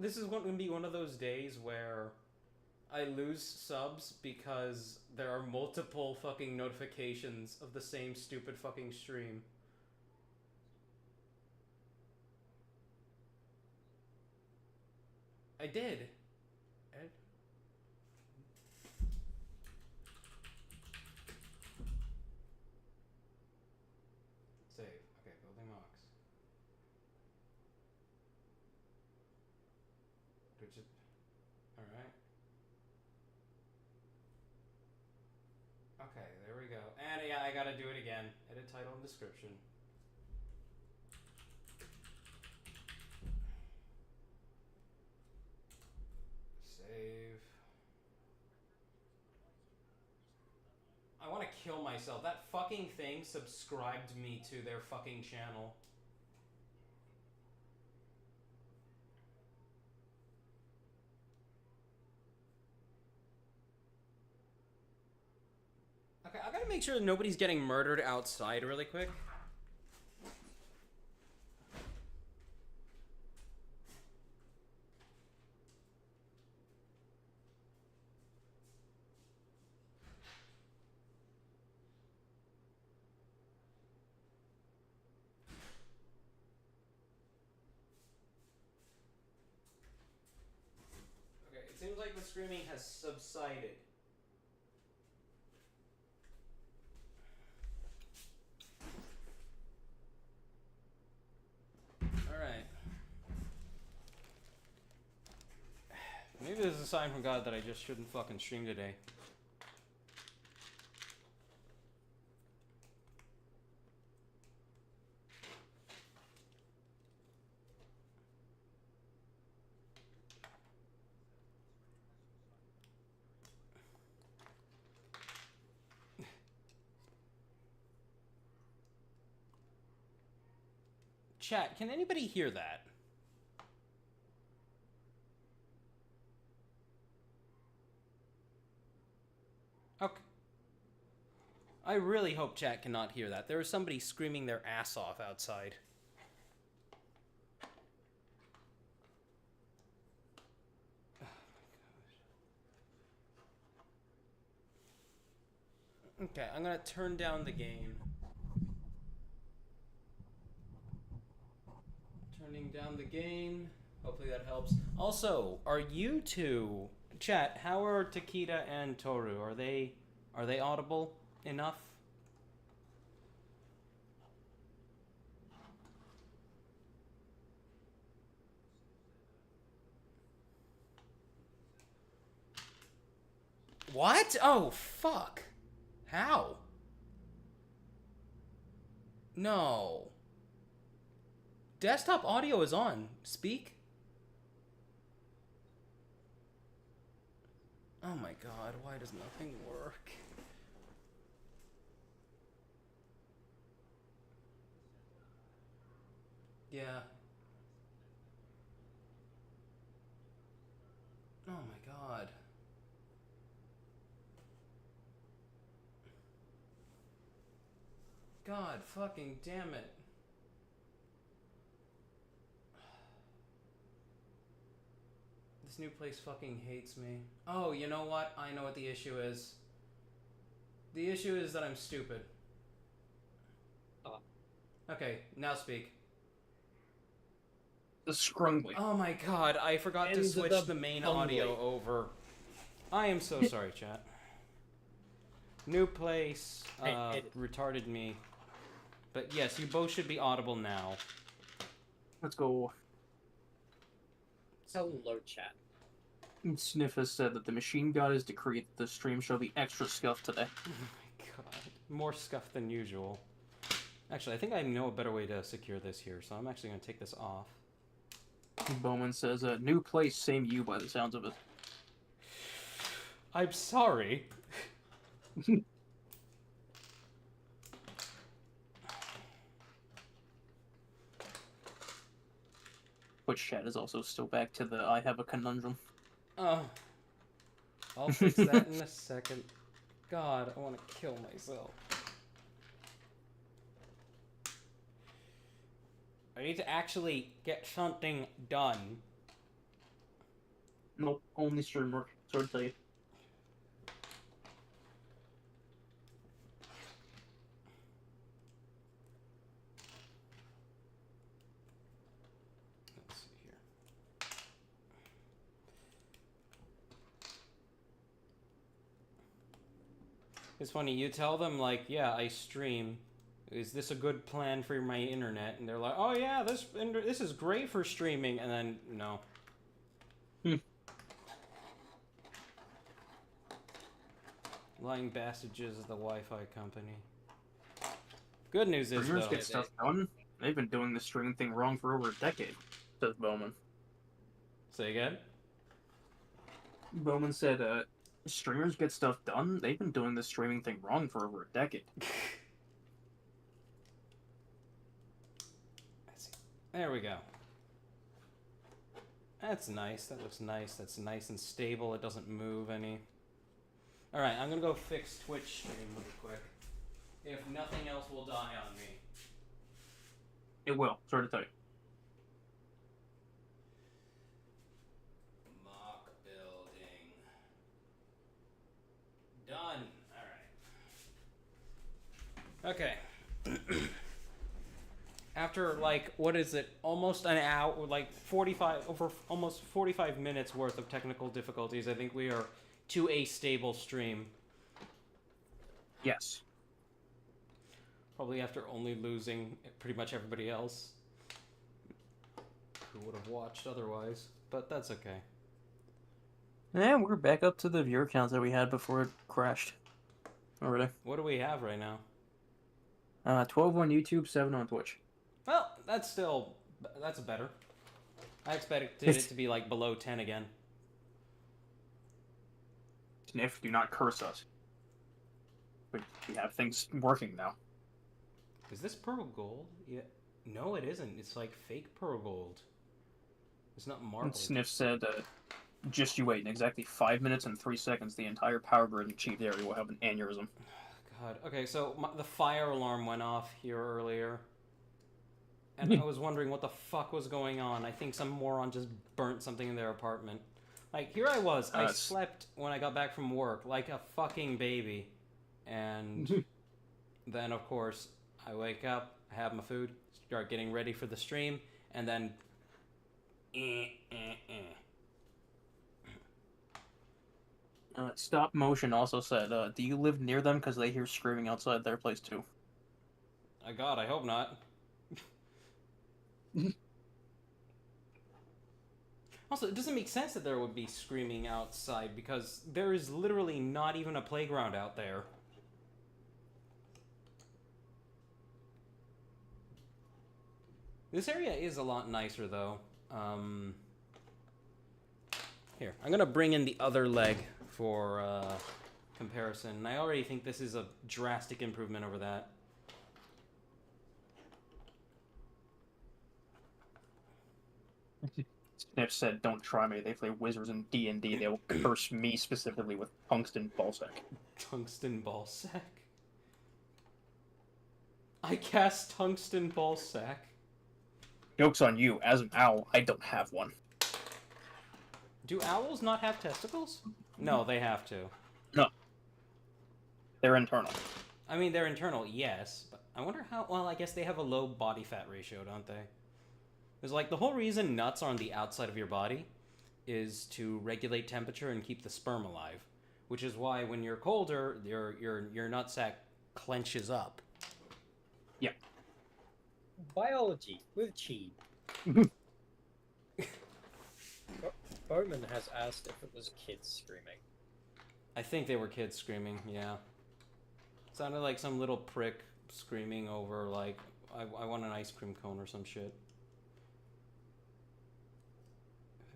this is going to be one of those days where I lose subs because there are multiple fucking notifications of the same stupid fucking stream. I did. Ed? Save. Okay, building Mocs. Which is... Alright. Okay, there we go. And yeah, I gotta do it again. Edit title and description. Save. I want to kill myself. That fucking thing subscribed me to their fucking channel. Okay, I gotta make sure nobody's getting murdered outside really quick. Okay, it seems like the screaming has subsided. Alright. Maybe this is a sign from God that I just shouldn't fucking stream today. Chat, can anybody hear that? Okay. I really hope chat cannot hear that. There is somebody screaming their ass off outside. Okay, I'm gonna turn down the gain. Turning down the gain. Hopefully that helps. Also, are you two... Chat, how are Takeda and Toru? Are they audible enough? What? Oh, fuck. How? No. Desktop audio is on. Speak. Oh my god, why does nothing work? Yeah. Oh my god. God fucking damn it. This new place fucking hates me. Oh, you know what? I know what the issue is. The issue is that I'm stupid. Okay, now speak. The scrungly. Oh my god, I forgot to switch the main audio over. I am so sorry, chat. New place retarded me. But yes, you both should be audible now. Let's go. Hello, chat. Sniff has said that the machine god has decreed that the stream shall be extra scuffed today. Oh my god. More scuff than usual. Actually, I think I know a better way to secure this here, so I'm actually going to take this off. Bowman says, new place, same you by the sounds of it. I'm sorry. Twitch chat is also still back to the I have a conundrum. Oh. I'll fix that in a second. God, I want to kill myself. I need to actually get something done. Nope, only stream work. Sorry to tell you. Let's see here. It's funny, you tell them, like, yeah, I stream. Is this a good plan for my internet? And they're like, oh yeah, this is great for streaming. And then, no. Lying Bastards is the Wi-Fi company. Good news is, Streamers though... get stuff done. They've been doing the streaming thing wrong for over a decade, says Bowman. Say again? Bowman said, streamers get stuff done. They've been doing the streaming thing wrong for over a decade. There we go. That's nice. That looks nice. That's nice and stable. It doesn't move any. Alright, I'm gonna go fix Twitch stream really quick. If nothing else will die on me. It will. Sorry to tell you. Moc Building. Done. Alright. Okay. After, like, what is it? Almost an hour, like almost 45 minutes worth of technical difficulties, I think we are to a stable stream. Yes. Probably after only losing pretty much everybody else who would have watched otherwise, but that's okay. Yeah, we're back up to the viewer counts that we had before it crashed. Already. What do we have right now? 12 on YouTube, 7 on Twitch. Well, that's better. I expected it to be like below 10 again. Sniff, do not curse us. We have things working now. Is this pearl gold? Yeah. No, it isn't. It's like fake pearl gold. It's not marble. Sniff said, just you wait. In exactly 5 minutes and 3 seconds, the entire power grid in Chief area will have an aneurysm. God. Okay, so the fire alarm went off here earlier. And I was wondering what the fuck was going on. I think some moron just burnt something in their apartment. Like, here I was. I slept when I got back from work like a fucking baby. And then, of course, I wake up, I have my food, start getting ready for the stream, and then... Stop Motion also said, do you live near them because they hear screaming outside their place too? God, I hope not. Also, it doesn't make sense that there would be screaming outside because there is literally not even a playground out there. This area is a lot nicer, though. Here, I'm gonna bring in the other leg for comparison. I already think this is a drastic improvement over that. Sniff said, don't try me. They play wizards in D&D. They will curse me specifically with tungsten ballsack. Tungsten ballsack? I cast tungsten ballsack. Joke's on you. As an owl, I don't have one. Do owls not have testicles? No, they have to. No. They're internal. I mean, they're internal, yes. But I wonder how... Well, I guess they have a low body fat ratio, don't they? It's like the whole reason nuts are on the outside of your body is to regulate temperature and keep the sperm alive, which is why when you're colder, your nutsack clenches up. Yeah. Biology with Chi. Bowman has asked if it was kids screaming. I think they were kids screaming. Yeah. Sounded like some little prick screaming over like, I want an ice cream cone or some shit.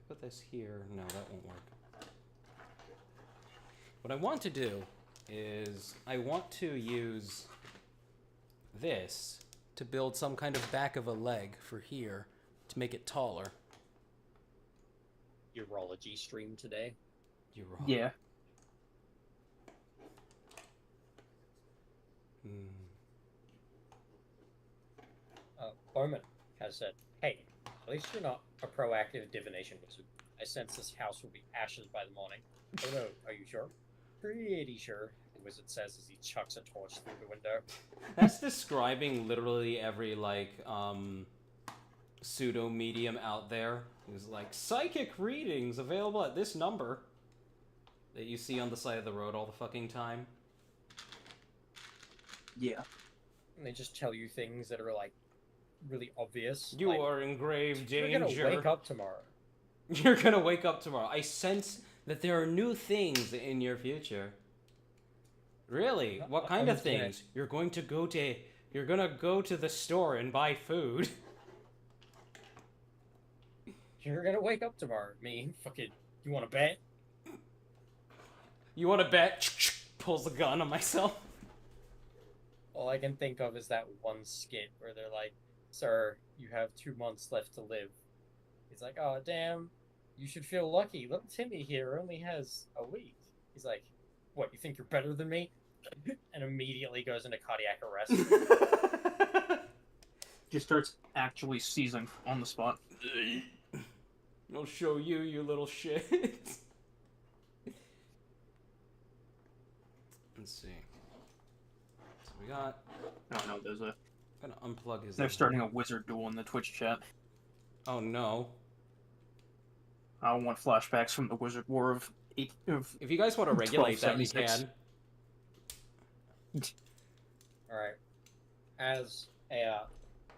Put this here. No, that won't work. What I want to do is I want to use this to build some kind of back of a leg for here to make it taller. Urology stream today. Yeah. Bowman has said, hey, at least you're not a proactive divination wizard. I sense this house will be ashes by the morning. Oh no, are you sure? Pretty sure, the wizard says as he chucks a torch through the window. That's describing literally every, like, pseudo-medium out there. Who's like, psychic readings available at this number. That you see on the side of the road all the fucking time. Yeah. And they just tell you things that are, like, really obvious. You like, are in grave danger. You're gonna wake up tomorrow. You're gonna wake up tomorrow. I sense that there are new things in your future. Really? What kind of things? You're gonna go to the store and buy food. You're gonna wake up tomorrow. Me, fucking, you wanna bet? You wanna bet? Pulls the gun on myself. All I can think of is that one skit where they're like, "Sir, you have 2 months left to live." He's like, "Oh, damn, you should feel lucky. Little Timmy here only has a week." He's like, "What, you think you're better than me?" And immediately goes into cardiac arrest. Just starts actually seizing on the spot. I'll show you, you little shit. Let's see. So we got... Oh no, there's a... I'm gonna unplug his... They're starting a wizard duel in the Twitch chat. Oh no. I want flashbacks from the Wizard War of... If you guys want to regulate that, you can. Alright. As a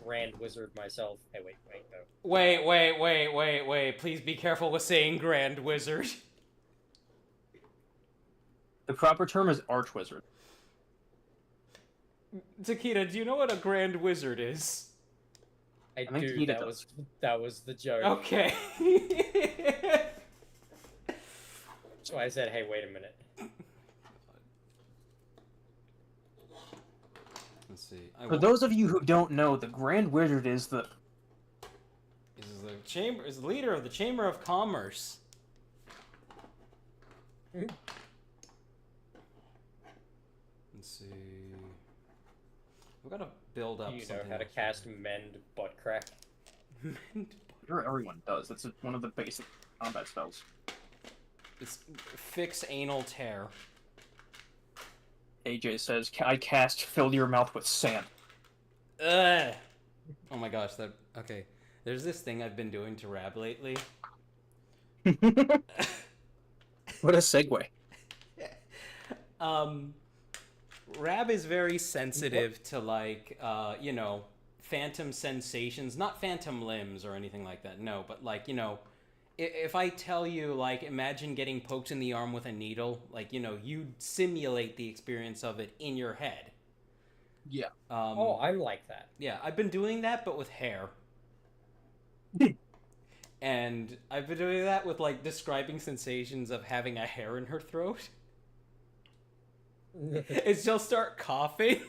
grand wizard myself... Hey, wait, no. Wait. Please be careful with saying grand wizard. The proper term is archwizard. Takeda, do you know what a grand wizard is? I do, that was the joke. Okay. So I said, hey, wait a minute. Let's see. For those of you who don't know, the Grand Wizard is the... Is the leader of the Chamber of Commerce. Let's see. We've got to build up something. You know how to cast Mend Butt Crack. Sure, everyone does. That's one of the basic combat spells. It's fix anal tear. AJ says, I cast fill your mouth with sand. Ugh. Oh my gosh, that... Okay. There's this thing I've been doing to Rab lately. What a segue. Rab is very sensitive to, like, you know, phantom sensations. Not phantom limbs or anything like that, no. But, like, you know, if I tell you, like, imagine getting poked in the arm with a needle, like, you know, you simulate the experience of it in your head. Yeah. Oh, I'm like that. Yeah, I've been doing that, but with hair. And I've been doing that with, like, describing sensations of having a hair in her throat. And she'll start coughing.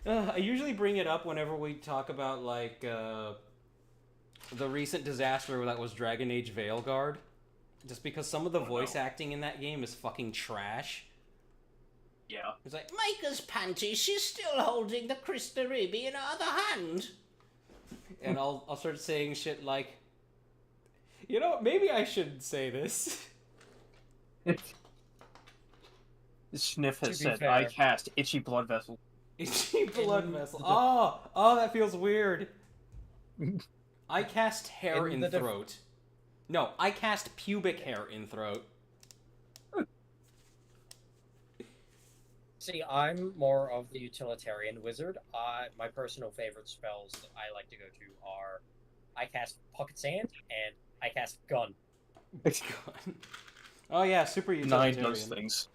I usually bring it up whenever we talk about, like, the recent disaster that was Dragon Age Veilguard. Just because some of the voice acting in that game is fucking trash. Yeah. It's like, Micah's panties, she's still holding the crystal ruby in her other hand. And I'll start saying shit like, you know, maybe I shouldn't say this. Sniff has said, I cast itchy blood vessel. Itchy blood vessel. Oh, that feels weird. I cast hair in throat. No, I cast pubic hair in throat. See, I'm more of the utilitarian wizard. My personal favorite spells that I like to go to are I cast Pocket Sand and I cast Gun. Oh yeah, super utilitarian. 9 does things.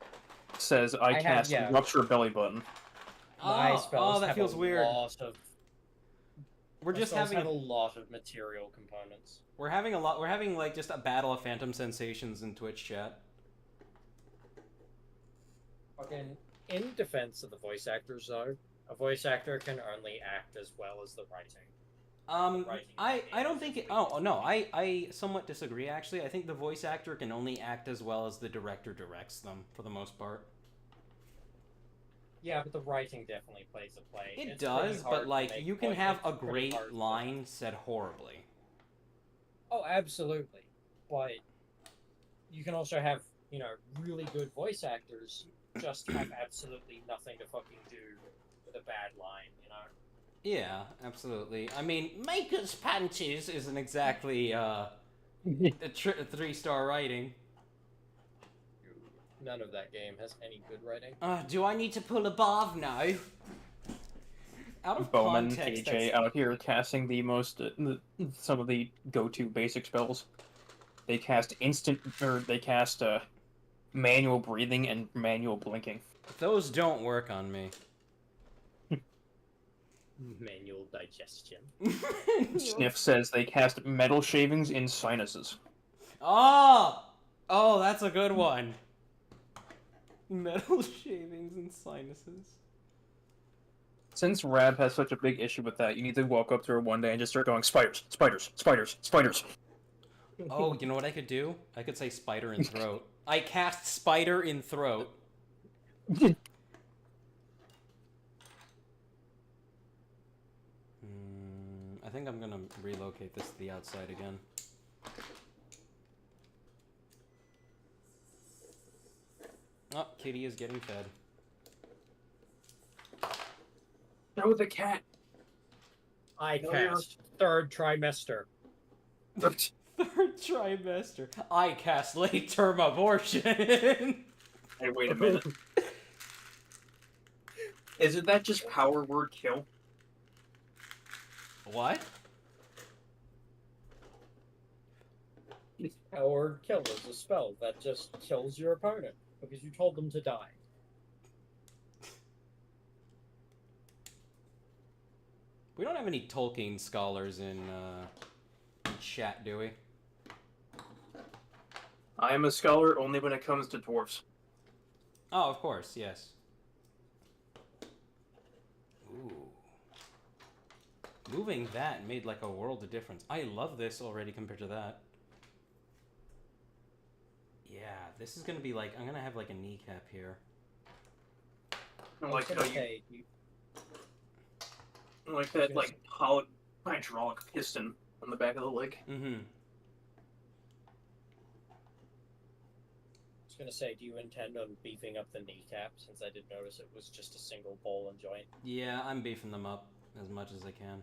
Says I cast Rupture Belly Button. My spells that feels weird. We're just having a lot of material components. We're having like just a battle of phantom sensations in Twitch chat. Fucking in defense of the voice actors, though, a voice actor can only act as well as the writing. I don't think it... Oh, no, I somewhat disagree, actually. I think the voice actor can only act as well as the director directs them, for the most part. Yeah, but the writing definitely plays a play. It does, but like you can have a great line said horribly. Oh, absolutely. But you can also have, you know, really good voice actors just have absolutely nothing to fucking do with a bad line, you know? Yeah, absolutely. I mean, Maker's Panties isn't exactly a 3-star writing. None of that game has any good writing. Do I need to pull a Bob now? Out of Bowman, context, KJ out here casting the most, some of the go-to basic spells. They cast manual breathing and manual blinking. Those don't work on me. Manual digestion. Sniff says they cast metal shavings in sinuses. Oh, that's a good one. Metal shavings and sinuses. Since Rab has such a big issue with that, you need to walk up to her one day and just start going, spiders, spiders, spiders, spiders. Oh, you know what I could do? I could say spider in throat. I cast spider in throat. I think I'm gonna relocate this to the outside again. Oh, Kitty is getting fed. No, the cat. I cast third trimester. Third trimester. I cast late term abortion. Hey, wait a minute. Isn't that just power word kill? What? Power kill is a spell that just kills your opponent because you told them to die. We don't have any Tolkien scholars in chat, do we? I am a scholar only when it comes to dwarves. Oh, of course, yes. Ooh. Moving that made like a world of difference. I love this already compared to that. Yeah, this is gonna be like, I'm gonna have like a kneecap here. Like that, like, hydraulic piston on the back of the leg. Mm-hmm. I was gonna say, do you intend on beefing up the kneecap, since I did notice it was just a single ball and joint? Yeah, I'm beefing them up as much as I can.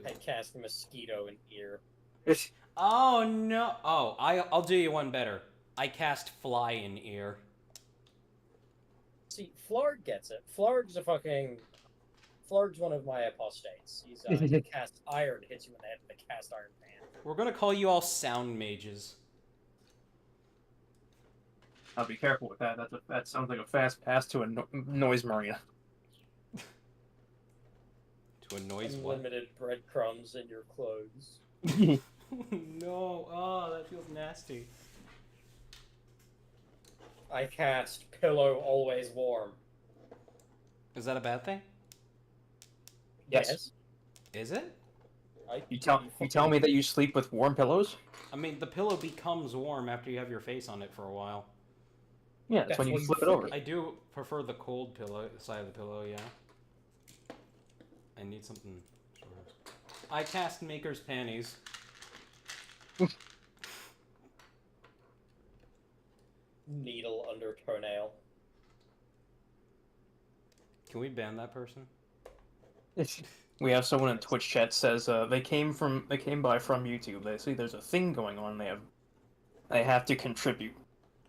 I cast mosquito in ear. Oh no! Oh, I'll do you one better. I cast fly in ear. See, Flarg gets it. Flarg's one of my apostates. He's he cast iron, hits you in the head with a cast iron pan. We're gonna call you all sound mages. I'll be careful with that. That sounds like a fast pass to a noise marina. To a noise what? Unlimited breadcrumbs in your clothes. No, oh, that feels nasty. I cast pillow always warm. Is that a bad thing? Yes. Is it? You tell me that you sleep with warm pillows? I mean, the pillow becomes warm after you have your face on it for a while. Yeah, that's when you flip it over. I do prefer the cold pillow side of the pillow, yeah. I need something. I cast Maker's Panties. Needle under toenail. Can we ban that person? We have someone in Twitch chat says they came by from YouTube. They see there's a thing going on. They have to contribute,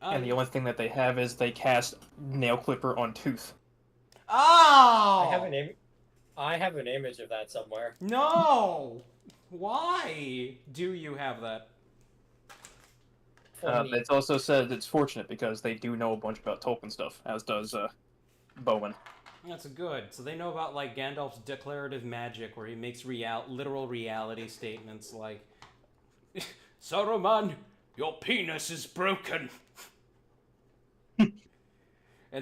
and the only thing that they have is they cast nail clipper on tooth. Oh! I have an image of that somewhere. No! Why do you have that? It's also said it's fortunate because they do know a bunch about Tolkien stuff, as does Bowen. That's good. So they know about like Gandalf's declarative magic, where he makes literal reality statements like, "Saruman, your penis is broken," and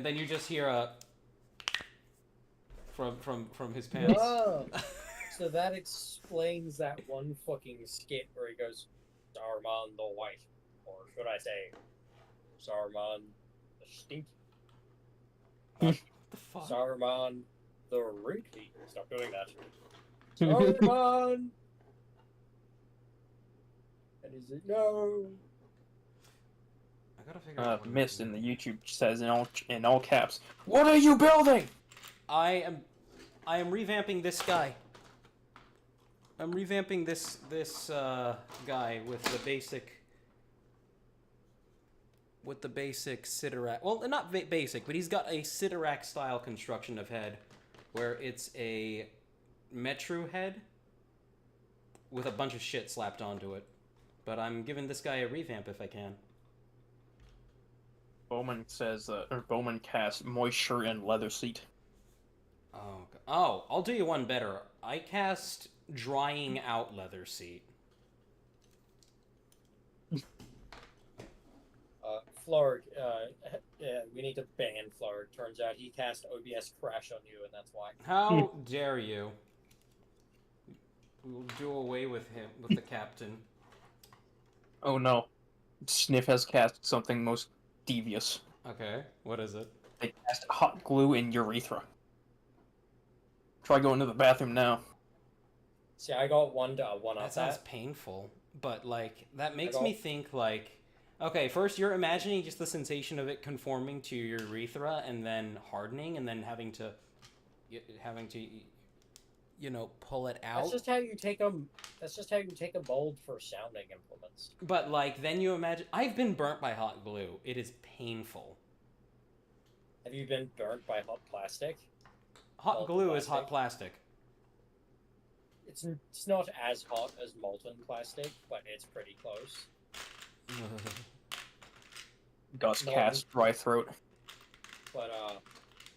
then you just hear a from his pants. Whoa. So that explains that one fucking skit where he goes, "Saruman the White," or should I say, "Saruman the Stinky." The fuck? Saruman the Repeat. Stop doing that. Saruman! And he's like, no! I gotta figure out what Mist in the YouTube says in all caps, "What are you building?" I am revamping this guy. I'm revamping this guy with the basic Sidorak. Well, not basic, but he's got a Sidorak style construction of head, where it's a Metru head with a bunch of shit slapped onto it. But I'm giving this guy a revamp if I can. Bowman says, or Bowman casts moisture and leather seat. Oh, I'll do you one better. I cast drying out leather seat. Florg, yeah, we need to ban Florg. Turns out he cast OBS crash on you, and that's why. How dare you? We'll do away with him, with the captain. Oh no. Sniff has cast something most devious. Okay, what is it? They cast hot glue in urethra. Try going to the bathroom now. See, I got one off That sounds painful, but, like, that makes me think, like... Okay, first you're imagining just the sensation of it conforming to your urethra and then hardening and then having to, you know, pull it out. That's just how you take a mold for sounding implements. But, like, then you imagine... I've been burnt by hot glue. It is painful. Have you been burnt by hot plastic? Hot glue is hot plastic. It's not as hot as molten plastic, but it's pretty close. Gus cast dry throat. But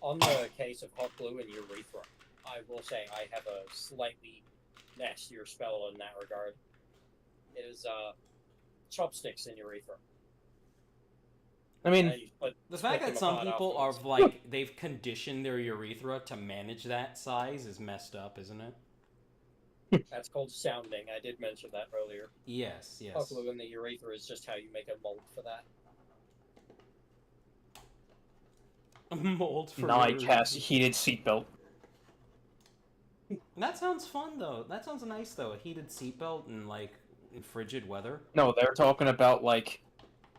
on the case of hot glue and urethra, I will say I have a slightly nastier spell in that regard. It is chopsticks in urethra. I mean, the fact that some people are like they've conditioned their urethra to manage that size is messed up, isn't it? That's called sounding. I did mention that earlier. Yes, yes. Hot glue in the urethra is just how you make a mold for that. A mold for I cast heated seatbelt. That sounds fun, though. That sounds nice, though. A heated seatbelt in, like, in frigid weather. No, they're talking about, like,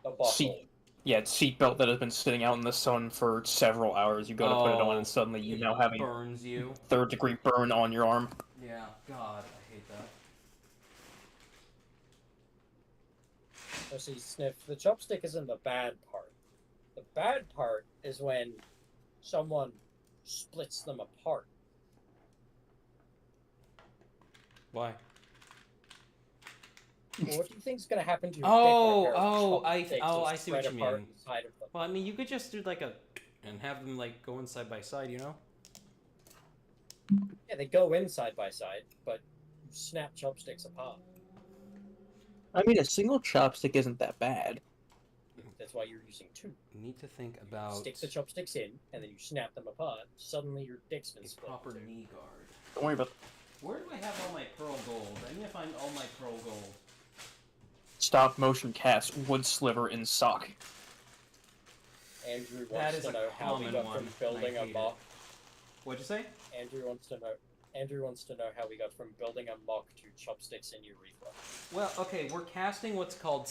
the buckle. Seatbelt that has been sitting out in the sun for several hours. You go to put it on, and suddenly you now have a burns you. third-degree burn on your arm. Yeah, God, I hate that. Oh, see, Sniff, the chopstick isn't the bad part. The bad part is when someone splits them apart. Why? Well, what do you think's gonna happen to your I see what you mean. Well, I mean, you could just do like and have them like going side by side, you know? Yeah, they go in side by side, but you snap chopsticks apart. I mean, a single chopstick isn't that bad. That's why you're using two. You need to think about... Stick the chopsticks in, and then you snap them apart. Suddenly your dick's been split. Proper knee guard. Don't worry about it. Where do I have all my pearl gold? I need to find all my pearl gold. Stop motion cast wood sliver in sock. Andrew wants to know how we got from building a mock. What'd you say? Andrew wants to know how we got from building a mock to chopsticks in urethra. Well, okay, we're casting what's called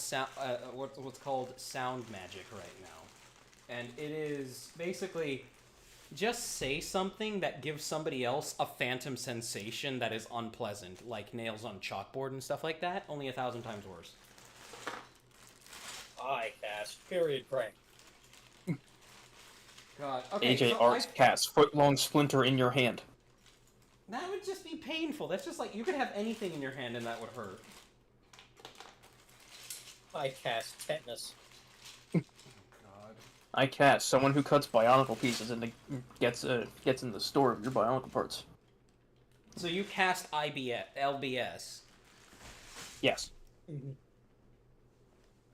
what's called sound magic right now, and it is basically just say something that gives somebody else a phantom sensation that is unpleasant, like nails on chalkboard and stuff like that. Only 1,000 times worse. I cast period prank. God. Okay. AJ Arts cast foot-long splinter in your hand. That would just be painful. That's just like you could have anything in your hand and that would hurt. I cast tetanus. God. I cast someone who cuts Bionicle pieces and gets in the store of your Bionicle parts. So you cast LBS. Yes. Mm-hmm.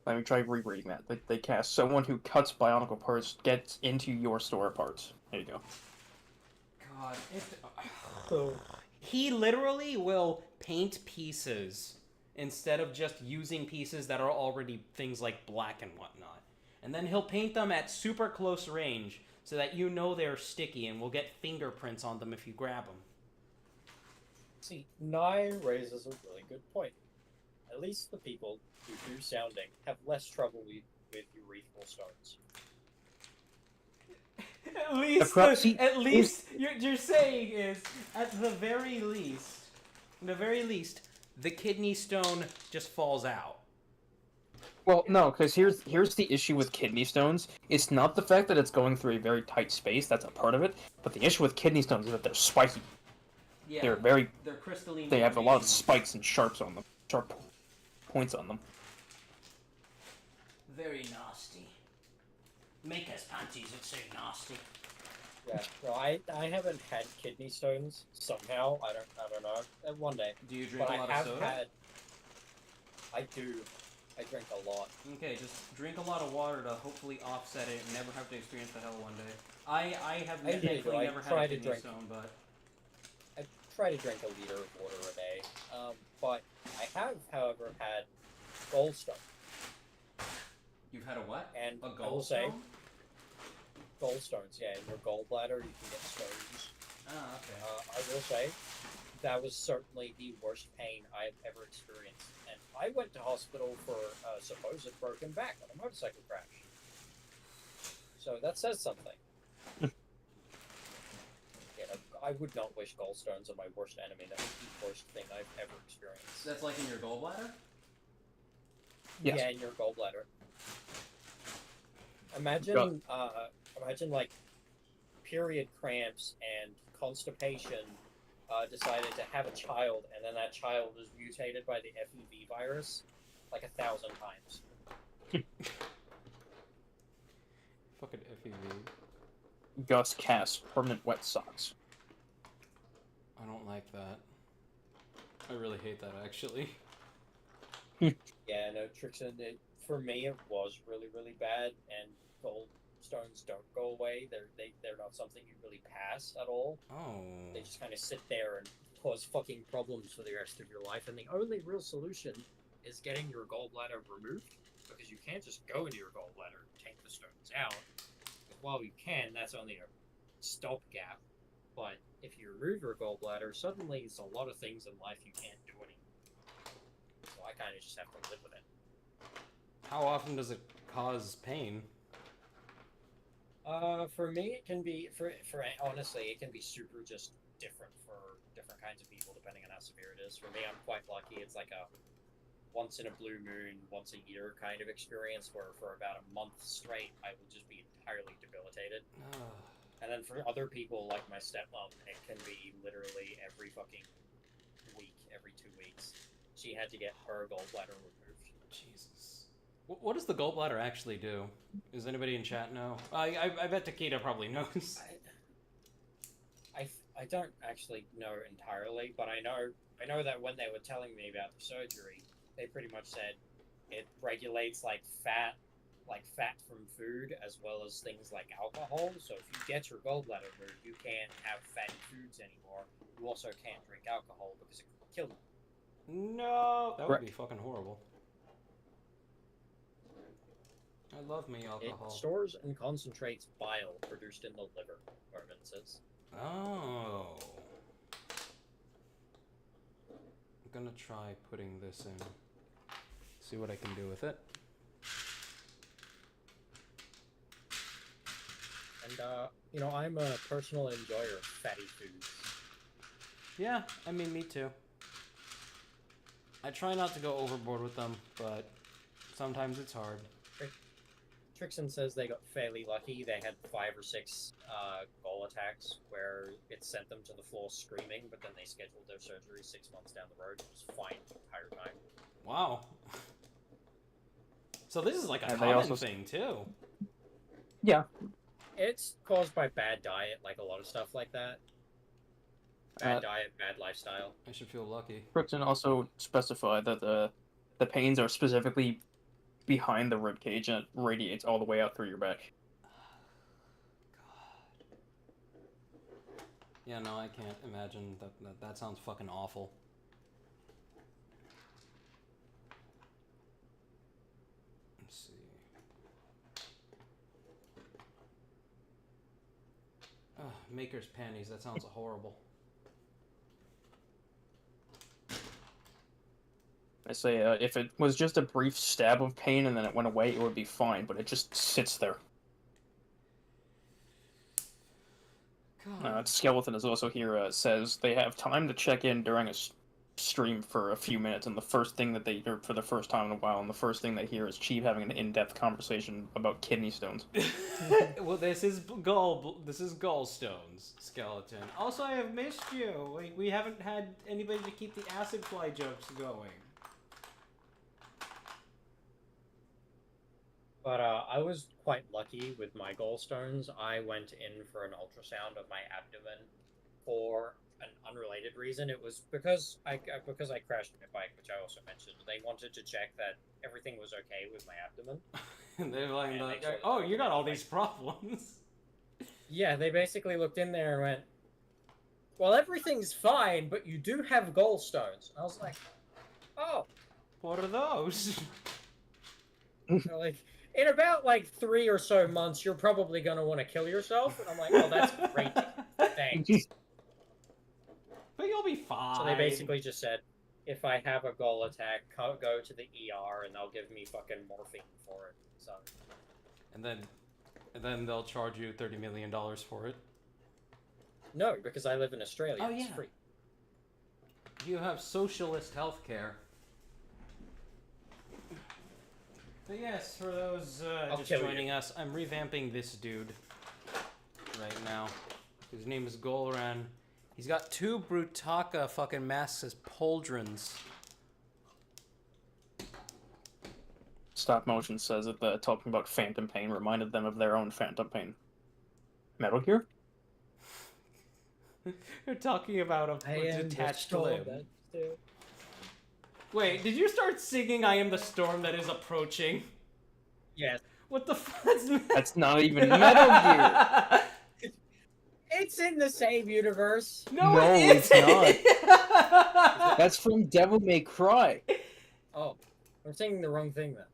Let me try rereading that. They cast someone who cuts Bionicle parts gets into your store parts. There you go. God. He literally will paint pieces instead of just using pieces that are already things like black and whatnot. And then he'll paint them at super close range so that you know they're sticky and will get fingerprints on them if you grab them. See, Nye raises a really good point. At least the people who do sounding have less trouble with urethral stones. At least, you're saying is, at the very least, the kidney stone just falls out. Well, no, because here's the issue with kidney stones. It's not the fact that it's going through a very tight space, that's a part of it, but the issue with kidney stones is that they're spiky. Yeah, they're crystalline. They have a lot of spikes and sharp points on them. Very nasty. Mechs panties are so nasty. Yeah, no, I haven't had kidney stones somehow. I don't know. One day. Do you drink a lot of soda? I do. I drink a lot. Okay, just drink a lot of water to hopefully offset it and never have to experience the hell one day. I have thankfully never had a kidney stone, but I try to drink a liter of water a day. But I have, however, had gallstone. You've had a what? And a gallstone? Gallstones, yeah. In your gallbladder, you can get stones. Oh, okay. I will say, that was certainly the worst pain I've ever experienced. And I went to hospital for a supposed broken back on a motorcycle crash. So that says something. I would not wish gallstones on my worst enemy. That was the worst thing I've ever experienced. That's like in your gallbladder? Yes. Yeah, in your gallbladder. Imagine, imagine like period cramps and constipation decided to have a child, and then that child is mutated by the FEV virus like 1,000 times. Fucking FEV. Gus Cass, permanent wet socks. I don't like that. I really hate that, actually. Yeah, no, Trixon, for me, it was really, really bad, and gallstones don't go away. They're not something you really pass at all. Oh. They just kind of sit there and cause fucking problems for the rest of your life, and the only real solution is getting your gallbladder removed, because you can't just go into your gallbladder and take the stones out. While you can, that's only a stopgap. But if you remove your gallbladder, suddenly it's a lot of things in life you can't do anymore. So I kind of just have to live with it. How often does it cause pain? For me, it can be honestly, it can be super just different for different kinds of people depending on how severe it is. For me, I'm quite lucky. It's like a once in a blue moon, once a year kind of experience where for about a month straight, I will just be entirely debilitated. And then for other people, like my stepmom, it can be literally every fucking week, every 2 weeks. She had to get her gallbladder removed. Jesus. What does the gallbladder actually do? Does anybody in chat know? I bet Takeda probably knows. I don't actually know entirely, but I know that when they were telling me about the surgery, they pretty much said it regulates like fat from food as well as things like alcohol. So if you get your gallbladder removed, you can't have fatty foods anymore. You also can't drink alcohol because it could kill you. No, that would be fucking horrible. I love me alcohol. It stores and concentrates bile produced in the liver, Mervin says. Oh. I'm gonna try putting this in. See what I can do with it. And, I'm a personal enjoyer of fatty foods. Yeah, I mean, me too. I try not to go overboard with them, but sometimes it's hard. Trixon says they got fairly lucky. They had 5 or 6 gall attacks where it sent them to the floor screaming, but then they scheduled their surgery 6 months down the road. It was fine the entire time. Wow. So this is like a common thing, too. Yeah. It's caused by bad diet, like a lot of stuff like that. Bad diet, bad lifestyle. I should feel lucky. Brooklyn also specified that the pains are specifically behind the rib cage and it radiates all the way out through your back. God. Yeah, no, I can't imagine that sounds fucking awful. Let's see. Maker's panties. That sounds horrible. I say, if it was just a brief stab of pain and then it went away, it would be fine, but it just sits there. Skeleton is also here, says they have time to check in during a stream for a few minutes, and the first thing that they hear for the first time in a while, and the first thing they hear is Chief having an in-depth conversation about kidney stones. Well, this is gallstones, Skeleton. Also, I have missed you. We haven't had anybody to keep the acid fly jokes going. But I was quite lucky with my gallstones. I went in for an ultrasound of my abdomen for an unrelated reason. It was because I crashed my bike, which I also mentioned. They wanted to check that everything was okay with my abdomen. And they're like, oh, you got all these problems. Yeah, they basically looked in there and went, well, everything's fine, but you do have gallstones. I was like, oh. What are those? They're like, in about, 3 or so months, you're probably going to want to kill yourself. And I'm like, oh, that's great. Thanks. But you'll be fine. So they basically just said, if I have a gall attack, go to the ER, and they'll give me fucking morphine for it. So. And then they'll charge you $30 million for it? No, because I live in Australia. Oh, it's yeah. free. You have socialist healthcare. But yes, for those just joining us, I'm revamping this dude right now. His name is Golran. He's got 2 Brutaka fucking masks as pauldrons. Stop Motion says that talking about Phantom Pain reminded them of their own Phantom Pain. Metal Gear? They're talking about a detached limb. Wait, did you start singing I Am the Storm That Is Approaching? Yes. What the fuck? That's not even Metal Gear! It's in the same universe. No, it's not. That's from Devil May Cry. Oh, I'm saying the wrong thing then.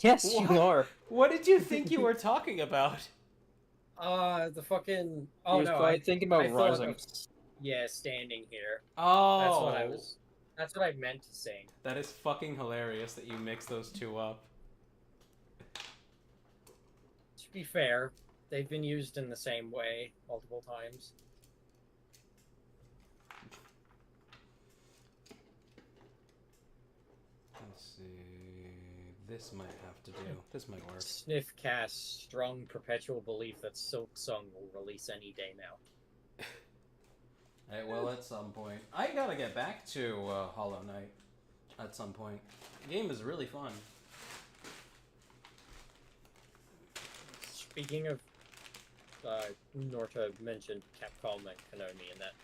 Yes, what? You are. What did you think you were talking about? The fucking... Oh, no, I thinking about Rising. Yeah, Standing Here. Oh. That's what I meant to sing. That is fucking hilarious that you mix those two up. To be fair, they've been used in the same way multiple times. Let's see... This might have to do. This might work. Sniff casts strong perpetual belief that Silk Song will release any day now. Hey, well, at some point. I gotta get back to Hollow Knight at some point. The game is really fun. Speaking of, Norta mentioned Capcom and Konami, and that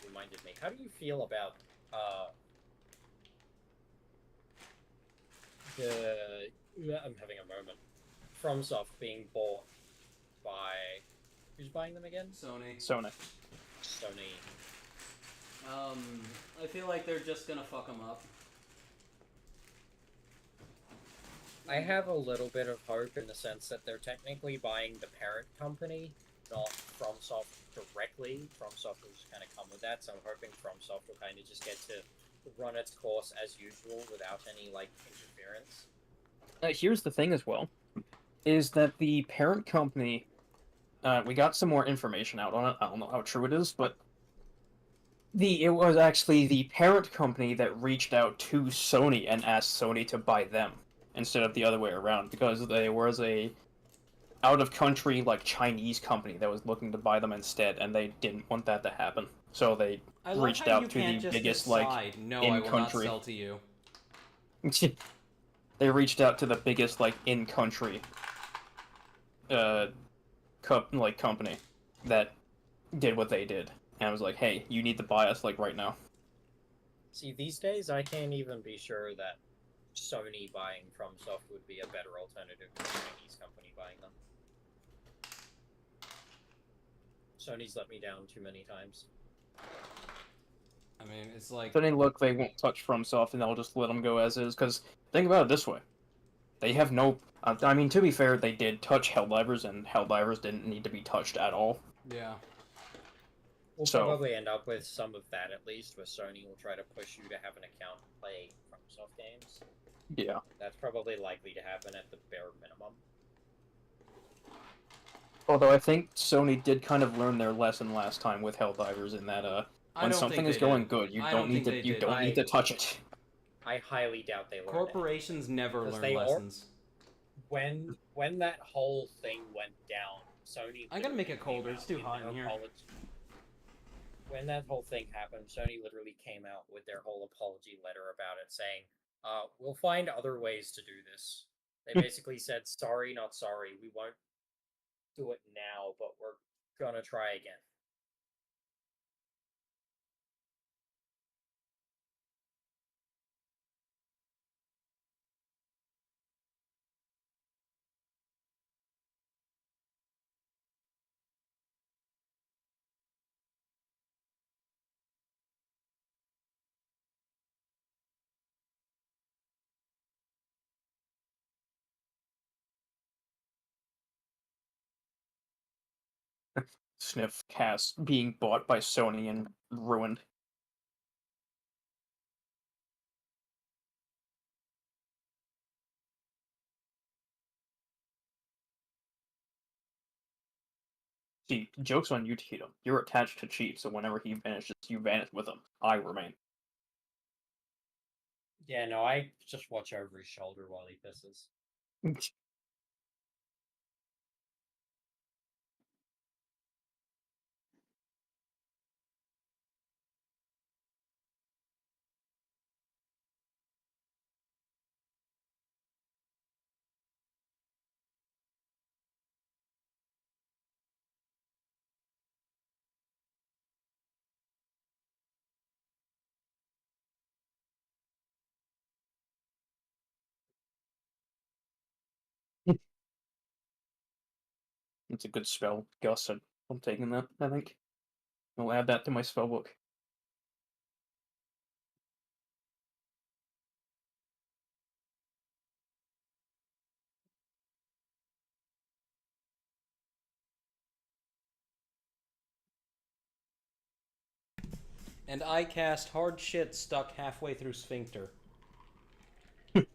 reminded me. How do you feel about, I'm having a moment. FromSoft being bought by... Who's buying them again? Sony. I feel like they're just gonna fuck them up. I have a little bit of hope in the sense that they're technically buying the parent company, not FromSoft directly. FromSoft will just kind of come with that, so I'm hoping FromSoft will kind of just get to run its course as usual without any, interference. Here's the thing as well, is that the parent company, we got some more information out on it. I don't know how true it is, but it was actually the parent company that reached out to Sony and asked Sony to buy them instead of the other way around, because there was a out-of-country, Chinese company that was looking to buy them instead, and they didn't want that to happen. So they reached out to the biggest, no, in-country... I will not sell to you. They reached out to the biggest, in-country, company that did what they did. And I was like, hey, you need to buy us, right now. See, these days, I can't even be sure that Sony buying FromSoft would be a better alternative to a Chinese company buying them. Sony's let me down too many times. I mean, it's like... But look, they won't touch FromSoft, and they'll just let them go as is, because think about it this way. They have no... I mean, to be fair, they did touch Helldivers, and Helldivers didn't need to be touched at all. Yeah. We'll probably end up with some of that at least, where Sony will try to push you to have an account and play FromSoft games. Yeah. That's probably likely to happen at the bare minimum. Although I think Sony did kind of learn their lesson last time with Helldivers in that when something is going good, you don't need to touch it. I highly doubt they learned. Corporations never learn lessons. When that whole thing went down, Sony. I gotta make it colder. It's too hot in here. When that whole thing happened, Sony literally came out with their whole apology letter about it, saying, "We'll find other ways to do this." They basically said, "Sorry, not sorry. We won't do it now, but we're gonna try again." Sniff cast being bought by Sony and ruined. See, joke's on you, Tito. You're attached to Chief, so whenever he vanishes, you vanish with him. I remain. Yeah, no, I just watch over his shoulder while he pisses. It's a good spell, Gus. I'm taking that, I think. I'll add that to my spell book. And I cast hard shit stuck halfway through sphincter. Did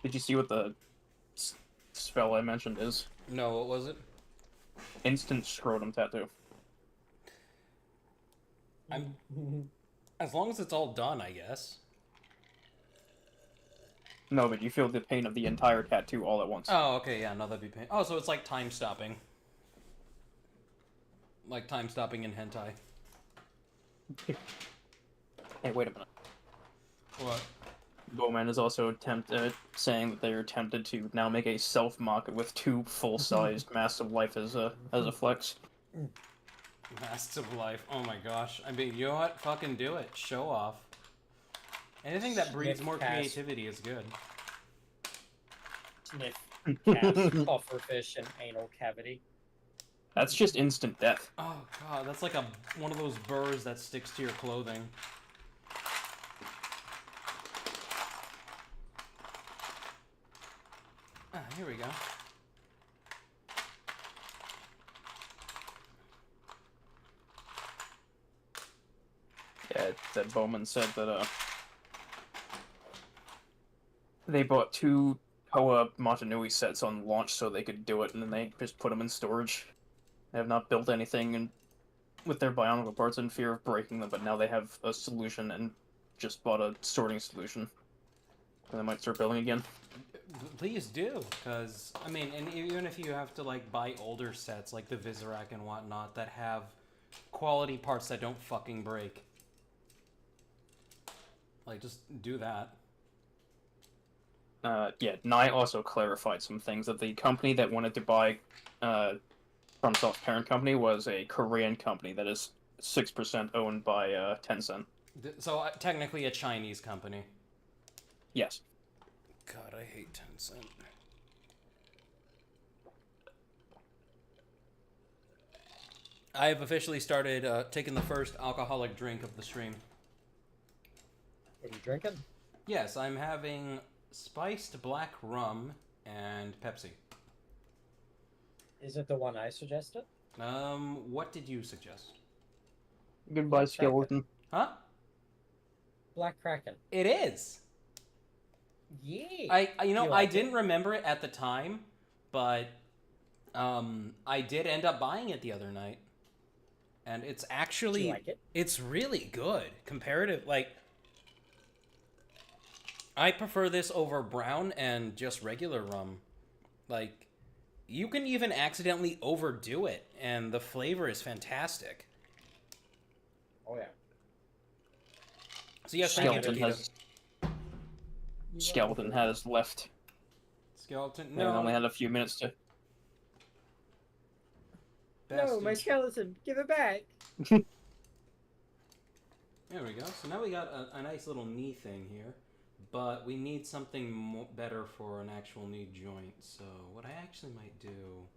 you see what the spell I mentioned is? No, what was it? Instant scrotum tattoo. As long as it's all done, I guess. No, but you feel the pain of the entire tattoo all at once. Oh, okay, yeah, no, that'd be pain. Oh, so it's like time stopping. Like time stopping in hentai. Hey, wait a minute. What? Bowman is also saying that they are tempted to now make a self-mock with 2 full-sized Masks of Life as a flex. Masks of Life. Oh my gosh. I mean, you know what? Fucking do it. Show off. Anything that breeds more creativity is good. Sniff, cast, pufferfish, and anal cavity. That's just instant death. Oh god, that's like one of those burrs that sticks to your clothing. Ah, here we go. Yeah, that Bowman said that they bought 2 Koa Matanui sets on launch so they could do it, and then they just put them in storage. They have not built anything with their Bionicle parts in fear of breaking them, but now they have a solution and just bought a sorting solution. And they might start building again. Please do, because, I mean, and even if you have to, like, buy older sets, like the Visorak and whatnot, that have quality parts that don't fucking break. Like, just do that. Yeah, Nye also clarified some things, that the company that wanted to buy FromSoft parent company was a Korean company that is 6% owned by Tencent. So, technically a Chinese company. Yes. God, I hate Tencent. I have officially started taking the first alcoholic drink of the stream. What are you drinking? Yes, I'm having spiced black rum and Pepsi. Is it the one I suggested? What did you suggest? Goodbye, skeleton. Huh? Black Kraken. It is. Yeah. I didn't remember it at the time, but I did end up buying it the other night, and it's actually Do you like it? It's really good. Comparative, like I prefer this over brown and just regular rum. Like you can even accidentally overdo it, and the flavor is fantastic. Oh yeah. So yes, thank you, Taquito. Skeleton has left. Skeleton, No. And only had a few minutes to. No, my skeleton, give it back. There we go. So now we got a nice little knee thing here, but we need something better for an actual knee joint. So what I actually might do.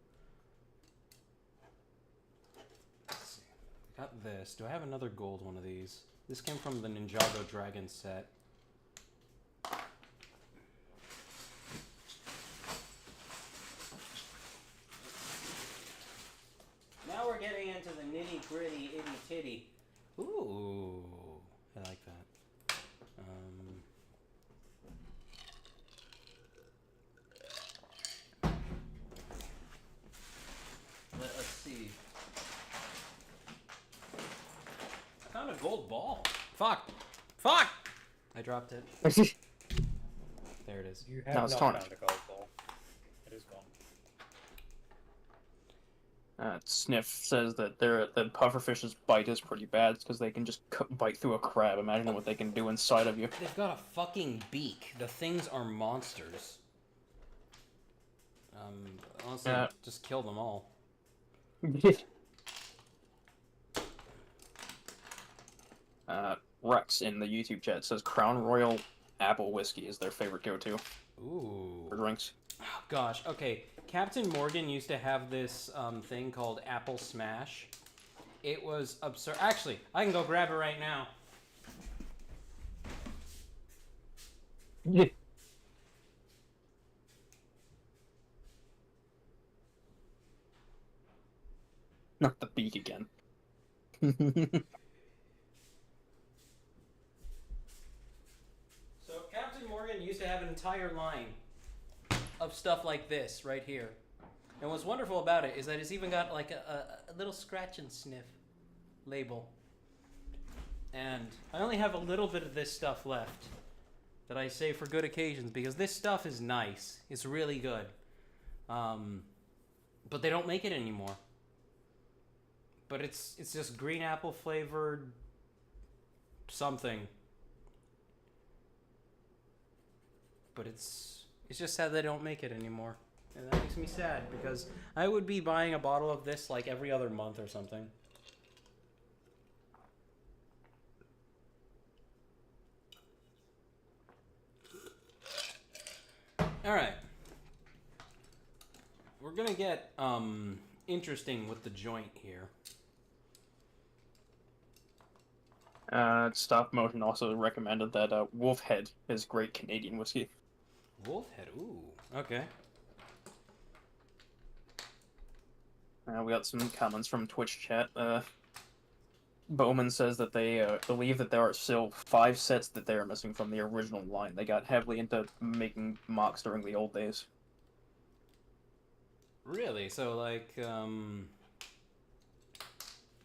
Let's see. Got this. Do I have another gold one of these? This came from the Ninjago Dragon set. Now we're getting into the nitty gritty, itty titty. Ooh, I like that. Let's see. I found a gold ball. Fuck! Fuck! I dropped it. There it is. You have not found a gold ball. It is gone. Sniff says that the pufferfish's bite is pretty bad because they can just bite through a crab. Imagine what they can do inside of you. They've got a fucking beak. The things are monsters. Honestly, just kill them all. Rex in the YouTube chat says Crown Royal apple whiskey is their favorite go-to. Ooh. For drinks. Oh, gosh, okay. Captain Morgan used to have this thing called Apple Smash. It was absurd. Actually, I can go grab it right now. Yeah. Not the beak again. So Captain Morgan used to have an entire line of stuff like this right here. And what's wonderful about it is that it's even got like a little scratch and sniff label. And I only have a little bit of this stuff left that I save for good occasions because this stuff is nice. It's really good. But they don't make it anymore. But it's just green apple flavored something. But it's just sad they don't make it anymore. And that makes me sad because I would be buying a bottle of this like every other month or something. Alright. We're gonna get interesting with the joint here. Stop Motion also recommended that Wolf Head is great Canadian whiskey. Wolf Head, ooh, okay. We got some comments from Twitch chat. Bowman says that they believe that there are still 5 sets that they are missing from the original line. They got heavily into making Mocs during the old days. Really? So, like,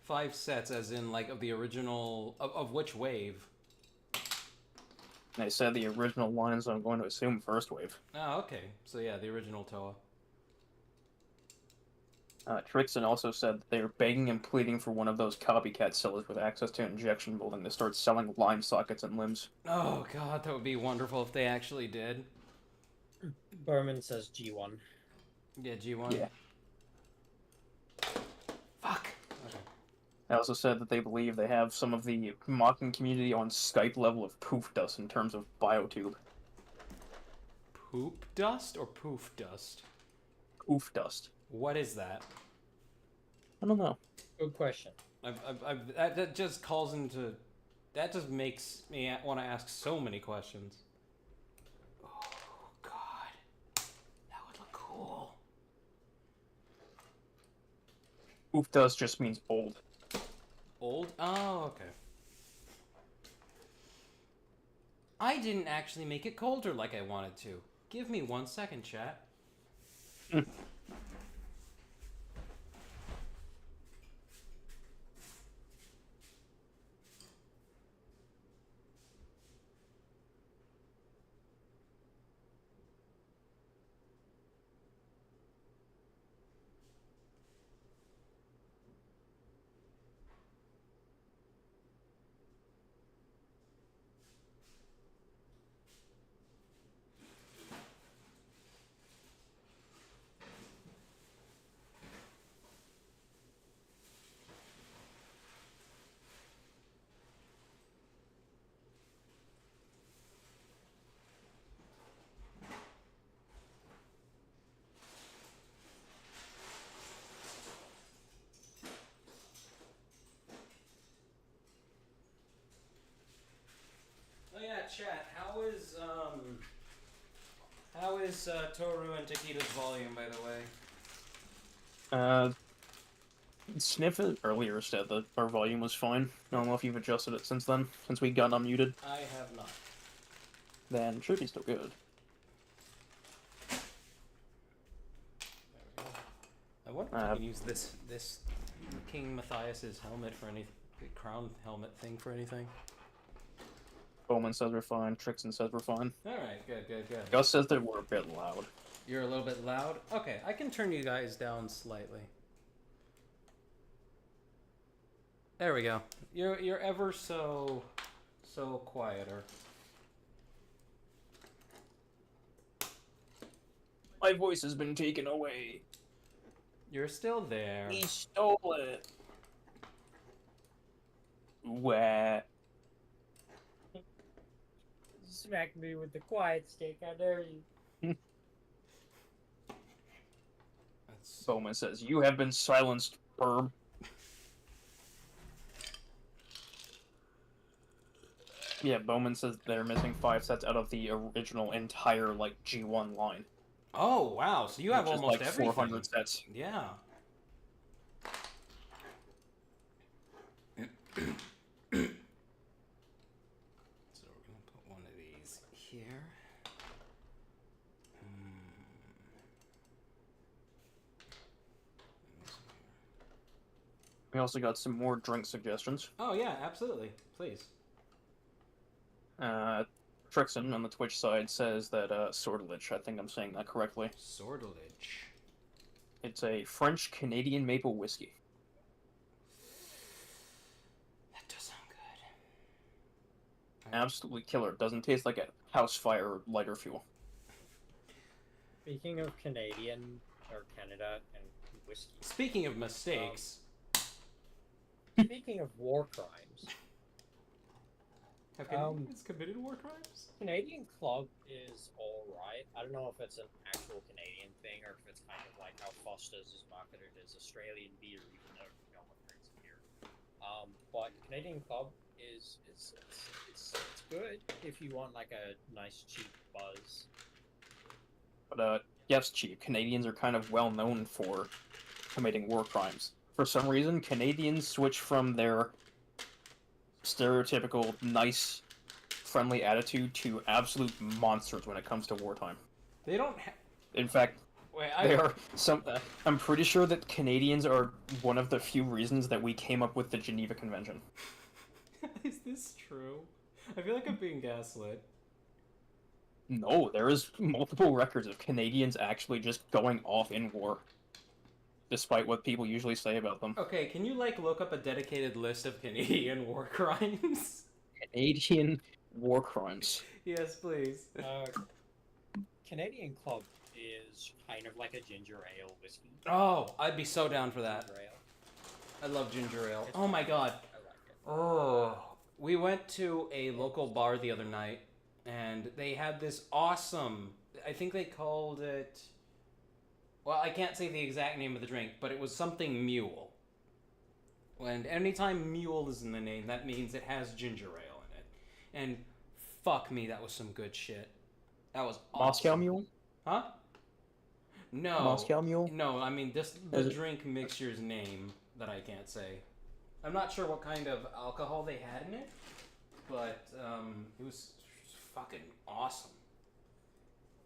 5 sets as in, like, of the original... Of which wave? They said the original line, so I'm going to assume first wave. Oh, okay. So, yeah, the original Toa. Trixon also said that they are begging and pleading for one of those copycat sellers with access to injection molding to start selling line sockets and limbs. Oh, God, that would be wonderful if they actually did. Berman says G1. Yeah, G1? Yeah. Fuck! Okay. They also said that they believe they have some of the mocking community on Skype level of poof dust in terms of biotube. Poop dust or poof dust? Poof dust. What is that? I don't know. Good question. That just calls into... That just makes me want to ask so many questions. Oh, God. That would look cool. Oofdas just means old. Old? Oh, okay. I didn't actually make it colder like I wanted to. Give me 1 second, chat. Oh yeah, chat. How is Toru and Takeda's volume, by the way? Sniff earlier said that our volume was fine. I don't know if you've adjusted it since then, since we got unmuted. I have not. Then it should be still good. There we go. I wonder if I can use this King Matthias's helmet for any crown helmet thing for anything. Bowman says we're fine. Trixon says we're fine. Alright, good. Gus says that we're a bit loud. You're a little bit loud? Okay, I can turn you guys down slightly. There we go. You're ever so quieter. My voice has been taken away. You're still there. He stole it. Where? Smack me with the quiet stick, I dare you. Bowman says, you have been silenced, Burb. Yeah, Bowman says they're missing 5 sets out of the original entire, like, G1 line. Oh, wow. So you have which is almost like everything. 400 sets. Yeah. So we're going to put one of these here. We also got some more drink suggestions. Oh, yeah, absolutely. Please. Trixon on the Twitch side says that Sortilege, I think I'm saying that correctly. Sortilege. It's a French-Canadian maple whiskey. That does sound good. Absolutely killer. It doesn't taste like a house fire or lighter fuel. Speaking of Canadian, or Canada, and whiskey. Speaking of mistakes. Speaking of war crimes. Have Canadians committed war crimes? Canadian Club is alright. I don't know if it's an actual Canadian thing or if it's kind of like how Foster's is marketed as Australian beer, even though no one drinks beer. But Canadian Club is it's good if you want like a nice cheap buzz. But yes, cheap. Canadians are kind of well known for committing war crimes. For some reason, Canadians switch from their stereotypical nice, friendly attitude to absolute monsters when it comes to wartime. They don't In fact, they are some. I'm pretty sure that Canadians are one of the few reasons that we came up with the Geneva Convention. Is this true? I feel like I'm being gaslit. No, there is multiple records of Canadians actually just going off in war. Despite what people usually say about them. Okay, can you, like, look up a dedicated list of Canadian war crimes? Canadian war crimes. Yes, please. Canadian Club is kind of like a ginger ale whiskey. Oh, I'd be so down for that. Ginger ale. I love ginger ale. Oh my god. I like it. Oh. We went to a local bar the other night, and they had this awesome, I think they called it... Well, I can't say the exact name of the drink, but it was something mule. And anytime mule is in the name, that means it has ginger ale in it. And fuck me, that was some good shit. That was awesome. Moscow Mule? Huh? No. Moscow Mule? No, I mean, just the drink mixture's name. that I can't say. I'm not sure what kind of alcohol they had in it, but it was fucking awesome.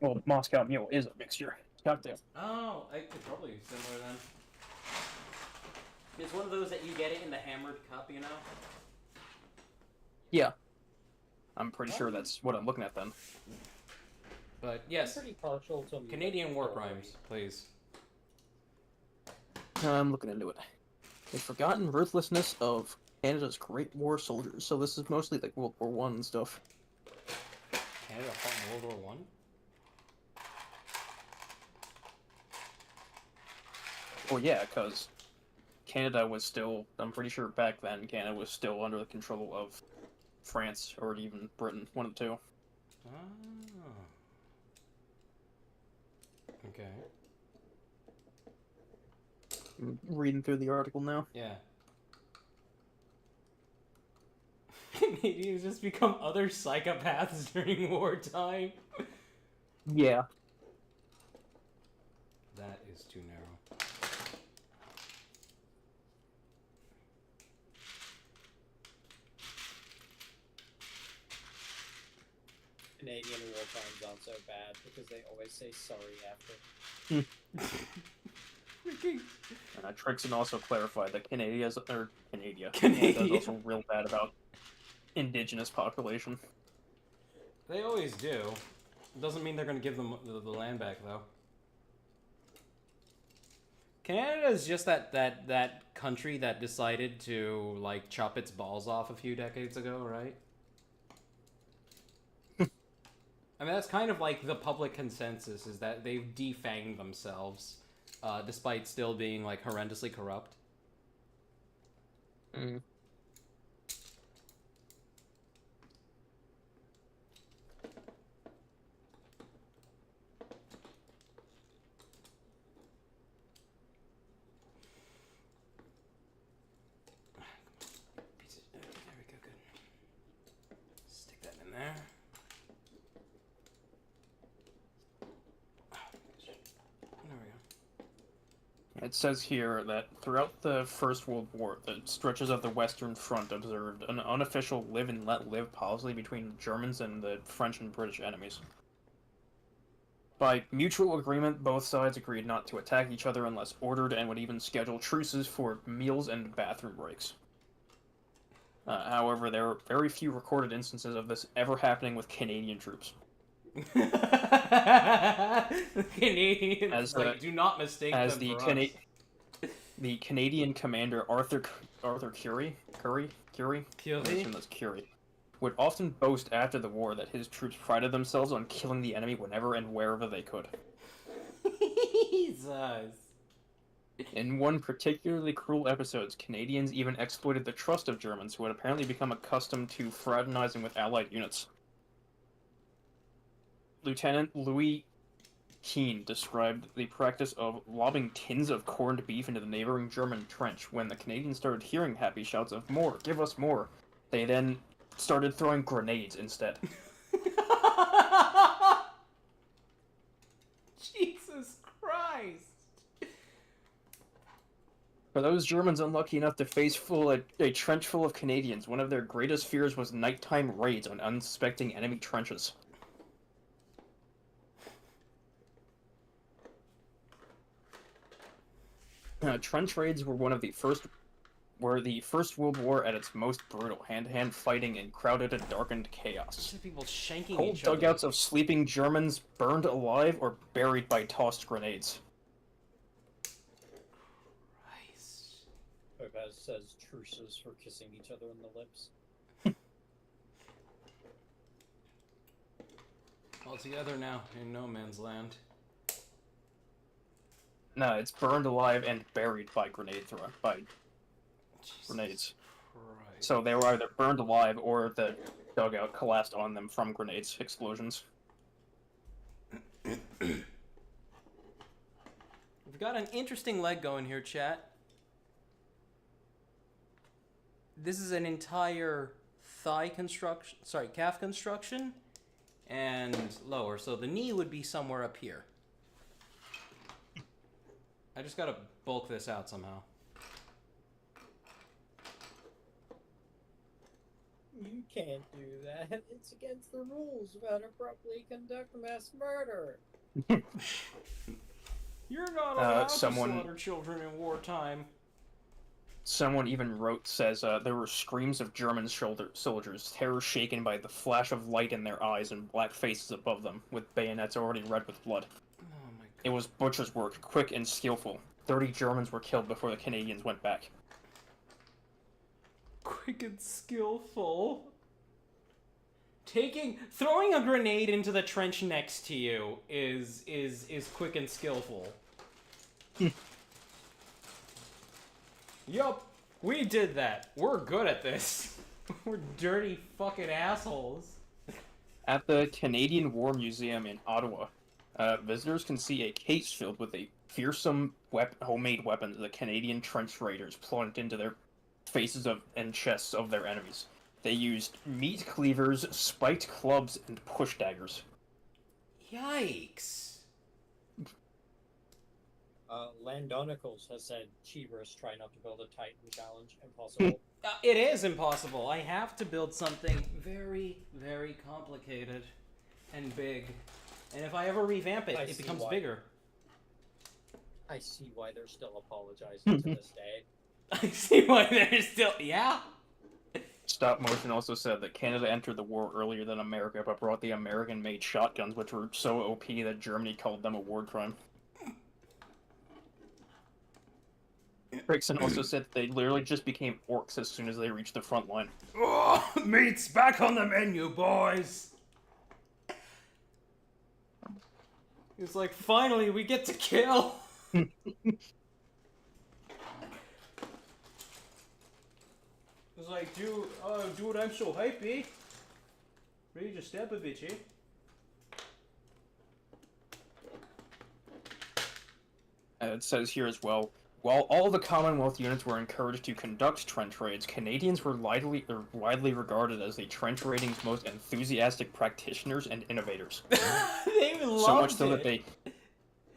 Well, Moscow Mule is a mixture cocktail. Oh, it's probably similar then. It's one of those that you get it in the hammered cup, you know? Yeah. I'm pretty sure that's what I'm looking at then. But yes, I'm pretty partial to Canadian war crimes, please. I'm looking into it. The forgotten ruthlessness of Canada's Great War soldiers. So this is mostly like World War One and stuff. Canada fought in World War One? Well, yeah, because Canada was still, I'm pretty sure back then, Canada was still under the control of France or even Britain, one of the two. Oh. Okay. I'm reading through the article now. Yeah. Canadians just become other psychopaths during wartime. Yeah. That is too narrow. Canadian war crimes aren't so bad because they always say sorry after. Trixon also clarified that Canada is also real bad about indigenous population. They always do. Doesn't mean they're going to give them the land back, though. Canada is just that country that decided to, like, chop its balls off a few decades ago, right? I mean, that's kind of like the public consensus, is that they've defanged themselves, despite still being, like, horrendously corrupt. Mm. There we go, good. Stick that in there. It says here that throughout the First World War, the stretches of the Western Front observed an unofficial live and let live policy between the Germans and the French and British enemies. By mutual agreement, both sides agreed not to attack each other unless ordered and would even schedule truces for meals and bathroom breaks. However, there are very few recorded instances of this ever happening with Canadian troops. The Canadians, do not mistake them for us. The Canadian commander Arthur Currie, would often boast after the war that his troops prided themselves on killing the enemy whenever and wherever they could. Jesus. In one particularly cruel episode, Canadians even exploited the trust of Germans who had apparently become accustomed to fraternizing with Allied units. Lieutenant Louis Keane described the practice of lobbing tins of corned beef into the neighboring German trench. When the Canadians started hearing happy shouts of "More, give us more," they then started throwing grenades instead. Jesus Christ! For those Germans unlucky enough to face a trench full of Canadians, one of their greatest fears was nighttime raids on unsuspecting enemy trenches. Trench raids were the First World War at its most brutal, hand-to-hand fighting in crowded and darkened chaos. People shanking Whole each other. dugouts of sleeping Germans burned alive or buried by tossed grenades. Christ. Popaz says truces for kissing each other on the lips. All together now in no man's land. No, it's burned alive and buried by grenades. Christ. So they were either burned alive or the dugout collapsed on them from grenades explosions. We've got an interesting leg going here, chat. This is an entire calf construction, and lower. So the knee would be somewhere up here. I just gotta bulk this out somehow. You can't do that. It's against the rules of how to properly conduct mass murder. You're not allowed to slaughter children in wartime. Someone even wrote, says, there were screams of German soldiers, terror shaken by the flash of light in their eyes and black faces above them, with bayonets already red with blood. Oh my God. It was butcher's work, quick and skillful. 30 Germans were killed before the Canadians went back. Quick and skillful. Throwing a grenade into the trench next to you is quick and skillful. Yup, we did that. We're good at this. We're dirty fucking assholes. At the Canadian War Museum in Ottawa, visitors can see a case filled with a fearsome homemade weapons the Canadian trench raiders plunged into their faces and chests of their enemies. They used meat cleavers, spiked clubs, and push daggers. Yikes. Landonicles has said Cheevers try not to build a Titan challenge. Impossible. It is impossible. I have to build something very, very complicated and big. And if I ever revamp it, it becomes bigger. I see why they're still apologizing to this day. I see why they're still... Yeah. Stop Motion also said that Canada entered the war earlier than America, but brought the American-made shotguns, which were so OP that Germany called them a war crime. Rickson also said that they literally just became orcs as soon as they reached the front line. Oh, meat's back on the menu, boys! It's like, finally, we get to kill! It's like, dude, I'm so hypey. Ready to stab a bitch, eh? It says here as well, while all the Commonwealth units were encouraged to conduct trench raids, Canadians were widely regarded as the trench raiding's most enthusiastic practitioners and innovators. They loved so much so it. that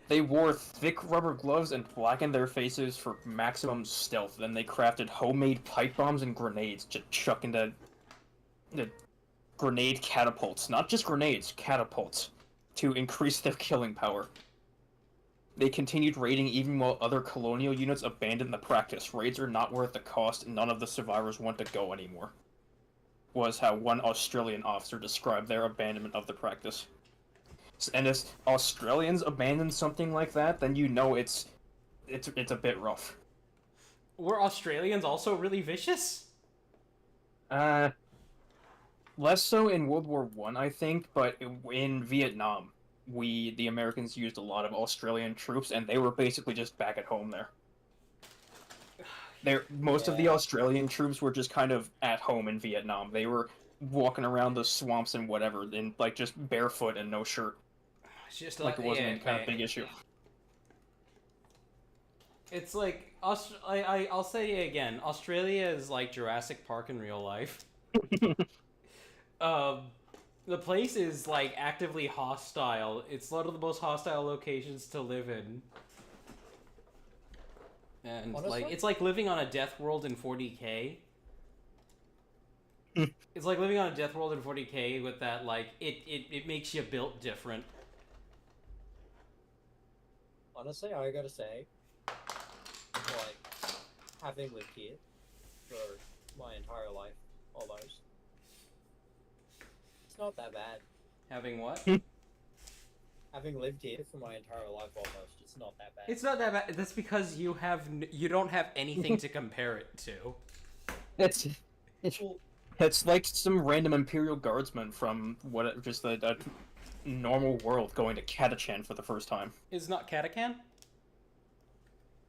they wore thick rubber gloves and blackened their faces for maximum stealth. Then they crafted homemade pipe bombs and grenades to chuck into the grenade catapults. Not just grenades, catapults, to increase their killing power. They continued raiding even while other colonial units abandoned the practice. Raids are not worth the cost, and none of the survivors want to go anymore. Was how one Australian officer described their abandonment of the practice. And if Australians abandon something like that, then you know it's a bit rough. Were Australians also really vicious? Less so in World War I, I think, but in Vietnam, the Americans used a lot of Australian troops, and they were basically just back at home there. Most of the Australian troops were just kind of at home in Vietnam. They were walking around the swamps and whatever, in like just barefoot and no shirt. It's just like it wasn't any kind of big issue. It's like I'll say it again. Australia is like Jurassic Park in real life. The place is like actively hostile. It's one of the most hostile locations to live in. And honestly? like it's like living on a death world in 40K. It's like living on a death world in 40K with that like it makes you built different. Honestly, I gotta say, like, having lived here for my entire life, almost, it's not that bad. Having what? Having lived here for my entire life, almost, it's not that bad. It's not that bad. That's because you don't have anything to compare it to. It's like some random Imperial Guardsman from just a normal world going to Catachan for the first time. Is not Catacan?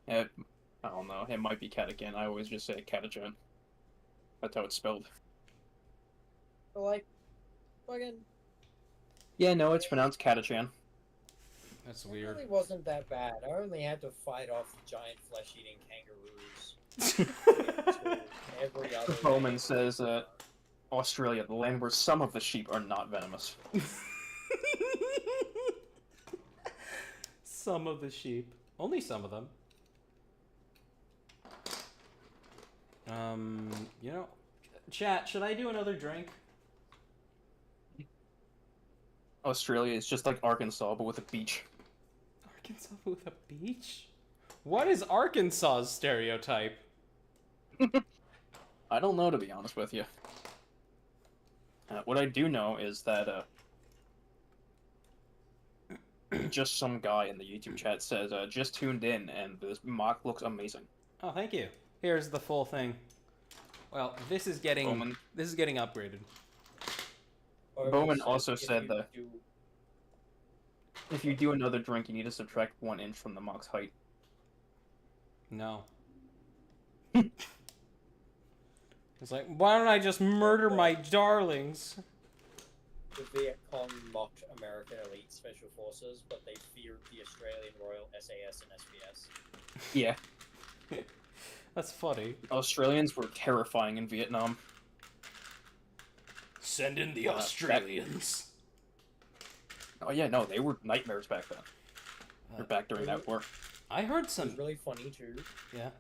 I don't know. It might be Catachan. I always just say Catachan. That's how it's spelled. But like, fucking. Yeah, no, it's pronounced Catachan. That's weird. It really wasn't that bad. I only had to fight off the giant flesh-eating kangaroos. Every other Bowman says, Australia, the land where some of the sheep are not venomous. Some of the sheep. Only some of them. You know, Chat, should I do another drink? Australia is just like Arkansas, but with a beach. Arkansas with a beach? What is Arkansas's stereotype? I don't know, to be honest with you. What I do know is that just some guy in the YouTube chat says, just tuned in, and this mock looks amazing. Oh, thank you. Here's the full thing. Well, this is getting upgraded. Bowman also said that if you do another drink, you need to subtract 1 inch from the mock's height. No. It's like, why don't I just murder my darlings? The Viet Cong mocked American elite special forces, but they feared the Australian Royal SAS and SBS. Yeah. That's funny. Australians were terrifying in Vietnam. Send in the Australians. Oh yeah, no, they were nightmares back then. Or back during that war. I heard some... It was really funny too. Yeah. It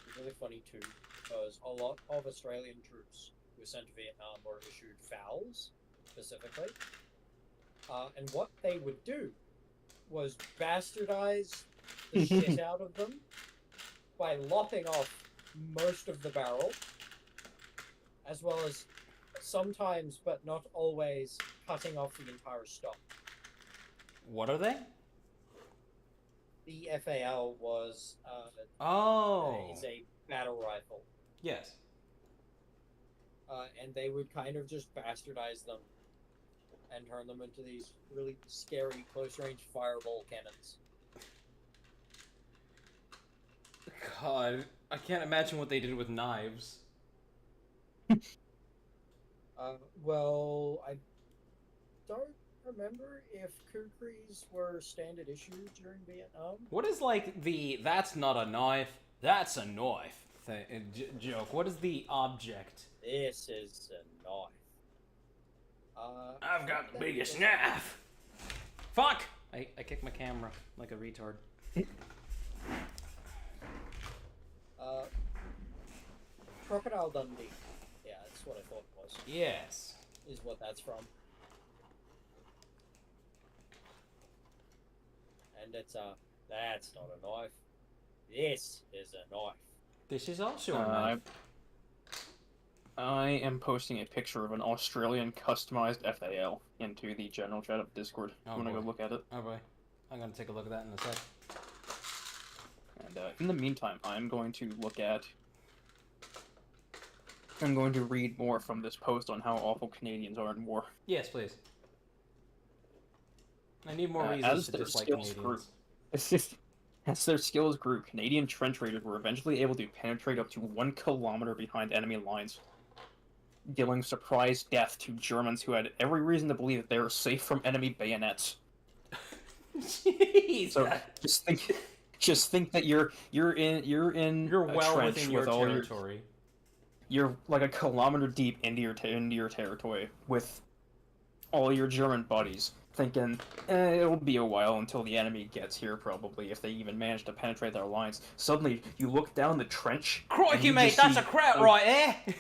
was really funny too, because a lot of Australian troops who were sent to Vietnam were issued FALs, specifically. And what they would do was bastardize the shit out of them by lopping off most of the barrel, as well as sometimes, but not always, cutting off the entire stock. What are they? The FAL was is a battle rifle. Yes. And they would kind of just bastardize them and turn them into these really scary close-range fireball cannons. God, I can't imagine what they did with knives. Well, I don't remember if kukris were standard issue during Vietnam. What is like the "that's not a knife, that's a knife" joke? What is the object? This is a knife. I've got the biggest knife. Fuck! I kicked my camera like a retard. Crocodile Dundee. Yeah, that's what I thought it was. Yes. Is what that's from. And it's that's not a knife. This is a knife. This is also a knife. I am posting a picture of an Australian customized FAL into the general chat of Discord. Oh, you want to go look at it? Oh boy. I'm gonna take a look at that in a sec. And in the meantime, I'm going to read more from this post on how awful Canadians are in war. Yes, please. I need more reasons to dislike Canadians. As their skills grew, Canadian trench raiders were eventually able to penetrate up to 1 kilometer behind enemy lines, dealing surprise death to Germans who had every reason to believe that they were safe from enemy bayonets. Jeez. So just think that you're well within your territory. You're like a kilometer deep into your territory with all your German buddies, thinking it'll be a while until the enemy gets here, probably, if they even manage to penetrate their lines. Suddenly, you look down the trench. Crikey, mate, that's a crowd right there.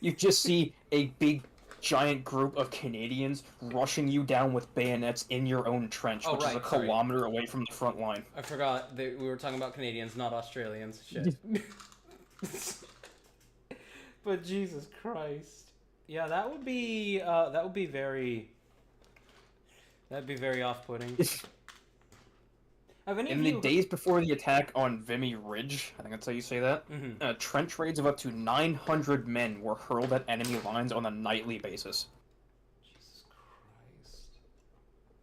You just see a big, giant group of Canadians rushing you down with bayonets in your own trench, which is a kilometer away from the front line. I forgot that we were talking about Canadians, not Australians. Shit. But Jesus Christ. Yeah, that'd be very off-putting. In the days before the attack on Vimy Ridge, I think that's how you say that, trench raids of up to 900 men were hurled at enemy lines on a nightly basis. Jesus Christ.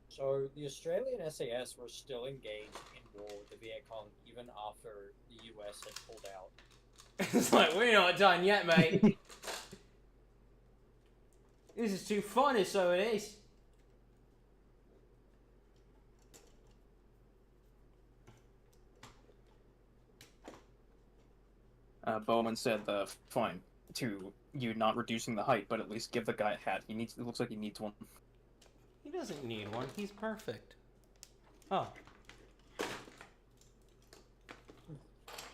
So the Australian SAS were still engaged in war with the Viet Cong even after the US had pulled out. It's like, we're not done yet, mate. This is too funny, so it is. Bowman said, fine, to you not reducing the height, but at least give the guy a hat. It looks like he needs one. He doesn't need one. He's perfect. Oh.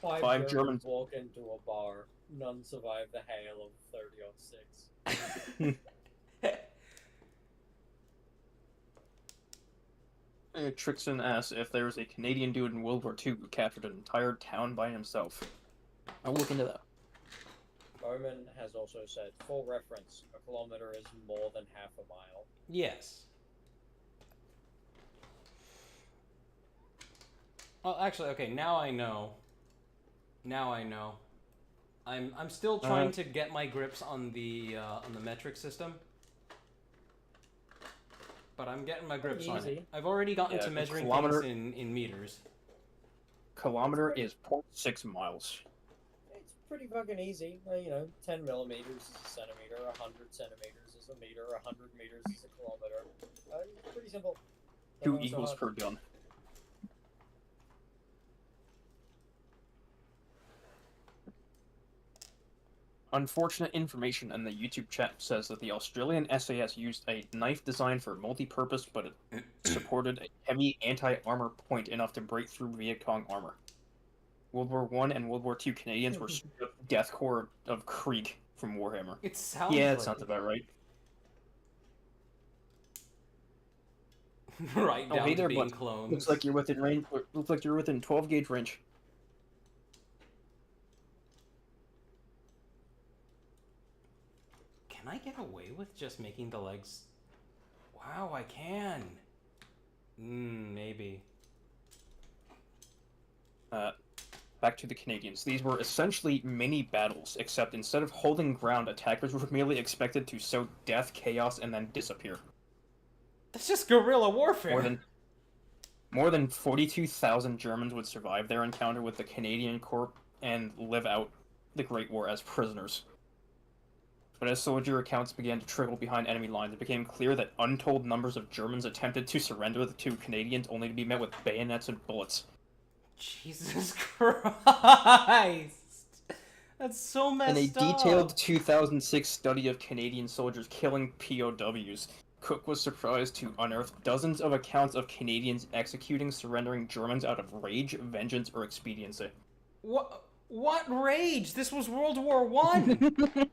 5 Germans walk into a bar none survive the hail of 30-06. Trixon asks if there was a Canadian dude in World War II who captured an entire town by himself. I'll look into that. Bowman has also said, full reference, a kilometer is more than half a mile. Yes. Well, actually, okay, now I know. I'm still trying to get my grips on the metric system. But I'm getting my grips on it. I've already gotten to measuring things in meters. Kilometer is 0.6 miles. It's pretty fucking easy. 10 millimeters is a centimeter, 100 centimeters is a meter, 100 meters is a kilometer. Pretty simple. 2 equals per gun. Unfortunate information in the YouTube chat says that the Australian SAS used a knife designed for multi-purpose, but it supported a heavy anti-armor point enough to break through Viet Cong armor. World War I and World War II Canadians were deathcore of Krieg from Warhammer. It sounds that sounds about right. Right down to being clones. Looks like you're within range. Looks like you're within 12 gauge range. Can I get away with just making the legs? Wow, I can. Maybe. Back to the Canadians. These were essentially mini battles, except instead of holding ground, attackers were merely expected to sow death, chaos, and then disappear. That's just guerrilla warfare. More than 42,000 Germans would survive their encounter with the Canadian Corps and live out the Great War as prisoners. But as soldier accounts began to trickle behind enemy lines, it became clear that untold numbers of Germans attempted to surrender to Canadians only to be met with bayonets and bullets. Jesus Christ! That's so messed up! In a detailed 2006 study of Canadian soldiers killing POWs, Cook was surprised to unearth dozens of accounts of Canadians executing surrendering Germans out of rage, vengeance, or expediency. What rage? This was World War I!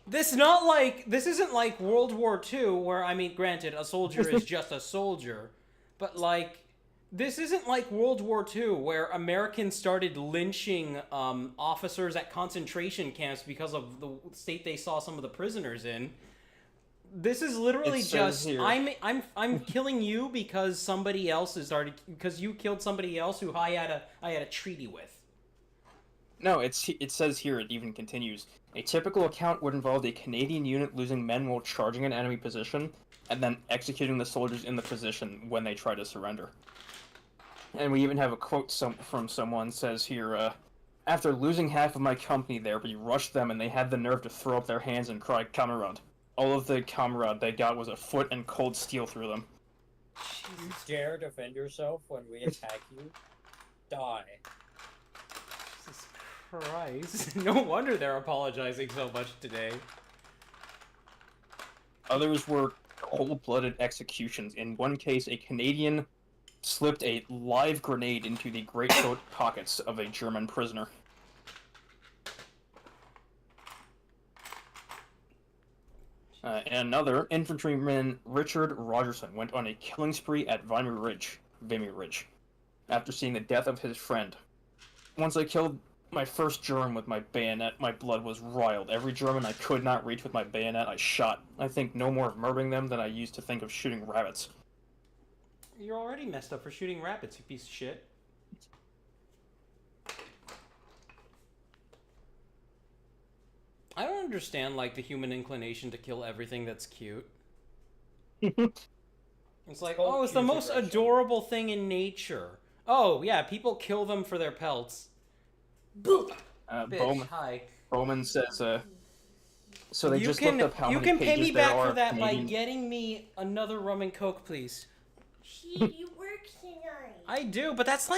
This isn't like World War II, where, I mean, granted, a soldier is just a soldier, but, this isn't like World War II, where Americans started lynching officers at concentration camps because of the state they saw some of the prisoners in. This is literally just I'm killing you because somebody else because you killed somebody else who I had a treaty with. No, it says here, it even continues. A typical account would involve a Canadian unit losing men while charging an enemy position, and then executing the soldiers in the position when they try to surrender. And we even have a quote from someone says here, after losing half of my company there, we rushed them and they had the nerve to throw up their hands and cry, "Kamerad." All of the kamerad they got was a foot and cold steel through them. You dare defend yourself when we attack you? Die. Jesus Christ. No wonder they're apologizing so much today. Others were cold-blooded executions. In one case, a Canadian slipped a live grenade into the greatcoat pockets of a German prisoner. And another, infantryman Richard Rogerson went on a killing spree at Vimy Ridge, after seeing the death of his friend. Once I killed my first German with my bayonet, my blood was riled. Every German I could not reach with my bayonet, I shot. I think no more of murdering them than I used to think of shooting rabbits. You're already messed up for shooting rabbits, you piece of shit. I don't understand, the human inclination to kill everything that's cute. It's like, oh, it's the most adorable thing in nature. Oh, yeah, people kill them for their pelts. Bitch, hi. Bowman says, so they just looked up how many pages there are. You can pay me back for that by getting me another rum and coke, please. Gee, you work tonight. I do, but that's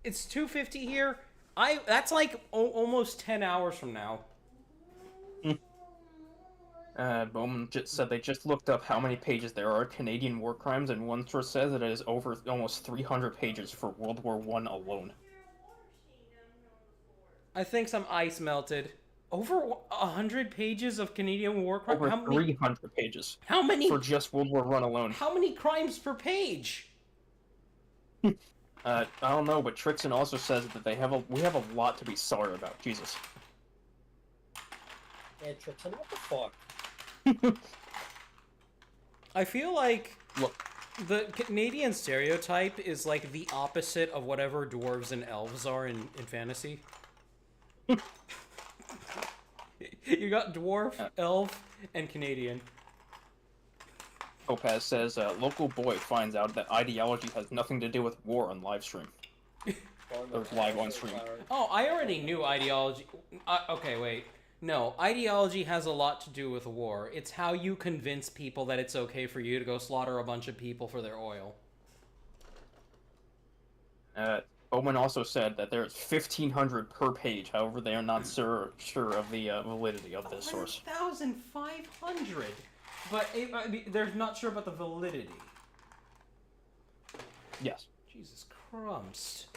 it's 2:50 here. That's almost 10 hours from now. Bowman just said they just looked up how many pages there are Canadian war crimes, and one source says that it is over almost 300 pages for World War I alone. I think some ice melted. Over 100 pages of Canadian war crimes? Over 300 pages. How many? For just World War I alone. How many crimes per page? I don't know, but Trixon also says that we have a lot to be sorry about. Jesus. Yeah, Trixon, what the fuck? I feel like Look, the Canadian stereotype is like the opposite of whatever dwarves and elves are in fantasy. You got dwarf, elf, and Canadian. Topaz says, local boy finds out that ideology has nothing to do with war on live stream. Or live on stream. Oh, I already knew ideology. Okay, wait. No, ideology has a lot to do with war. It's how you convince people that it's okay for you to go slaughter a bunch of people for their oil. Bowman also said that there's 1,500 per page, however they are not sure of the validity of this source. 1,500! But they're not sure about the validity. Yes. Jesus Christ.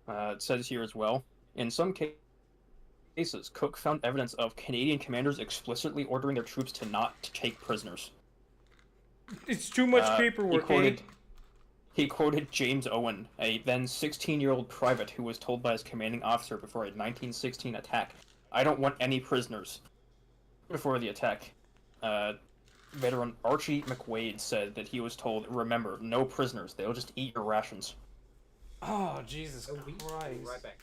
It says here as well, in some cases, Cook found evidence of Canadian commanders explicitly ordering their troops to not take prisoners. It's too much paperwork, He quoted James Owen, a then 16-year-old private who was told by his commanding officer before a 1916 attack, "I don't want any prisoners." Before the attack, veteran Archie McWade said that he was told, "Remember, no prisoners. They'll just eat your rations." Oh, Jesus Christ. Right back.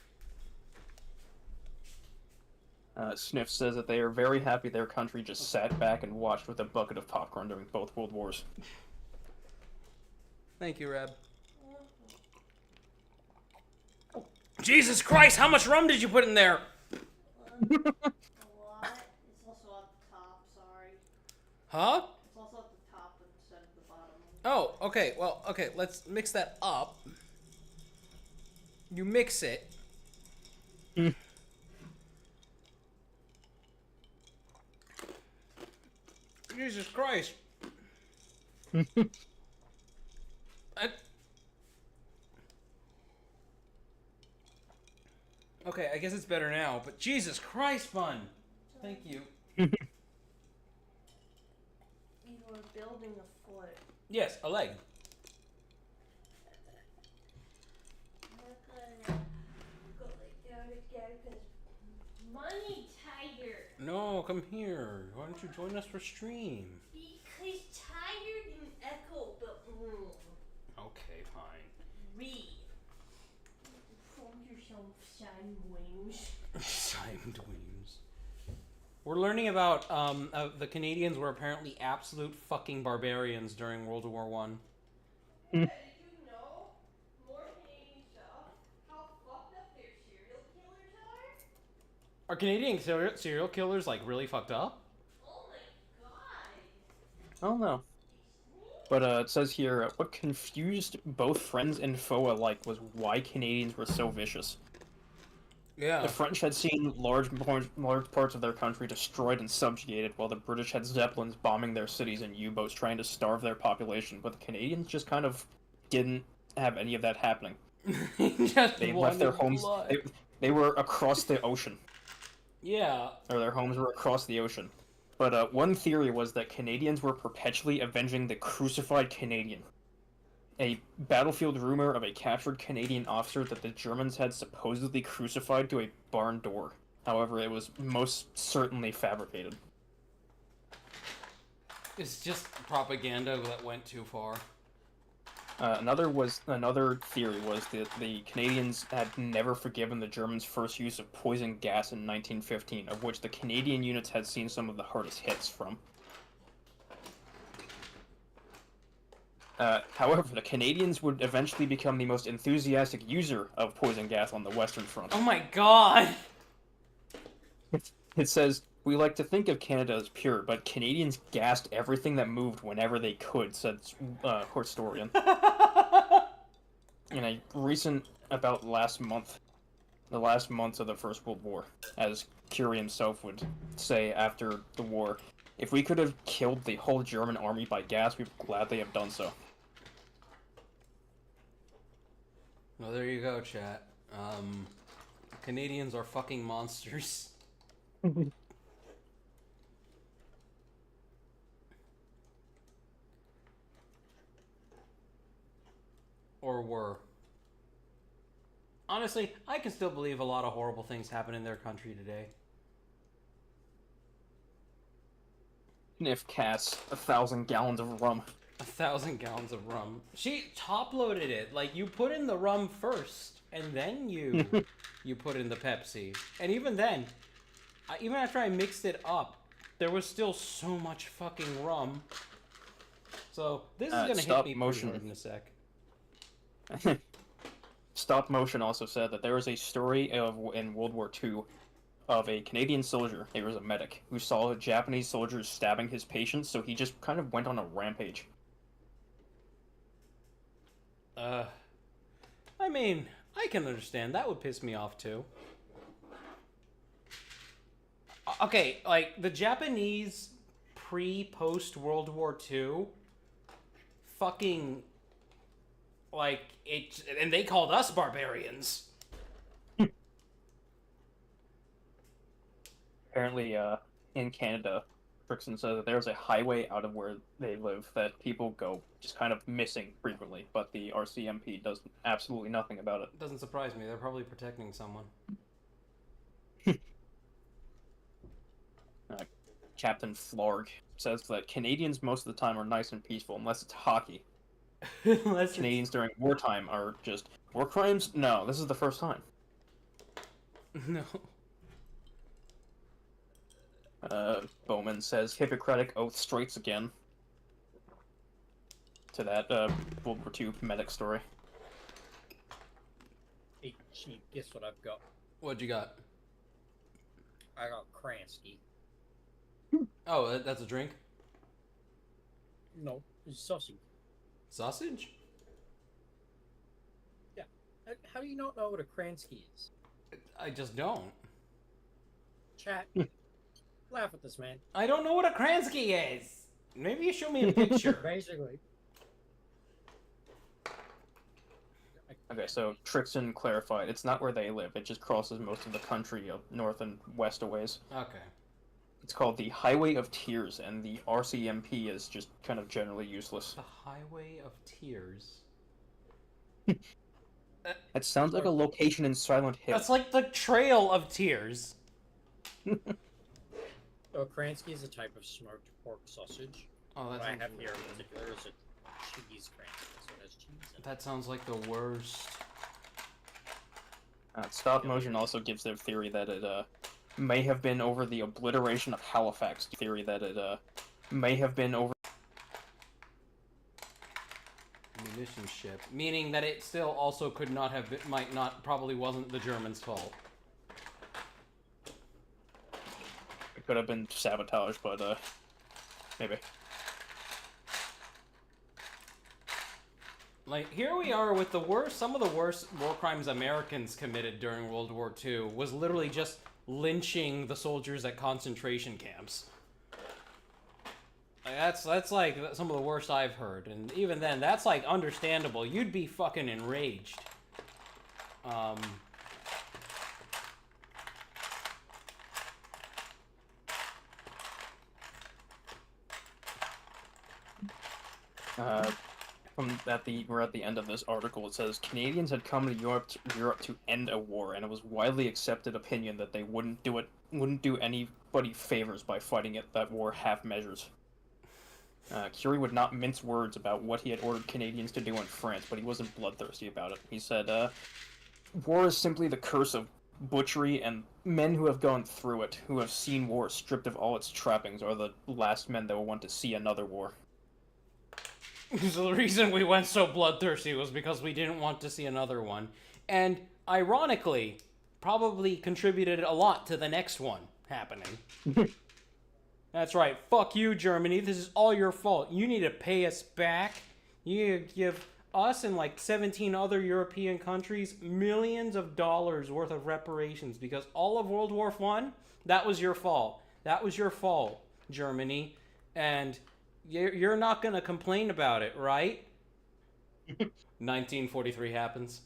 Sniff says that they are very happy their country just sat back and watched with a bucket of popcorn during both World Wars. Thank you, Reb. Jesus Christ, how much rum did you put in there? A lot. It's also at the top, sorry. Huh? It's also at the top instead of the bottom. Oh, okay, well, okay, let's mix that up. You mix it. Jesus Christ. Okay, I guess it's better now, but Jesus Christ, Bun! Thank you. You were building a foot. Yes, a leg. I'm gonna go lay down again because money tired. No, come here. Why don't you join us for stream? Because tired and echo the room. Okay, fine. Read. Fold yourself sideways. Sideways. We're learning about the Canadians were apparently absolute fucking barbarians during World War One. Did you know more Canadian stuff? How fucked up their serial killers are? Are Canadian serial killers like really fucked up? Oh my god. I don't know. But it says here, what confused both friends and foe alike was why Canadians were so vicious. Yeah. The French had seen large parts of their country destroyed and subjugated, while the British had Zeppelins bombing their cities and U-boats trying to starve their population, but the Canadians just kind of didn't have any of that happening. They left their homes. They were across the ocean. Yeah. Or their homes were across the ocean. But one theory was that Canadians were perpetually avenging the crucified Canadian. A battlefield rumor of a captured Canadian officer that the Germans had supposedly crucified to a barn door. However, it was most certainly fabricated. It's just propaganda that went too far. Another theory was that the Canadians had never forgiven the Germans' first use of poison gas in 1915, of which the Canadian units had seen some of the hardest hits from. However, the Canadians would eventually become the most enthusiastic user of poison gas on the Western Front. Oh my god! It says, "We like to think of Canada as pure, but Canadians gassed everything that moved whenever they could," said historian. In a recent, about the last months of the First World War, as Curie himself would say after the war, "If we could have killed the whole German army by gas, we would gladly have done so." Well, there you go, chat. Canadians are fucking monsters. Or were. Honestly, I can still believe a lot of horrible things happen in their country today. If Cass, 1,000 gallons of rum. 1,000 gallons of rum. She top-loaded it. Like, you put in the rum first, and then you put in the Pepsi. And even then, even after I mixed it up, there was still so much fucking rum. So, this is gonna hit me pretty hard in a sec. Stop Motion also said that there was a story in World War II of a Canadian soldier, he was a medic, who saw Japanese soldiers stabbing his patients, so he just kind of went on a rampage. I mean, I can understand. That would piss me off too. Okay, like, the Japanese pre-post World War II fucking, like, it, and they called us barbarians. Apparently, in Canada, Frickson said that there's a highway out of where they live that people go just kind of missing frequently, but the RCMP does absolutely nothing about it. Doesn't surprise me. They're probably protecting someone. Captain Flarg says that Canadians most of the time are nice and peaceful, unless it's hockey. Canadians during wartime are just war crimes? No, this is the first time. No. Bowman says Hippocratic Oath strikes again. To that World War II medic story. Hey, Chief, guess what I've got? What'd you got? I got Kransky. Oh, that's a drink? No, it's sausage. Sausage? Yeah. How do you not know what a Kransky is? I just don't. Chat. Laugh at this, man. I don't know what a Kransky is. Maybe you show me a picture. Basically. Okay, so Trixon clarified, it's not where they live, it just crosses most of the country north and west a ways. Okay. It's called the Highway of Tears, and the RCMP is just kind of generally useless. The Highway of Tears? It sounds like a location in Silent Hill. That's like the Trail of Tears. So Kransky is a type of smoked pork sausage. Oh, what I have here in particular is a cheese Kransky, so it has cheese in it. That sounds like the worst. Stop Motion also gives their theory that it may have been over the obliteration of Halifax. Theory that it may have been over Munition ship, meaning that it still also could not have been, probably wasn't the Germans' fault. It could have been sabotage, but maybe. Like, here we are with some of the worst war crimes Americans committed during World War II was literally just lynching the soldiers at concentration camps. Like, that's like some of the worst I've heard, and even then, that's like understandable. You'd be fucking enraged. We're at the end of this article. It says Canadians had come to Europe to end a war, and it was widely accepted opinion that they wouldn't do anybody favors by fighting that war half measures. Curie would not mince words about what he had ordered Canadians to do in France, but he wasn't bloodthirsty about it. He said, war is simply the curse of butchery, and men who have gone through it, who have seen war stripped of all its trappings, are the last men that will want to see another war. So the reason we went so bloodthirsty was because we didn't want to see another one. And, ironically, probably contributed a lot to the next one happening. That's right. Fuck you, Germany. This is all your fault. You need to pay us back. You need to give us and like 17 other European countries millions of dollars worth of reparations because all of World War I, that was your fault. That was your fault, Germany. And you're not going to complain about it, right? 1943 happens.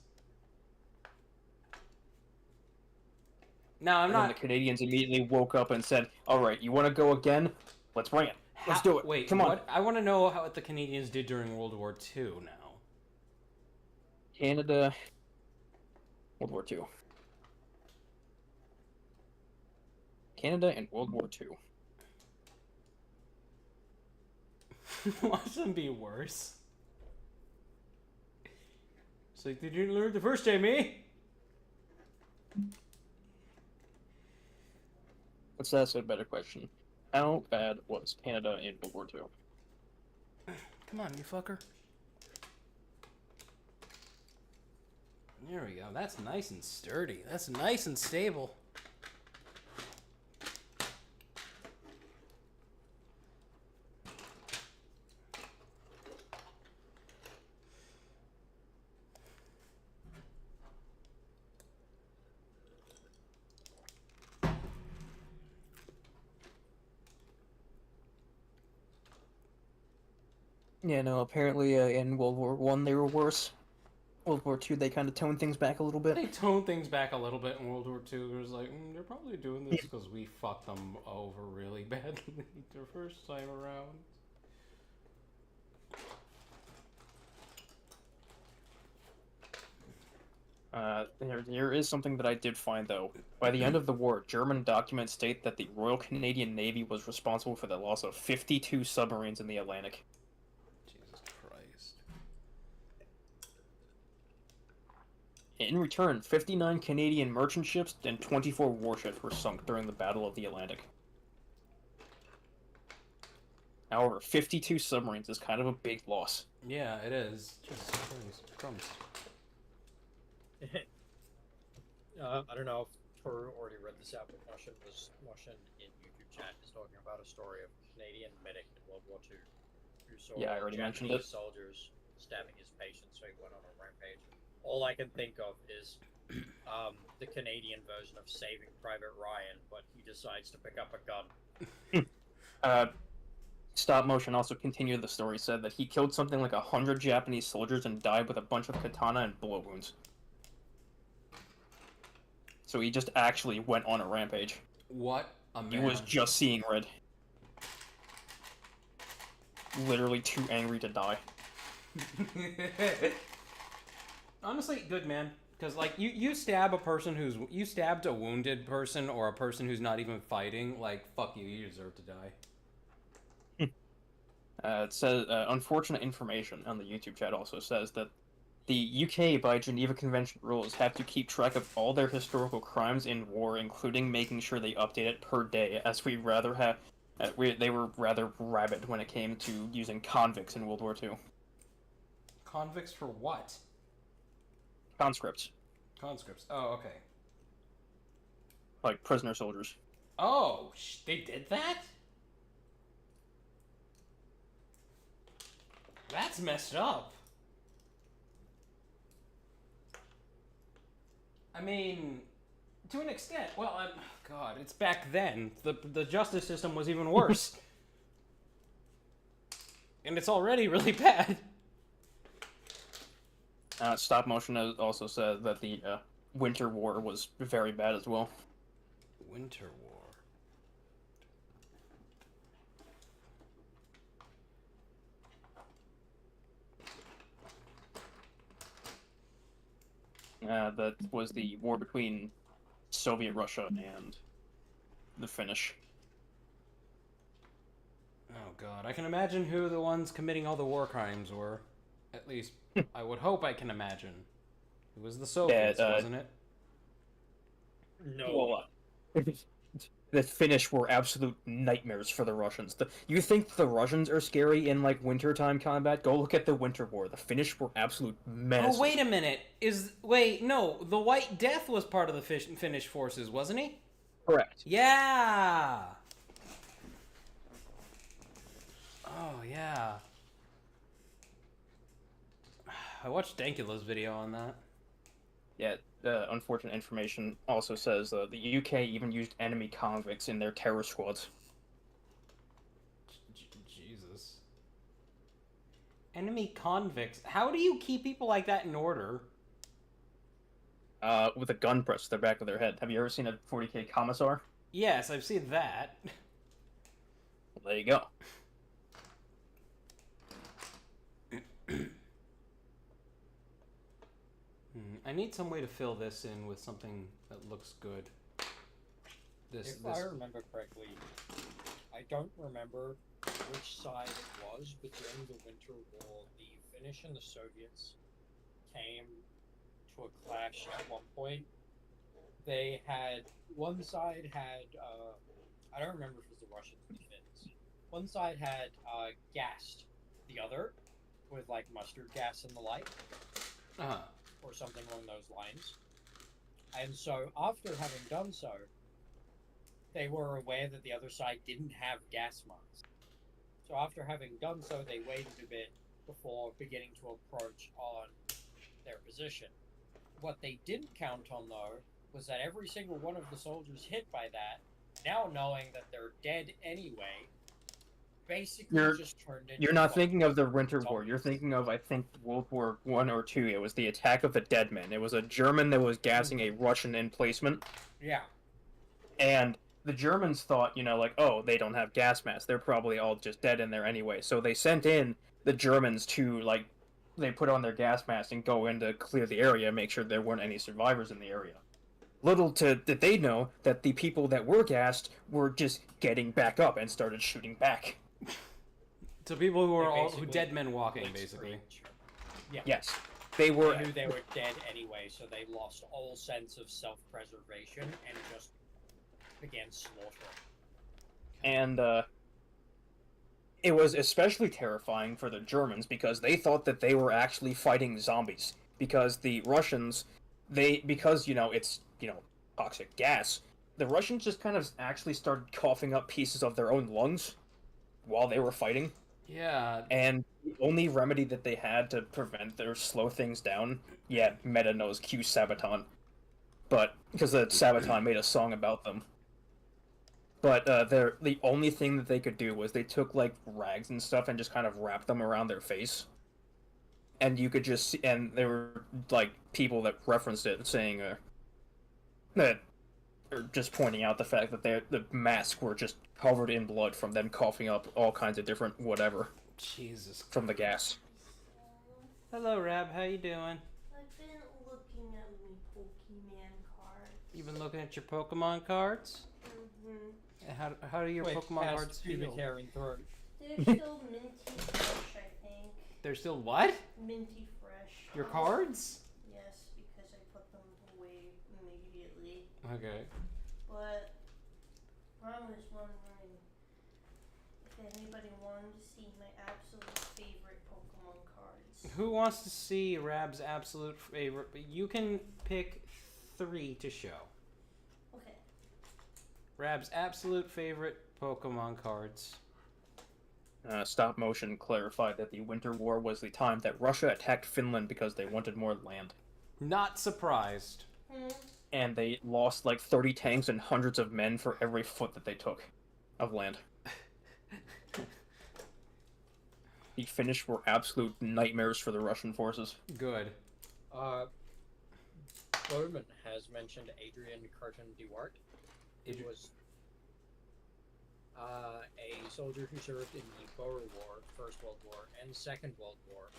No, I'm And not. then the Canadians immediately woke up and said, "All right, you want to go again? Let's bring it. Let's do it. Wait, Come on." what? I want to know what the Canadians did during World War II now. Canada, World War II. Canada and World War II. Watch them be worse. It's like, they didn't learn the first time, eh? Let's ask a better question. How bad was Canada in World War II? Come on, you fucker. There we go. That's nice and sturdy. That's nice and stable. Yeah, no, apparently in World War One they were worse. World War Two they kind of toned things back a little bit. They toned things back a little bit in World War II. It was like, they're probably doing this because we fucked them over really badly their first time around. There is something that I did find, though. By the end of the war, German documents state that the Royal Canadian Navy was responsible for the loss of 52 submarines in the Atlantic. Jesus Christ. In return, 59 Canadian merchant ships and 24 warships were sunk during the Battle of the Atlantic. However, 52 submarines is kind of a big loss. Yeah, it is. Jesus Christ. Crumbs. I don't know if Toru already read this out, but Washington in YouTube chat is talking about a story of a Canadian medic in World War II who saw Yeah, I already mentioned Japanese it. soldiers stabbing his patients, so he went on a rampage. All I can think of is the Canadian version of Saving Private Ryan, but he decides to pick up a gun. Stop motion also continued the story, said that he killed something like 100 Japanese soldiers and died with a bunch of katana and bullet wounds. So he just actually went on a rampage. What a man. He was just seeing red. Literally too angry to die. Honestly, good man. Because, like, you stab a person you stabbed a wounded person or a person who's not even fighting, like, fuck you, you deserve to die. It says, unfortunate information on the YouTube chat also says that the UK, by Geneva Convention rules, have to keep track of all their historical crimes in war, including making sure they update it per day, as they were rather rabid when it came to using convicts in World War II. Convicts for what? Conscripts. Conscripts. Oh, okay. Like prisoner soldiers. Oh, they did that? That's messed up. I mean, to an extent. Well, God, it's back then. The justice system was even worse. And it's already really bad. Stop motion also said that the Winter War was very bad as well. Winter War. That was the war between Soviet Russia and the Finnish. Oh God, I can imagine who the ones committing all the war crimes were. At least, I would hope I can imagine. It was the Soviets, wasn't it? No. Well, the Finnish were absolute nightmares for the Russians. You think the Russians are scary in, like, wintertime combat? Go look at the Winter War. The Finnish were absolute menaces. Oh, wait a minute. No, the White Death was part of the Finnish forces, wasn't he? Correct. Yeah! Oh, yeah. I watched Dankula's video on that. Yeah, unfortunate information also says the UK even used enemy convicts in their terror squads. Jesus. Enemy convicts. How do you keep people like that in order? with a gun pressed to the back of their head. Have you ever seen a 40K commissar? Yes, I've seen that. Well, there you go. I need some way to fill this in with something that looks good. If I remember correctly, I don't remember which side it was, but during the Winter War, the Finnish and the Soviets came to a clash at one point. They had, one side had, I don't remember if it was the Russians or the Finns. One side had gassed the other with like mustard gas and the like, or something along those lines. And so after having done so, they were aware that the other side didn't have gas masks. So after having done so, they waited a bit before beginning to approach on their position. What they didn't count on, though, was that every single one of the soldiers hit by that, now knowing that they're dead anyway, basically just turned into... You're not thinking of the Winter War. You're thinking of, I think, World War I or II. It was the Attack of the Dead Men. It was a German that was gassing a Russian emplacement. Yeah. And the Germans thought, you know, like, oh, they don't have gas masks. They're probably all just dead in there anyway. So they sent in the Germans to, like, they put on their gas masks and go in to clear the area, make sure there weren't any survivors in the area. Little did they know that the people that were gassed were just getting back up and started shooting back. So people who are all dead men walking, basically. Yeah. Yes. They were... They knew they were dead anyway, so they lost all sense of self-preservation and just began slaughtering. And, it was especially terrifying for the Germans because they thought that they were actually fighting zombies. Because the Russians, because, you know, it's, you know, toxic gas, the Russians just kind of actually started coughing up pieces of their own lungs while they were fighting. Yeah. And the only remedy that they had to prevent or slow things down, yeah, Meta knows Q Sabaton. But, because the Sabaton made a song about them. But the only thing that they could do was they took, like, rags and stuff and just kind of wrapped them around their face. And you could just see, and there were, like, people that referenced it saying, that, or just pointing out the fact that the masks were just covered in blood from them coughing up all kinds of different whatever. Jesus. From the gas. Hello, Rab. How you doing? I've been looking at my Pokemon cards. You've been looking at your Pokemon cards? How do your Pokemon cards feel? They're still minty fresh, I think. They're still what? Minty fresh. Your cards? Yes, because I put them away immediately. Okay. But I was wondering if anybody wanted to see my absolute favorite Pokemon cards. Who wants to see Rab's absolute favorite? You can pick 3 to show. Okay. Rab's absolute favorite Pokemon cards. Stop motion clarified that the Winter War was the time that Russia attacked Finland because they wanted more land. Not surprised. And they lost like 30 tanks and hundreds of men for every foot that they took of land. The Finnish were absolute nightmares for the Russian forces. Good. Bowman has mentioned Adrian Carton-Duart. He was a soldier who served in the Boer War, First World War, and Second World War.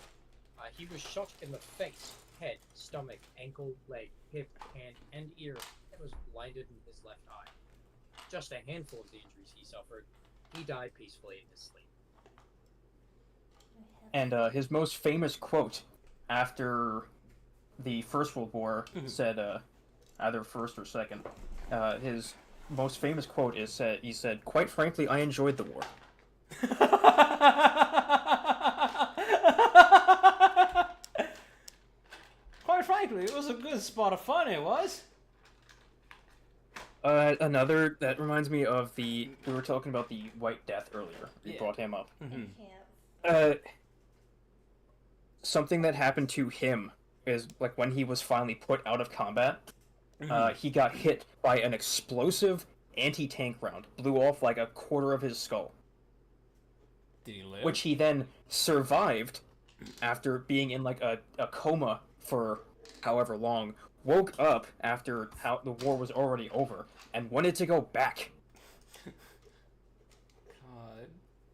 He was shot in the face, head, stomach, ankle, leg, hip, hand, and ear, and was blinded in his left eye. Just a handful of the injuries he suffered. He died peacefully in his sleep. And his most famous quote after the First World War said, either first or second, his most famous quote is, he said, "Quite frankly, I enjoyed the war." Quite frankly, it was a good spot of fun, it was. Another, that reminds me of we were talking about the White Death earlier. You brought him up. Something that happened to him is, like, when he was finally put out of combat, he got hit by an explosive anti-tank round. Blew off, like, a quarter of his skull. Did he live? Which he then survived after being in, like, a coma for however long, woke up after how the war was already over and wanted to go back. God.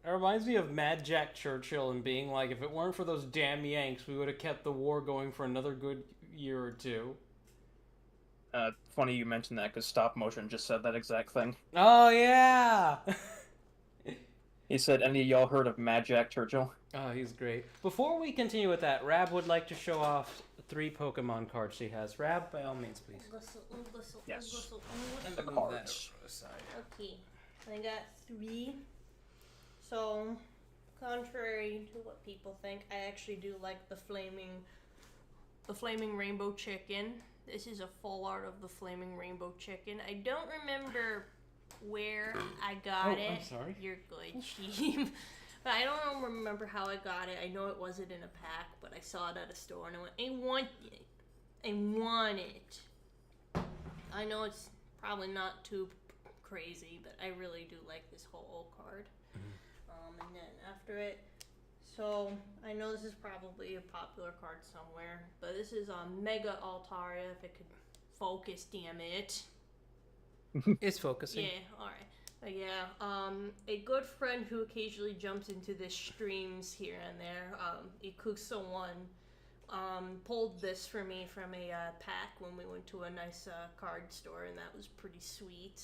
It reminds me of Mad Jack Churchill and being like, if it weren't for those damn Yanks, we would have kept the war going for another good year or two. Funny you mentioned that, because Stop Motion just said that exact thing. Oh, yeah! He said, any of y'all heard of Mad Jack Churchill? Oh, he's great. Before we continue with that, Rab would like to show off 3 Pokemon cards she has. Rab, by all means, please. Yes. And The move cards. that over to the side. Okay, I got 3. So, contrary to what people think, I actually do like the flaming rainbow chicken. This is a full art of the flaming rainbow chicken. I don't remember where I got it. I'm sorry. You're good, Chief. But I don't remember how I got it. I know it wasn't in a pack, but I saw it at a store and I went, I want it. I want it. I know it's probably not too crazy, but I really do like this whole card. And then after it, so I know this is probably a popular card somewhere, but this is Mega Altaria, if it could focus, damn it. It's focusing. Yeah, alright. Yeah, a good friend who occasionally jumps into the streams here and there, Ikusa1, pulled this for me from a pack when we went to a nice card store, and that was pretty sweet.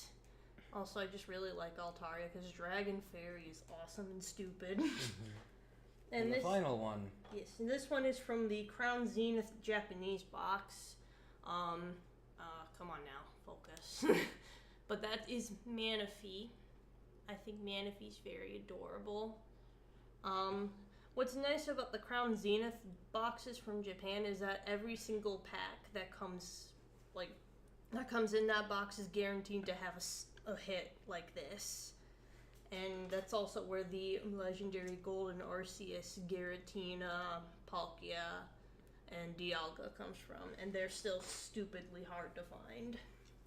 Also, I just really like Altaria because Dragon Fairy is awesome and stupid. And the this final one. Yes, and this one is from the Crown Zenith Japanese box. Come on now, focus. But that is Manaphy. I think Manaphy's very adorable. What's nice about the Crown Zenith boxes from Japan is that every single pack that comes in that box is guaranteed to have a hit like this. And that's also where the legendary Golden Arceus, Giratina, Palkia, and Dialga comes from. And they're still stupidly hard to find.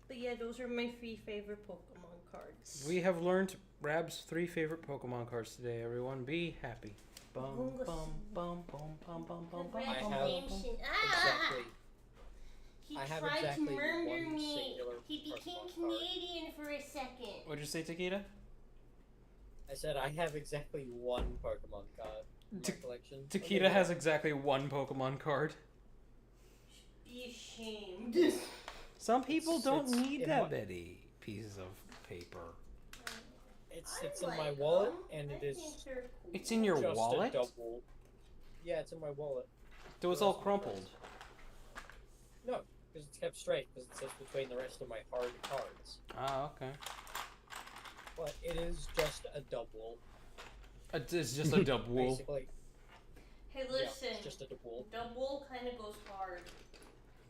But yeah, those are my 3 favorite Pokemon cards. We have learned Rab's 3 favorite Pokemon cards today, everyone. Be happy. Bum, bum, bum, bum, bum, bum, bum, bum, I have bum. exactly. He I have tried exactly to murder one me. singular He became Pokemon card. Canadian for a second. What'd you say, Takeda? I said I have exactly one Pokemon card in my collection. Takeda has exactly 1 Pokemon card. Be ashamed. Some people don't It's need in that my- many pieces of paper. It sits in my wallet, and it is It's in your just wallet? a double. Yeah, it's in my wallet. So it's all crumpled. No, because it's kept straight, because it sits between the rest of my hard cards. Ah, okay. But it is just a double. It's just a double. Basically, Hey, yeah, listen. it's just a double. Double kind of goes hard.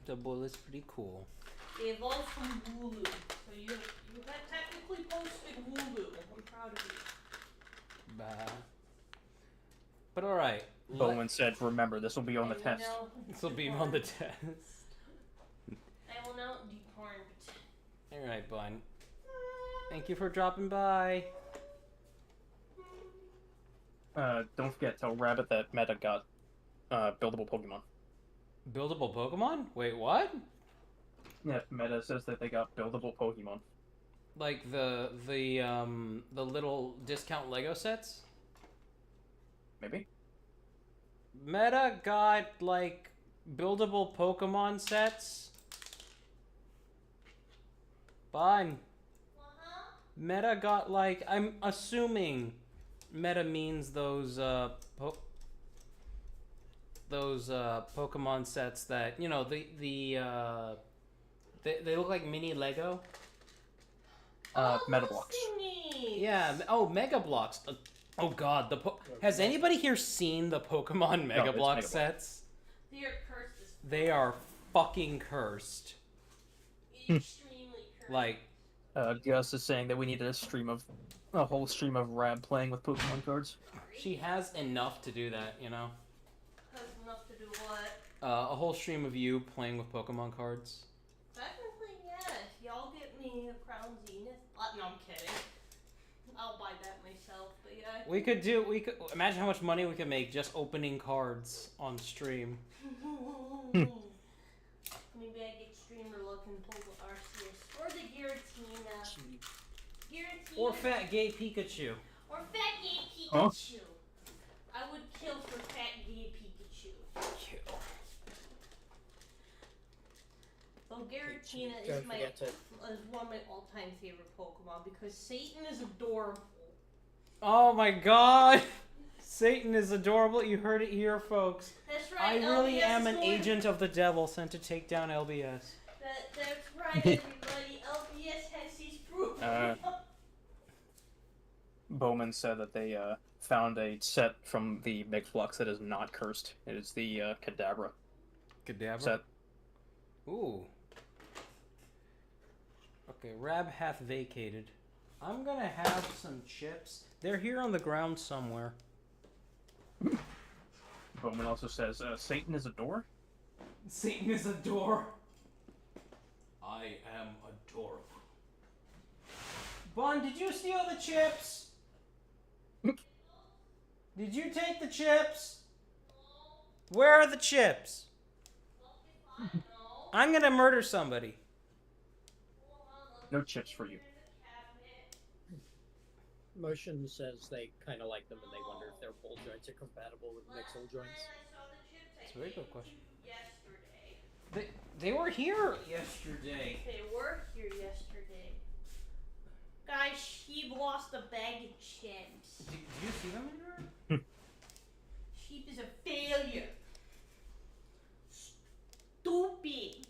Double is pretty cool. They evolved from Wooloo. So you had technically posted Wooloo. I'm proud of you. Bah. But alright. Bowen said, remember, this will be on the test. This will be on the test. I will now depart. Alright, Bun. Thank you for dropping by. Don't forget, tell Rabbit that Meta got buildable Pokemon. Buildable Pokemon? Wait, what? Yeah, Meta says that they got buildable Pokemon. Like the little discount Lego sets? Maybe? Meta got like buildable Pokemon sets? Fine. Meta got like, I'm assuming Meta means those Pokemon sets that, you know, they look like mini Lego. Meta Blocks. Yeah. Oh, Mega Blocks. Oh God. Has anybody here seen the Pokemon Mega it's Block Mega sets? They are cursed as fuck. They are fucking cursed. Extremely cursed. Like, Gus is saying that we needed a whole stream of Rab playing with Pokemon cards. she has enough to do that, you know. Has enough to do what? A whole stream of you playing with Pokemon cards. Technically, yes. Y'all get me a Crown Zenith. No, I'm kidding. I'll buy that myself, but yeah. We could imagine how much money we could make just opening cards on stream. Maybe I get can pull the Arceus or the Giratina. Giratina. Or fat gay Pikachu. Or fat gay Pikachu. Huh? I would kill for fat gay Pikachu. Kill. Well, Giratina is one of my all-time favorite Pokemon because Satan is adorable. Oh my god! Satan is adorable. You heard it here, folks. That's right. I really am an agent of the devil sent to take down LBS. That's right, everybody. LBS has his proof. Bowman said that they found a set from the Mechs box that is not cursed. It is the Kadabra set. Ooh. Okay, Rab hath vacated. I'm gonna have some chips. They're here on the ground somewhere. Bowman also says, Satan is a door? Satan is a door. I am adorable. Bun, did you steal the chips? Did you take the chips? Where are the chips? I'm gonna murder somebody. No chips for you. Motion says they kind of like them and they wonder if their ball joints are compatible with Mixel joints. That's a very good question. They were here yesterday. They were here yesterday. Guys, she lost a bag of chips. Did you see them in there? Sheep is a failure. Stupid.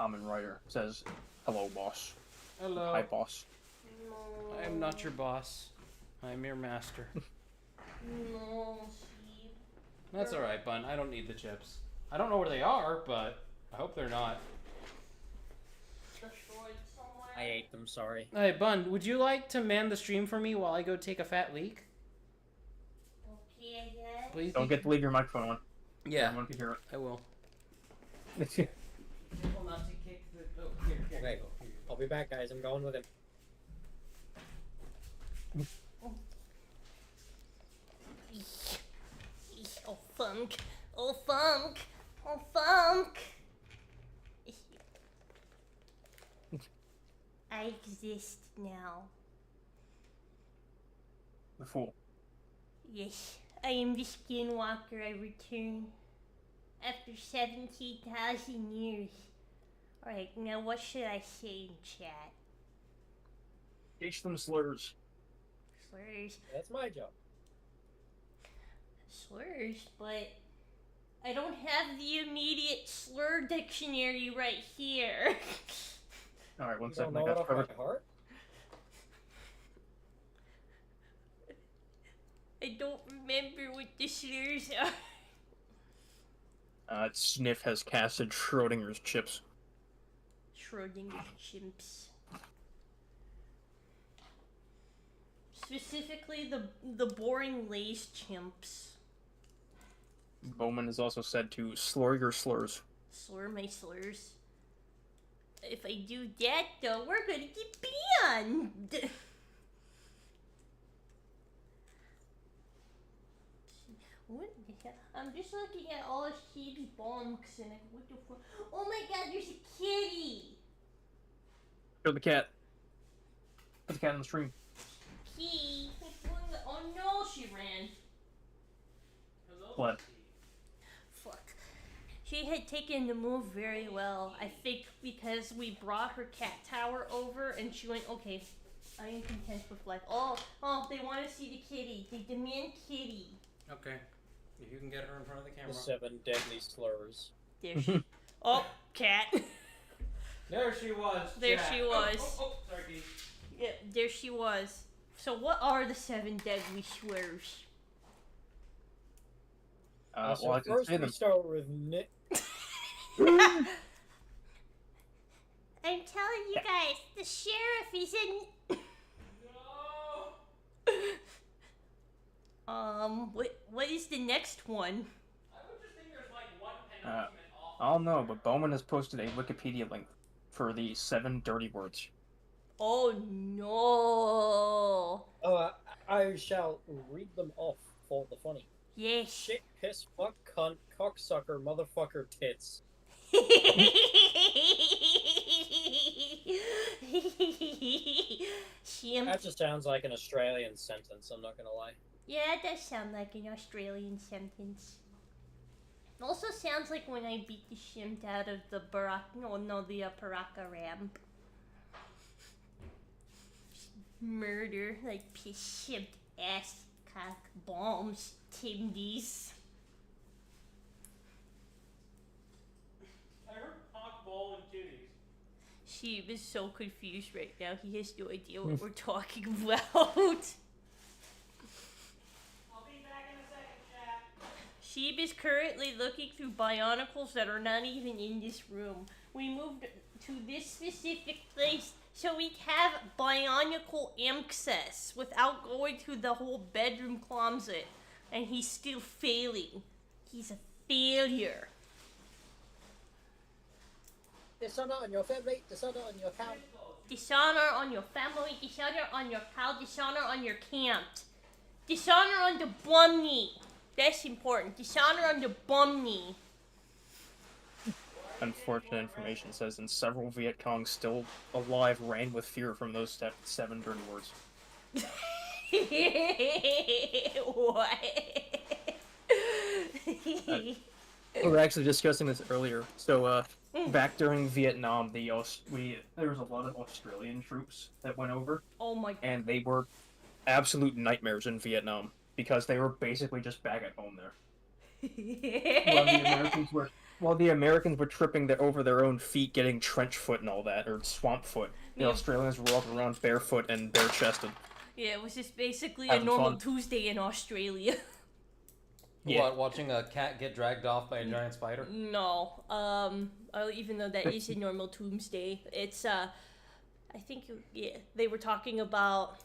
Amin Ryder says, hello, boss. Hello. Hi, boss. No. I am not your boss. I'm your master. No, sheep. That's alright, Bun. I don't need the chips. I don't know where they are, but I hope they're not. Destroyed somewhere. I ate them, sorry. Hey, Bun, would you like to man the stream for me while I go take a fat leak? Okay, I guess. Please? Don't get to leave your microphone on. Yeah, Everyone can hear I will. it. Careful not to kick the... Oh, here Okay, you go. Here you go. I'll be back, guys. I'm going with him. Oh, funk. Oh, funk. Oh, funk. I exist now. The fool. Yes, I am the skinwalker. I return after 17,000 years. Alright, now what should I say in chat? Teach them slurs. Slurs. That's my job. Slurs, but I don't have the immediate slur dictionary right here. Alright, one You second. don't I know it got off Trevor. by heart? I don't remember what the slurs are. Sniff has casted Schrodinger's chips. Schrodinger's chimps. Specifically the boring Lay's chimps. Bowman is also said to slur your slurs. Slur my slurs. If I do that though, we're gonna get banned! What the hell? I'm just looking at all of Sheep's bonks and like, what the fuck? Oh my god, there's a kitty! Kill the cat. Put the cat on the stream. Key. Oh no, she ran. Blood. Fuck. She had taken the move very well. I think because we brought her cat tower over and she went, okay, I am content with life. Oh, they want to see the kitty. They demand kitty. Okay. If you can get her in front of the camera. The 7 deadly slurs. There she... Oh, cat. There she was. There Jack. she was. Oh, sorry, Keith. Yeah, there she was. So what are the 7 deadly slurs? Well, I can first say we them. start with Nick. I'm telling you guys, the sheriff is in... what is the next one? I would just think there's like one penultimate off. I don't know, but Bowman has posted a Wikipedia link for the 7 dirty words. Oh no! I shall read them off for the funny. Yes. Shit, piss, fuck, cunt, cocksucker, motherfucker, tits. Shimp. That just sounds like an Australian sentence, I'm not gonna lie. Yeah, it does sound like an Australian sentence. It also sounds like when I beat the shimp out of the Paraka ramp. Murder, like piss shimp ass cock bombs, Timdies. I heard cock ball and titties. Sheep is so confused right now. He has no idea what we're talking about. Sheep is currently looking through Bionicles that are not even in this room. We moved to this specific place so we have Bionicle access without going through the whole bedroom closet. And he's still failing. He's a failure. Dishonor on your family, dishonor on your cow. Dishonor on your family, dishonor on your cow, dishonor on your camp. Dishonor on the bum knee. That's important. Dishonor on the bum knee. Unfortunate information says, and several Viet Cong still alive ran with fear from those 7 dirty words. What? We were actually discussing this earlier. So, back during Vietnam, there was a lot of Australian troops that went over. Oh my god. And they were absolute nightmares in Vietnam, because they were basically just back at home there. While the Americans were tripping over their own feet, getting trench foot and all that, or swamp foot, the Australians were walking around barefoot and bare-chested. Yeah, it was just basically a normal Tuesday in Australia. Yeah. What, watching a cat get dragged off by a giant spider? No. Even though that is a normal Tuesday, it's I think they were talking about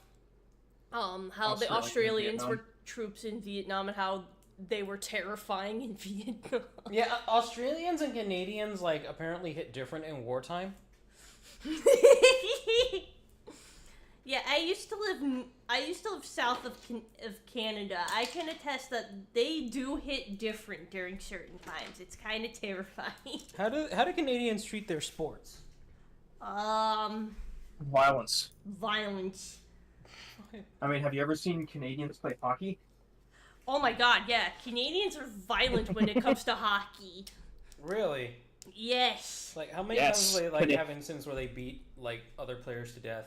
how the Australians were troops in Vietnam and how they were terrifying in Vietnam. Yeah, Australians and Canadians apparently hit different in wartime. Yeah, I used to live south of Canada. I can attest that they do hit different during certain times. It's kind of terrifying. How do Canadians treat their sports? Violence. Violence. I mean, have you ever seen Canadians play hockey? Oh my god, yeah. Canadians are violent when it comes to hockey. Really? Yes. How many times do they have incidents where they beat other players to death?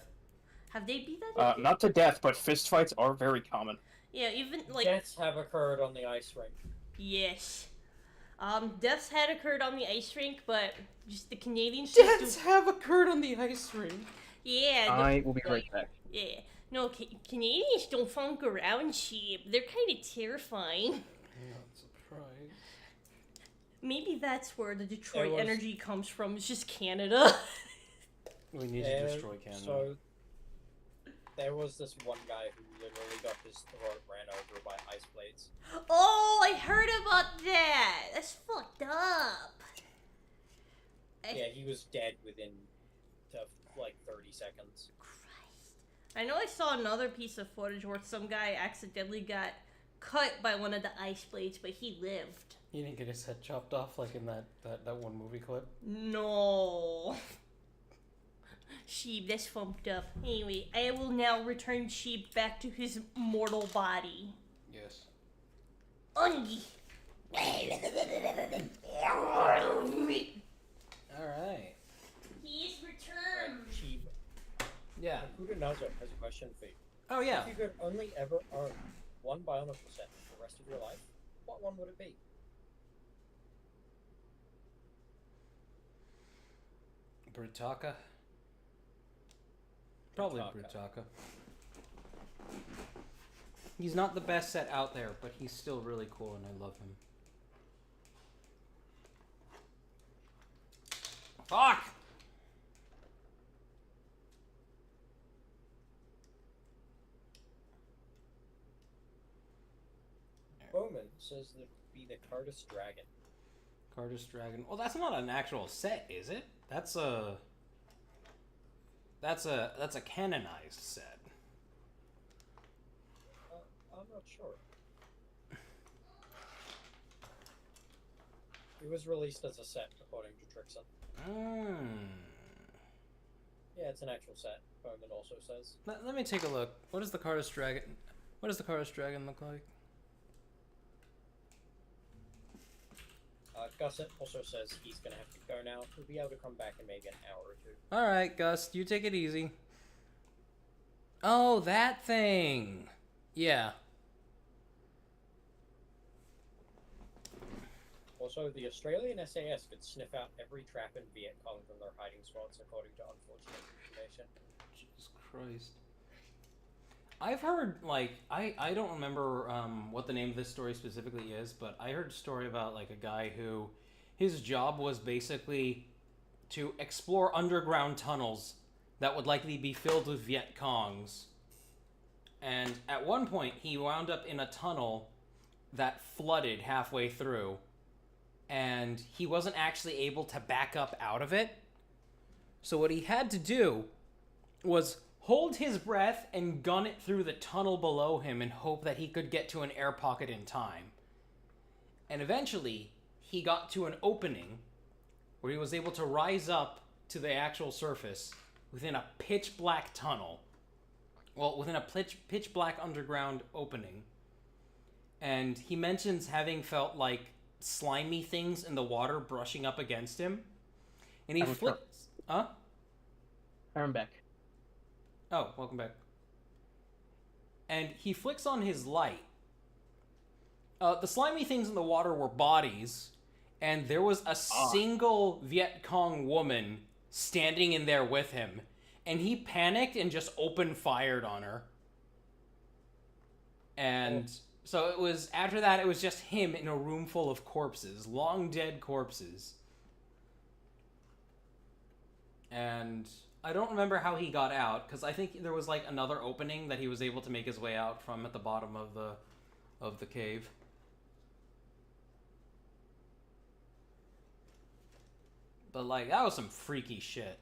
Have they beat that? Not to death, but fistfights are very common. Yeah, even deaths have occurred on the ice rink. Yes. Deaths had occurred on the ice rink, but just the Canadians. Deaths have occurred on the ice rink. Yeah. I will be right back. Yeah. No, Canadians don't funk around, sheep. They're kind of terrifying. I'm not surprised. Maybe that's where the Detroit energy comes from. It's just Canada. We need to destroy Canada. So, there was this one guy who literally got his throat ran over by ice blades. Oh, I heard about that. That's fucked up. Yeah, he was dead within 30 seconds. I know I saw another piece of footage where some guy accidentally got cut by one of the ice blades, but he lived. He didn't get his head chopped off like in that one movie clip? No. Sheep, that's fucked up. Anyway, I will now return Sheep back to his mortal body. Yes. Ungi. Alright. He is returned. Sheep. Yeah. Huda Nazo has a question for you. Oh, yeah. If you could only ever own one Bionicle set for the rest of your life, what one would it be? Brutaka. Probably Brutaka. He's not the best set out there, but he's still really cool and I love him. Fuck! Bowman says that be the Cardus Dragon. Cardus Dragon. Well, that's not an actual set, is it? That's a canonized set. I'm not sure. It was released as a set, according to Trixon. Yeah, it's an actual set. Bowman also says. Let me take a look. What does the Cardus Dragon? What does the Cardus Dragon look like? Gusset also says he's gonna have to go now. He'll be able to come back in maybe an hour or two. All right, Gus, you take it easy. Oh, that thing. Yeah. Also, the Australian SAS could sniff out every trap in Viet Cong from their hiding spots, according to unfortunate information. Jesus Christ. I've heard, like, I don't remember what the name of this story specifically is, but I heard a story about, like, a guy who, his job was basically to explore underground tunnels that would likely be filled with Viet Congs. And at one point, he wound up in a tunnel that flooded halfway through, and he wasn't actually able to back up out of it. So what he had to do was hold his breath and gun it through the tunnel below him and hope that he could get to an air pocket in time. And eventually, he got to an opening where he was able to rise up to the actual surface within a pitch black tunnel. Well, within a pitch black underground opening. And he mentions having felt like slimy things in the water brushing up against him. And he flips... Huh? I'm back. Oh, welcome back. And he flicks on his light. The slimy things in the water were bodies, and there was a single Viet Cong woman standing in there with him. And he panicked and just opened fired on her. And so it was, after that, it was just him in a room full of corpses, long dead corpses. And I don't remember how he got out, because I think there was like another opening that he was able to make his way out from at the bottom of the cave. But like, that was some freaky shit.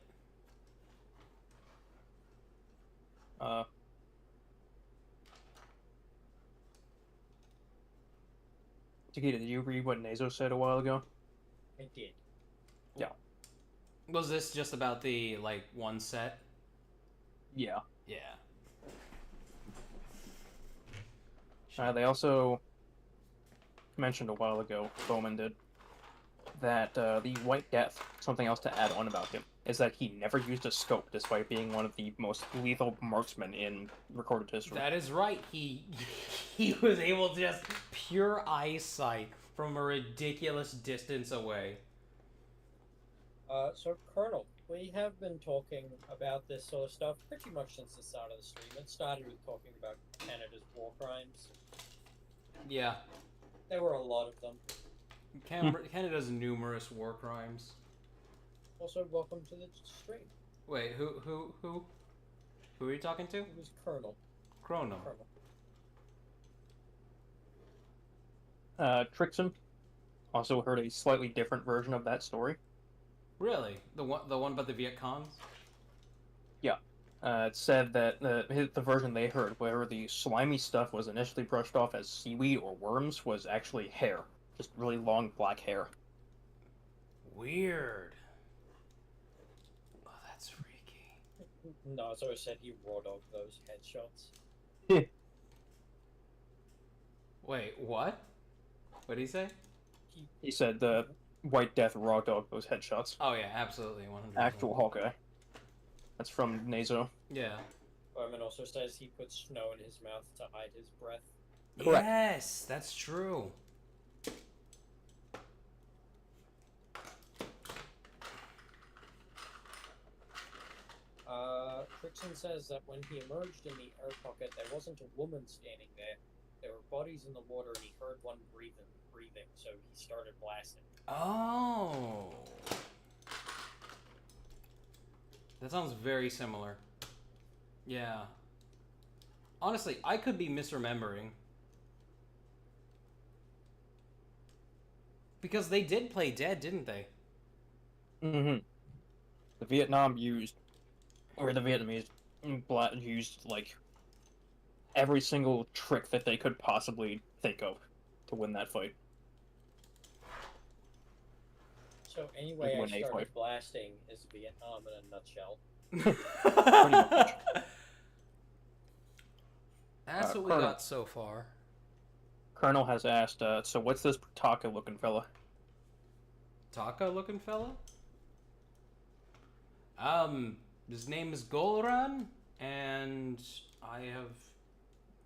Chiquita, did you read what Nazo said a while ago? I did. Yeah. Was this just about the, like, one set? Yeah. Yeah. They also mentioned a while ago, Bowman did, that the White Death, something else to add on about him, is that he never used a scope despite being one of the most lethal marksmen in recorded history. That is right. He was able to just pure eyesight from a ridiculous distance away. So, Colonel, we have been talking about this sort of stuff pretty much since the start of the stream. It started with talking about Canada's war crimes. Yeah. There were a lot of them. Canada's numerous war crimes. Also, welcome to the stream. Wait, who are you talking to? It was Colonel. Chrono. Trixon also heard a slightly different version of that story. Really? The one about the Viet Congs? Yeah. It said that the version they heard, where the slimy stuff was initially brushed off as seaweed or worms, was actually hair. Just really long black hair. Weird. Oh, that's freaky. No, so I said he raw dogged those headshots. Wait, what? What did he say? He said the White Death raw dog those headshots. Oh yeah, absolutely, 100%. Actual Hawkeye. That's from Nazo. Yeah. Bowman also says he puts snow in his mouth to hide his breath. Correct. Yes, that's true. Trixon says that when he emerged in the air pocket, there wasn't a woman standing there. There were bodies in the water, and he heard one breathing, so he started blasting. Oh. That sounds very similar. Yeah. Honestly, I could be misremembering. Because they did play dead, didn't they? Mm-hmm. The Vietnamese used, like, every single trick that they could possibly think of to win that fight. So anyway, When I they started fight. blasting is Vietnam in a nutshell. Pretty much. That's what we Colonel. got so far. Colonel has asked, so what's this Taka-looking fella? Taka-looking fella? His name is Golran, and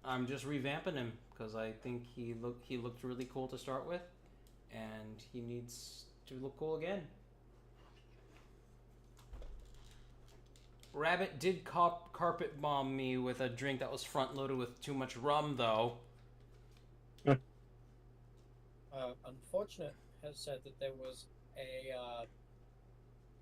I'm just revamping him because I think he looked really cool to start with, and he needs to look cool again. Rabbit did carpet bomb me with a drink that was front loaded with too much rum, though. Unfortunate has said that there was a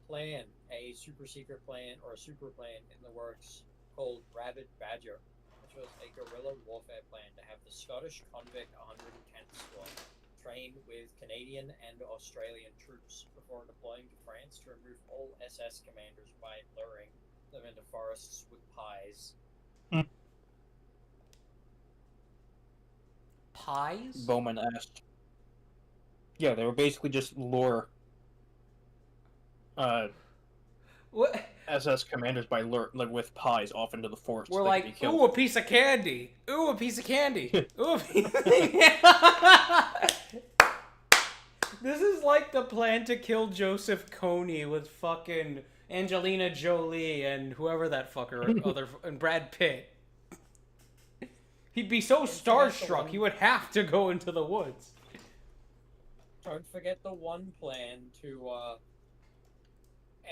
plan, a super secret plan or a super plan in the works called Rabid Badger, which was a guerrilla warfare plan to have the Scottish convict 110th Squad train with Canadian and Australian troops before deploying to France to remove all SS commanders by luring them into forests with pies. Pies? Bowman asked. Yeah, they were basically just lure What? SS commanders by lure, like with pies off into the forest. We're so they could like, be killed. ooh, a piece of candy. Ooh, a piece of candy. Ooh, a piece of This is like the plan to kill Joseph Kony with fucking Angelina Jolie and whoever that fucker, and Brad Pitt. He'd be so starstruck, he would have to go into the woods. Don't forget the one plan to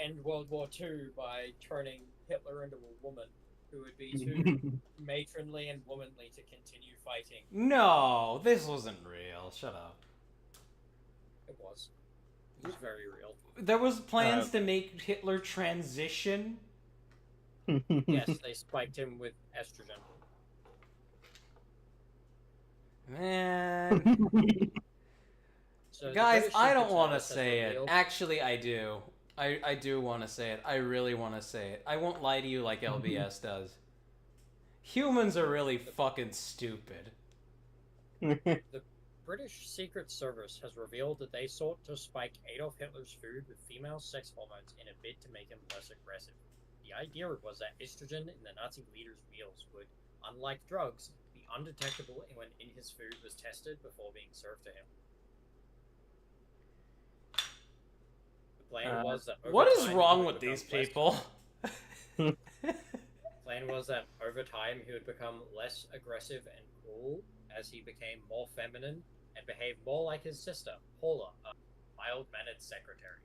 end World War II by turning Hitler into a woman who would be too matronly and womanly to continue fighting. No, this wasn't real. Shut up. It was. It was very real. There was plans to make Hitler transition. Yes, they spiked him with estrogen. Man. So Guys, I don't want to say it. Actually, I do. I do want to say it. I really want to say it. I won't lie to you like LBS does. Humans are really fucking stupid. The British Secret Service has revealed that they sought to spike Adolf Hitler's food with female sex hormones in a bid to make him less aggressive. The idea was that estrogen in the Nazi leader's meals would, unlike drugs, be undetectable when in his food was tested before being served to him. The plan was that what is wrong with these people? Plan was that over time he would become less aggressive and cool as he became more feminine and behaved more like his sister, Paula, a mild-mannered secretary.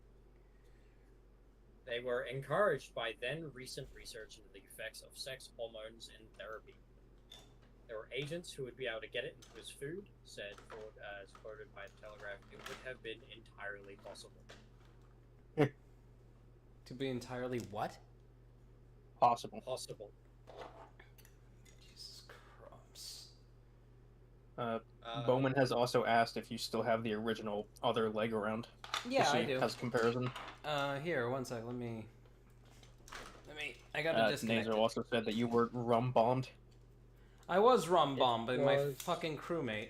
They were encouraged by then recent research into the effects of sex hormones in therapy. There were agents who would be able to get it into his food, said Ford, as quoted by the Telegraph. It would have been entirely possible. To be entirely what? Possible. Jesus crumbs. Bowman has also asked if you still have the original other leg around. Yeah, I do. As comparison. Here, one sec. Let me. I gotta disconnect. Nazo also said that you were rum bombed. I was rum bombed by my fucking crewmate.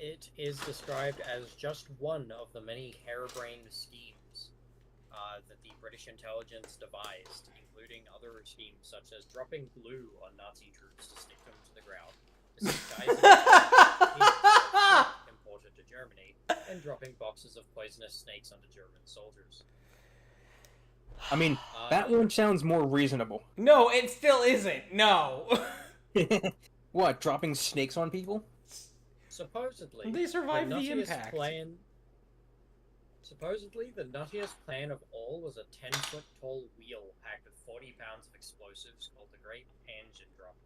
It is described as just one of the many harebrained schemes that the British intelligence devised, including other schemes such as dropping glue on Nazi troops to stick them to the ground, disguising imported to Germany, and dropping boxes of poisonous snakes onto German soldiers. I mean, that one sounds more reasonable. No, it still isn't. No. What, dropping snakes on people? Supposedly, they survived the impact. Supposedly, the nuttiest plan of all was a 10-foot tall wheel packed with 40 pounds of explosives called the Great Engine Drop,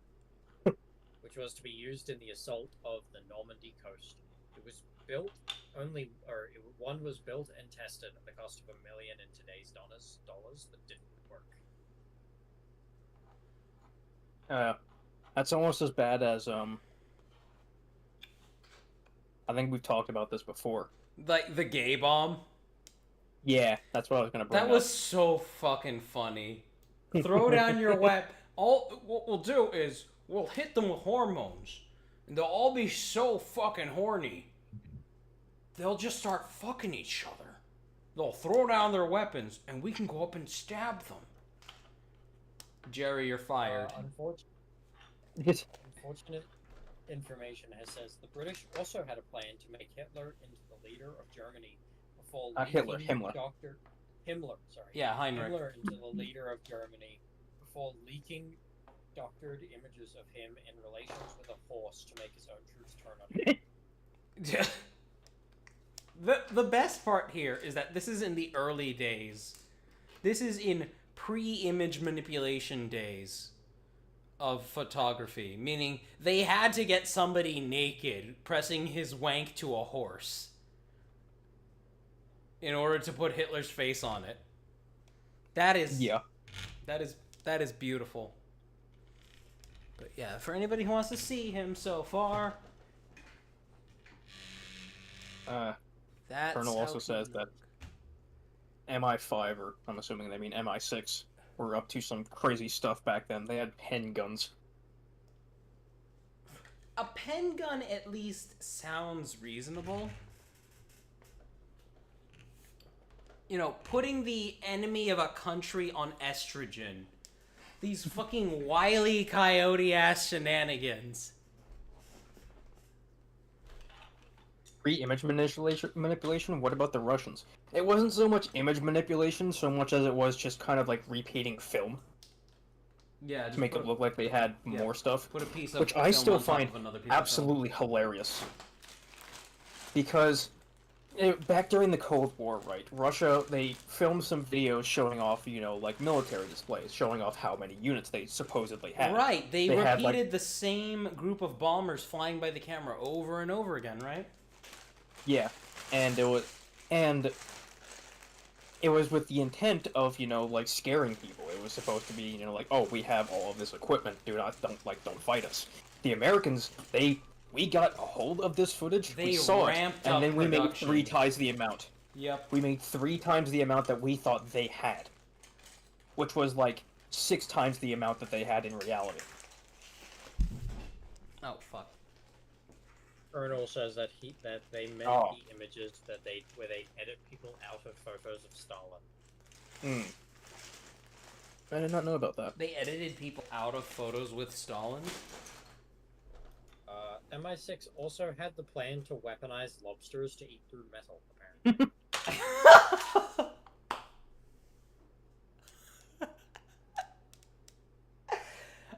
which was to be used in the assault of the Normandy coast. It was built one was built and tested at the cost of $1 million in today's dollars, but didn't work. That's almost as bad as I think we've talked about this before. Like the gay bomb? Yeah, that's what I was gonna bring up. That was so fucking funny. Throw down your weapon. What we'll do is we'll hit them with hormones, and they'll all be so fucking horny. they'll just start fucking each other. They'll throw down their weapons, and we can go up and stab them. Jerry, you're fired. Unfortunate information says the British also had a plan to make Hitler into the leader of Germany before Himmler. Himmler, sorry. Yeah, Heinrich. Himmler into the leader of Germany before leaking doctored images of him in relations with a horse to make his own troops turn on him. The best part here is that this is in the early days. This is in pre-image manipulation days of photography, meaning they had to get somebody naked pressing his wank to a horse in order to put Hitler's face on it. That is beautiful. But yeah, for anybody who wants to see him so far, Colonel also says that MI5, or I'm assuming they mean MI6, were up to some crazy stuff back then. They had pen guns. A pen gun at least sounds reasonable. You know, putting the enemy of a country on estrogen. These fucking Wile E. Coyote-ass shenanigans. Pre-image manipulation? What about the Russians? It wasn't so much image manipulation, so much as it was just kind of like repeating film. Yeah, to make it look like they had more stuff. Put a piece of which I still film on find top of another piece absolutely hilarious. Because back during the Cold War, right, Russia, they filmed some videos showing off, you know, like military displays, showing off how many units they supposedly had. Right, they repeated the same group of bombers flying by the camera over and over again, right? Yeah, and it was with the intent of, you know, like scaring people. It was supposed to be, you know, like, oh, we have all of this equipment, don't fight us. The Americans, we got a hold of this footage, we saw it, and then we made 3 times the amount. Yep. We made 3 times the amount that we thought they had, which was like 6 times the amount that they had in reality. Oh fuck. Colonel says that they meant the images where they edit people out of photos of Stalin. I did not know about that. They edited people out of photos with Stalin? MI6 also had the plan to weaponize lobsters to eat through metal, apparently.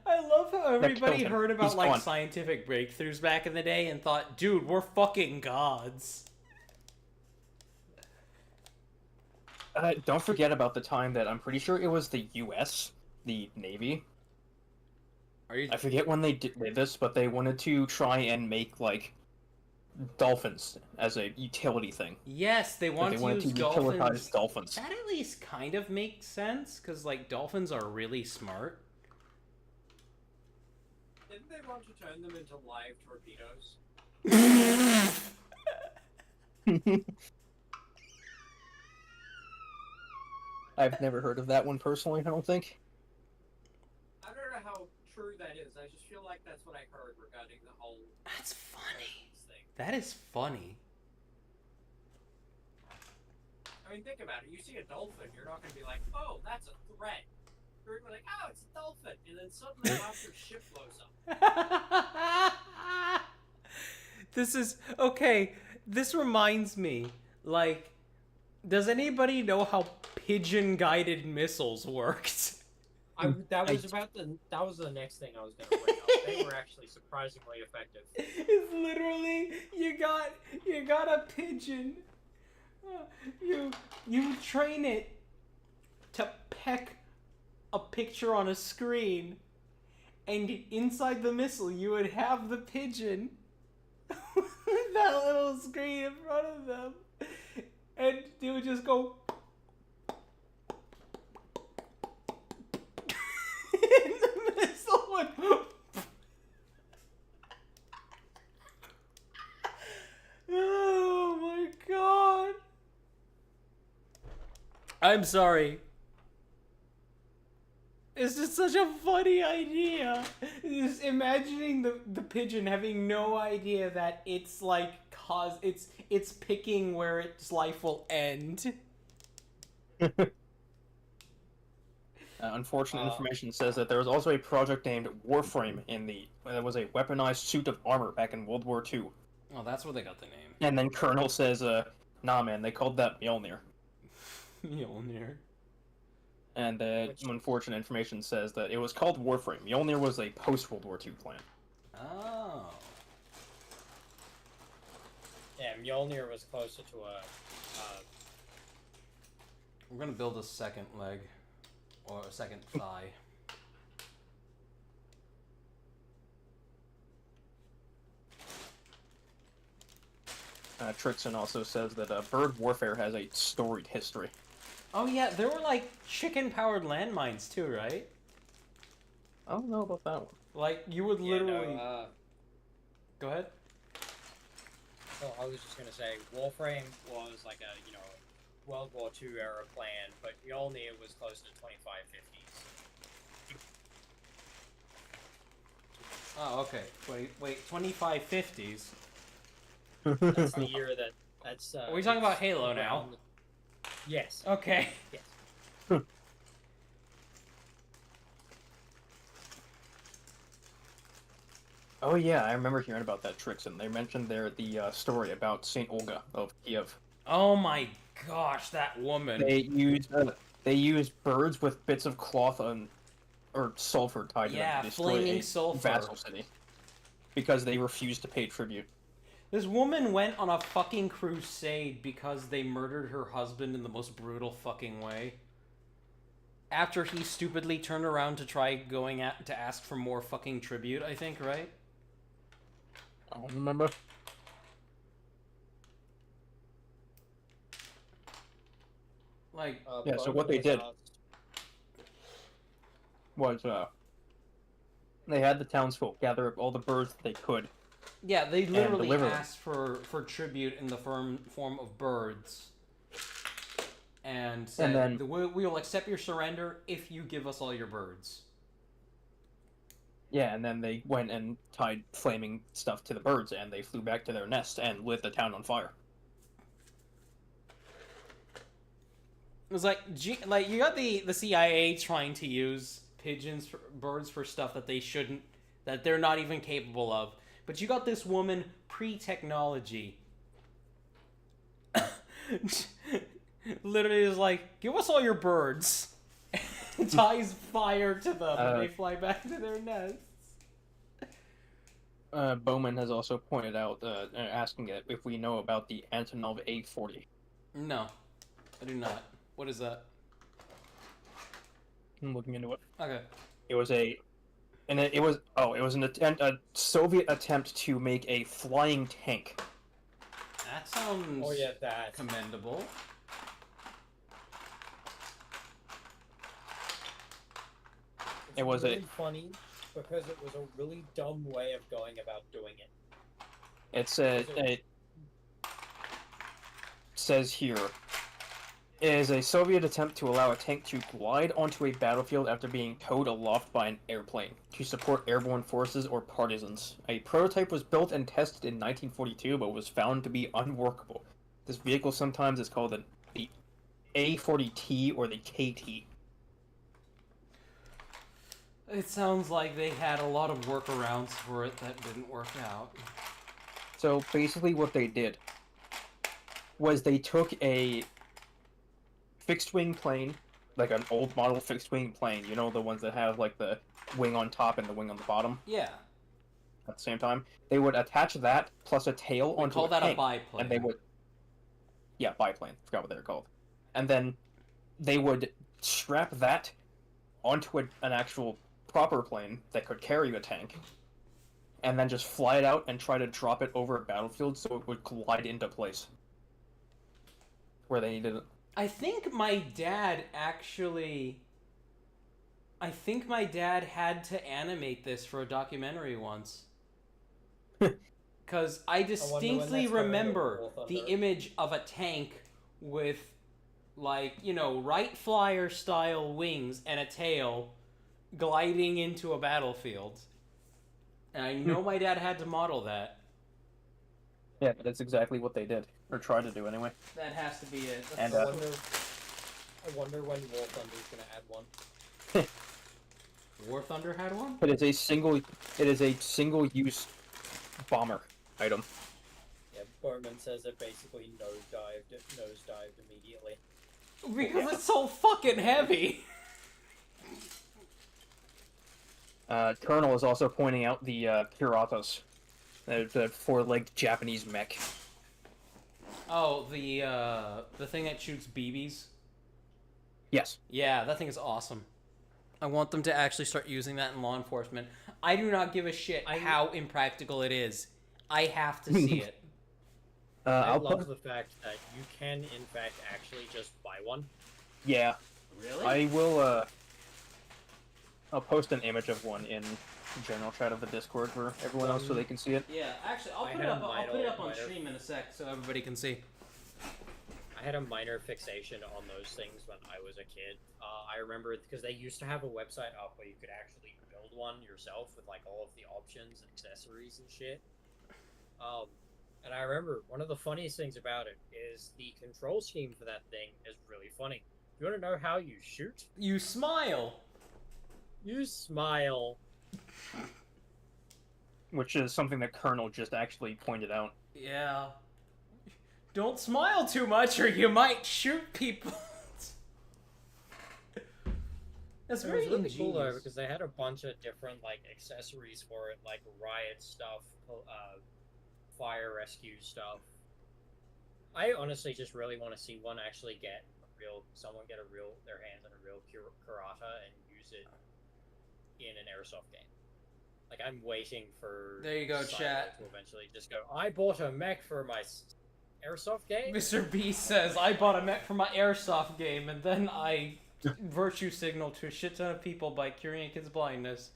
I love how everybody heard about like scientific breakthroughs back in the day and thought, dude, we're fucking gods. Don't forget about the time that I'm pretty sure it was the U.S., the Navy. I forget when they did this, but they wanted to try and make, like, dolphins as a utility thing. Yes, they wanted to use utilize dolphins. That at least kind of makes sense, because, like, dolphins are really smart. Didn't they want to turn them into live torpedoes? I've never heard of that one personally, I don't think. I don't know how true that is. I just feel like that's what I heard regarding the whole... That's funny. Thing. That is funny. I mean, think about it. You see a dolphin, you're not going to be like, oh, that's a threat. You're going to be like, oh, it's a dolphin. And then suddenly your ship blows up. This is... Okay, this reminds me, like... Does anybody know how pigeon-guided missiles worked? That was the next thing I was going to bring up. They were actually surprisingly effective. It's literally, you got a pigeon. You train it to peck a picture on a screen, and inside the missile you would have the pigeon with that little screen in front of them. And they would just go... and the missile would... Oh my god. I'm sorry. It's just such a funny idea. Just imagining the pigeon having no idea that it's like it's picking where its life will end. Unfortunate information says that there was also a project named Warframe that was a weaponized suit of armor back in World War II. Oh, that's where they got the name. And then Colonel says, nah man, they called that Mjolnir. Mjolnir. And unfortunate information says that it was called Warframe. Mjolnir was a post-World War II plan. Oh. Yeah, Mjolnir was closer to a... We're gonna build a second leg. Or a second thigh. Trixon also says that bird warfare has a storied history. Oh yeah, there were like chicken-powered landmines too, right? I don't know about that one. Like, you would literally... Go ahead. Oh, I was just gonna say, Warframe was like a, World War II era plan, but Mjolnir was close to 2550s. Oh, okay. Wait, 2550s? That's the year that's... Are we talking about Halo now? Yes. Okay. Yes. Oh yeah, I remember hearing about that, Trixon. They mentioned there the story about Saint Olga of Kiev. Oh my gosh, that woman. They used birds with bits of cloth or sulfur tied to them to destroy flaming a sulfur. vassal city because they refused to pay tribute. This woman went on a fucking crusade because they murdered her husband in the most brutal fucking way. After he stupidly turned around to try to ask for more fucking tribute, I think, right? I don't remember. Like, yeah, so what they did was, they had the townsfolk gather up all the birds that they could. Yeah, they literally asked for tribute in the form of birds. And said, we will accept your surrender if you give us all your birds. Yeah, and then they went and tied flaming stuff to the birds, and they flew back to their nest and lit the town on fire. It was like you got the CIA trying to use birds for stuff that they shouldn't, that they're not even capable of. But you got this woman pre-technology. Literally is like, give us all your birds. Ties fire to them and they fly back to their nests. Bowman has also pointed out, asking if we know about the Antonov A40. No, I do not. What is that? I'm looking into it. Okay. It was a Soviet attempt to make a flying tank. That sounds commendable. It was really funny because it was a really dumb way of going about doing it. It says here, it is a Soviet attempt to allow a tank to glide onto a battlefield after being towed aloft by an airplane to support airborne forces or partisans. A prototype was built and tested in 1942, but was found to be unworkable. This vehicle sometimes is called the A40T or the KT. It sounds like they had a lot of workarounds for it that didn't work out. So basically what they did was they took a fixed-wing plane, like an old model fixed-wing plane, you know, the ones that have like the wing on top and the wing on the bottom? Yeah. At the same time, they would attach that plus a tail onto a tank. Call that a biplane. And they would... Yeah, biplane. Forgot what they're called. And then they would strap that onto an actual proper plane that could carry a tank, and then just fly it out and try to drop it over a battlefield so it would glide into place where they needed it. I think my dad had to animate this for a documentary once. Because I distinctly remember the image of a tank with, like, you know, Wright Flyer style wings and a tail gliding into a battlefield. And I know my dad had to model that. Yeah, that's exactly what they did, or tried to do anyway. That has to be it. And, I wonder when War Thunder's gonna add one. War Thunder had one? It is a single-use bomber item. Yeah, Bowman says it basically nosedived immediately. Because it's so fucking heavy! Colonel is also pointing out the Piratas. The four-legged Japanese mech. Oh, the thing that shoots BBs? Yes. Yeah, that thing is awesome. I want them to actually start using that in law enforcement. I do not give a shit how impractical it is. I have to see it. I love the fact that you can, in fact, actually just buy one. Yeah. Really? I will, I'll post an image of one in general chat of the Discord for everyone else so they can see it. Yeah, actually, I'll put it up on stream in a sec so everybody can see. I had a minor fixation on those things when I was a kid. I remember because they used to have a website up where you could actually build one yourself with like all of the options and accessories and shit. And I remember one of the funniest things about it is the control scheme for that thing is really funny. You want to know how you shoot? You smile. You smile. Which is something that Colonel just actually pointed out. Yeah. Don't smile too much or you might shoot people. That's It very was really cool though ingenious. because they had a bunch of different like accessories for it, like riot stuff, fire rescue stuff. I honestly just really want to see one actually someone get their hands on a real Karata and use it in an airsoft game. Like I'm waiting for. There you go, Cyber chat. to eventually just go. I bought a mech for my airsoft game. Mr. B says, I bought a mech for my airsoft game, and then I virtue signal to a shit ton of people by curing a kid's blindness.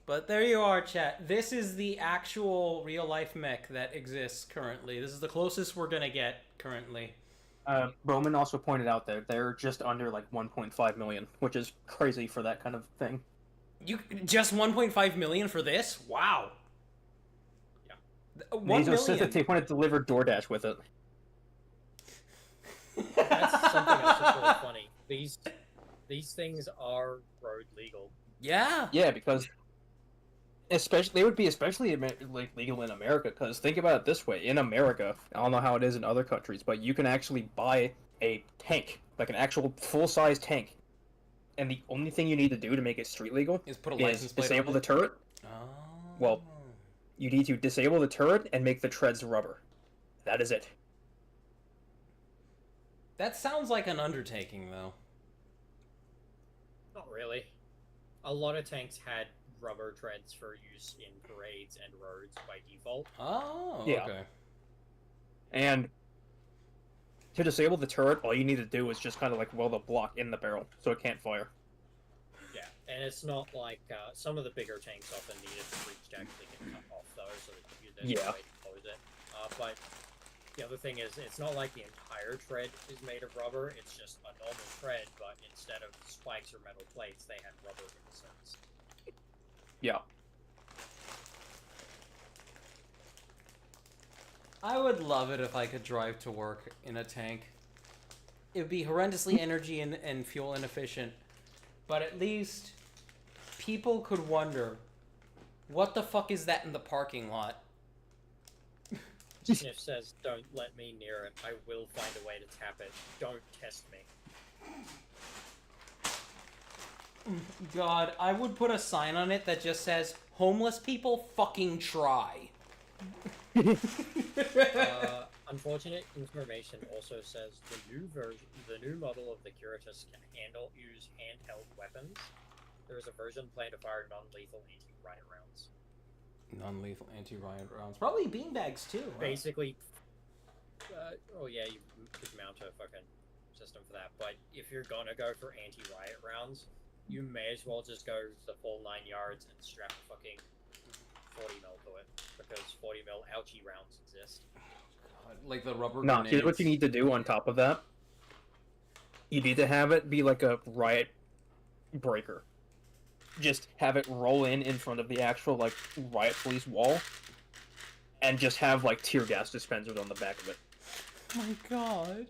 But there you are, chat. This is the actual real-life mech that exists currently. This is the closest we're gonna get currently. Bowman also pointed out that they're just under like 1.5 million, which is crazy for that kind of thing. You just 1.5 million for this? Wow. Yeah. 1 Nazo said that million. they want to deliver DoorDash with it. That's something else that's really funny. These things are road legal. Yeah. Yeah, because they would be especially like legal in America. Because think about it this way: in America, I don't know how it is in other countries, but you can actually buy a tank, like an actual full-size tank, and the only thing you need to do to make it street legal Is put a license plate disable on the it? turret. Oh. Well, you need to disable the turret and make the treads rubber. That is it. That sounds like an undertaking, though. Not really. A lot of tanks had rubber treads for use in parades and roads by default. Oh, Yeah. okay. And to disable the turret, all you need to do is just kind of like weld a block in the barrel so it can't fire. Yeah, and it's not like some of the bigger tanks often needed the breach to actually get cut off though, so that there's no way to close it. But the other thing is, it's not like the entire tread is made of rubber. It's just a normal tread, but instead of spikes or metal plates, they had rubber inserts. Yeah. I would love it if I could drive to work in a tank. It would be horrendously energy and fuel inefficient, but at least people could wonder, what the fuck is that in the parking lot? Sniff says, "Don't let me near it. I will find a way to tap it. Don't test me." God, I would put a sign on it that just says, homeless people fucking try. Unfortunate information also says the new model of the Curatus can use handheld weapons. There is a version planned to fire non-lethal anti-riot rounds. Non-lethal anti-riot rounds. Probably beanbags too, right? Basically, oh yeah, you could mount a fucking system for that. But if you're gonna go for anti-riot rounds, you may as well just go the full 9 yards and strap a fucking 40 mil to it, because 40 mil ouchie rounds exist. God, like the rubber No, grenades. here's what you need to do on top of that. You need to have it be like a riot breaker. Just have it roll in front of the actual like riot police wall, and just have like tear gas dispensers on the back of it. Oh my god.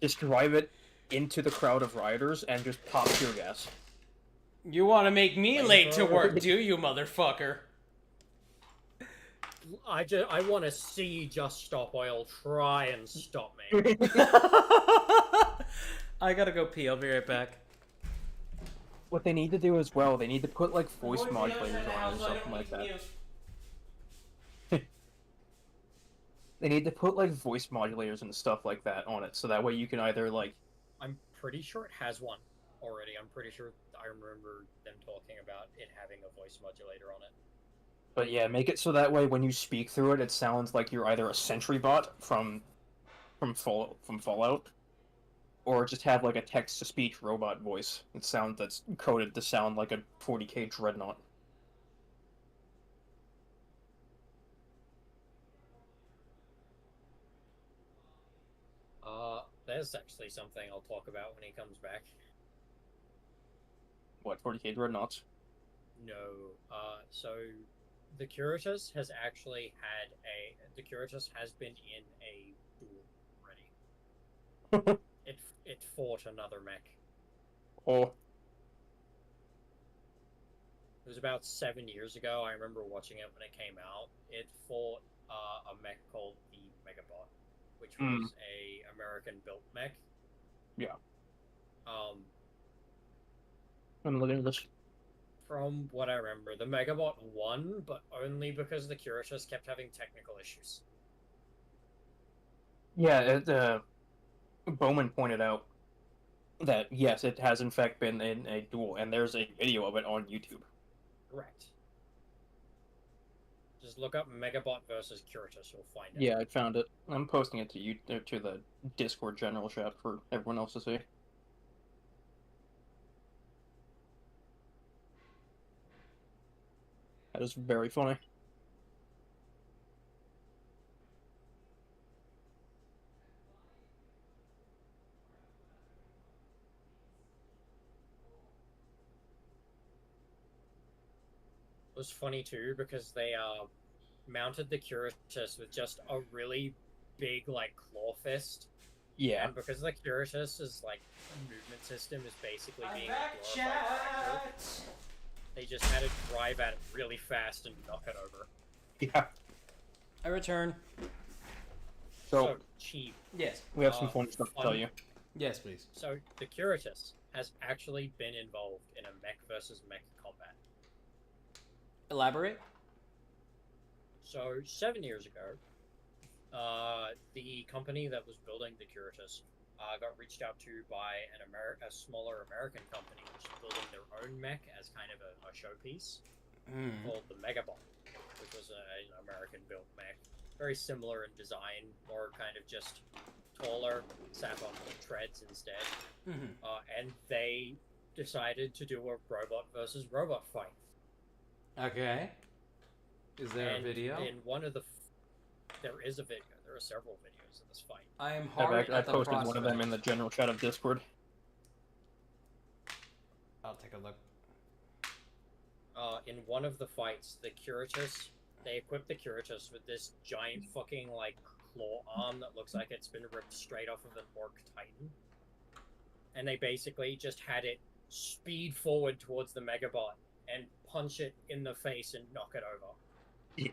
Just drive it into the crowd of rioters and just pop tear gas. You want to make me late to work, do you, motherfucker? I want to see Just Stop Oil try and stop me. I gotta go pee. I'll be right back. What they need to do as well, they need to put like voice modulators on it or something like that. They need to put like voice modulators and stuff like that on it, so that way you can either like. I'm pretty sure it has one already. I'm pretty sure I remember them talking about it having a voice modulator on it. But yeah, make it so that way when you speak through it, it sounds like you're either a sentry bot from Fallout, or just have like a text-to-speech robot voice. That's coded to sound like a 40k dreadnought. There's actually something I'll talk about when he comes back. What, 40k dreadnoughts? No, so the Curatus has actually the Curatus has been in a duel already. It fought another mech. Oh. It was about 7 years ago. I remember watching it when it came out. It fought a mech called the Megabot, which was a American-built mech. Yeah. I'm looking at this. From what I remember, the Megabot won, but only because the Curatus kept having technical issues. Yeah, Bowman pointed out that yes, it has in fact been in a duel, and there's a video of it on YouTube. Correct. Just look up Megabot versus Curatus, you'll find it. Yeah, I found it. I'm posting it to the Discord general chat for everyone else to see. That is very funny. It was funny too because they mounted the Curatus with just a really big like claw fist. Yeah. And because the Curatus's like movement system is basically being a glorified tractor, they just had to drive at it really fast and knock it over. Yeah. I return. So cheap. Yes. We have some fun stuff to tell you. Yes, please. So the Curatus has actually been involved in a mech versus mech combat. Elaborate. So 7 years ago, the company that was building the Curatus got reached out to by a smaller American company which is building their own mech as kind of a showpiece called the Megabot, which was an American-built mech. Very similar in design, more kind of just taller, sat on treads instead. And they decided to do a robot versus robot fight. Okay. Is there a video? In one of there is a video. There are several videos of this fight. I am hard I posted one of them in the general chat of Discord. I'll take a look. In one of the fights, they equipped the Curatus with this giant fucking like claw arm that looks like it's been ripped straight off of an Orc Titan. And they basically just had it speed forward towards the Megabot and punch it in the face and knock it over. Yeah.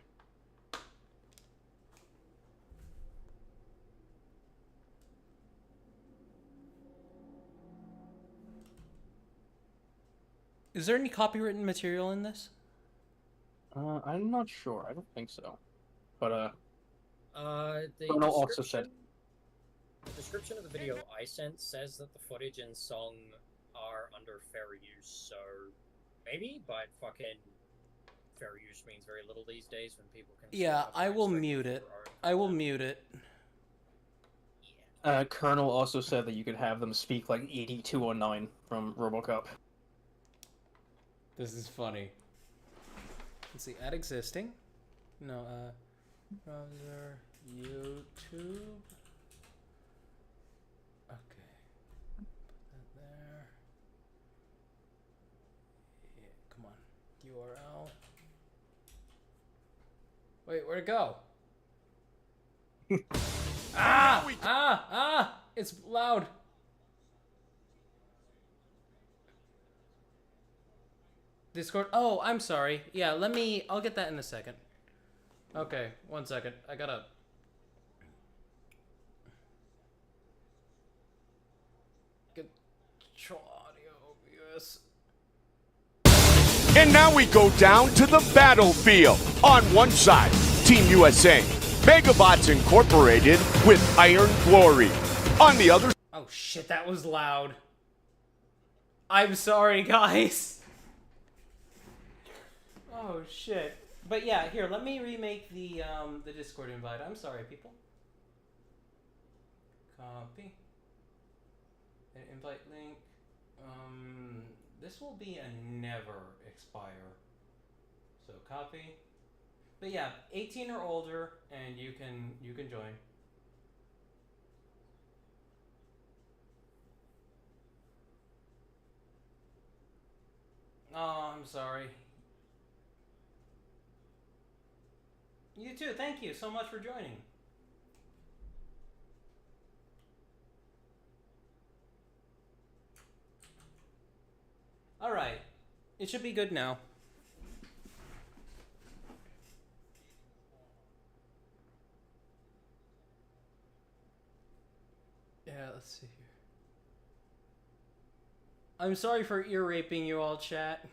Is there any copywritten material in this? I'm not sure. I don't think so. But The also said description of the video I sent says that the footage and song are under fair use, so maybe, but fucking fair use means very little these days when people can. Yeah, I will mute it. I will mute it. Yeah. Colonel also said that you could have them speak like 8209 from RoboCop. This is funny. Let's see, add existing. No, browser, YouTube. Okay. Put that there. Yeah, come on. URL. Wait, where'd it go? It's loud. Discord. Oh, I'm sorry. Yeah, I'll get that in a second. Okay, 1 second. I gotta. Control audio. Yes. And now we go down to the battlefield. On one side, Team USA, Megabots Incorporated with Iron Glory. On the other. Oh shit, that was loud. I'm sorry, guys. Oh shit. But yeah, here, let me remake the Discord invite. I'm sorry, people. Copy. Invite link. This will be a never expire. So copy. But yeah, 18 or older, and you can join. Oh, I'm sorry. You too. Thank you so much for joining. All right. It should be good now. Yeah, let's see here. I'm sorry for ear raping you all, chat.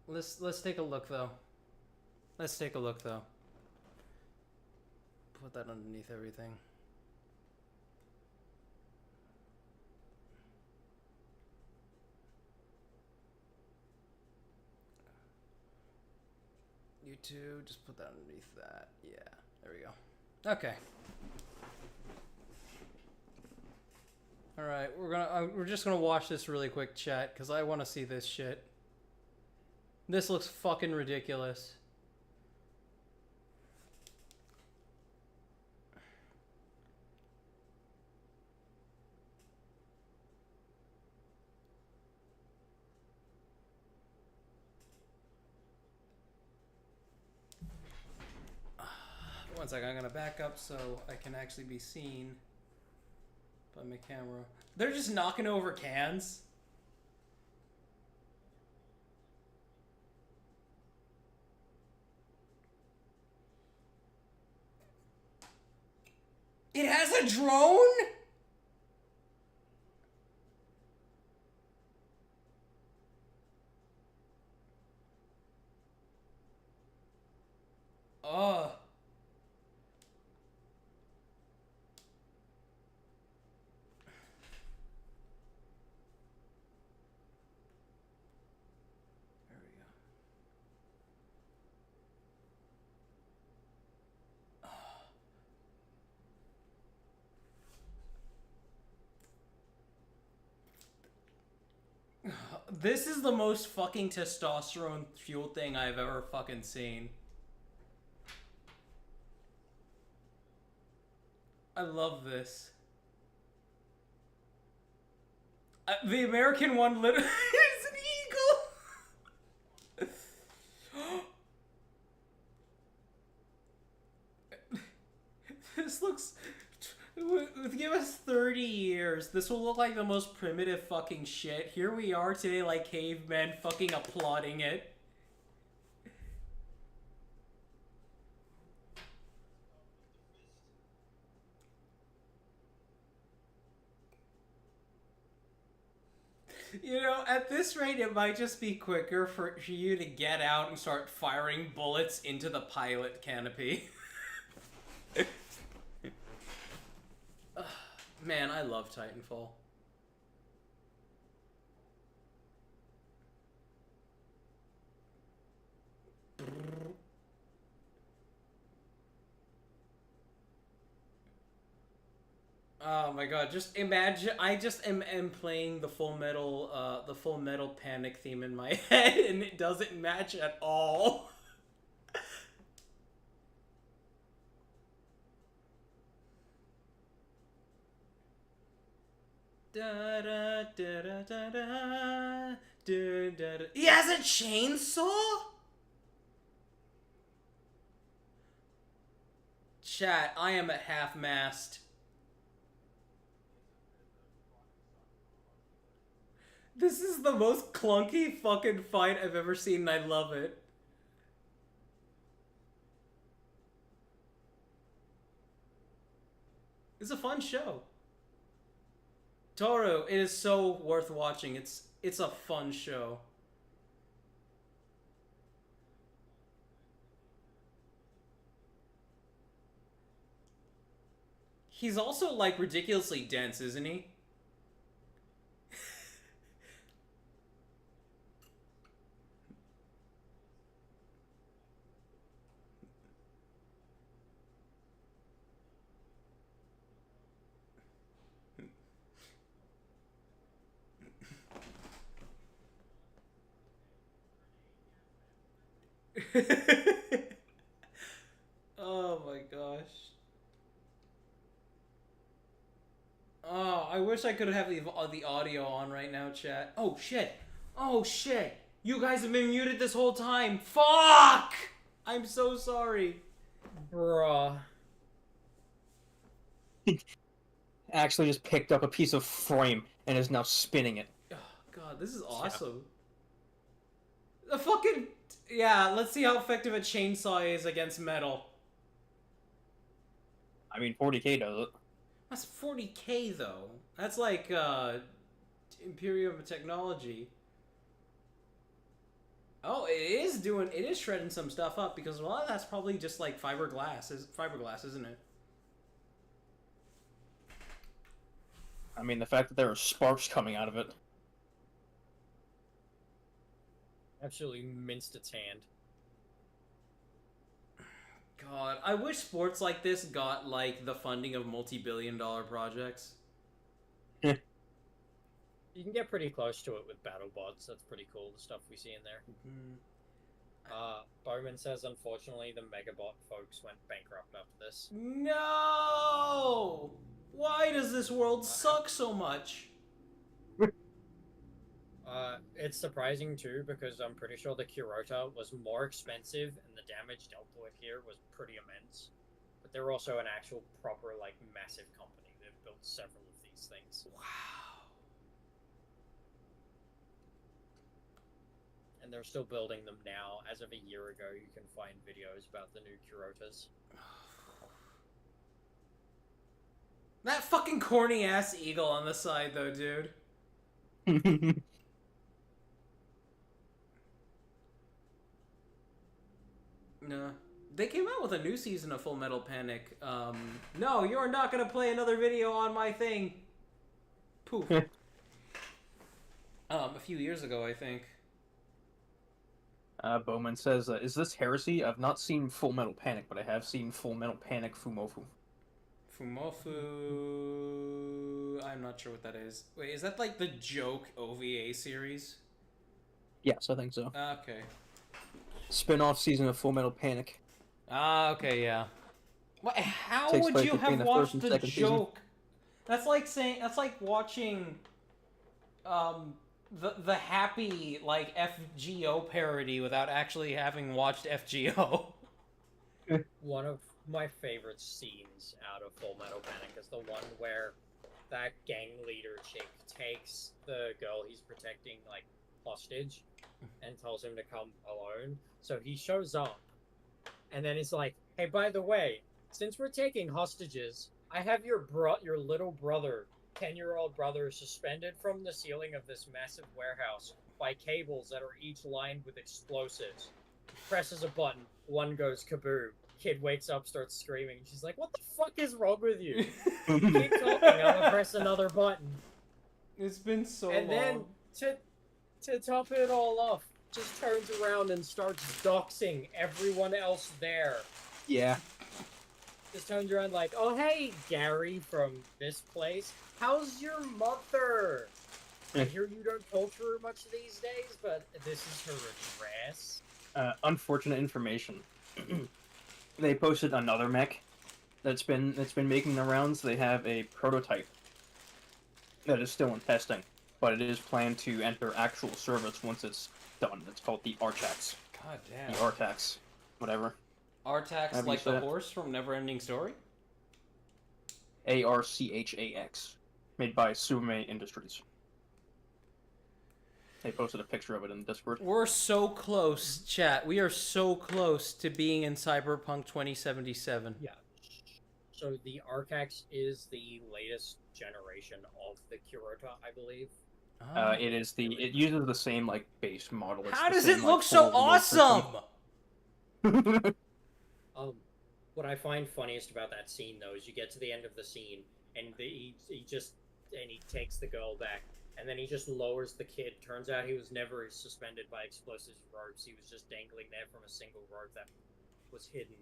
Let's take a look though. Let's take a look though. Put that underneath everything. You too, just put that underneath that. Yeah, there we go. Okay. All right, we're just gonna watch this really quick, chat, because I want to see this shit. This looks fucking ridiculous. One second, I'm gonna back up so I can actually be seen by my camera. They're just knocking over cans. It has a drone? Ugh. There we go. This is the most fucking testosterone fueled thing I've ever fucking seen. I love this. The American one literally is an eagle. This looks... Give us 30 years. This will look like the most primitive fucking shit. Here we are today like cavemen fucking applauding it. You know, at this rate, it might just be quicker for you to get out and start firing bullets into the pilot canopy. Man, I love Titanfall. Oh my god, just imagine, I just am playing the Full Metal Panic theme in my head and it doesn't match at all. Da, da, da, da, da, da, da, da. He has a chainsaw? Chat, I am at half-mast. This is the most clunky fucking fight I've ever seen, and I love it. It's a fun show. Toru, it is so worth watching. It's a fun show. He's also, like, ridiculously dense, isn't he? Oh my gosh. Oh, I wish I could have the audio on right now, chat. Oh shit. Oh shit. You guys have been muted this whole time. Fuck! I'm so sorry. Bruh. Actually just picked up a piece of frame and is now spinning it. Oh god, this is awesome. The fucking... Yeah, let's see how effective a chainsaw is against metal. I mean, 40k does it. That's 40k though. That's like, Imperium technology. Oh, it is shredding some stuff up, because a lot of that's probably just like fiberglass, isn't it? I mean, the fact that there are sparks coming out of it. Absolutely minced its hand. God, I wish sports like this got, like, the funding of multi-billion-dollar projects. You can get pretty close to it with BattleBots. That's pretty cool, the stuff we see in there. Bowman says, unfortunately, the Megabot folks went bankrupt after this. No! Why does this world suck so much? It's surprising too, because I'm pretty sure the Kurota was more expensive and the damage dealt to it here was pretty immense. But they're also an actual proper, like, massive company. They've built several of these things. Wow. And they're still building them now. As of a year ago, you can find videos about the new Kurotas. That fucking corny-ass eagle on the side, though, dude. No. They came out with a new season of Full Metal Panic. No, you're not gonna play another video on my thing. Poof. A few years ago, I think. Bowman says, is this heresy? I've not seen Full Metal Panic, but I have seen Full Metal Panic Fumofu. Fumofu... I'm not sure what that is. Wait, is that like the joke OVA series? Yes, I think so. Okay. Spin-off season of Full Metal Panic. Okay, yeah. What, how Takes would place you between have the watched first and the second season. joke? That's like saying, that's like watching, the happy, like, FGO parody without actually having watched FGO. One of my favorite scenes out of Full Metal Panic is the one where that gang leader chick takes the girl he's protecting, like, hostage and tells him to come alone. So he shows up and then he's like, hey, by the way, since we're taking hostages, I have your little brother, 10-year-old brother, suspended from the ceiling of this massive warehouse by cables that are each lined with explosives. Presses a button, one goes kaboom. Kid wakes up, starts screaming. She's like, what the fuck is wrong with you? Keep talking, I'm gonna press another button. It's been so And long. then, to top it all off, just turns around and starts doxing everyone else there. Yeah. Just turns around like, oh hey, Gary from this place. How's your mother? I hear you don't talk to her much these days, but this is her address. Unfortunate information. They posted another mech that's been making the rounds. They have a prototype that is still in testing, but it is planned to enter actual service once it's done. It's called the Artax. God damn. The Artax. Whatever. Artax, like the horse from Neverending Story? Archax, made by Sume Industries. They posted a picture of it in the Discord. We're so close, chat. We are so close to being in Cyberpunk 2077. Yeah. So the Archax is the latest generation of the Kurota, I believe. Oh. It uses the same like base model. How does it look so awesome? What I find funniest about that scene though is you get to the end of the scene and he takes the girl back and then he just lowers the kid. Turns out he was never suspended by explosive ropes. He was just dangling there from a single rope that was hidden.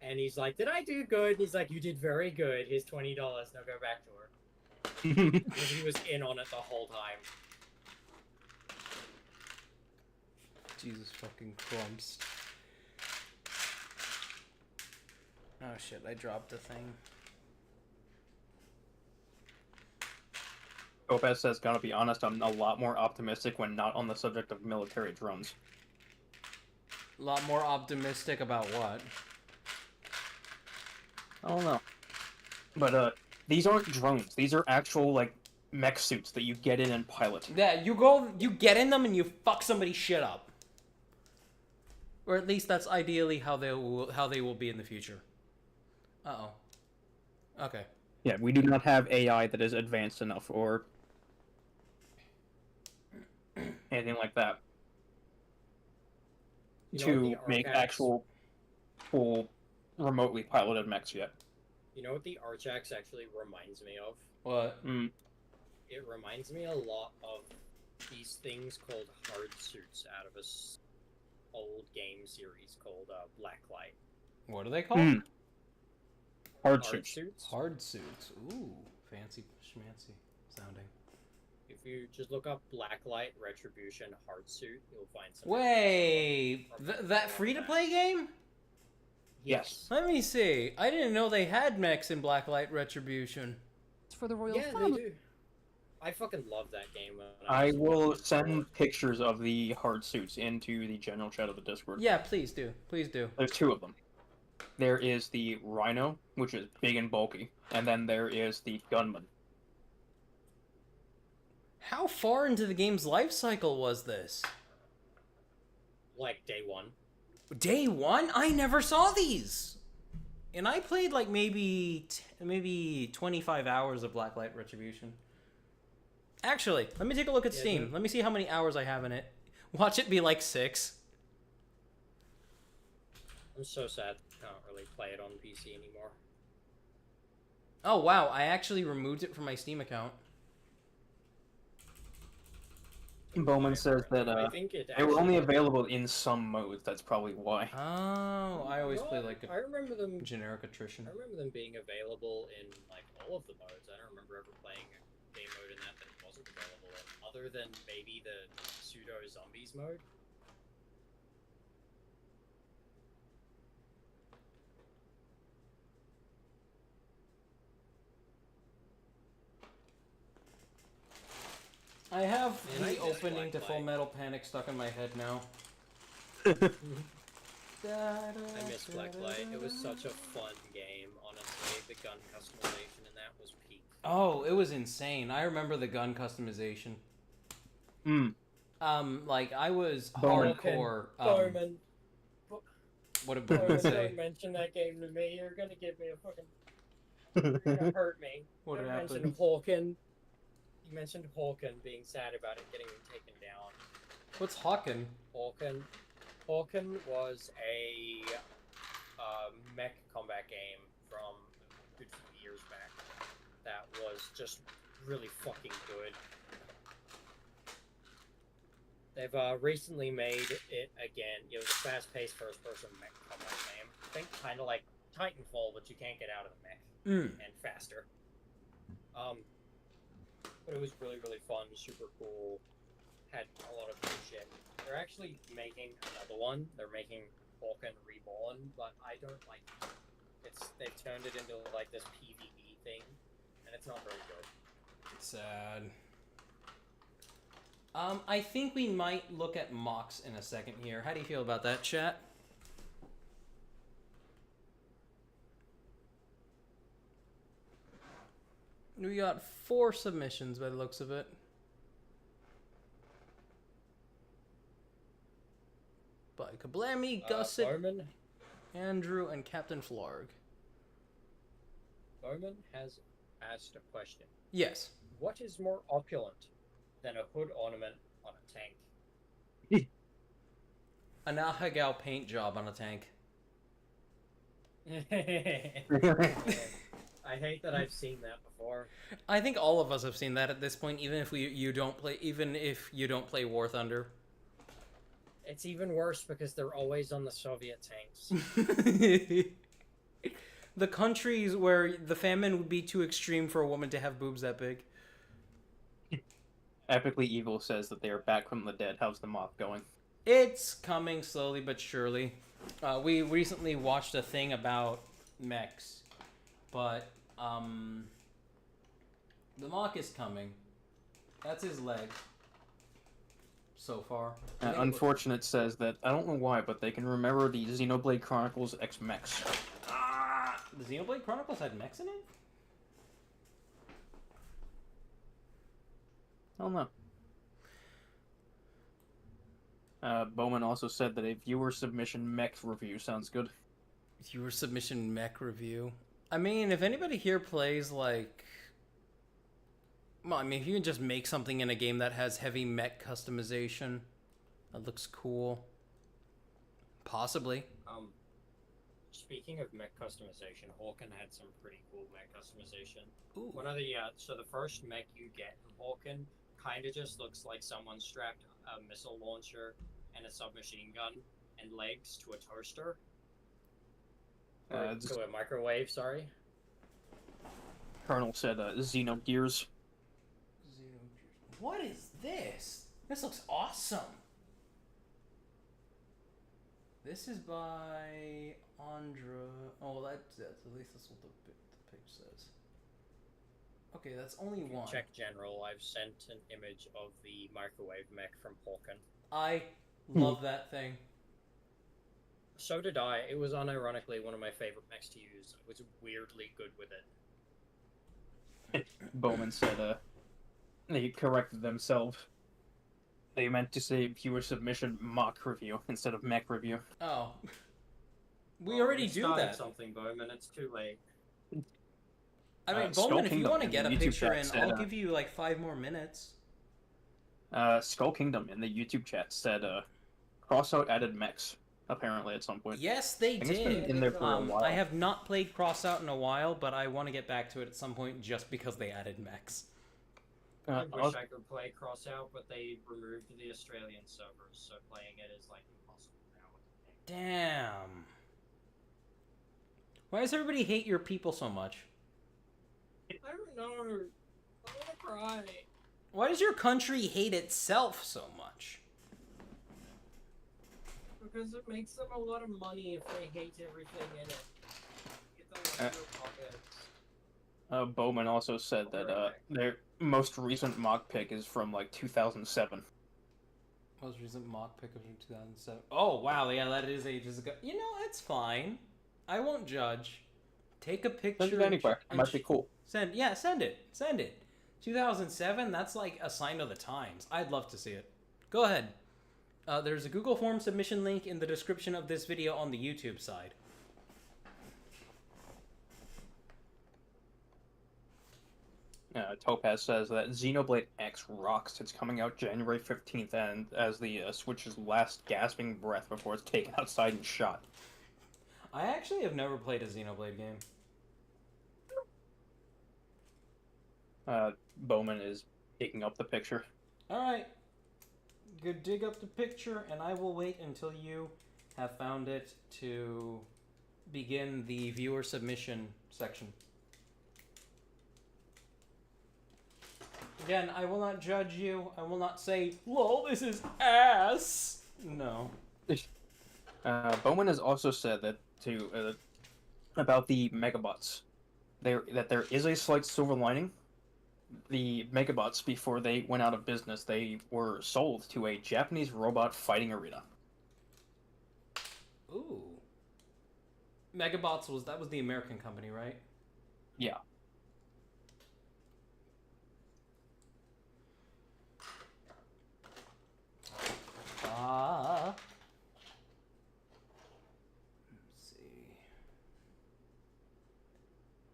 And he's like, "Did I do good?" And he's like, "You did very good. Here's $20. Now go back to her." Because he was in on it the whole time. Jesus fucking Christ. Oh shit, I dropped the thing. Opez says, "Gotta be honest, I'm a lot more optimistic when not on the subject of military drones." A lot more optimistic about what? I don't know. But, these aren't drones. These are actual, like, mech suits that you get in and pilot. Yeah, you get in them and you fuck somebody's shit up. Or at least that's ideally how they will be in the future. Uh-oh. Okay. Yeah, we do not have AI that is advanced enough or anything like that to make actual full remotely piloted mechs yet. You know what the Archax actually reminds me of? What? It reminds me a lot of these things called hard suits out of a old game series called Blacklight. What are they called? Hard suits. Hard suits. Ooh, fancy schmancy sounding. If you just look up Blacklight Retribution hard suit, you'll find some. Wait, that free-to-play game? Yes. Let me see. I didn't know they had mechs in Blacklight Retribution. It's for the royal family. They do. I fucking love that game. I will send pictures of the hard suits into the general chat of the Discord. Yeah, please do. Please do. There's two of them. There is the Rhino, which is big and bulky, and then there is the Gunman. How far into the game's life cycle was this? Like day one. Day one? I never saw these! And I played like maybe 25 hours of Blacklight Retribution. Actually, let me take a look at Steam. Let me see how many hours I have in it. Watch it be like 6. I'm so sad I can't really play it on PC anymore. Oh wow, I actually removed it from my Steam account. Bowman says that they were only available in some modes. That's probably why. Oh, I always play like I remember them generic attrition. I remember them being available in like all of the modes. I don't remember ever playing a game mode in that it wasn't available in, other than maybe the pseudo zombies mode. I have the opening to Full Metal Panic stuck in my head now. I miss Blacklight. It was such a fun game, honestly. The gun customization in that was peak. Oh, it was insane. I remember the gun customization. Like I was hardcore. Bowman. What did Bowman say? Don't mention that game to me. You're gonna give me a fucking. You're gonna hurt me. What Don't happened? mention Hawken. You mentioned Hawken being sad about it getting taken down. What's Hawken? Hawken was a mech combat game from a good few years back that was just really fucking good. They've recently made it again. It was a fast-paced first-person mech combat game. Think kind of like Titanfall, but you can't get out of the mech and faster. But it was really, really fun, super cool, had a lot of good shit. They're actually making another one. They're making Hawken Reborn, but I don't like it. They've turned it into like this PvE thing, and it's not very good. Sad. I think we might look at Mocs in a second here. How do you feel about that, chat? We got 4 submissions by the looks of it. By Kablami, Gusset, Bowman. Andrew, and Captain Flarg. Bowman has asked a question. Yes. What is more opulent than a hood ornament on a tank? A Nahagao paint job on a tank. I hate that I've seen that before. I think all of us have seen that at this point, even if you don't play War Thunder. It's even worse because they're always on the Soviet tanks. The countries where the famine would be too extreme for a woman to have boobs that big. Epically Evil says that they are back from the dead. How's the Moc going? It's coming slowly but surely. We recently watched a thing about Mechs, but the Moc is coming. That's his leg. So far. Unfortunate says that, I don't know why, but they can remember the Xenoblade Chronicles X Mechs. The Xenoblade Chronicles had mechs in it? I don't know. Bowman also said that a viewer submission mech review sounds good. Viewer submission mech review. I mean, if anybody here plays, like... Well, I mean, if you can just make something in a game that has heavy mech customization, that looks cool. Possibly. Speaking of mech customization, Hawken had some pretty cool mech customization. Ooh. One of the so the first mech you get from Hawken kind of just looks like someone strapped a missile launcher and a submachine gun and legs to a toaster. To a microwave, sorry. Colonel said Xenogears. What is this? This looks awesome. This is by Andra. Oh, that's at least that's what the page says. Okay, that's only one. Check general. I've sent an image of the microwave mech from Hawken. I love that thing. So did I. It was unironically one of my favorite mechs to use. I was weirdly good with it. Bowman said they corrected themselves. They meant to say viewer submission mock review instead of mech review. Oh. We already do that. Something, Bowman. It's too late. I mean, Bowman, if you want to get a picture in, I'll give you like 5 more minutes. Skull Kingdom in the YouTube chat said Crossout added mechs, apparently, at some point. Yes, they did. It's been in there for a while. I have not played Crossout in a while, but I want to get back to it at some point just because they added mechs. I wish I could play Crossout, but they removed the Australian servers, so playing it is like impossible now. Damn. Why does everybody hate your people so much? I don't know. I want to cry. Why does your country hate itself so much? Because it makes them a lot of money if they hate everything in it. Get them out of their pockets. Bowman also said that their most recent mock pick is from like 2007. Most recent mock pick of 2007. Oh wow, yeah, that is ages ago. You know, it's fine. I won't judge. Take a picture. Send it anywhere. It might be cool. Send it. 2007. That's like a sign of the times. I'd love to see it. Go ahead. There's a Google Form submission link in the description of this video on the YouTube side. Topaz says that Xenoblade X rocks. It's coming out January 15th, and as the Switch's last gasping breath before it's taken outside and shot. I actually have never played a Xenoblade game. Bowman is digging up the picture. Alright. Go dig up the picture, and I will wait until you have found it to begin the viewer submission section. Again, I will not judge you. I will not say, lol, this is ass. No. Bowman has also said that about the Megabots. That there is a slight silver lining. The Megabots, before they went out of business, they were sold to a Japanese robot fighting arena. Ooh. Megabots was the American company, right? Yeah. see.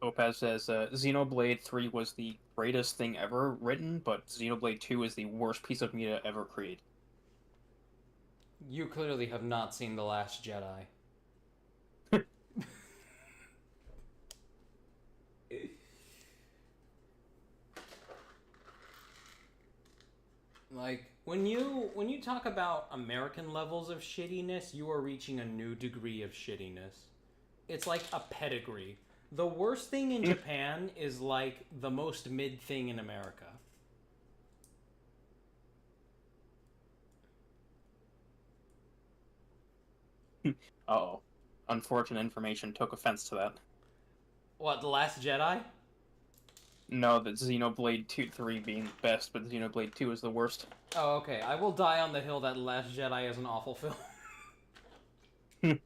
Opaz says Xenoblade 3 was the greatest thing ever written, but Xenoblade 2 is the worst piece of media ever created. You clearly have not seen The Last Jedi. Like, when you talk about American levels of shittiness, you are reaching a new degree of shittiness. It's like a pedigree. The worst thing in Japan is like the most mid thing in America. Uh-oh. Unfortunate information took offense to that. What, The Last Jedi? No, that Xenoblade 3 being the best, but Xenoblade 2 is the worst. Oh, okay. I will die on the hill that The Last Jedi is an awful film. Let's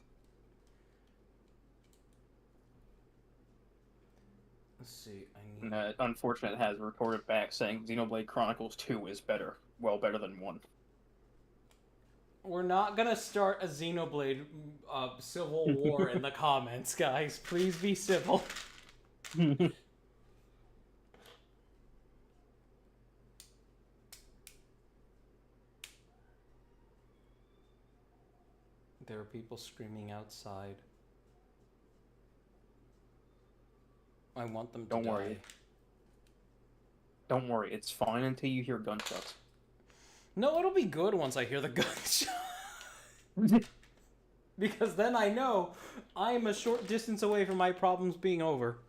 see. Unfortunate has reported back saying Xenoblade Chronicles 2 is better. Well, better than 1. We're not gonna start a Xenoblade civil war in the comments, guys. Please be civil. There are people screaming outside. I want them to Don't die. worry. Don't worry, it's fine until you hear gunshots. No, it'll be good once I hear the gunshot. Because then I know I am a short distance away from my problems being over.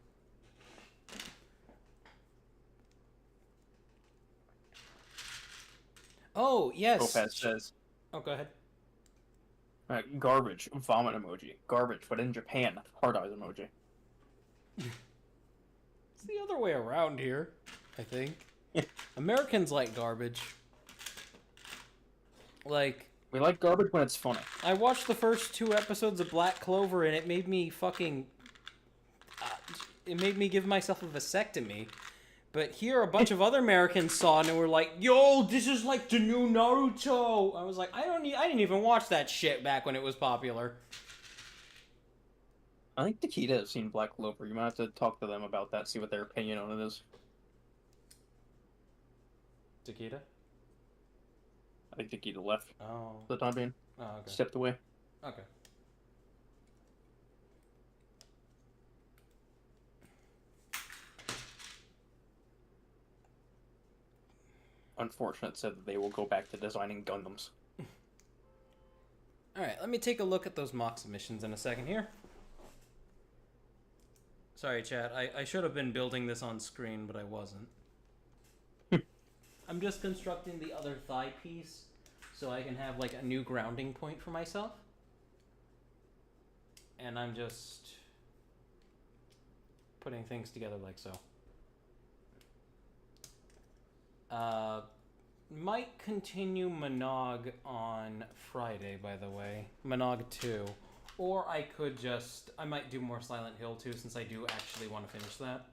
Oh, yes. Opaz says, Oh, go ahead. garbage, vomit emoji. Garbage, but in Japan, hard eyes emoji. It's the other way around here, I think. Americans like garbage. Like, we like garbage when it's funny. I watched the first 2 episodes of Black Clover and it made me fucking... it made me give myself a vasectomy. But here, a bunch of other Americans saw it and were like, "Yo, this is like the new Naruto." I was like, I didn't even watch that shit back when it was popular. I think Takeda has seen Black Clover. You might have to talk to them about that, see what their opinion on it is. Takeda? I think Takeda left. Oh. For the time being. Oh, okay. Stepped away. Okay. Unfortunate said that they will go back to designing Gundams. Alright, let me take a look at those mock submissions in a second here. Sorry, chat. I should have been building this on screen, but I wasn't. I'm just constructing the other thigh piece so I can have like a new grounding point for myself. And I'm just putting things together like so. Might continue Monog on Friday, by the way. Monog 2. Or I could just... I might do more Silent Hill 2, since I do actually want to finish that.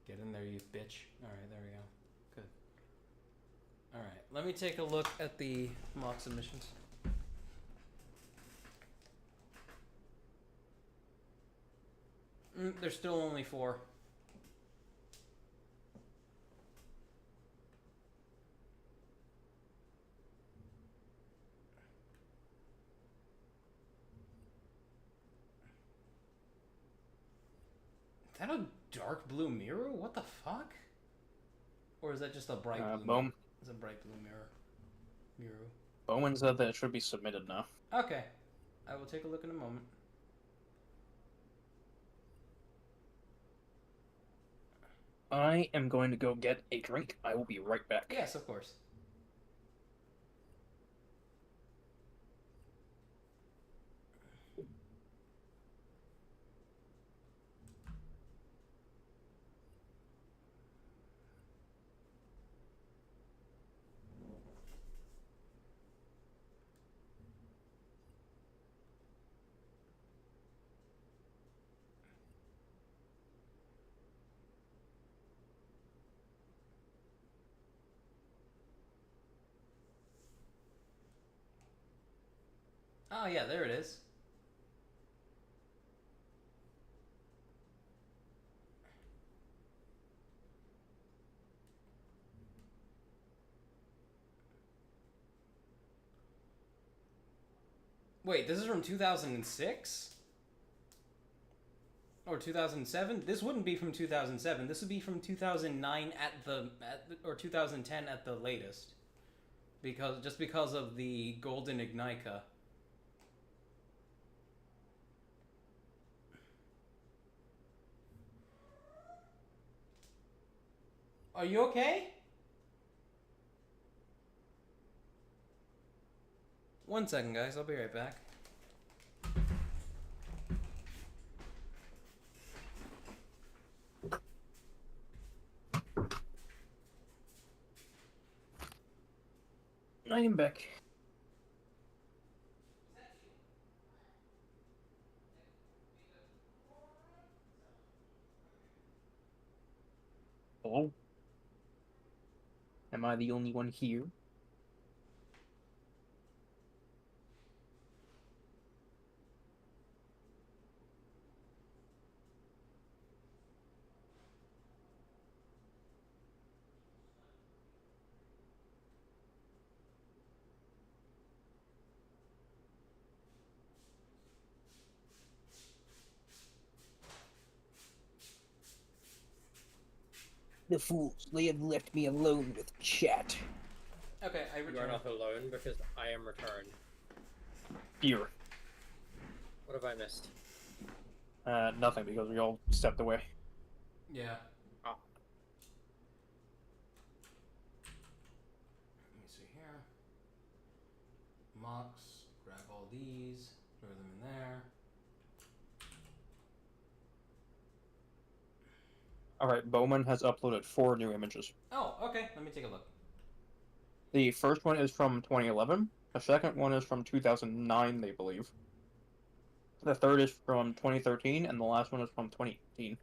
Get in there, you bitch. Alright, there we go. Good. Alright, let me take a look at the mock submissions. There's still only 4. Is that a dark blue mirror? What the fuck? Or is that just a bright blue mirror? It's a bright blue mirror. Bowman said that it should be submitted now. Okay. I will take a look in a moment. I am going to go get a drink. I will be right back. Yes, of course. Oh, yeah, there it is. Wait, this is from 2006? Or 2007? This wouldn't be from 2007. This would be from 2009 or 2010 at the latest. Because of the Golden Ignica. Are you okay? One second, guys. I'll be right back. I am back. Hello? Am I the only one here? The fools, they have left me alone with chat. Okay, I You are return. not alone because I am returned. Here. What have I missed? Nothing, because we all stepped away. Yeah. Oh. Let me see here. Mocks. Grab all these. Throw them in there. Alright, Bowman has uploaded 4 new images. Oh, okay. Let me take a look. The first one is from 2011. The second one is from 2009, they believe. The third is from 2013, and the last one is from 2018.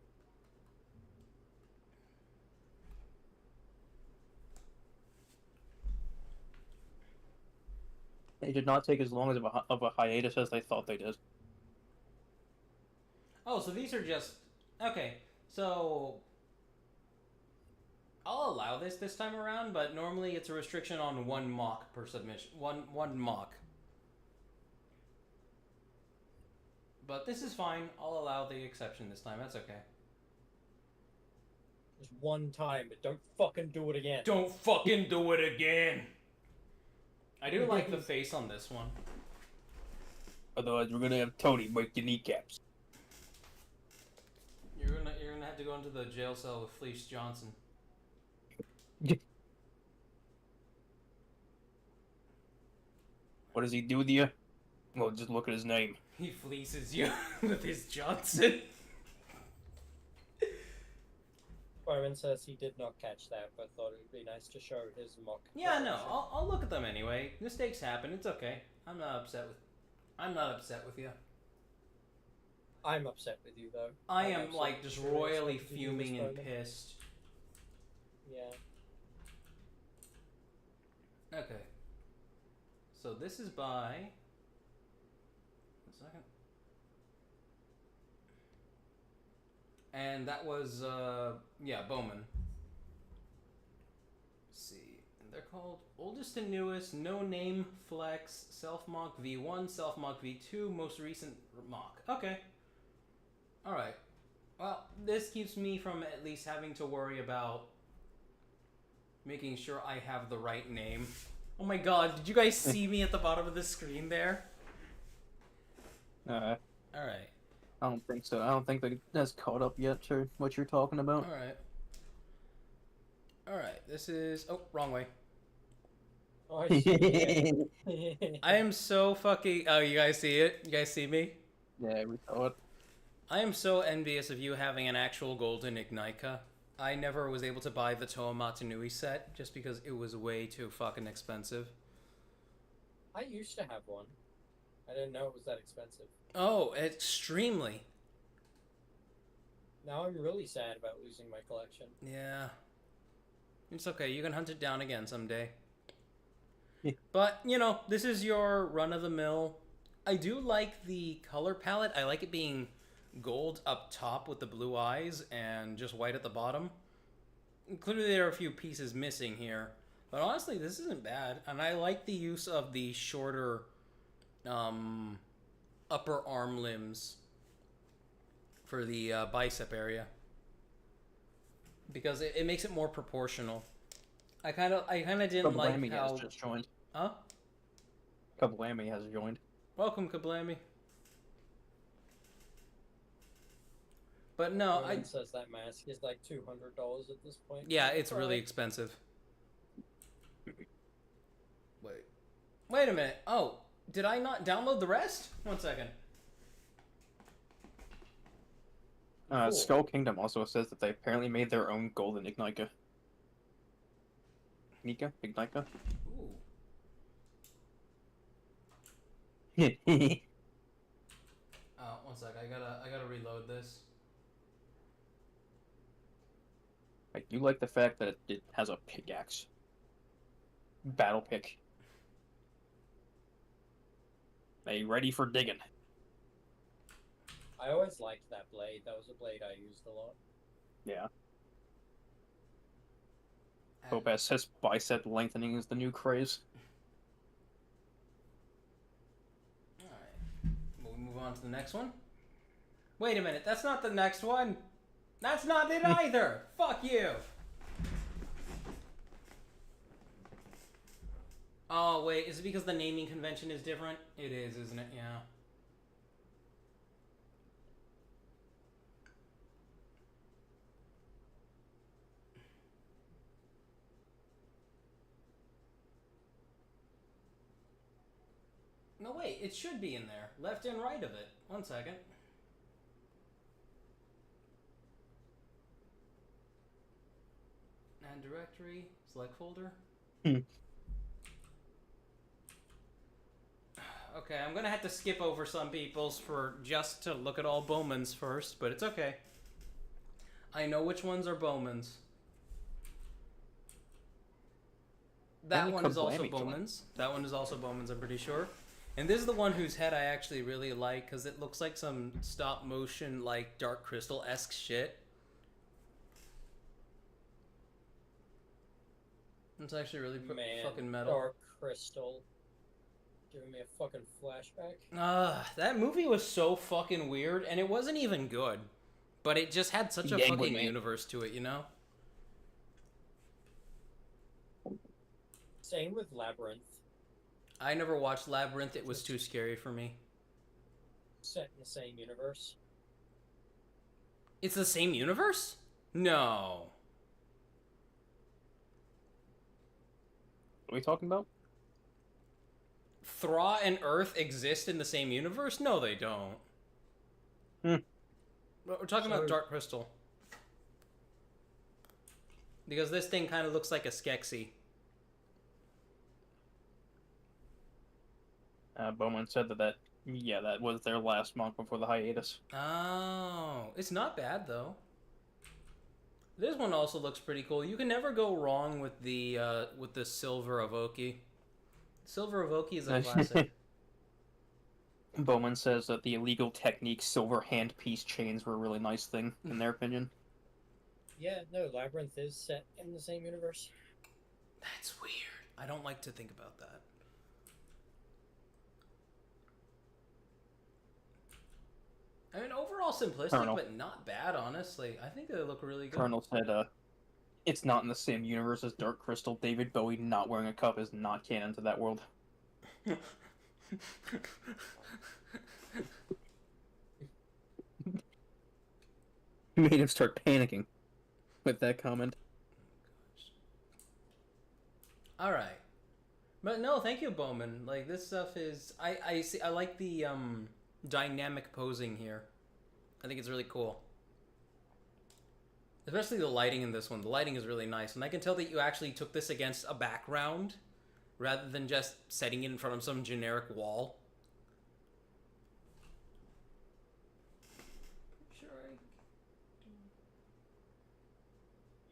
They did not take as long of a hiatus as they thought they did. Oh, so these are just... Okay, so... I'll allow this time around, but normally it's a restriction on 1 mock per submission. One mock. But this is fine. I'll allow the exception this time. That's okay. Just one time, but don't fucking do it again. Don't fucking do it again! I do like the face on this one. Otherwise, we're gonna have Tony break your kneecaps. You're gonna have to go into the jail cell with Fleece Johnson. What does he do with you? Well, just look at his name. He fleeces you with his Johnson. Byron says he did not catch that, but thought it would be nice to show his mock. Yeah, no, I'll look at them anyway. Mistakes happen. It's okay. I'm not upset with you. I'm upset with you though. I I'm am upset like with just you royally at this fuming and moment. pissed. Yeah. Okay. So this is by... One second. And that was, yeah, Bowman. Let's see. And they're called Oldest and Newest, No Name, Flex, Self-Mock V1, Self-Mock V2, Most Recent Mock. Okay. Alright. Well, this keeps me from at least having to worry about making sure I have the right name. Oh my god, did you guys see me at the bottom of the screen there? Alright. Alright. I don't think so. I don't think that's caught up yet to what you're talking about. Alright. Alright, this is... Oh, wrong way. Oh, shit. I am so fucking... Oh, you guys see it? You guys see me? Yeah, we saw it. I am so envious of you having an actual Golden Ignica. I never was able to buy the Toa Matanui set just because it was way too fucking expensive. I used to have one. I didn't know it was that expensive. Oh, extremely. Now I'm really sad about losing my collection. Yeah. It's okay, you can hunt it down again someday. Yeah. But, you know, this is your run-of-the-mill... I do like the color palette. I like it being gold up top with the blue eyes and just white at the bottom. Clearly there are a few pieces missing here. But honestly, this isn't bad. And I like the use of the shorter upper arm limbs for the bicep area. Because it makes it more proportional. I kind of didn't like Kablammy how... has just joined. Huh? Kablammy has joined. Welcome, Kablammy. But no, Everyone says that mask is like $200 at this point. Yeah, it's really expensive. Wait a minute. Oh, did I not download the rest? 1 second. Cool. Skull Kingdom also says that they apparently made their own golden Ignica. Ignica? Ooh. 1 sec. I gotta reload this. I do like the fact that it has a pickaxe. Battle pick. Are ready for digging? I always liked that blade. That was a blade I used a lot. Yeah. Lopez says bicep lengthening is the new craze. Alright. Will we move on to the next one? Wait a minute. That's not the next one. That's not it either. Fuck you. Oh, wait. Is it because the naming convention is different? It is, isn't it? Yeah. No, wait. It should be in there. Left and right of it. 1 second. Add directory. Select folder. Okay, I'm gonna have to skip over some people's for just to look at all Bowman's first, but it's okay. I know which ones are Bowman's. That one is also Bowman's. That one is also Bowman's, I'm pretty sure. And this is the one whose head I actually really like, because it looks like some stop motion, like Dark Crystal-esque shit. It's actually really fucking metal. Dark Crystal. Giving me a fucking flashback. That movie was so fucking weird, and it wasn't even good. But it just had such a fucking universe to it, you know? Same with Labyrinth. I never watched Labyrinth, it was too scary for me. Set in the same universe. It's the same universe? No. What are we talking about? Thra and Earth exist in the same universe? No, they don't. We're talking about Dark Crystal. Because this thing kind of looks like a Skeksis. Bowman said that was their last month before the hiatus. Oh, it's not bad though. This one also looks pretty cool. You can never go wrong with the Silver Avoki. Silver Avoki is a classic. Bowman says that the illegal technique silver handpiece chains were a really nice thing, in their opinion. Yeah, no, Labyrinth is set in the same universe. That's weird. I don't like to think about that. I mean, overall simplistic, but not bad, honestly. I think they look really good. Colonel said, it's not in the same universe as Dark Crystal. David Bowie not wearing a cup is not canon to that world. Made him start panicking with that comment. Alright. But no, thank you, Bowman. Like, this stuff is... I like the, dynamic posing here. I think it's really cool. Especially the lighting in this one. The lighting is really nice. And I can tell that you actually took this against a background rather than just setting it in front of some generic wall.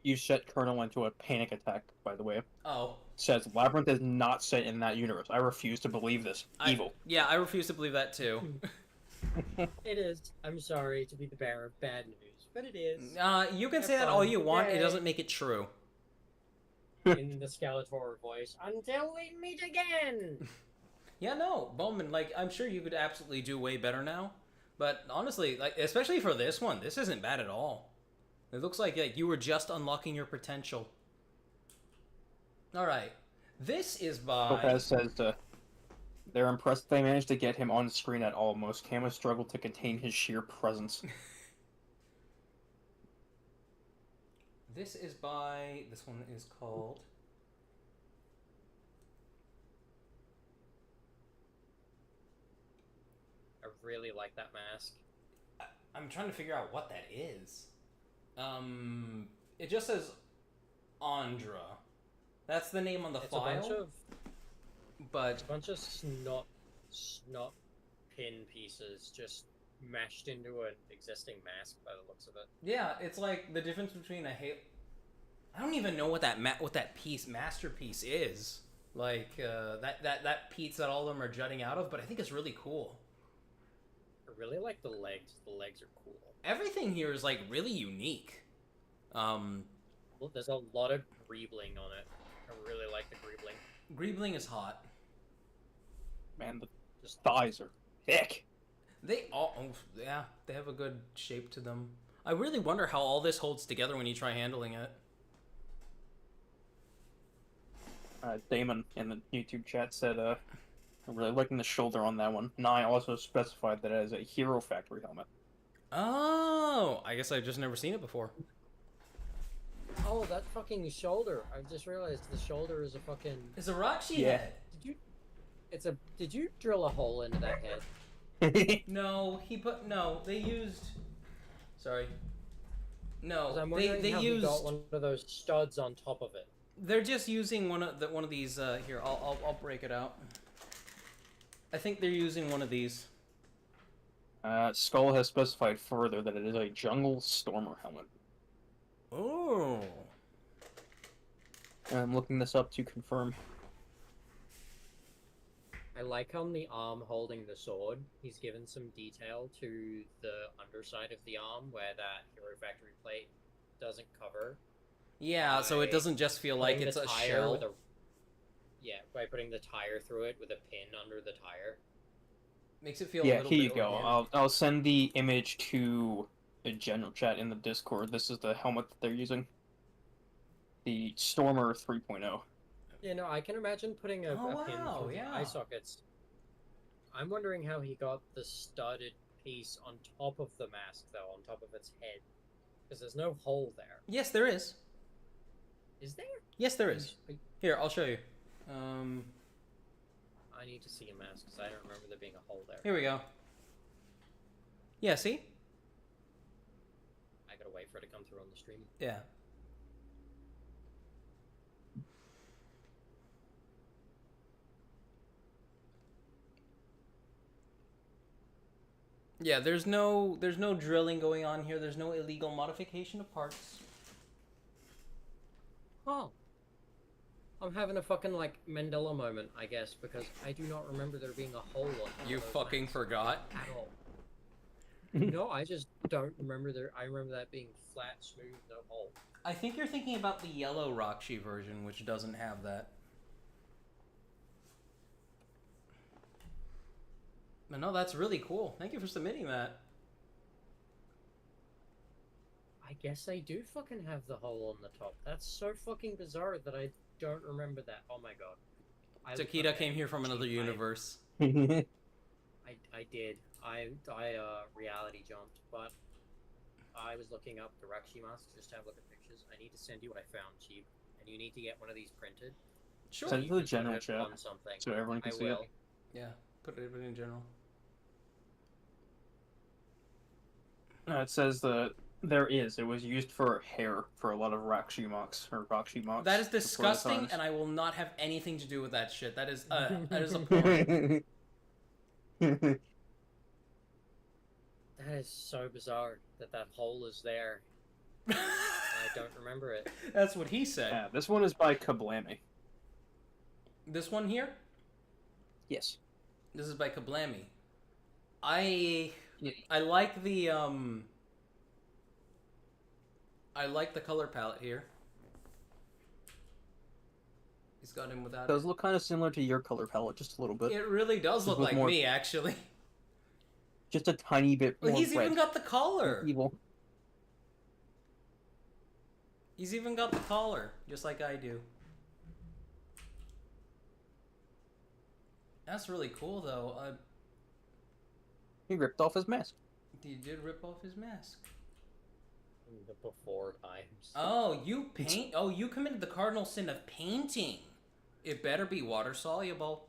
you set Colonel into a panic attack, by the way. Oh. Says Labyrinth is not set in that universe. I refuse to believe this. Evil. Yeah, I refuse to believe that too. It is. I'm sorry to be the bearer of bad news, but it is. You can say that all you want. It doesn't make it true. In the Skeletor voice, until we meet again. Yeah, no, Bowman. Like, I'm sure you could absolutely do way better now. But honestly, like, especially for this one, this isn't bad at all. It looks like you were just unlocking your potential. All right, this is by. Lopez says they're impressed they managed to get him on screen at all. Most cameras struggle to contain his sheer presence. This is by. This one is called. I really like that mask. I'm trying to figure out what that is. It just says Andra. That's the name on the file. It's a bunch of snot pin pieces just mashed into an existing mask by the looks of it. Yeah, it's like the difference between a Halo. I don't even know what that masterpiece is. Like that piece that all of them are jutting out of, but I think it's really cool. I really like the legs. The legs are cool. Everything here is like really unique. Well, there's a lot of greebling on it. I really like the greebling. Greebling is hot. Man, the thighs are thick. They have a good shape to them. I really wonder how all this holds together when you try handling it. Damon in the YouTube chat said, I'm really liking the shoulder on that one. Nye also specified that it is a Hero Factory helmet. Oh, I guess I've just never seen it before. Oh, that fucking shoulder. I just realized the shoulder is a fucking... It's a Roxy head. Did you drill a hole into that head? No, they used... Sorry. No, I'm they how used... he got one of those studs on top of it. They're just using one of these, here, I'll break it out. I think they're using one of these. Skull has specified further that it is a Jungle Stormer helmet. Oh. I'm looking this up to confirm. I like on the arm holding the sword, he's given some detail to the underside of the arm where that Hero Factory plate doesn't cover. Yeah, so it doesn't just feel like it's a shell. By putting the tire through it with a pin under the tire. Makes it feel a little bit here you go. organic. I'll send the image to a general chat in the Discord. This is the helmet that they're using. The Stormer 3.0. Yeah, no, I can imagine putting a pin through the eye sockets. I'm wondering how he got the studded piece on top of the mask, though, on top of its head. Because there's no hole there. Yes, there is. Is there? Yes, there is. Here, I'll show you. I need to see a mask, because I don't remember there being a hole there. Here we go. Yeah, see? I gotta wait for it to come through on the stream. Yeah. Yeah, there's no drilling going on here. There's no illegal modification of parts. Oh. I'm having a fucking, like, Mandela moment, I guess, because I do not remember there being a hole on You fucking forgot? at all. No, I just don't remember there. I remember that being flat, smooth, no hole. I think you're thinking about the yellow Roxy version, which doesn't have that. But no, that's really cool. Thank you for submitting that. I guess they do fucking have the hole on the top. That's so fucking bizarre that I don't remember that. Oh my god. Takeda came here from another universe. I did. I reality jumped, but I was looking up the Roxy masks just to have a look at pictures. I need to send you what I found cheap, and you need to get one of these printed. Sure. Send it to the general chat, something. so everyone can see it. Yeah, put it in general. It says that it was used for hair for a lot of Roxy Mocs. That is disgusting, and I will not have anything to do with that shit. That is abhorrent. That is so bizarre that hole is there. I don't remember it. That's what he said. Yeah, this one is by Kablammy. This one here? Yes. This is by Kablammy. I like the I like the color palette here. He's got him without. Those look kind of similar to your color palette, just a little bit. It really does look like me, actually. Just a tiny bit more He's red. even got the collar. Evil. He's even got the collar, just like I do. That's really cool, though. He ripped off his mask. He did rip off his mask. The before times. Oh, you paint. Oh, you committed the cardinal sin of painting. It better be water soluble.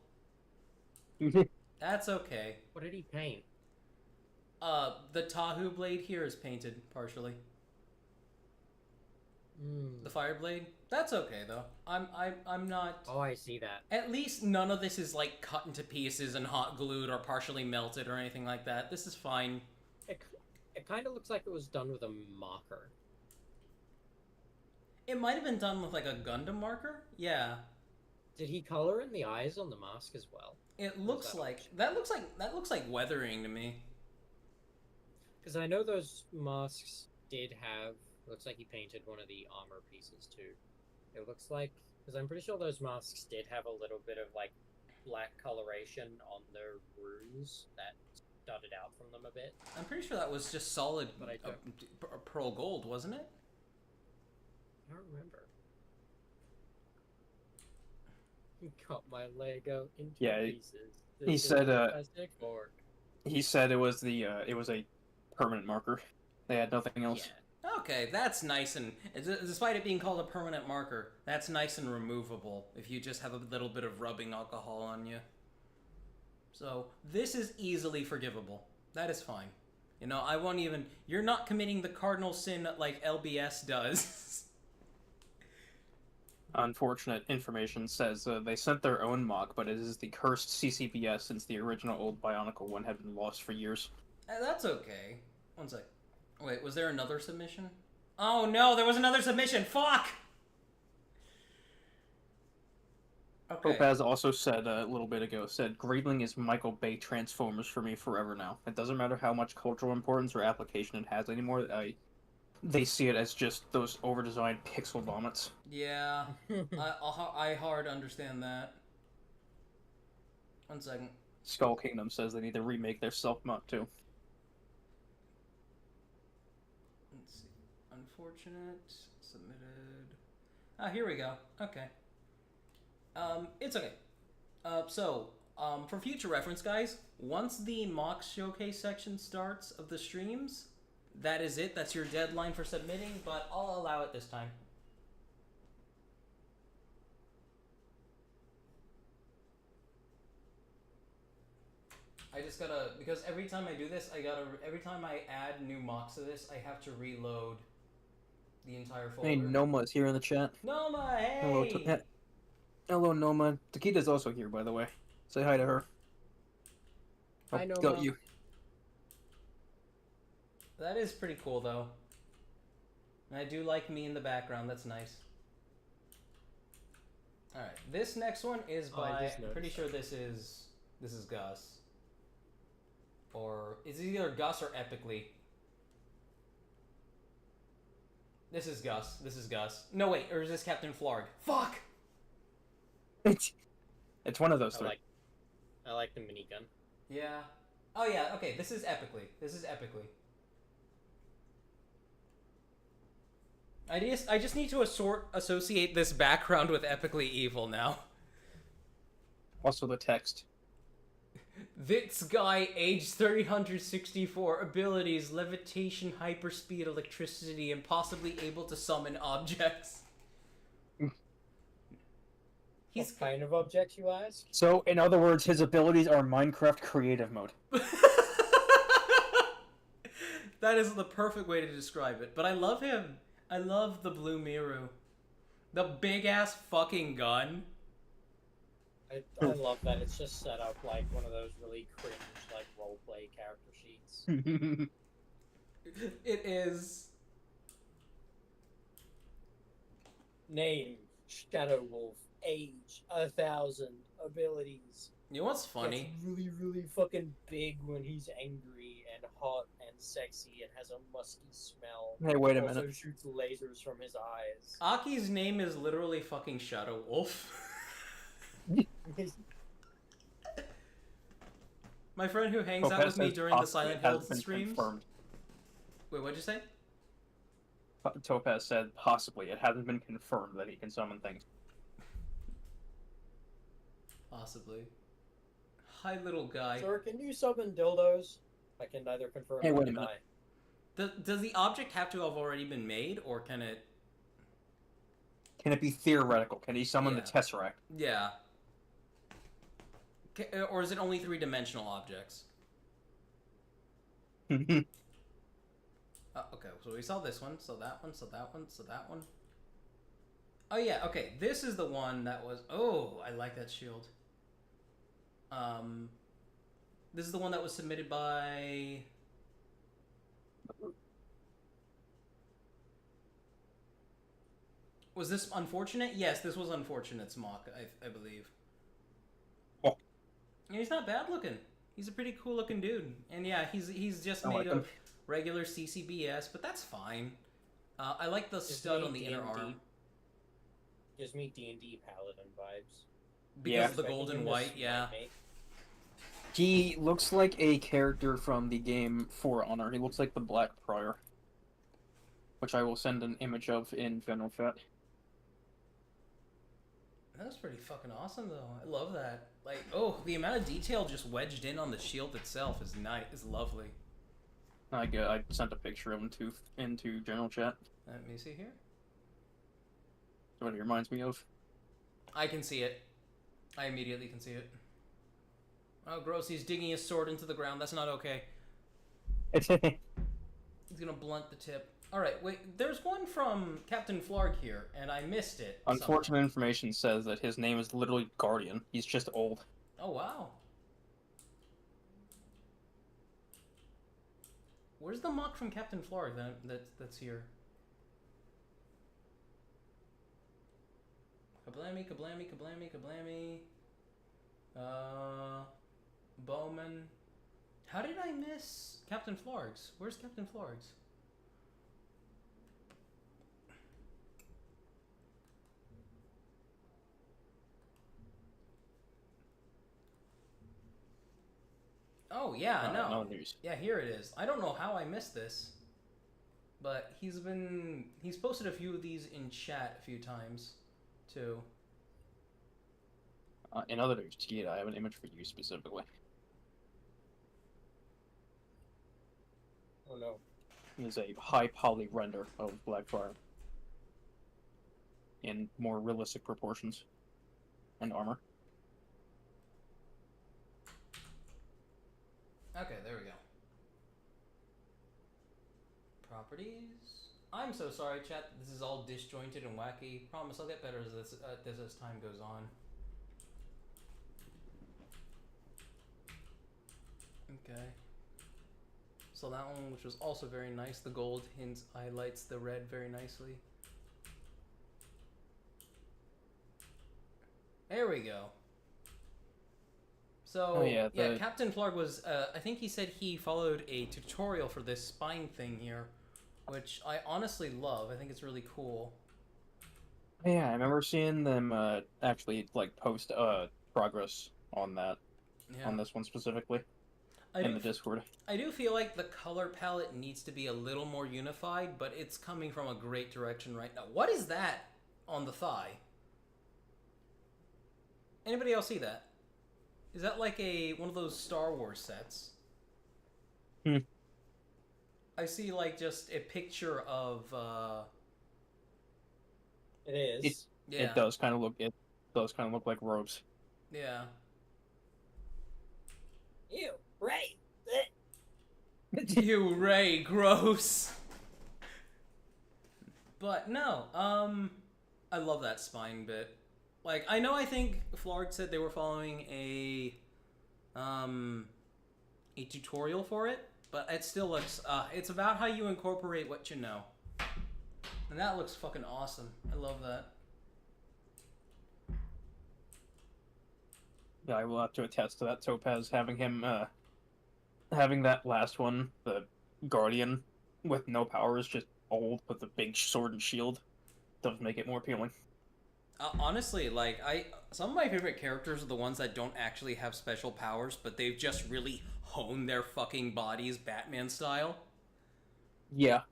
That's okay. What did he paint? The Tahu blade here is painted partially. The fire blade. That's okay though. I'm not. Oh, I see that. At least none of this is like cut into pieces and hot glued or partially melted or anything like that. This is fine. It kind of looks like it was done with a marker. It might have been done with like a Gundam marker. Yeah. Did he color in the eyes on the mask as well? It looks like that looks like weathering to me. Because I know those masks did have. Looks like he painted one of the armor pieces too. It looks like, because I'm pretty sure those masks did have a little bit of like black coloration on their runes that studded out from them a bit. I'm pretty sure that was just solid But pearl gold, wasn't it? I don't remember. He cut my Lego into pieces. He said he said it was a permanent marker. They had nothing else. Yeah. Okay, that's nice, and despite it being called a permanent marker, that's nice and removable if you just have a little bit of rubbing alcohol on you. So, this is easily forgivable. That is fine. You know, I won't even... You're not committing the cardinal sin like LBS does. Unfortunate information says they sent their own mock, but it is the cursed CCBS since the original old Bionicle one had been lost for years. That's okay. One sec. Wait, was there another submission? Oh no, there was another submission! Fuck! Okay. Topaz also said a little bit ago, Greedling is Michael Bay Transformers for me forever now. It doesn't matter how much cultural importance or application it has anymore, they see it as just those over-designed pixel vomits. Yeah, I hard understand that. One second. Skull Kingdom says they need to remake their self-mod too. Let's see. Unfortunate. Submitted. Ah, here we go. Okay. It's okay. For future reference, guys, once the Moc showcase section starts of the streams, that is it. That's your deadline for submitting, but I'll allow it this time. I just gotta, because every time I do this, every time I add new Mocs to this, I have to reload the entire folder. Hey, Noma's here in the chat. Noma, hey! Hello, hello, Noma. Taquita's also here, by the way. Say hi to her. Hi, Noma. Got you. That is pretty cool, though. I do like me in the background. That's nice. All right, this next one is by. I'm pretty sure this is Gus. Or it's either Gus or Epically. This is Gus. This is Gus. No wait, or is this Captain Flarg? Fuck. It's one of those three. I like the minigun. Yeah. Oh yeah. Okay. This is Epically. This is Epically. I just need to associate this background with Epically Evil now. Also the text. This guy, age 364, abilities, levitation, hyperspeed, electricity, and possibly able to summon objects. What kind of objects, you ask? So, in other words, his abilities are Minecraft creative mode. That is the perfect way to describe it. But I love him. I love the blue Miru. The big-ass fucking gun. I love that. It's just set up like one of those really cringe, like, roleplay character sheets. It is. Name, Shadow Wolf. Age, 1,000. Abilities. You know what's funny? Gets really, really fucking big when he's angry and hot and sexy and has a musky smell. Hey, wait a Also minute. shoots lasers from his eyes. Aki's name is literally fucking Shadow Wolf. My friend who hangs out with me during the Silent Hill streams. Confirmed. Wait, what'd you say? Topaz said possibly. It hasn't been confirmed that he can summon things. Possibly. Hi, little guy. Sir, can you summon dildos? I can neither confirm Hey, or wait a deny. Does the object have to have already been made, or can it... Can it be theoretical? Can he summon the Tesseract? Yeah. Or is it only three-dimensional objects? Okay, so we saw this one, so that one, so that one, so that one. Oh yeah, okay, this is the one that was... Oh, I like that shield. This is the one that was submitted by... Was this unfortunate? Yes, this was unfortunate, Moc, I believe. Oh. Yeah, he's not bad looking. He's a pretty cool looking dude. And yeah, he's just made of regular CCBS, but that's fine. I like the stud on the inner arm. Gives me D&D Paladin vibes. Because of the gold and white, yeah. He looks like a character from the game For Honor. He looks like the Black Prior. Which I will send an image of in general chat. That was pretty fucking awesome, though. I love that. Like, oh, the amount of detail just wedged in on the shield itself is nice. Is lovely. I sent a picture of him into general chat. Let me see here. What it reminds me of. I can see it. I immediately can see it. Oh, gross. He's digging his sword into the ground. That's not okay. He's gonna blunt the tip. Alright, wait. There's one from Captain Flarg here, and I missed it. Unfortunate information says that his name is literally Guardian. He's just old. Oh, wow. Where's the mock from Captain Flarg that's here? Kablammy, kablammy, kablammy, kablammy. Bowman. How did I miss Captain Flarg's? Where's Captain Flarg's? Oh, yeah, no. Yeah, here it is. I don't know how I missed this. But he's posted a few of these in chat a few times, too. In other news, Tieta, I have an image for you specifically. Oh no. It is a high poly render of Blackfire. In more realistic proportions. And armor. Okay, there we go. Properties. I'm so sorry, chat. This is all disjointed and wacky. Promise I'll get better as time goes on. Okay. So that one, which was also very nice. The gold highlights the red very nicely. There we go. So, yeah, Captain Flarg was, I think he said he followed a tutorial for this spine thing here, which I honestly love. I think it's really cool. Yeah, I remember seeing them actually, like, post progress on that, on this one specifically, in the Discord. I do feel like the color palette needs to be a little more unified, but it's coming from a great direction right now. What is that on the thigh? Anybody else see that? Is that like one of those Star Wars sets? I see like just a picture of It is. It does kind of look like robes. Yeah. Ew, Ray. Ew, Ray, gross. But no, I love that spine bit. Like, I think Flarg said they were following a tutorial for it, but it still looks, it's about how you incorporate what you know. And that looks fucking awesome. I love that. Yeah, I will have to attest to that. Topaz having him, having that last one, the Guardian, with no powers, just old with a big sword and shield, does make it more appealing. Honestly, like some of my favorite characters are the ones that don't actually have special powers, but they've just really honed their fucking bodies Batman style. Yeah.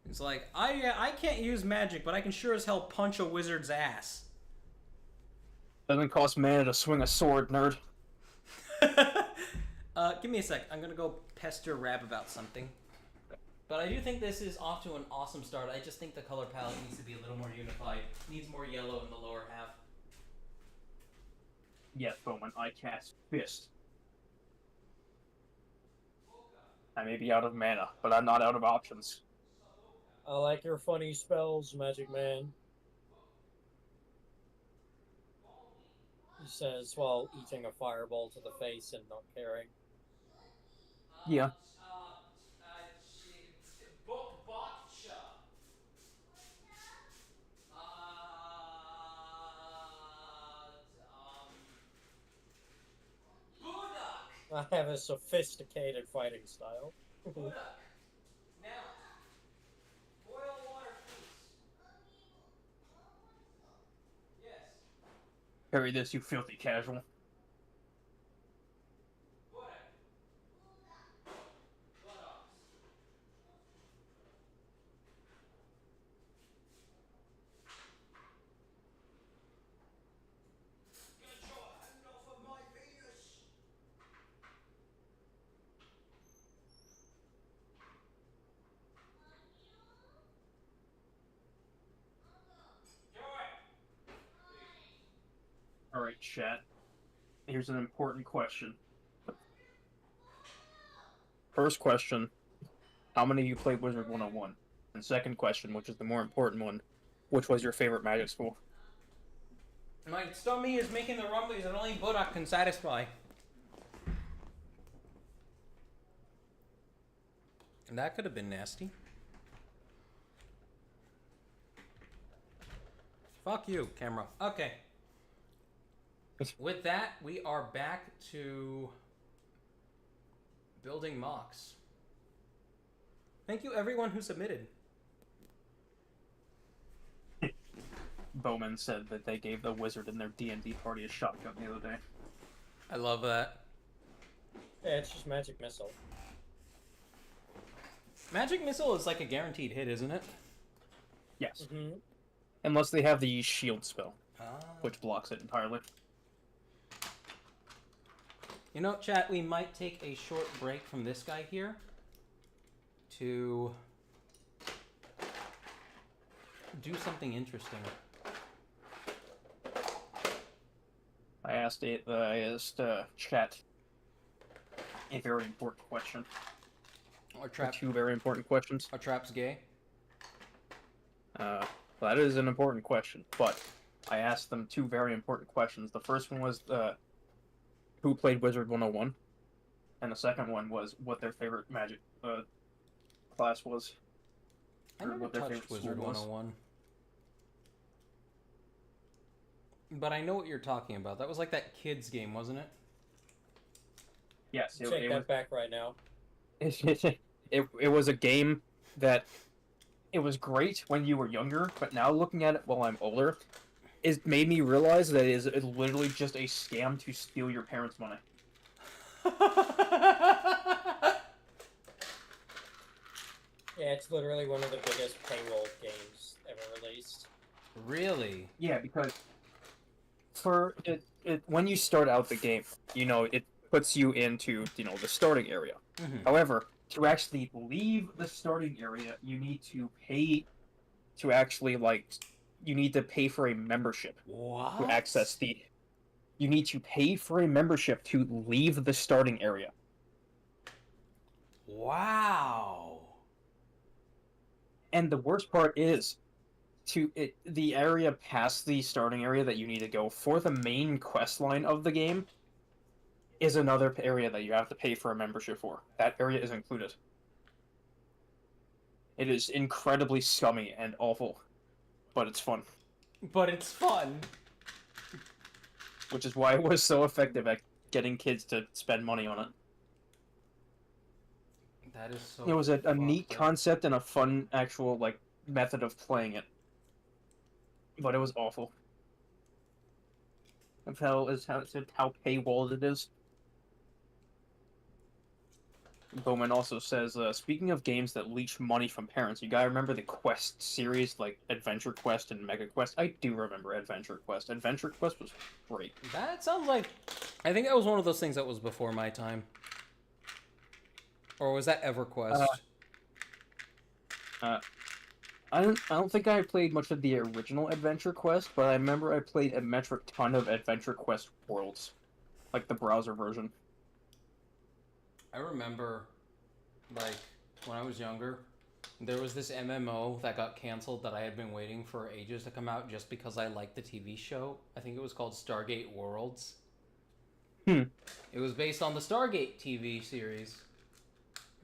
It's like, I can't use magic, but I can sure as hell punch a wizard's ass. Doesn't cost mana to swing a sword, nerd. Give me a sec. I'm gonna go pester Rab about something. But I do think this is off to an awesome start. I just think the color palette needs to be a little more unified. Needs more yellow in the lower half. Yes, Bowman, I cast Fist. I may be out of mana, but I'm not out of options. I like your funny spells, Magic Man. He says while eating a fireball to the face and not caring. Yeah. I have a sophisticated fighting style. Now, boil water, please. Yes. Carry this, you filthy casual. Alright, chat. Here's an important question. First question, how many of you played Wizard 101? And second question, which is the more important one, which was your favorite magic school? My stomach is making the rumblings that only Budak can satisfy. And that could have been nasty. Fuck you, camera. Okay. With that, we are back to building mocks. Thank you everyone who submitted. Bowman said that they gave the wizard in their D&D party a shotgun the other day. I love that. Yeah, it's just Magic Missile. Magic Missile is like a guaranteed hit, isn't it? Yes. Mm-hmm. Unless they have the shield spell, which blocks it entirely. You know, chat, we might take a short break from this guy here to do something interesting. I asked chat a very important question. Or Trap. Two very important questions. Are Trap's gay? That is an important question, but I asked them two very important questions. The first one was who played Wizard 101, and the second one was what their favorite magic class was. I never touched Wizard 101. But I know what you're talking about. That was like that kids game, wasn't it? Yes. Take that back right now. It was a game that it was great when you were younger, but now looking at it while I'm older, it made me realize that it is literally just a scam to steal your parents' money. Yeah, it's literally one of the biggest paywall games ever released. Really? Yeah, because for when you start out the game, it puts you into, the starting area. Mm-hmm. However, to actually leave the starting area, you need to pay to actually, you need to pay for a membership. What? To access you need to pay for a membership to leave the starting area. Wow. And the worst part is, the area past the starting area that you need to go for the main quest line of the game is another area that you have to pay for a membership for. That area is included. It is incredibly scummy and awful, but it's fun. But it's fun. which is why it was so effective at getting kids to spend money on it. That is so. It was a neat concept and a fun actual like method of playing it, but it was awful. Of how paywalled it is. Bowman also says, speaking of games that leech money from parents, you gotta remember the Quest series, like Adventure Quest and Mega Quest. I do remember Adventure Quest. Adventure Quest was great. That sounds like... I think that was one of those things that was before my time. Or was that EverQuest? I don't think I played much of the original Adventure Quest, but I remember I played a metric ton of Adventure Quest Worlds. Like the browser version. I remember, like, when I was younger, there was this MMO that got canceled that I had been waiting for ages to come out just because I liked the TV show. I think it was called Stargate Worlds. It was based on the Stargate TV series.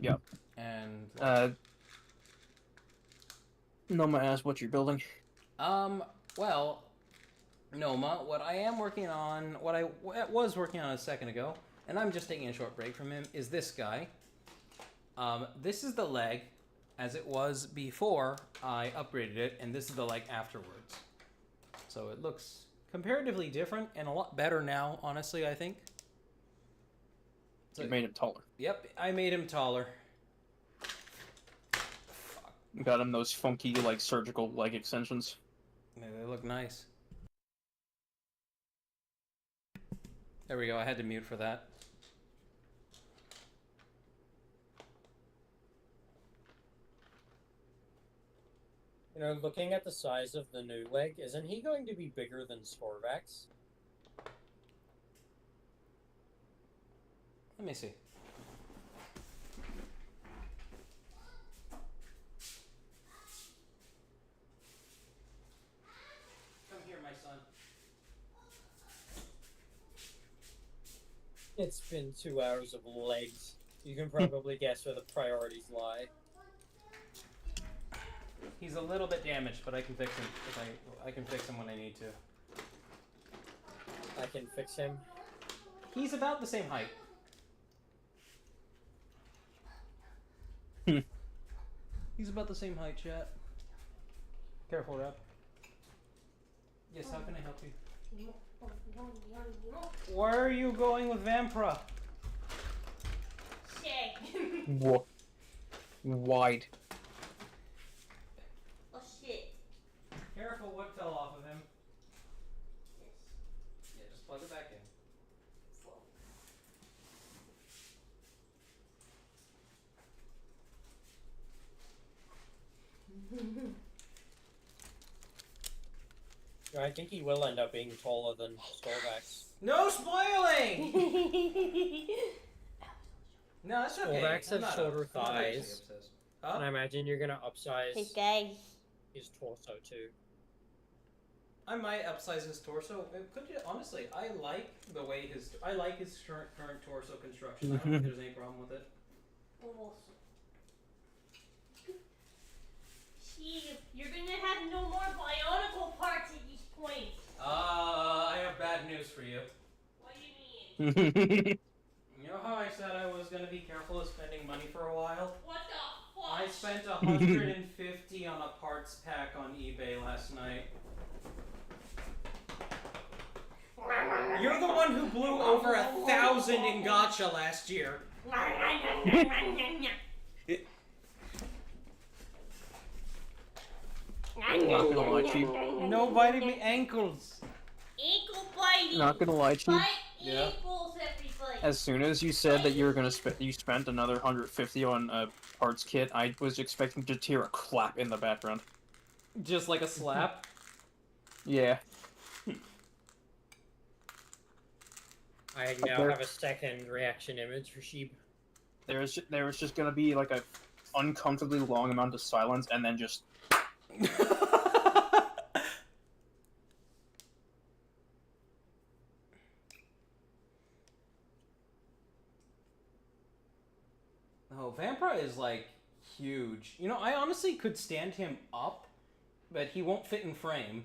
Yep. And... Noma asked what you're building. Well, Noma, what I am working on, what I was working on a second ago, and I'm just taking a short break from him, is this guy. This is the leg as it was before I upgraded it, and this is the leg afterwards. So it looks comparatively different and a lot better now, honestly, I think. So, you made him taller. Yep, I made him taller. Got him those funky, like, surgical leg extensions. Yeah, they look nice. There we go, I had to mute for that. You know, looking at the size of the new leg, isn't he going to be bigger than Skorvax? Let me see. Come here, my son. It's been 2 hours of legs. You can probably guess where the priorities lie. He's a little bit damaged, but I can fix him. I can fix him when I need to. I can fix him. He's about the same height. He's about the same height, chat. Careful, Rap. Yes, how can I help you? Where are you going with Vampra? Shag. What? Wide. Oh shit. Careful what fell off of him. Yes. Yeah, just plug it back in. I think he will end up being taller than Skorvax. No spoiling! No, that's okay. Skorvax has shorter I'm not actually thighs. obsessed. Huh? And I imagine you're gonna upsize Hey guys. his torso too. I might upsize his torso. Could you honestly? I like the way his current torso construction. I don't think there's any problem with it. Awesome. Gee, you're gonna have no more Bionicle parts at this point. I have bad news for you. What do you mean? You know how I said I was gonna be careful of spending money for a while? What the fuck? I spent $150 on a parts pack on eBay last night. You're the one who blew over 1,000 in gacha last year. Not gonna lie, Chief. No biting me ankles. Ankle biting. Not gonna lie, Chief. Bite Yeah. ankles, everybody. As soon as you said that you were gonna you spent another $150 on a parts kit, I was expecting to hear a clap in the background. Just like a slap. Yeah. I now have a second reaction image for Sheep. There was just gonna be like a uncomfortably long amount of silence, and then just. Oh, Vampra is like huge. You know, I honestly could stand him up, but he won't fit in frame.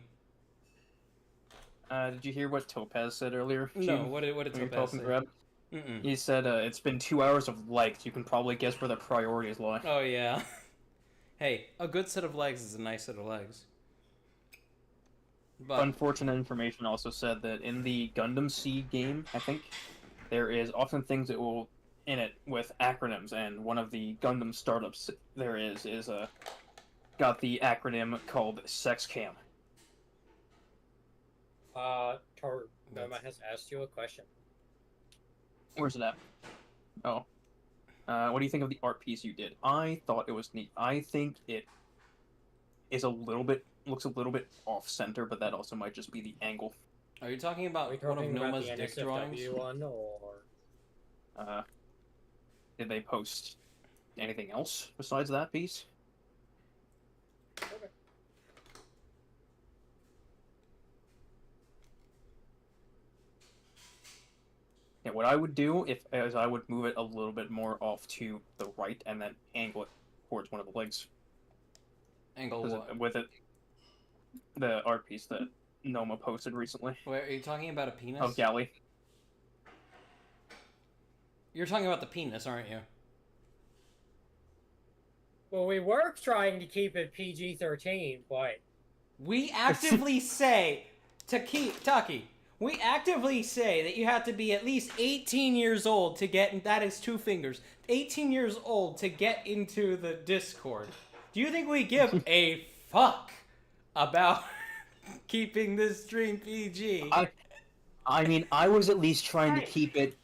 Did you hear what Topaz said earlier? No, what did Topaz say? Mm-mm. He said, it's been 2 hours of legs. You can probably guess where the priorities lie. Oh, yeah. Hey, a good set of legs is a nice set of legs. But unfortunate information also said that in the Gundam Seed game, I think, there is often things that will in it with acronyms, and one of the Gundam startups there is got the acronym called SexCam. Noma has asked you a question. Where's it at? Oh. What do you think of the art piece you did? I thought it was neat. I think it is looks a little bit off-center, but that also might just be the angle. Are you talking about one of Noma's dick drawings? One, or... Did they post anything else besides that piece? Okay. Yeah, what I would do is I would move it a little bit more off to the right and then angle it towards one of the legs. Angle what? With it, the art piece that Noma posted recently. Wait, are you talking about a penis? Oh, Galley. You're talking about the penis, aren't you? Well, we were trying to keep it PG-13, but... We actively say to keep... Taki, we actively say that you have to be at least 18 years old to get... That is 2 fingers. 18 years old to get into the Discord. Do you think we give a fuck about keeping this stream PG? I mean, I was at least trying to keep it...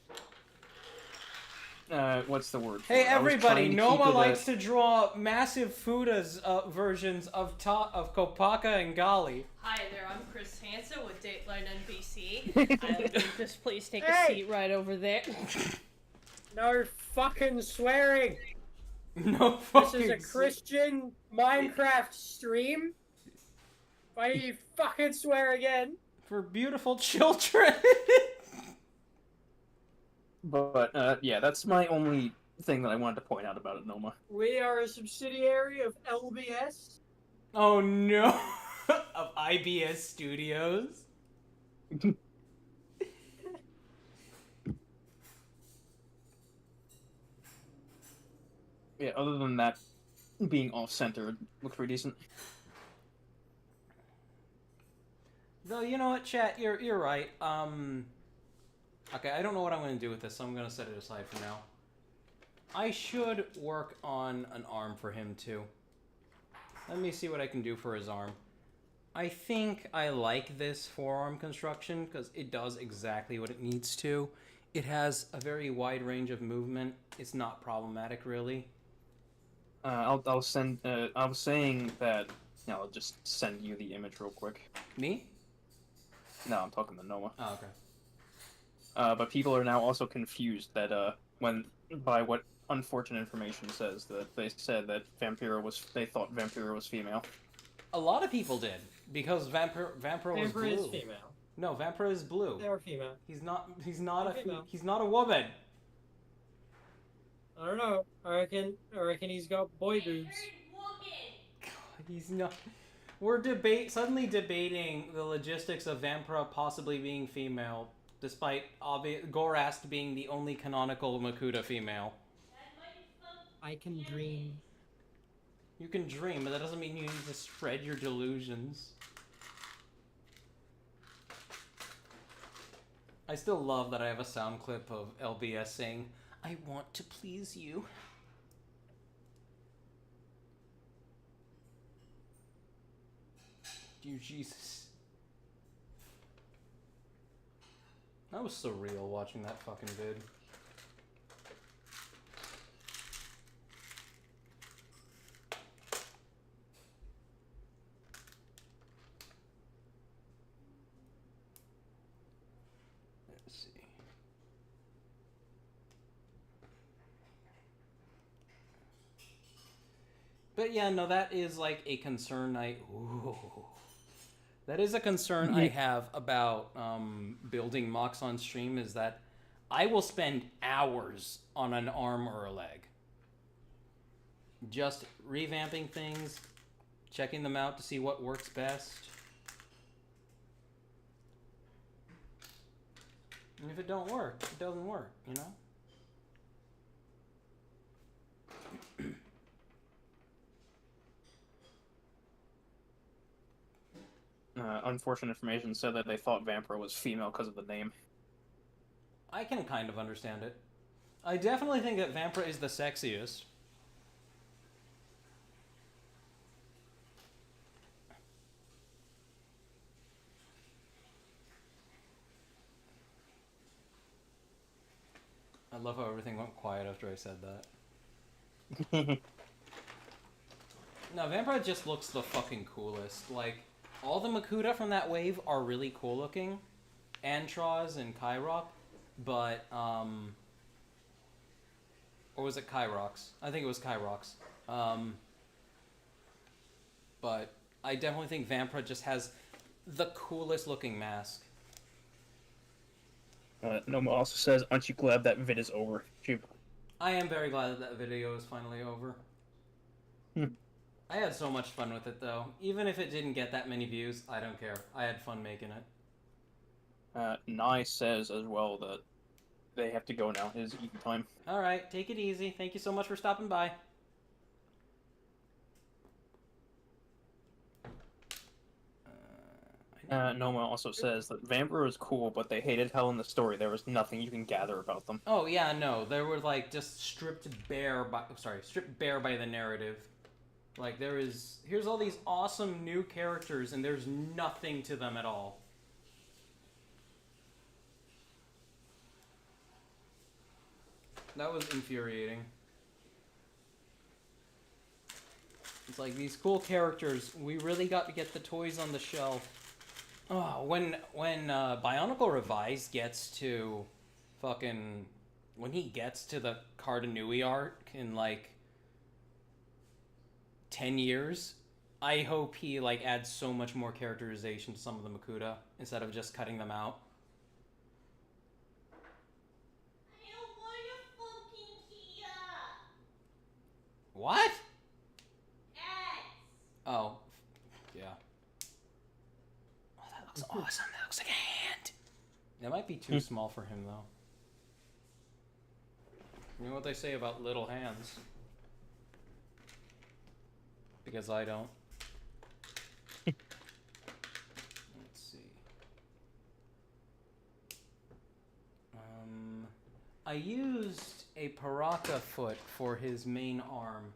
what's the word? Hey everybody, Noma likes to draw massive Fuda's versions of Kopaka and Gali. Hi there, I'm Chris Hansen with Dateline NBC. I would like this please take a seat right over there. No fucking swearing! No fucking This is a Christian Minecraft stream? Why do you fucking swear again? For beautiful children! But, yeah, that's my only thing that I wanted to point out about it, Noma. We are a subsidiary of LBS. Oh no! Of IBS Studios? Yeah, other than that being off-center, it looks pretty decent. Though, you know what, chat, you're right. Okay, I don't know what I'm going to do with this, so I'm going to set it aside for now. I should work on an arm for him, too. Let me see what I can do for his arm. I think I like this forearm construction, because it does exactly what it needs to. It has a very wide range of movement. It's not problematic, really. I'll send, I was saying that, I'll just send you the image real quick. Me? No, I'm talking to Noma. Oh, okay. But people are now also confused that, by what unfortunate information says, that they said that they thought Vampira was female. A lot of people did, because Vampira was blue. Vampira is female. No, Vampira is blue. They are female. He's not a female. He's not a woman. I don't know. I reckon he's got boy boobs. God, he's not. We're suddenly debating the logistics of Vampira possibly being female, despite Gorast being the only canonical Makuta female. I can dream. You can dream, but that doesn't mean you need to spread your delusions. I still love that I have a sound clip of LBS saying, "I want to please you." Dear Jesus. That was surreal watching that fucking vid. Let's see. But yeah, no, that is like a concern that is a concern I have about building mocks on stream, is that I will spend hours on an arm or a leg. Just revamping things, checking them out to see what works best. And if it don't work, it doesn't work, you know? Unfortunate information said that they thought Vampire was female because of the name. I can kind of understand it. I definitely think that Vampire is the sexiest. I love how everything went quiet after I said that. No, Vampire just looks the fucking coolest. Like, all the Makuta from that wave are really cool looking. Antros and Kyrok. But, or was it Kyrox? I think it was Kyrox. But I definitely think Vampire just has the coolest looking mask. Noma also says, aren't you glad that vid is over? I am very glad that that video is finally over. I had so much fun with it, though. Even if it didn't get that many views, I don't care. I had fun making it. Nye says as well that they have to go now. It is eating time. Alright, take it easy. Thank you so much for stopping by. Noma also says that Vampire is cool, but they hated how in the story there was nothing you can gather about them. Oh yeah, no, they were like just stripped bare by the narrative. Like here's all these awesome new characters and there's nothing to them at all. That was infuriating. It's like these cool characters, we really got to get the toys on the shelf. Oh, when Bionicle Revised gets to when he gets to the Cardinui arc in like 10 years, I hope he like adds so much more characterization to some of the Makuta instead of just cutting them out. I don't want a fucking Kia. What? X. Oh, yeah. Oh, that looks awesome. That looks like a hand. That might be too small for him, though. You know what they say about little hands? Because I don't. Let's see. I used a Paraka foot for his main arm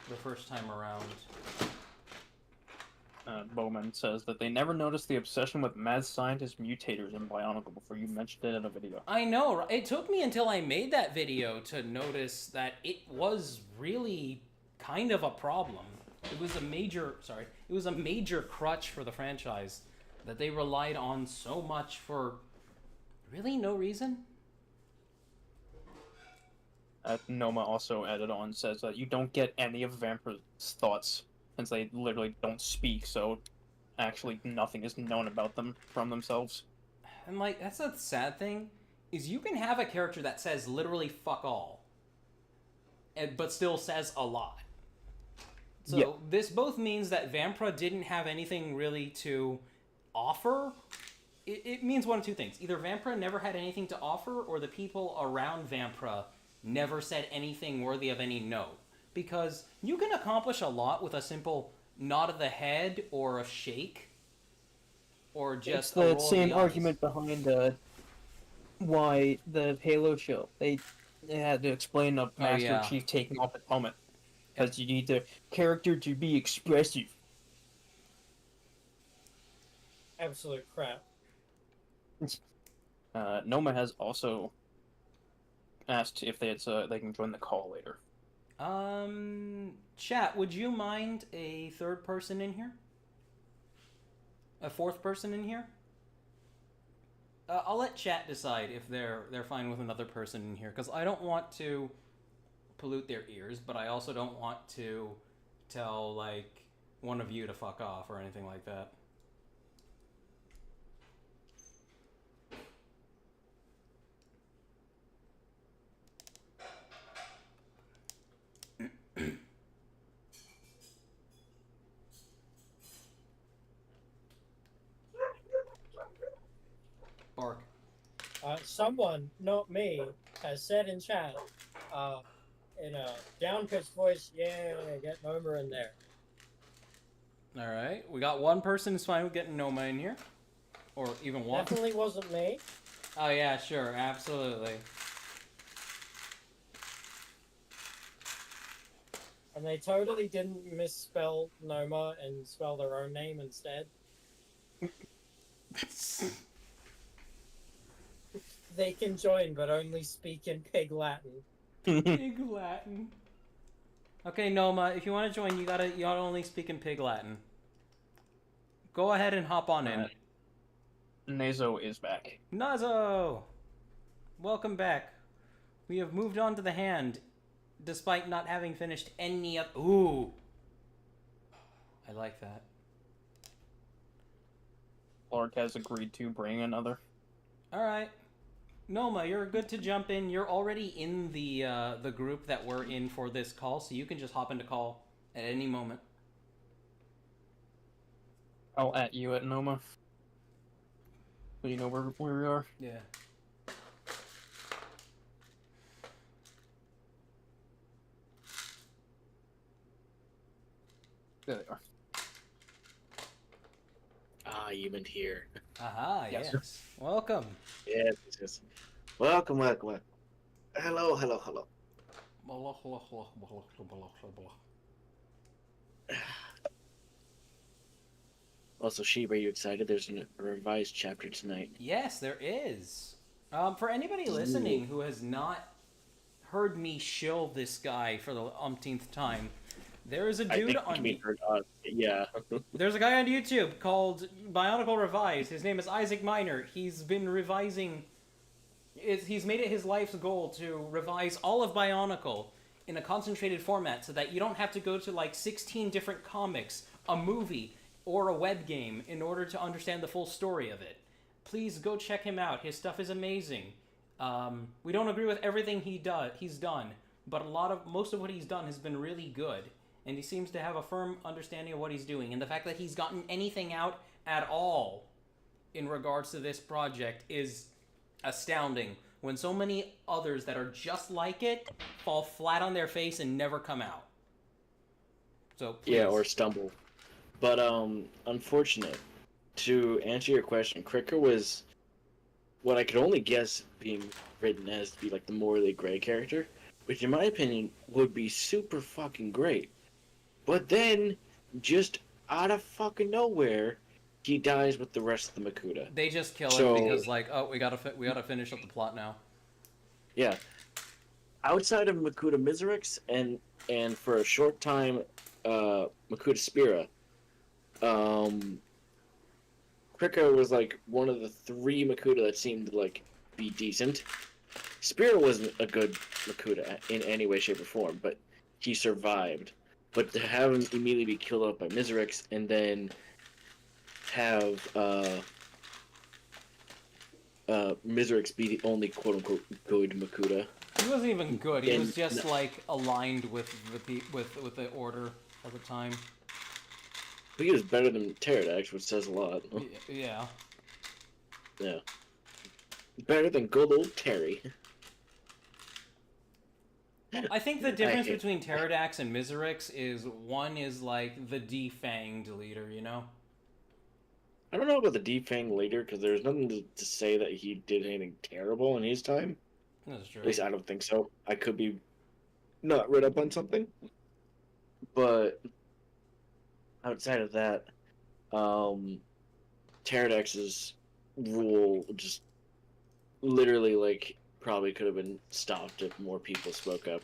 the first time around. Bowman says that they never noticed the obsession with mad scientist mutators in Bionicle before you mentioned it in a video. I know, right? It took me until I made that video to notice that it was really kind of a problem. It was a major crutch for the franchise that they relied on so much for really no reason. Noma also added on, says that you don't get any of Vampire's thoughts, since they literally don't speak, so actually nothing is known about them from themselves. And like, that's the sad thing, is you can have a character that says literally fuck all, but still says a lot. So yeah. This both means that Vampra didn't have anything really to offer. It means one of two things. Either Vampra never had anything to offer, or the people around Vampra never said anything worthy of any note. Because you can accomplish a lot with a simple nod of the head or a shake. Or just it's the same argument behind why the Halo show. They had to explain the Master Chief taking off his helmet. Because you need the character to be expressive. Absolute crap. Noma has also asked if they can join the call later. Chat, would you mind a third person in here? A fourth person in here? I'll let chat decide if they're fine with another person in here, because I don't want to pollute their ears, but I also don't want to tell, like, one of you to fuck off or anything like that. someone, not me, has said in chat, in a down-pitched voice, yeah, get Noma in there. All right, we got one person who's fine with getting Noma in here, or even one. Definitely wasn't me. Oh yeah, sure, absolutely. And they totally didn't misspell Noma and spell their own name instead. They can join, but only speak in Pig Latin. Pig Latin. Okay, Noma, if you want to join, you gotta only speak in Pig Latin. Go ahead and hop on in. Nazo is back. Nazo! Welcome back. We have moved on to the hand, despite not having finished any of... Ooh! I like that. Clark has agreed to bring another. Alright. Noma, you're good to jump in. You're already in the group that we're in for this call, so you can just hop into call at any moment. I'll at you at Noma. So you know where we are? Yeah. There they are. Ah, you meant here. Aha, yes. Welcome. Yes, yes. Welcome. Hello. Also, Sheep, are you excited? There's a revised chapter tonight. Yes, there is. For anybody listening who has not heard me shill this guy for the umpteenth time, there is a dude on... Yeah. There's a guy on YouTube called Bionicle Revised. His name is Isaac Miner. He's been revising... He's made it his life's goal to revise all of Bionicle in a concentrated format so that you don't have to go to like 16 different comics, a movie, or a web game in order to understand the full story of it. Please go check him out. His stuff is amazing. We don't agree with everything he's done, but most of what he's done has been really good. And he seems to have a firm understanding of what he's doing. And the fact that he's gotten anything out at all in regards to this project is astounding, when so many others that are just like it fall flat on their face and never come out. So please. Yeah, or stumble. But unfortunate. To answer your question, Cricker was what I could only guess being written as to be like the morally gray character, which in my opinion would be super fucking great. But then, just out of fucking nowhere, he dies with the rest of the Makuta. They just kill him because, like, oh, we gotta finish up the plot now. Yeah. Outside of Makuta Miserix and for a short time, Makuta Spira, Krika was like one of the three Makuta that seemed to like be decent. Spira wasn't a good Makuta in any way, shape, or form, but he survived. But to have him immediately be killed off by Miserix and then have Miserix be the only quote-unquote good Makuta. He wasn't even good. He was just like aligned with the order at the time. But he was better than Pterodax, which says a lot. Yeah. Yeah. Better than good old Terry. I think the difference between Pterodax and Miserix is one is like the defanged leader, you know? I don't know about the defanged leader, because there's nothing to say that he did anything terrible in his time. That's true. At least I don't think so. I could be not read up on something. But outside of that, Pterodax's rule just literally, like, probably could have been stopped if more people spoke up.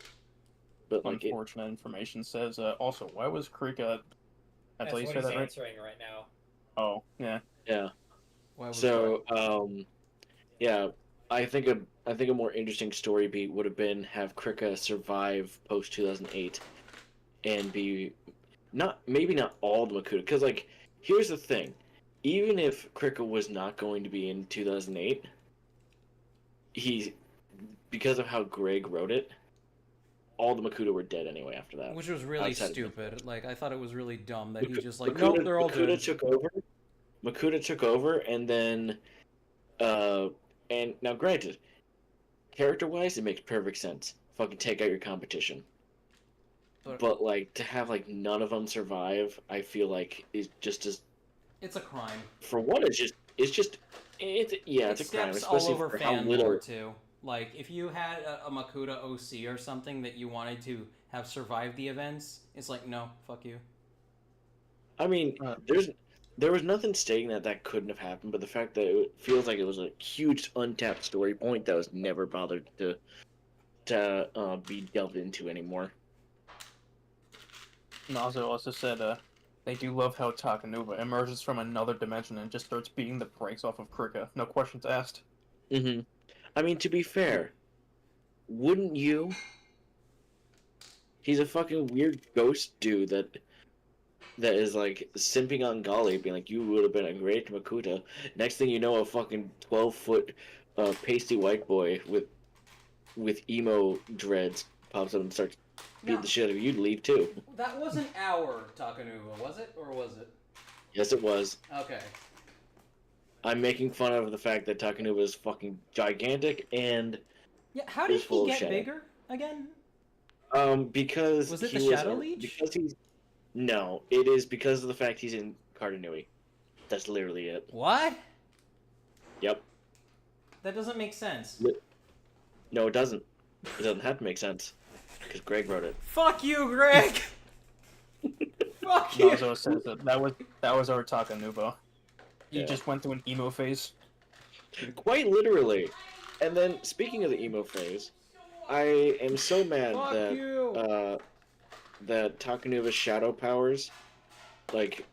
But like, unfortunate information says, also, why was Krika... That's what he's answering right now. Oh, yeah. Yeah. So, yeah, I think a more interesting story beat would have been have Krika survive post 2008 and be maybe not all the Makuta, because like here's the thing, even if Krika was not going to be in 2008, because of how Greg wrote it, all the Makuta were dead anyway after that. Which was really stupid. Like, I thought it was really dumb that he just like, nope, they're all dead. Makuta took over, and then And now, granted, character-wise, it makes perfect sense. Fucking take out your competition. But like to have like none of them survive, I feel like is just as. It's a crime. For one, it's a crime, especially all over for fan how little. lore too. Like if you had a Makuta OC or something that you wanted to have survived the events, it's like no, fuck you. I mean, there was nothing stating that couldn't have happened, but the fact that it feels like it was a huge untapped story point that was never bothered to be delved into anymore. Nazo also said, they do love how Takanuva emerges from another dimension and just starts beating the brakes off of Krika. No questions asked. Mm-hmm. I mean, to be fair, wouldn't you? He's a fucking weird ghost dude that is like simping on Golly, being like, you would have been a great Makuta. Next thing you know, a fucking 12-foot pasty white boy with emo dreads pops up and starts beating the shit out of you. You'd leave too. That wasn't our Takanuva, was it? Or was it? Yes, it was. Okay. I'm making fun of the fact that Takanuva is fucking gigantic and yeah. How did he get bigger again? Because was it the Shadow Leech? Because he's no, it is because of the fact he's in Cardanui. That's literally it. What? Yep. That doesn't make sense. No, it doesn't. It doesn't have to make sense because Greg wrote it. Fuck you, Greg. Fuck you. Nazo says that was our Takanuva. He just went through an emo phase. Quite literally. And then, speaking of the emo phase, I am so mad that Takanuva's shadow powers, like,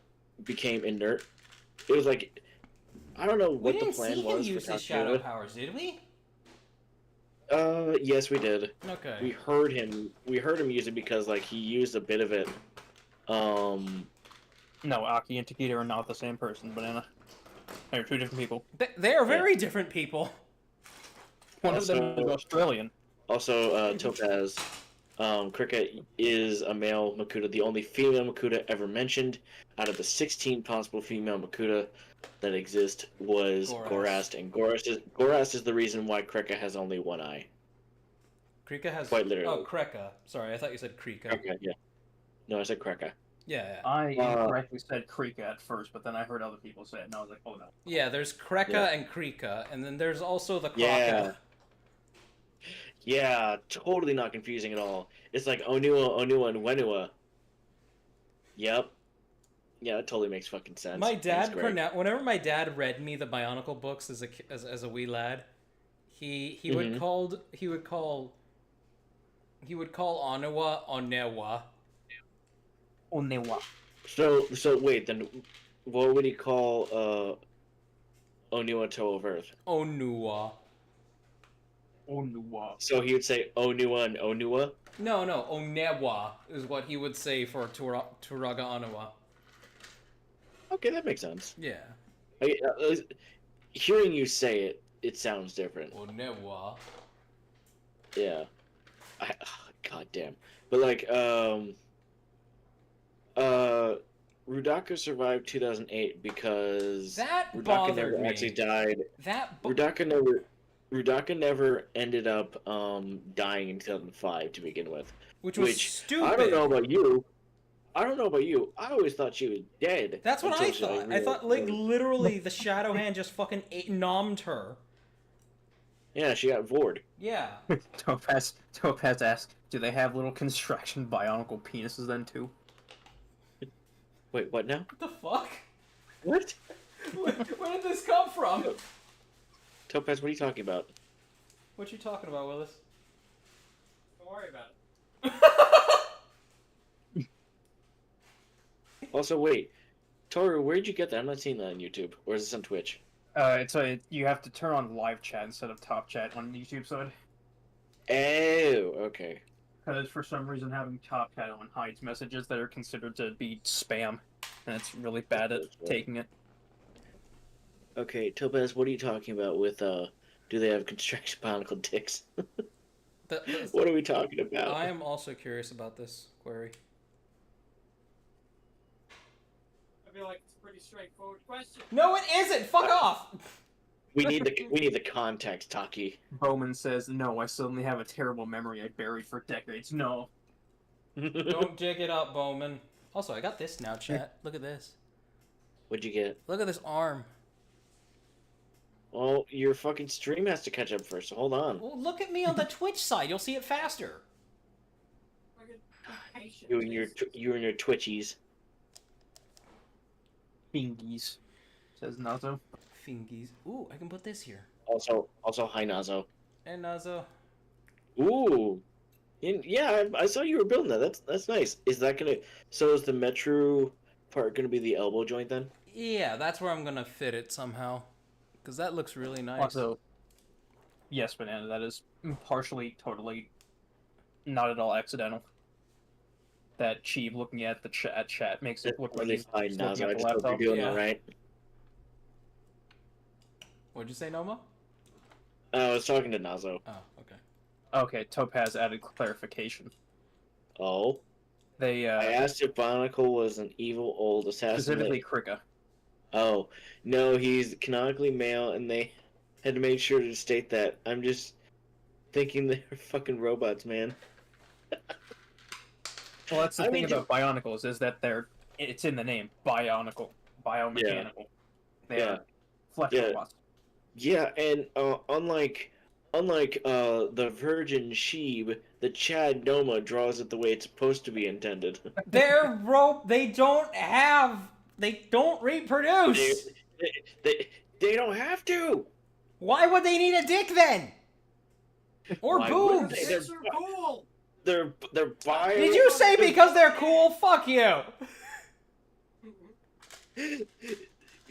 became inert. It was like, I don't know what the plan was for Takanuva. We didn't see him use his shadow powers, did we? Yes, we did. Okay. We heard him use it because, like, he used a bit of it, No, Aki and Takeda are not the same person, Banana. They're two different people. They are very different people. One of them is Australian. Also, Topaz, Cricket is a male Makuta, the only female Makuta ever mentioned. Out of the 16 possible female Makuta that exist was Gorast, and Gorast is the reason why Kreka has only one eye. Kreka has... Quite literally. Oh, Kreka. Sorry, I thought you said Kreka. Kreka, yeah. No, I said Kreka. Yeah. I incorrectly said Kreka at first, but then I heard other people say it, and I was like, oh no. Yeah, there's Kreka and Kreka, and then there's also the Kraka. Yeah, totally not confusing at all. It's like Onua, and Wenua. Yep. Yeah, that totally makes fucking sense. My dad whenever my dad read me the Bionicle books as a wee lad, he would call Onua Onewa. Onewa. So wait, then what would he call Onua Toe of Earth? Onua. Onua. So he would say Onua and Onua? No, Onewa is what he would say for Turaga Onua. Okay, that makes sense. Yeah. Hearing you say it, it sounds different. Onewa. Yeah. God damn. But like, Rudaka survived 2008 because Rudaka never actually died. Rudaka never ended up dying in 2005 to begin with. Which was stupid. I don't know about you. I always thought she was dead. That's what I thought. I thought, like, literally the Shadow Hand just fucking nommed her. Yeah, she got vored. Yeah. Topaz asked, do they have little construction Bionicle penises then, too? Wait, what now? What the fuck? What? Where did this come from? Topaz, what are you talking about? What you talking about, Willis? Don't worry about it. Also, wait. Toru, where'd you get that? I'm not seeing that on YouTube. Or is this on Twitch? You have to turn on live chat instead of top chat on the YouTube side. Oh, okay. Because for some reason having top chat on hides messages that are considered to be spam, and it's really bad at taking it. Okay, Topaz, what are you talking about with, do they have construction bionicle dicks? What are we talking about? I am also curious about this query. I feel like it's a pretty straightforward question. No, it isn't! Fuck off! We need the context, Taki. Bowman says, "No, I suddenly have a terrible memory I buried for decades." No. Don't dig it up, Bowman. Also, I got this now, chat. Look at this. What'd you get? Look at this arm. Well, your fucking stream has to catch up first, so hold on. Well, look at me on the Twitch side. You'll see it faster. You and your Twitchies. Fingies, says Nazo. Fingies. Ooh, I can put this here. Also, hi Nazo. And Nazo. Ooh. Yeah, I saw you were building that. That's nice. Is that gonna? So is the Metro part gonna be the elbow joint then? Yeah, that's where I'm gonna fit it somehow. Because that looks really nice. Also, yes, Banana, that is partially, totally, not at all accidental. That Cheeb looking at the chat makes it look like he's fine, looking Nazo. I at the just hope you're laptop. doing Yeah. all right. What'd you say, Noma? I was talking to Nazo. Oh, okay. Okay, Topaz added clarification. Oh. They I asked if Bionicle was an evil old assassin. specifically Krika. Oh, no, he's canonically male, and they had to make sure to state that. I'm just thinking they're fucking robots, man. Well, that's the thing about Bionicles is that it's in the name, Bionicle, biomechanical. They are flesh robots. Yeah, and unlike the Virgin Sheeb, the Chad Noma draws it the way it's supposed to be intended. They don't reproduce. They don't have to. Why would they need a dick then? Or Why boobs? wouldn't they? Dicks are cool. They're bio. Did you say because they're cool? Fuck you.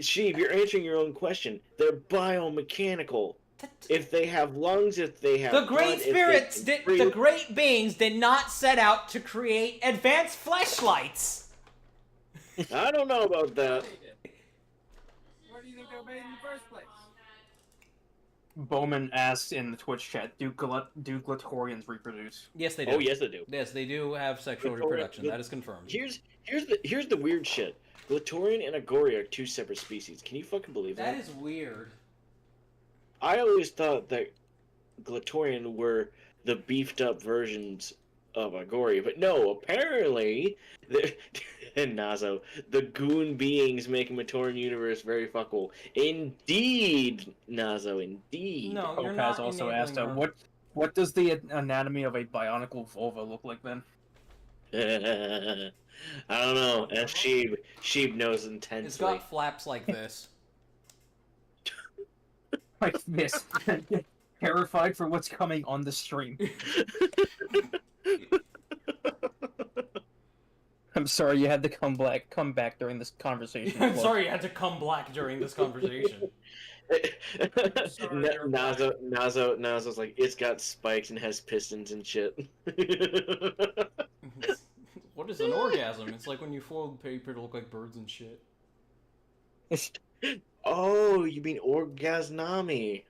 Sheeb, you're answering your own question. They're biomechanical. If they have lungs, if they have The great spirits, the great beings did not set out to create advanced fleshlights. I don't know about that. Where do you think they were made in the first place? Bowman asks in the Twitch chat, do Glatorians reproduce? Yes, they do. Oh, yes, they do. Yes, they do have sexual reproduction. That is confirmed. Here's the weird shit. Glatorian and Agori are two separate species. Can you fucking believe that? That is weird. I always thought that Glatorian were the beefed up versions of Agori, but no, apparently, and Nazo, the goon beings make a Matorian universe very fuckable. Indeed, Nazo, indeed. No, you're Topaz not also asked, enabling what does the anatomy of a Bionicle vulva look like then? I don't know. Ask Sheeb. Sheeb knows intensely. It's got flaps like this. Like this. Terrified for what's coming on the stream. I'm sorry you had to come back during this conversation. I'm sorry you had to come black during this conversation. Nazo's like, it's got spikes and has pistons and shit. What is an orgasm? It's like when you fold paper to look like birds and shit. Oh, you mean orgasnami?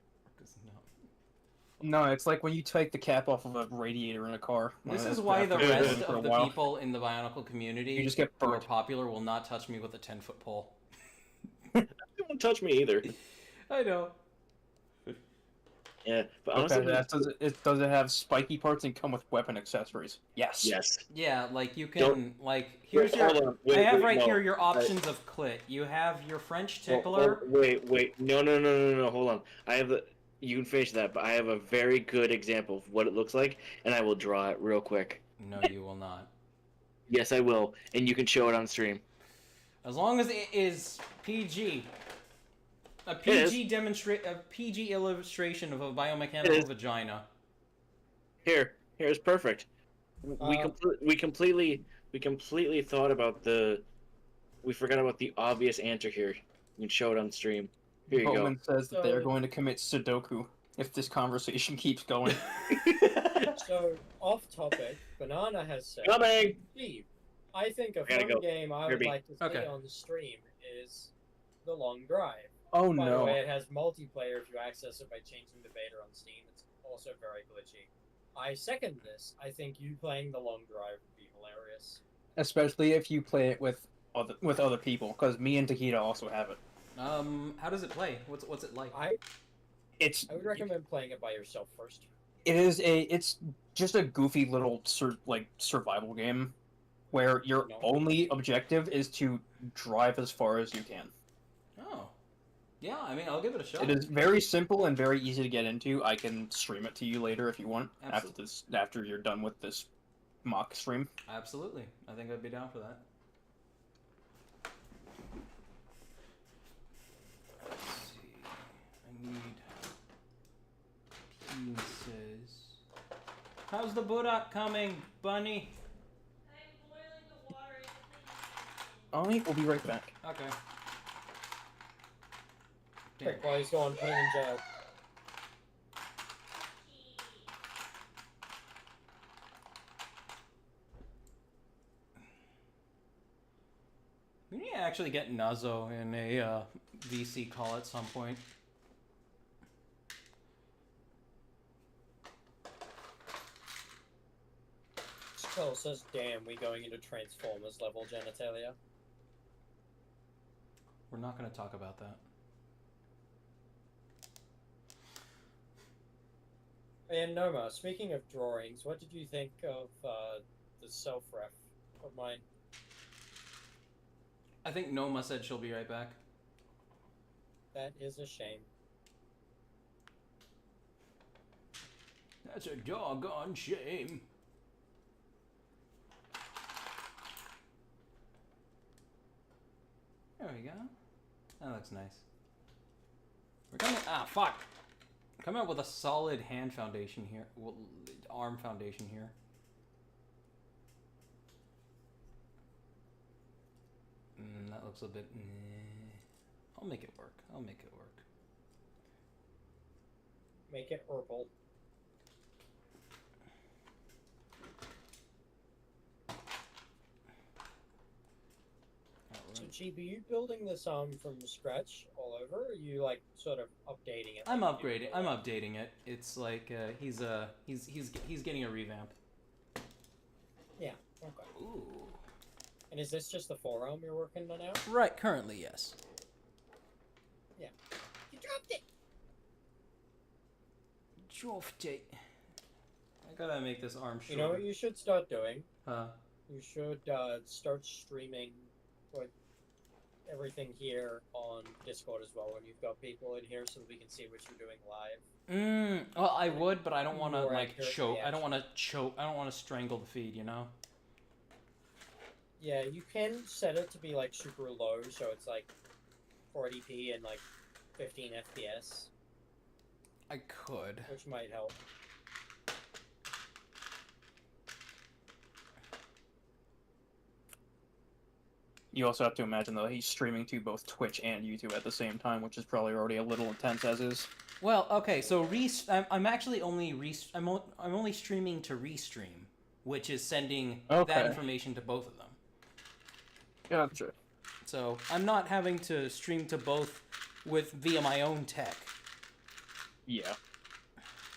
No, it's like when you take the cap off of a radiator in a car. This is why the rest of the people in the Bionicle community You just get who are burnt. popular will not touch me with a 10-foot pole. They won't touch me either. I know. Yeah, but Okay, honestly, does it have spiky parts and come with weapon accessories? Yes. yes. Yeah, like you can, Don't- here's Wait, your, hold on. Wait, I have wait, right no. here your options of clit. You have your French Oh, tickler. wait. No. Hold on. I have the. You can finish that, but I have a very good example of what it looks like, and I will draw it real quick. No, you will not. Yes, I will, and you can show it on stream. As long as it is PG. A PG illustration of a biomechanical vagina. Here's perfect. We Uh, completely thought about we forgot about the obvious answer here. You can show it on stream. Here you Bowman says that they are So- going to commit Sudoku if this conversation keeps going. So, off topic, Banana has said, Coming! Steve, I think a Gotta fun go. game I would Kirby. like to see Okay. on the stream is The Long Drive. Oh By the no. way, it has multiplayer if you access it by changing the beta on Steam. It's also very glitchy. I second this. I think you playing The Long Drive would be hilarious. Especially if you play it with other people, because me and Takeda also have it. How does it play? What's it like? I It's would recommend playing it by yourself first. it's just a goofy little survival game where your only objective is to drive as far as you can. Oh. Yeah, I mean, I'll give it a shot. It is very simple and very easy to get into. I can stream it to you later if you want. Absolutely. After you're done with this mock stream. Absolutely. I think I'd be down for that. Let's see. I need pieces. How's the Burak coming, Bunny? I'm boiling the water. Ollie, we'll be right back. Okay. Quick, while he's gone, put him in jail. We need to actually get Nazo in a VC call at some point. Skull says, damn, we going into Transformers level genitalia. We're not going to talk about that. And Noma, speaking of drawings, what did you think of the self-ref of mine? I think Noma said she'll be right back. That is a shame. That's a doggone shame. There we go. That looks nice. We're coming. Ah, fuck. Come out with a solid hand foundation here. Well, arm foundation here. That looks a bit. I'll make it work. I'll make it work. Make it herbal. So, Chibi, are you building this from scratch all over? Or are you like sort of updating it? I'm upgrading. I'm updating it. It's like he's getting a revamp. Yeah. Okay. Ooh. And is this just the forearm you're working on now? Right. Currently, yes. Yeah. You dropped it. Dropped it. I gotta make this arm shorter. You know what you should start doing? Huh? You should start streaming with everything here on Discord as well when you've got people in here so that we can see what you're doing live. Well, I would, but I don't want to More like accurate choke. I don't reaction. want to choke. I don't want to strangle the feed. You know. Yeah, you can set it to be like super low, so it's like 40p and like 15 FPS, I could. which might help. You also have to imagine though he's streaming to both Twitch and YouTube at the same time, which is probably already a little intense as is. Well, okay. So I'm actually only I'm only streaming to restream, which is sending that information to both of them. Gotcha. So I'm not having to stream to both via my own tech. Yeah.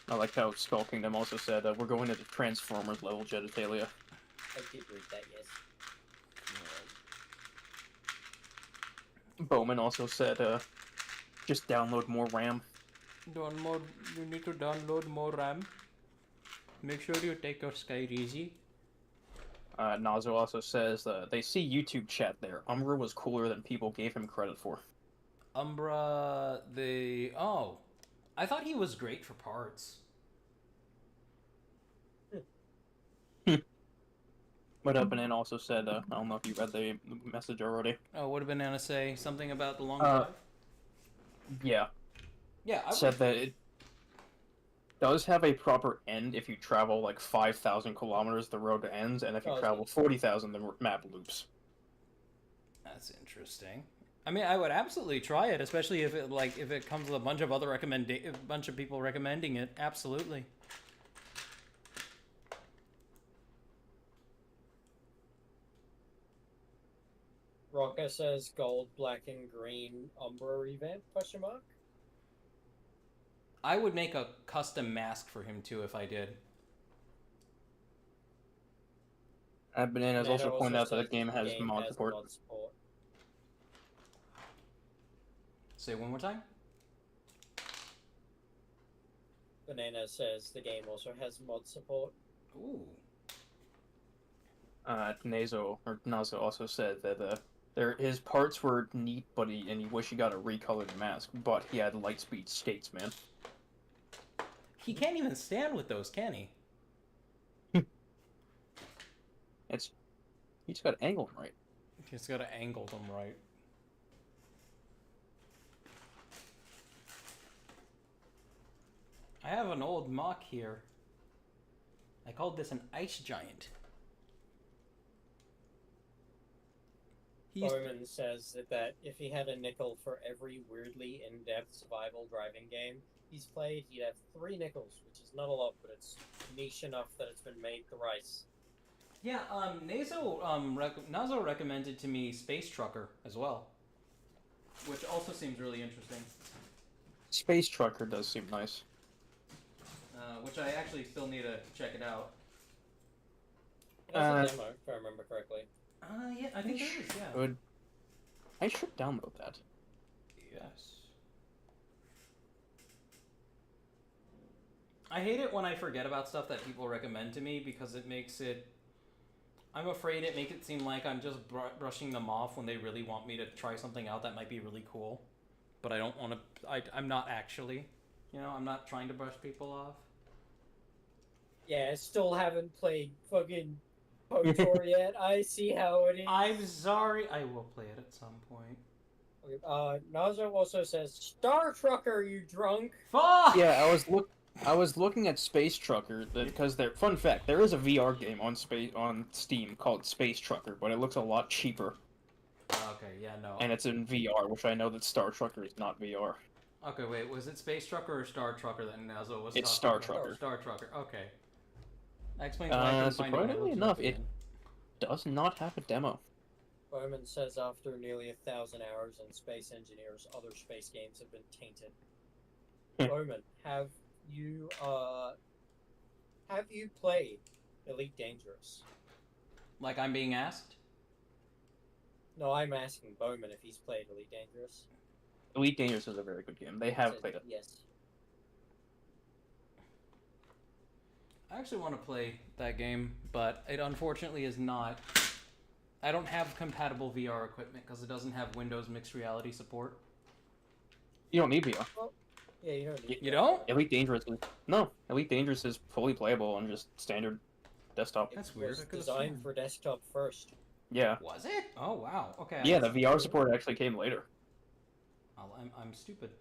I like how Skull Kingdom also said we're going into Transformers level genitalia. I did read that, yes. Bowman also said just download more RAM. You need to download more RAM. Make sure you take your Sky easy. Nazo also says they see YouTube chat there. Umbra was cooler than people gave him credit for. Umbra, I thought he was great for parts. But Banana also said, I don't know if you read the message already. Oh, what did Banana say? Something about the long drive? Yeah. Yeah, I said that it does have a proper end if you travel like 5,000 kilometers, the road ends, and if you travel 40,000, the map loops. That's interesting. I mean, I would absolutely try it, especially if it comes with a bunch of other bunch of people recommending it. Absolutely. Rocka says gold, black, and green Umbra revamp, question mark? I would make a custom mask for him too if I did. Bananas also pointed out that the game has mod support. Say it one more time. Banana says the game also has mod support. Ooh. Nazo also said that his parts were neat, but he wished he got a recolored mask, but he had Lightspeed skates, man. He can't even stand with those, can he? He just got to angle them right. He's got to angle them right. I have an old Moc here. I called this an ice giant. Bowman says that if he had a nickel for every weirdly in-depth survival driving game he's played, he'd have 3 nickels, which is not a lot, but it's niche enough that it's been made thrice. Yeah, Nazo recommended to me Space Trucker as well, which also seems really interesting. Space Trucker does seem nice. Which I actually still need to check it out. That's a demo, if I remember correctly. Yeah, I think there is, yeah. Good. I should download that. Yes. I hate it when I forget about stuff that people recommend to me because it makes it... I'm afraid it makes it seem like I'm just brushing them off when they really want me to try something out that might be really cool. But I don't want to... I'm not actually. You know, I'm not trying to brush people off. Yeah, I still haven't played fucking KOTOR yet. I see how it is. I'm sorry. I will play it at some point. Nazo also says, Star Trucker, you drunk? Fuck! Yeah, I was looking at Space Trucker because fun fact, there is a VR game on Steam called Space Trucker, but it looks a lot cheaper. Okay, yeah, no. And it's in VR, which I know that Star Trucker is not VR. Okay, wait, was it Space Trucker or Star Trucker that Nazo was It's talking Star about? Trucker. Star Trucker, okay. That explains why I couldn't find it when I surprisingly looked enough, it up it does not have a demo. Bowman says after nearly 1,000 hours in Space Engineers, other space games have been tainted. Bowman, have you played Elite Dangerous? Like I'm being asked? No, I'm asking Bowman if he's played Elite Dangerous. Elite Dangerous is a very good game. They have played it. Yes. I actually want to play that game, but it unfortunately is not... I don't have compatible VR equipment because it doesn't have Windows mixed reality support. You don't need VR. Well, yeah, you don't need You don't? Elite Dangerous is fully playable on just standard desktop. That's weird. It was I could've designed sworn. for desktop first. Yeah. Was it? Oh, wow. Okay. Yeah, the VR support actually came later. I'm stupid.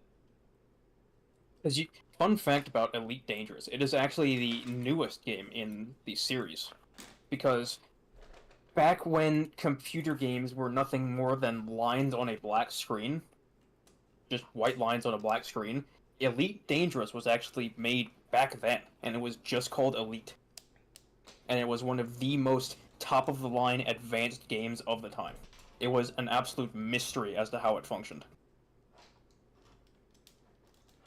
Fun fact about Elite Dangerous, it is actually the newest game in the series. Because back when computer games were nothing more than lines on a black screen, just white lines on a black screen, Elite Dangerous was actually made back then, and it was just called Elite. And it was one of the most top-of-the-line advanced games of the time. It was an absolute mystery as to how it functioned.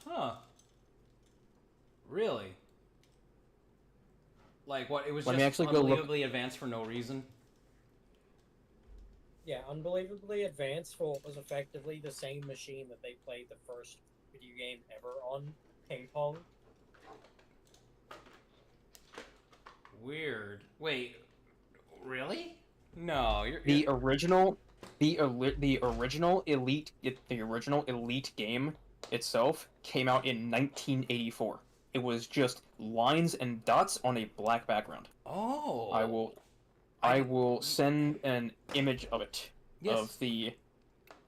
Huh. Really? Like what? It was Let me just actually go look. unbelievably advanced for no reason? Yeah, unbelievably advanced for what was effectively the same machine that they played the first video game ever on, Ping Pong. Weird. Wait. Really? No, The original Elite game itself came out in 1984. It was just lines and dots on a black background. Oh. I will send an image of it, Yes. of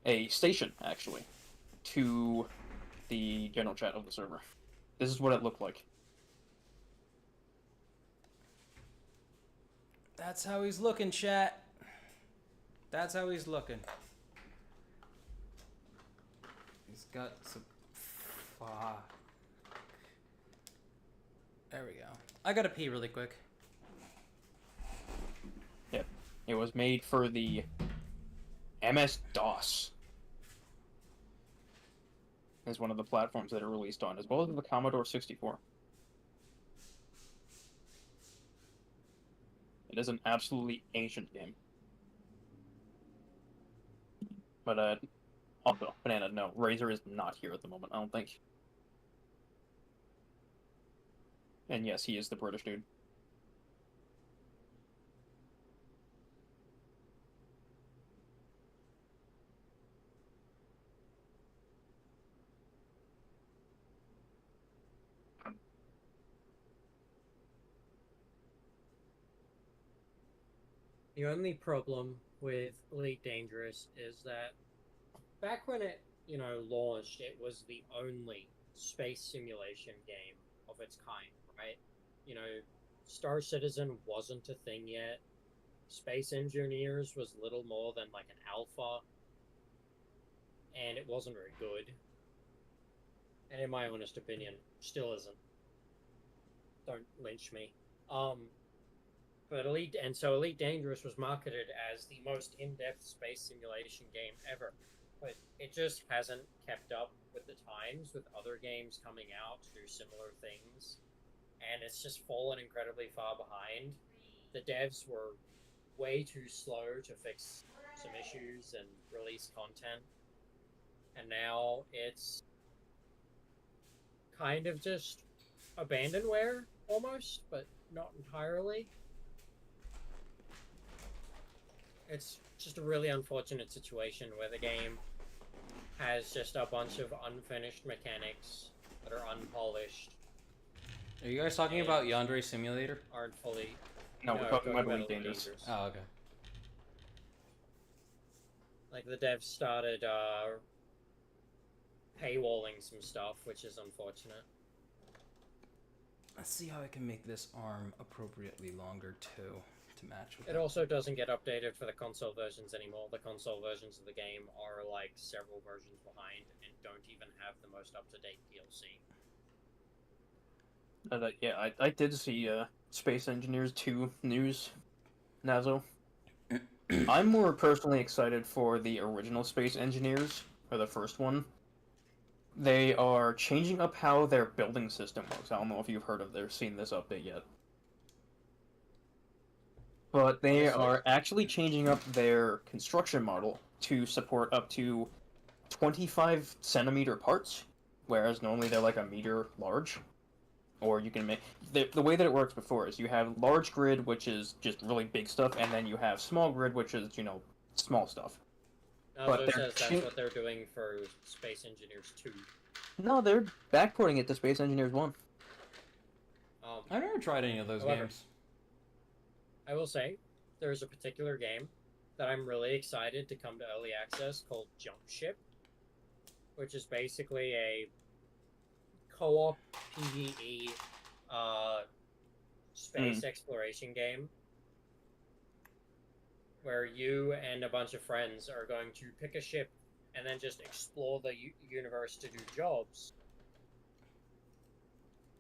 a station actually, to the general chat of the server. This is what it looked like. That's how he's looking, chat. That's how he's looking. He's got some... Fuck. There we go. I gotta pee really quick. Yeah, it was made for the MS-DOS. Is one of the platforms that it released on, as well as the Commodore 64. It is an absolutely ancient game. But Also, Banana, no, Razor is not here at the moment, I don't think. And yes, he is the British dude. The only problem with Elite Dangerous is that back when it, launched, it was the only space simulation game of its kind, right? Star Citizen wasn't a thing yet. Space Engineers was little more than like an alpha, and it wasn't very good. And in my honest opinion, still isn't. Don't lynch me. But Elite Dangerous was marketed as the most in-depth space simulation game ever. But it just hasn't kept up with the times, with other games coming out to do similar things. And it's just fallen incredibly far behind. The devs were way too slow to fix some issues and release content. And now it's kind of just abandonware, almost, but not entirely. It's just a really unfortunate situation where the game has just a bunch of unfinished mechanics that are unpolished. Are you guys talking about Yandere Simulator? Aren't fully... No, we're talking about Elite Dangerous. Oh, okay. Like, the devs started paywalling some stuff, which is unfortunate. Let's see how I can make this arm appropriately longer, too, to match with It also doesn't get updated for the console versions anymore. The console versions of the game are, like, several versions behind and don't even have the most up-to-date DLC. Yeah, I did see Space Engineers 2 news, Nazo. I'm more personally excited for the original Space Engineers, or the first one. They are changing up how their building system works. I don't know if you've heard of or seen this update yet. But they are actually changing up their construction model to support up to 25 centimeter parts, whereas normally they're like a meter large. Or you can make... The way that it works before is you have large grid, which is just really big stuff, and then you have small grid, which is, small stuff. But says that's what they're doing for Space Engineers 2. No, they're backporting it to Space Engineers 1. I've never tried any of those games. I will say, there's a particular game that I'm really excited to come to early access called Jump Ship, which is basically a co-op PvE space exploration game where you and a bunch of friends are going to pick a ship and then just explore the universe to do jobs.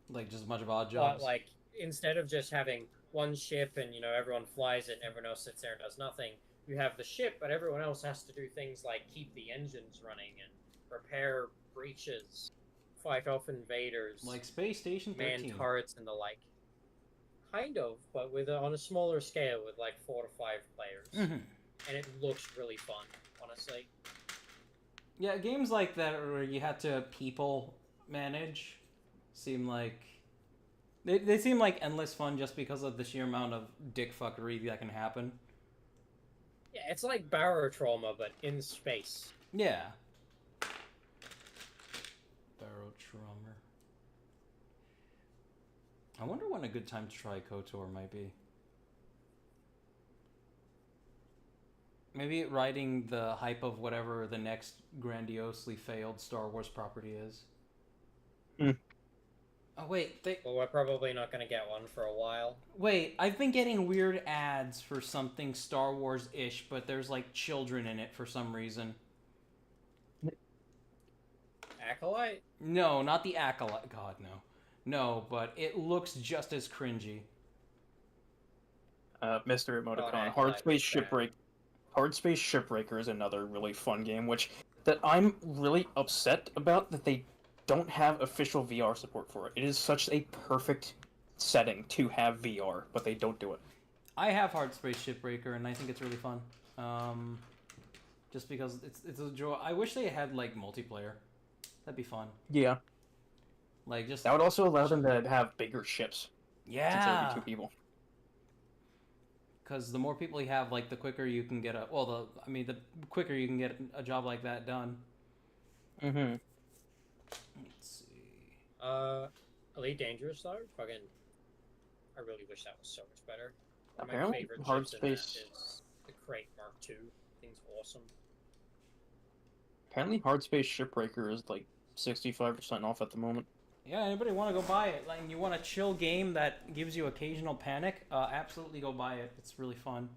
Like just a bunch of odd jobs? But, like, instead of just having one ship and, everyone flies it and everyone else sits there and does nothing, you have the ship, but everyone else has to do things like keep the engines running and repair breaches, fight off invaders, like Space Station 13. Man turrets and the like. Kind of, but on a smaller scale with like 4 to 5 players. And it looks really fun, honestly. Yeah, games like that where you had to people manage seem like... They seem like endless fun just because of the sheer amount of dick fuckery that can happen. Yeah, it's like Barrow Trauma, but in space. Yeah. Barrow Trauma. I wonder when a good time to try KOTOR might be. Maybe riding the hype of whatever the next grandiosely failed Star Wars property is. Oh, wait. Well, we're probably not going to get one for a while. Wait, I've been getting weird ads for something Star Wars-ish, but there's, like, children in it for some reason. Acolyte? No, not the Acolyte. God, no. No, but it looks just as cringy. Mr. Emoticon, Hardspace Shipbreaker is another really fun game, that I'm really upset about that they don't have official VR support for it. It is such a perfect setting to have VR, but they don't do it. I have Hardspace Shipbreaker, and I think it's really fun. just because it's a joy. I wish they had like multiplayer. That'd be fun. Yeah. Like just That would also allow them to have bigger ships. Since there'd be 2 people. Because the more people you have, like the quicker you can get the quicker you can get a job like that done. Mm-hmm. Let's see. Elite Dangerous though, fucking. I really wish that was so much better. Apparently, my favorite hard ships in that space. is the Crate Mark II. Thing's awesome. Apparently, hard space shipbreaker is like 65% off at the moment. Yeah, anybody want to go buy it? Like, you want a chill game that gives you occasional panic? Absolutely go buy it. It's really fun.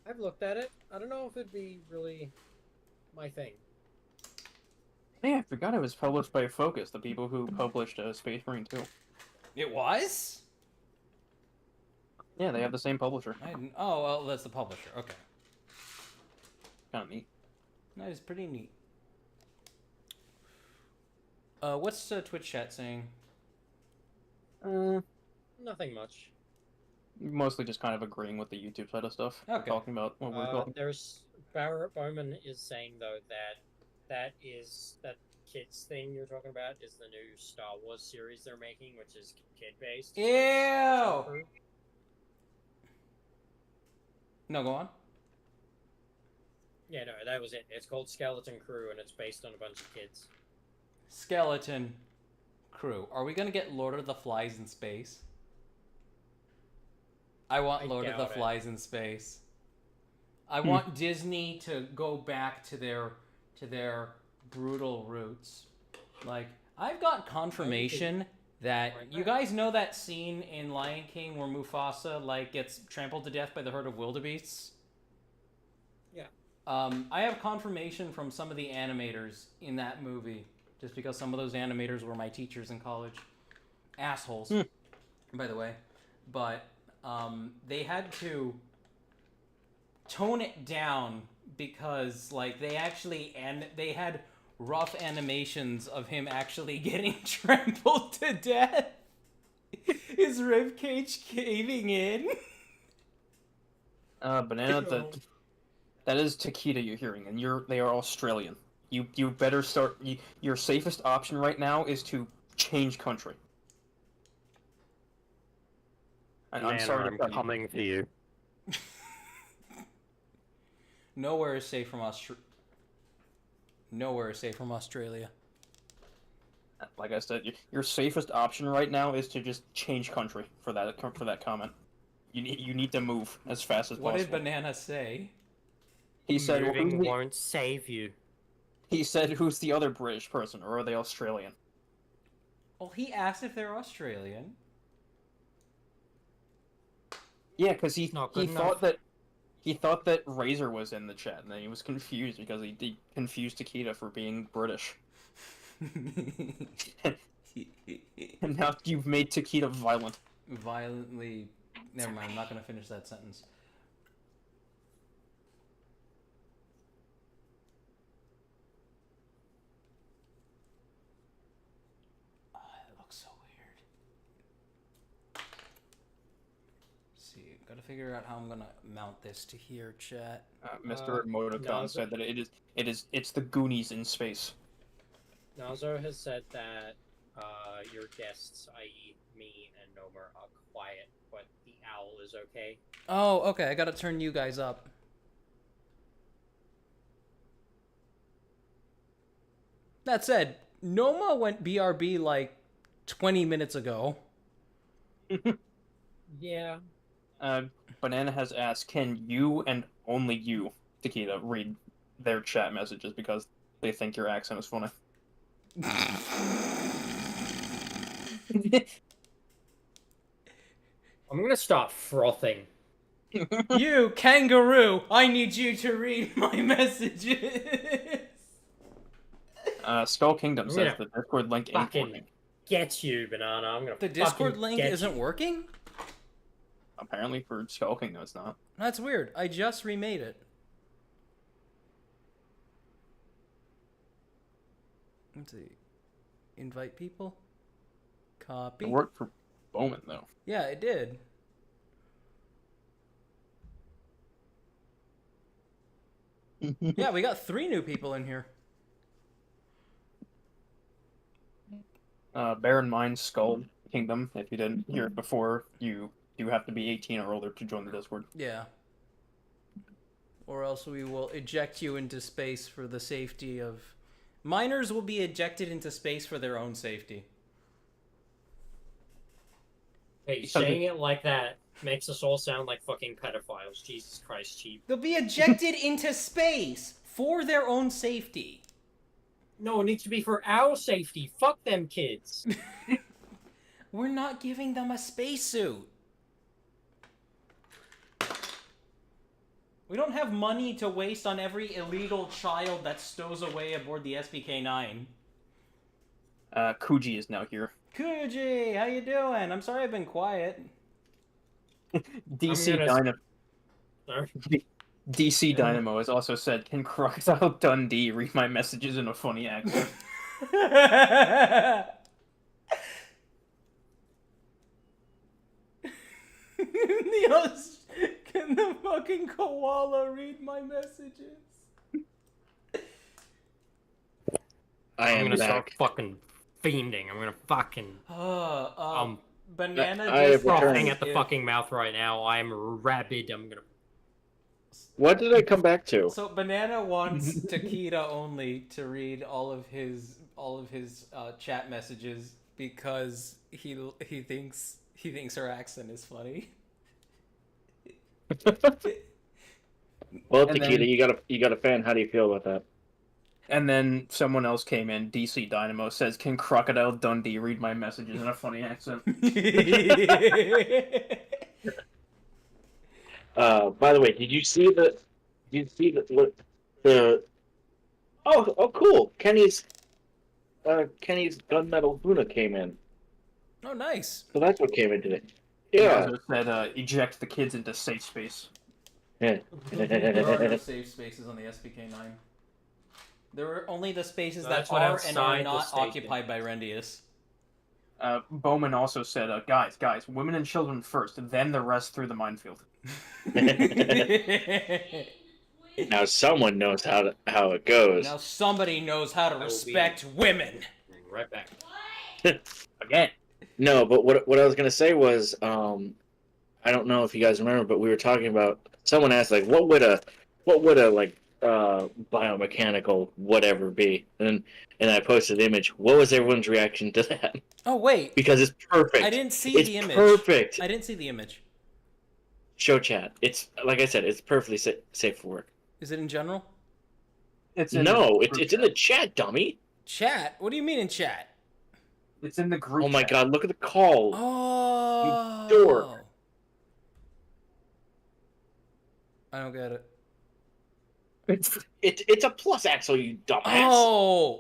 I've looked at it. I don't know if it'd be really my thing. Hey, I forgot it was published by Focus, the people who published Space Marine 2. It was? Yeah, they have the same publisher. Oh, well, that's the publisher. Okay. Kind of neat. That is pretty neat. What's Twitch chat saying? Nothing much. Mostly just kind of agreeing with the YouTube side of stuff. Okay. Talking about what we're talking. There's Barrett Bowman is saying though that kids thing you're talking about is the new Star Wars series they're making, which is kid based. Ew. No, go on. Yeah, no, that was it. It's called Skeleton Crew, and it's based on a bunch of kids. Skeleton Crew. Are we gonna get Lord of the Flies in space? I want Lord of the Flies in space. I want Disney to go back to their brutal roots. Like, I've got confirmation that you guys know that scene in Lion King where Mufasa like gets trampled to death by the herd of wildebeests. Yeah. I have confirmation from some of the animators in that movie, just because some of those animators were my teachers in college. Assholes, by the way. But they had to tone it down because like they had rough animations of him actually getting trampled to death. His ribcage caving in. Banana, that is Takeda you're hearing, and they are Australian. You better start. Your safest option right now is to change country. And I'm sorry to coming for you. Nowhere is safe from Australia. Like I said, your safest option right now is to just change country for that comment. You need to move as fast as possible. What did Banana say? He said, "Moving won't save you." He said, "Who's the other British person, or are they Australian?" Well, he asked if they're Australian. Yeah, because he thought that Razor was in the chat, and then he was confused because he confused Takeda for being British. And now you've made Takeda violent. Violently. Never mind. I'm not going to finish that sentence. It looks so weird. See, gotta figure out how I'm gonna mount this to here, chat. Mr. Emoticon said that it's the Goonies in space. Nazo has said that your guests, i.e. me and Nomer, are quiet, but the owl is okay. Oh, okay. I gotta turn you guys up. That said, Noma went BRB like 20 minutes ago. Yeah. Banana has asked, can you and only you, Takeda, read their chat messages because they think your accent is funny? I'm gonna start frothing. You, kangaroo, I need you to read my messages. Skull Kingdom says the Discord link ain't working. Get you, Banana. I'm gonna. The Discord link isn't working? Apparently for Skull Kingdom it's not. That's weird. I just remade it. Let's see. Invite people? Copy. It worked for Bowman though. Yeah, it did. Yeah, we got 3 new people in here. Bear in mind, Skull Kingdom, if you didn't hear it before, you do have to be 18 or older to join the Discord. Yeah. Or else we will eject you into space for the safety of... Minors will be ejected into space for their own safety. Hey, saying it like that makes us all sound like fucking pedophiles. Jesus Christ, Cheap. They'll be ejected into space for their own safety. No, it needs to be for our safety. Fuck them kids. We're not giving them a spacesuit. We don't have money to waste on every illegal child that stows away aboard the SPK-9. Kuji is now here. Kuji, how you doing? I'm sorry I've been quiet. DC Dynamo has also said, "Can Crocodile Dundee read my messages in a funny accent?" Can the fucking koala read my messages? I'm gonna start fucking fiending. I'm gonna fucking... Banana I just... have frothing at the fucking mouth right now. I'm rabid. I'm gonna... What did I come back to? So Banana wants Takeda only to read all of his chat messages because he thinks her accent is funny. Well, And Takeda, then- you got a fan. How do you feel about that? And then someone else came in, DC Dynamo says, "Can Crocodile Dundee read my messages in a funny accent?" By the way, did you see the oh cool, Kenny's gunmetal Huna came in. Oh, nice. So that's what came in today. He Yeah. also said, "Eject the kids into safe space." There are no safe spaces on the SPK-9. There are only the spaces No, that that's what are and are outside the not station. occupied by Rendius. Bowman also said, guys, women and children first, then the rest through the minefield." Now someone knows how it goes. Now somebody knows how to respect women. Right back. Again. No, but what I was gonna say was, I don't know if you guys remember, but we were talking about. Someone asked like, what would a like biomechanical whatever be, and I posted the image. What was everyone's reaction to that? Oh wait, Because it's perfect. I didn't see it's the image. Perfect. I didn't see the image. Show chat. It's like I said. It's perfectly safe for work. Is it in general? It's It's in the chat, dummy. Chat? What do you mean in chat? It's in the group. Oh my chat. god! Look at the call. Oh. You dork. I don't get it. It's a plus axle, you dumbass.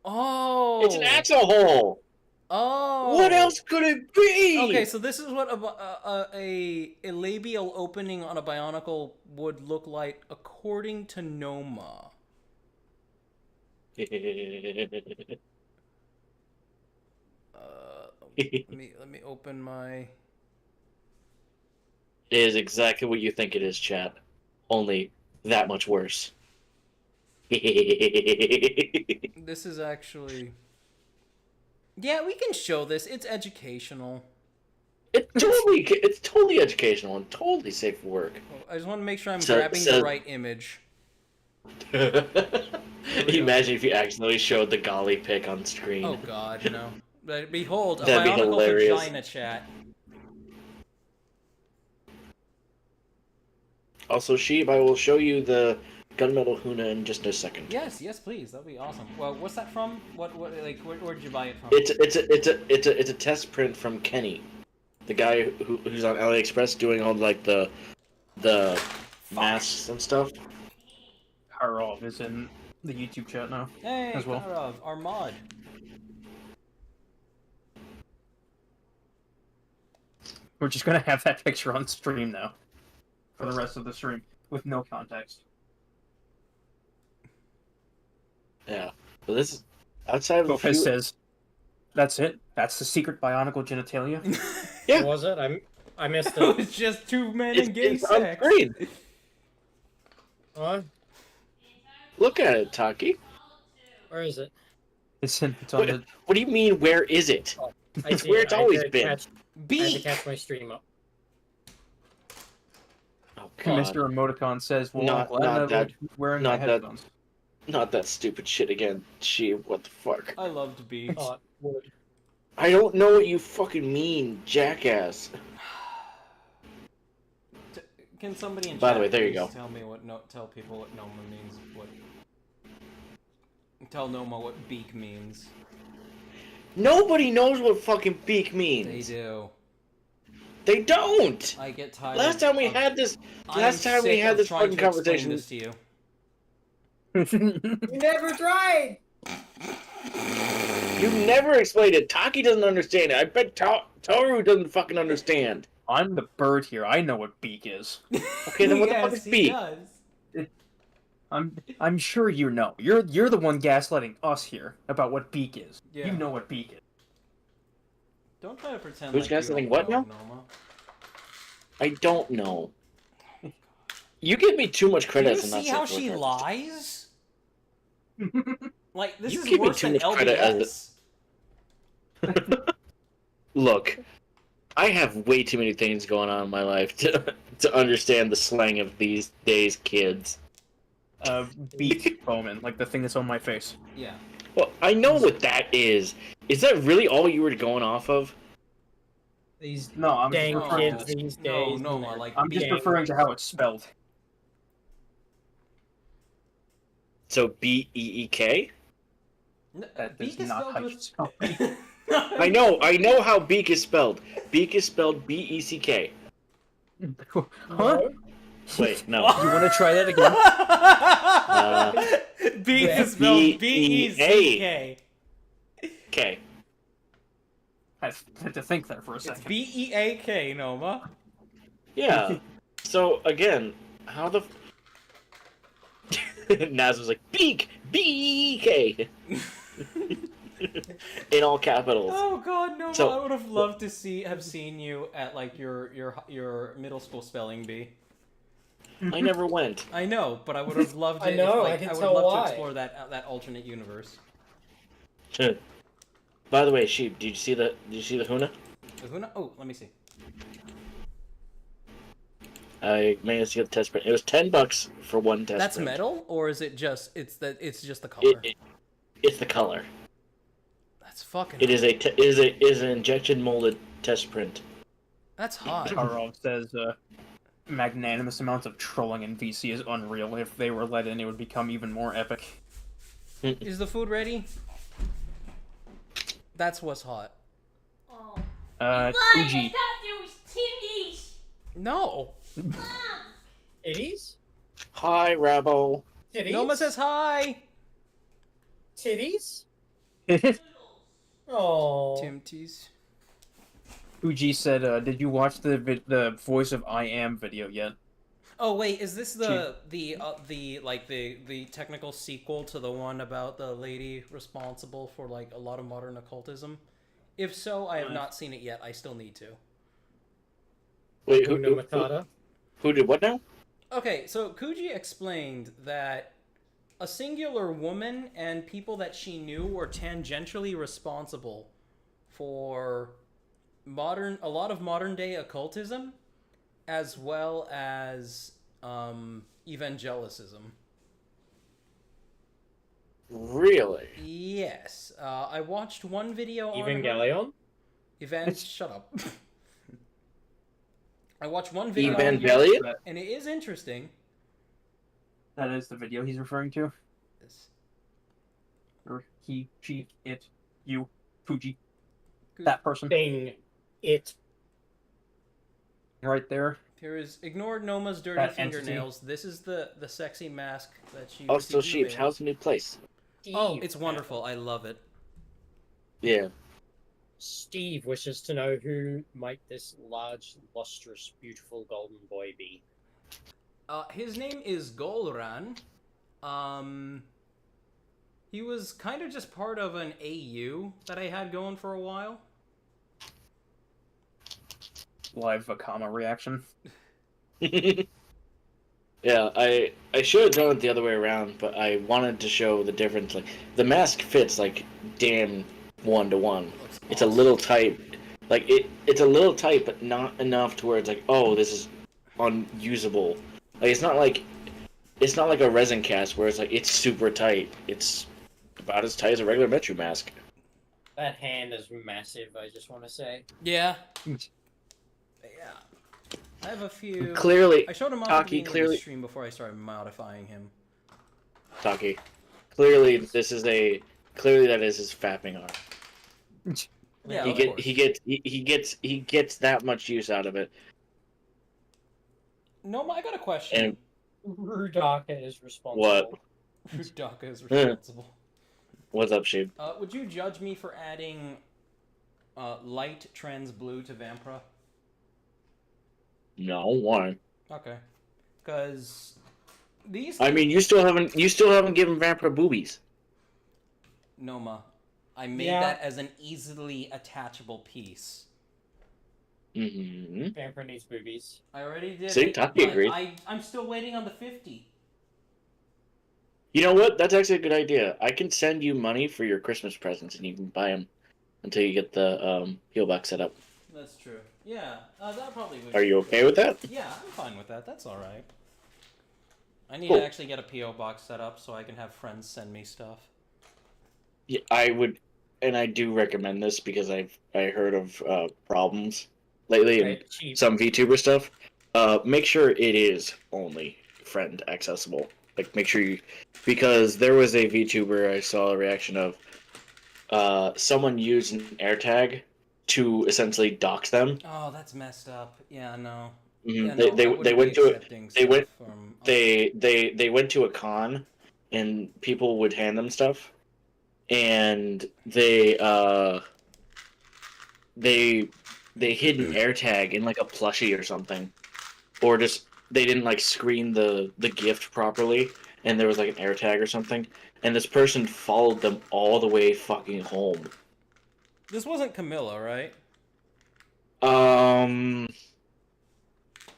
Oh. It's an axle hole. Oh. What else could it be? Okay, so this is what a labial opening on a Bionicle would look like according to Noma. Let me open my... It is exactly what you think it is, chat. Only that much worse. This is actually... Yeah, we can show this. It's educational. It's totally educational and totally safe for work. I just want to make sure I'm grabbing the right image. Imagine if you accidentally showed the golly pic on screen. Oh god, no. But behold, a That'd be Bionicle hilarious. vagina chat. Also, Sheeb, I will show you the gunmetal Huna in just a second. Yes, please. That'd be awesome. Well, what's that from? Where did you buy it from? It's a test print from Kenny, the guy who's on AliExpress doing all like the masks and stuff. Karov is in the YouTube chat now. Hey, as well. Karov, our mod. We're just gonna have that picture on stream now, for the rest of the stream, with no context. Yeah, but this is outside of the Lopez few... says, "That's it. That's the secret Bionicle genitalia." Yeah. What was it? I missed It it. was just two men and gay It's on sex. screen. What? Look at it, Taki. Where is it? It's on What, the. what do you mean, where is it? Oh, It's where it's always been. I had to Beak! catch my stream up. Oh, God. Mr. Emoticon says, "Well, Not- I'm glad not I'm that- wearing not my that- headphones." Not that stupid shit again. Gee, what the fuck? I loved beaks. Hot wood. I don't know what you fucking mean, jackass. Can somebody in By the chat way, there you please go. tell me what tell people what Noma means? Tell Noma what beak means. Nobody knows what fucking beak They means. do. They don't. I get tired. Last time we of- had this. I'm Last time we sick had of this trying fucking to explain conversation. this to you. You never tried! You never explained it. Taki doesn't understand it. I bet Toru doesn't fucking understand. I'm the bird here. I know what beak is. Okay, then what the fuck Yes, is he beak? does. I'm sure you know. You're the one gaslighting us here about what beak is. Yeah. You know what beak is. Don't try to pretend Who's like you gaslighting don't what know, now? Noma. I don't know. You give me too much Do credit. you as not see how saying she what lies? Like, this You is give me worse too than much credit LBS. Look, I have way too many things going on in my life to understand the slang of these days kids. Beak Bowman, like the thing that's on my face. Yeah. Well, I know what that is. Is that really all you were going off of? These No, I'm dang just referring kids to, these No, days. Noma, like I'm just beak. referring to how it's spelled. So B-E-E-K? That Beak is is not spelled how you with... spell I know how beak is spelled. Beak is spelled B-E-C-K. Huh? Wait, no. You want to try that again? Beak is spelled B-E-A. B-E-C-K. K. I had to think there for a It's second. B-E-A-K, Noma. Yeah. So, again, how the... Naz was like, beak! B-E-K! In all capitals. Oh god, Noma, So- I would have loved to have seen you at like your middle school spelling bee. I never went. I know, but I would have loved I it. know, if, I can would tell love why. to explore that alternate universe. By the way, Sheep, did you see the Huna? Oh, let me see. I managed to get the test print. It was $10 for one test That's print. metal, or is it just it's just the color? It's the color. That's fucking. It is is an injection molded test print. That's hot. Karov says, magnanimous amounts of trolling in VC is unreal. If they were let in, it would become even more epic. Is the food ready? That's what's hot. Oh. Uji. No. Titties? Hi, Rabo. Titties? Noma says hi. Titties? Oh. Timties. Uji said, did you watch the Voice of I Am video yet? Oh wait, is this the technical sequel to the one about the lady responsible for like a lot of modern occultism? If so, I have not seen it yet. I still need to. Wait, Hakuna Matata? who did what now? Okay, so Kuji explained that a singular woman and people that she knew were tangentially responsible for a lot of modern day occultism, as well as evangelicism. Really? Yes, I watched one video on her. Evangelion? Shut up. I watched one video on Evangelion? her, and it is interesting. That is the video he's referring to? This- Or he, she, it, you, Fuji. That person. Thing. It. Right there. Here is ignored Noma's dirty That entity. fingernails. This is the sexy mask that she. Also, received in the Sheep, mail. how's the new place? Oh, Steve. it's wonderful. I love it. Yeah. Steve wishes to know who might this large, lustrous, beautiful golden boy be. His name is Golran. He was kind of just part of an AU that I had going for a while. Live Akama reaction. Yeah, I should have done it the other way around, but I wanted to show the difference. Like the mask fits like damn 1-to-1. It's a little tight. Like it's a little tight, but not enough to where it's like, oh, this is unusable. Like it's not like a resin cast where it's like it's super tight. It's about as tight as a regular Metru mask. That hand is massive. I just want to say. Yeah. Yeah. I have a few. Clearly, I showed him off Taki, at the clearly, stream before I started modifying him. Taki. Clearly, clearly that is his fapping arm. Yeah, He gets that much use out of it. No, I got a question. And Rudaka is responsible. what? Rudaka is responsible. What's up, Sheep? Would you judge me for adding light trans blue to Vampra? No, why? Okay, because these. I mean, you still haven't given Vampire boobies. Noma, I made that as an easily attachable piece. Mm-hmm. Vampire needs boobies. I already did. See, Taki agreed. I'm still waiting on the 50. You know what? That's actually a good idea. I can send you money for your Christmas presents, and you can buy them until you get the PO box set up. That's true. Yeah, that probably would. Are you okay with that? Yeah, I'm fine with that. That's all right. I need Cool. to actually get a PO box set up so I can have friends send me stuff. Yeah, I would, and I do recommend this because I heard of problems lately in Cheap. some VTuber stuff. Make sure it is only friend accessible. Like, make sure you, because there was a VTuber I saw a reaction of, someone used an AirTag to essentially dox them. Oh, that's messed up. Yeah, no. Mhm. Yeah, no, They went to it. They They went to a con, and people would hand them stuff, and they hid an AirTag in like a plushie or something, or just they didn't like screen the gift properly, and there was like an AirTag or something, and this person followed them all the way fucking home. This wasn't Camilla, right?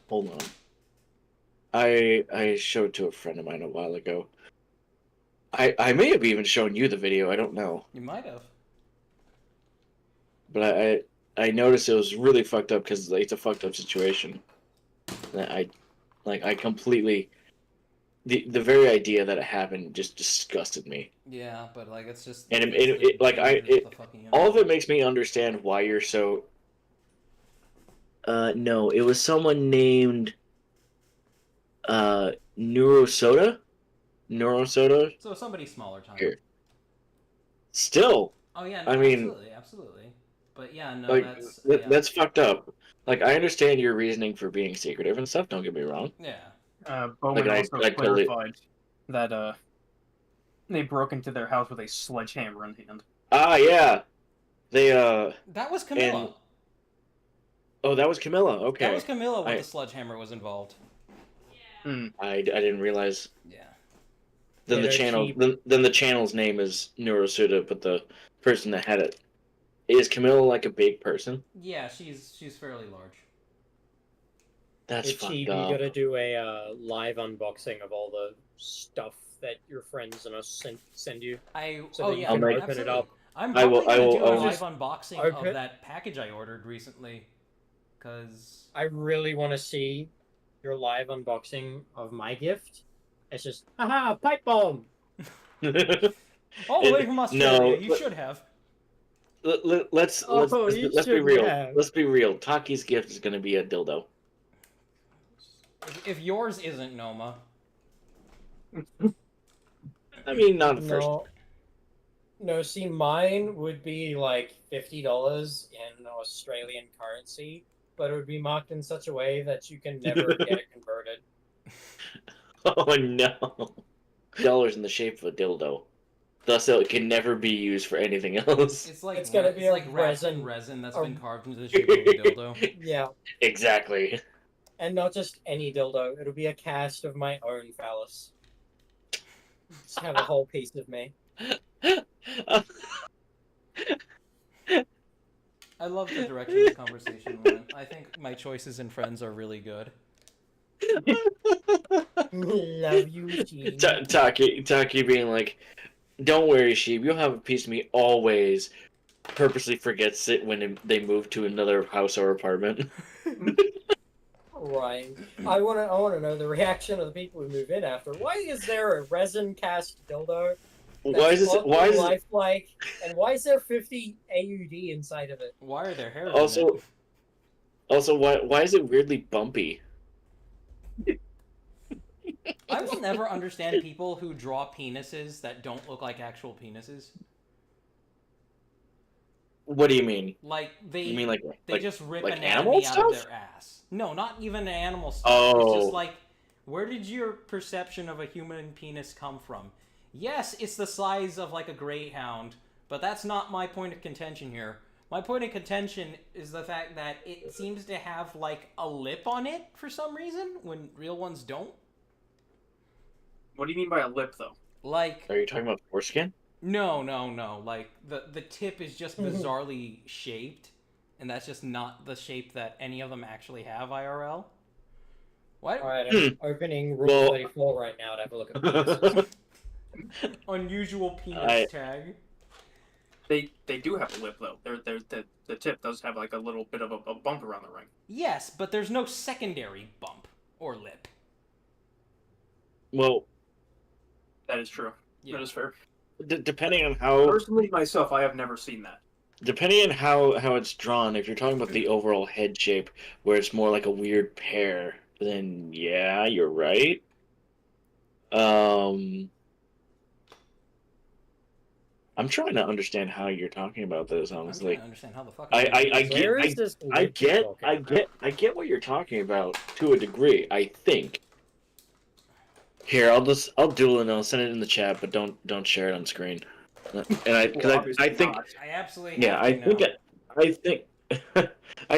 Hold on. I showed to a friend of mine a while ago. I may have even shown you the video. I don't know, You might have. but I noticed it was really fucked up because it's a fucked up situation. And I completely the very idea that it happened just disgusted me. Yeah, but like it's just. And the fucking all of it makes me understand why you're so. No, it was someone named Neurosoda. So somebody smaller time. Here. Still, Oh yeah, no, I mean, absolutely. But yeah, no, like that's fucked up. Like, I understand your reasoning for being secretive and stuff. Don't get me wrong. yeah. Bowen Like, also I totally- clarified that they broke into their house with a sledgehammer in hand. Ah, yeah. They That was Camilla. Oh, that was Camilla. Okay. That was Camilla when I- the sledgehammer was involved. I didn't realize. Yeah. Then Yeah, the they're channel. cheap. Then the channel's name is Neurosuda, but the person that had it is Camilla. Like a big person. Yeah, she's fairly large. That's It's fucked cheap. up. You gotta do a live unboxing of all the stuff that your friends and us send you. So that you can open absolutely. it up. I'm I will- probably I gonna will- do I a will live just- unboxing Okay. of that package I ordered recently, because I really want to see your live unboxing of my gift. It's just, haha, pipe bomb. all the way from Australia, No, you should have. Let's Oh, let's you be should real. have. Let's be real. Taki's gift is gonna be a dildo. If yours isn't Noma, I mean, not at first. No, see, mine would be like $50 in Australian currency, but it would be marked in such a way that you can never get it converted. Oh no! Dollars in the shape of a dildo. Thus, it can never be used for anything else. it's like It's gonna be a like wrapped in resin- resin that's a- been carved into the shape of a dildo. Yeah, Exactly. and not just any dildo. It'll be a cast of my own phallus. Just have a whole piece of me. I love the direction this conversation went. I think my choices in friends are really good. Love you, Sheep. Taki being like, "Don't worry, sheep. You'll have a piece of me always." Purposely forgets it when they move to another house or apartment. Right. I wanna know the reaction of the people who move in after. Why is there a resin cast dildo? Why is this? Why is it? Lifelike? And why is there 50 AUD inside of it? Why are there hairs? Also, why is it weirdly bumpy? I will never understand people who draw penises that don't look like actual penises. What do you mean? Like You mean they just rip like anatomy animal out stuff? of their ass. No, not even animal stuff. Oh. It's just like, where did your perception of a human penis come from? Yes, it's the size of like a greyhound, but that's not my point of contention here. My point of contention is the fact that it seems to have like a lip on it for some reason when real ones don't. What do you mean by a lip, though? Like, Are you talking about foreskin? No. Like, the tip is just bizarrely shaped, and that's just not the shape that any of them actually have IRL. What? Alright, I'm opening Rule 34 right now to have a look at penises. Unusual penis tag. They do have a lip, though. The tip does have like a little bit of a bump around the ring. Yes, but there's no secondary bump or lip. Well, that is true. Yeah. That is fair. Depending on how... Personally, myself, I have never seen that. Depending on how it's drawn, if you're talking about the overall head shape, where it's more like a weird pear, then yeah, you're right. I'm trying to understand how you're talking about this, honestly. I'm trying to understand how the fuck. I get what you're talking about to a degree, I think. Here, I'll doodle it and I'll send it in the chat, but don't share it on screen. And I think I absolutely I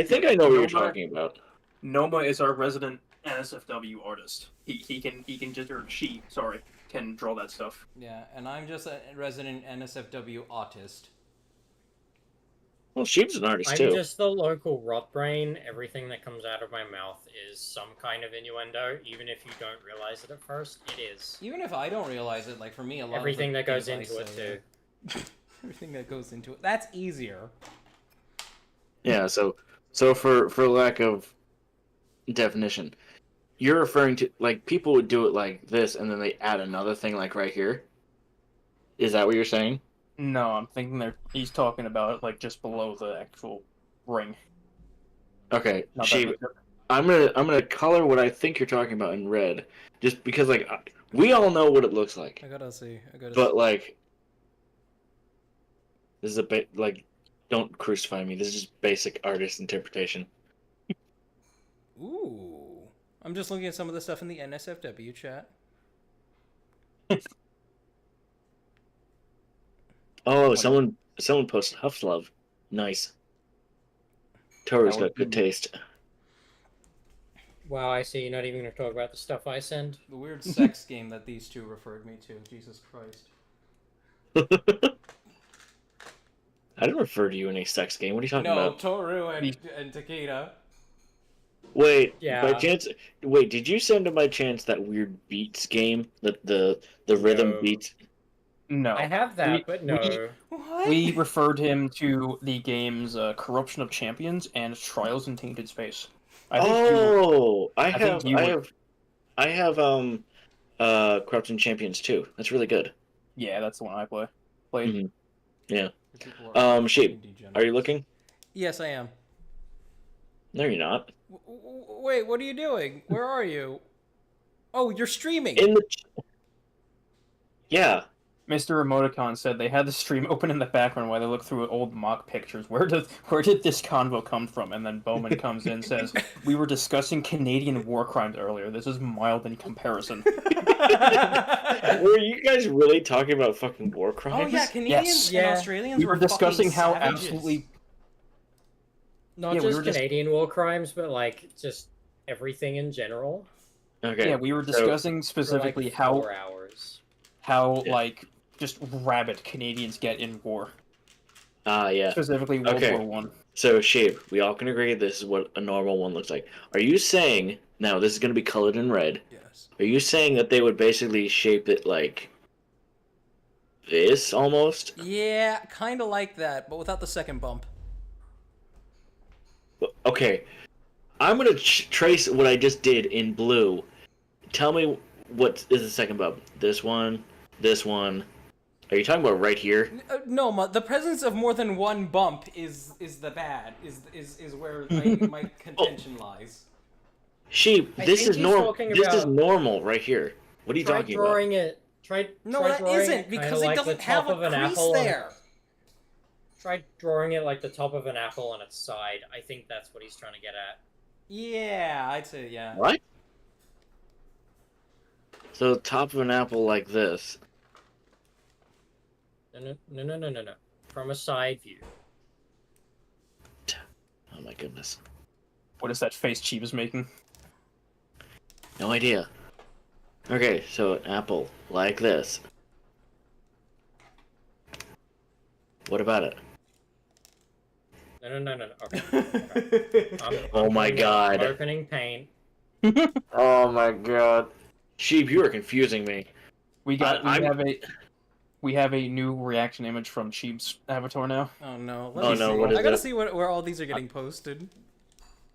think I know what you're talking about. Noma is our resident NSFW artist. He can can draw that stuff. Yeah, and I'm just a resident NSFW autist. Well, Sheep's an artist I'm too. just the local rot brain. Everything that comes out of my mouth is some kind of innuendo, even if you don't realize it at first. It is. Even if I don't realize it, like for me, a lot everything of that goes into it too. Everything that goes into it. That's easier. Yeah. So for lack of definition, you're referring to like people would do it like this, and then they add another thing like right here. Is that what you're saying? No, I'm thinking he's talking about like just below the actual ring. Okay, Sheep, I'm gonna color what I think you're talking about in red, just because like we all know what it looks like. I gotta see. But like, this is a bit like, don't crucify me. This is just basic artist interpretation. Ooh, I'm just looking at some of the stuff in the NSFW chat. Oh, someone posted Huff's Love. Nice. Tori's got good taste. Wow, I see. You're not even going to talk about the stuff I send. The weird sex game that these two referred me to. Jesus Christ. I didn't refer to you in a sex game. What are you talking about? No, Toru and Takeda. Wait, yeah. By chance, did you send to my chance that weird beats game? The rhythm beats? No. I have that, but no. We referred him to the games Corruption of Champions and Trials in Tainted Space. I have Corruption Champions too. That's really good. Yeah, that's the one I played. Mm-hmm. Yeah. Sheep, are you looking? Yes, I am. No, you're not. Wait, what are you doing? Where are you? Oh, you're streaming. Yeah. Mr. Emoticon said they had the stream open in the background while they look through old mock pictures. Where did this convo come from? And then Bowman comes in and says, "We were discussing Canadian war crimes earlier. This is mild in comparison." Were you guys really talking about fucking war crimes? Oh yeah, Canadians and Australians were discussing how savages. Absolutely. Not just Canadian war crimes, but like just everything in general. Okay. Yeah, we were discussing specifically for like 4 hours. How like just rabid Canadians get in war. Yeah. Specifically World War One. So, Shape, we all can agree this is what a normal one looks like. Are you saying, now this is going to be colored in red, Yes. are you saying that they would basically shape it like this, almost? Yeah, kind of like that, but without the second bump. Okay, I'm going to trace what I just did in blue. Tell me what is the second bump. This one, this one. Are you talking about right here? No, the presence of more than one bump is the bad. Is where my contention lies. Sheep, I this think is he's normal. talking This is about- normal right here. What are you Try talking drawing about? it. Try. No, try that drawing isn't it because kinda it like doesn't the have top a of an crease apple there. Try drawing it like the top of an apple on its side. I think that's what he's trying to get at. Yeah, I'd say yeah. What? So top of an apple like this. No. From a side view. Oh my goodness. What is that face Cheap is making? No idea. Okay, so an apple like this. What about it? No. Okay. Oh my God. I'm opening paint. Oh my god. Sheep, you are confusing me. We I'm- have a new reaction image from Cheap's avatar now. Oh no. Oh, Me no, see. what is I gotta it? see where all these are getting posted.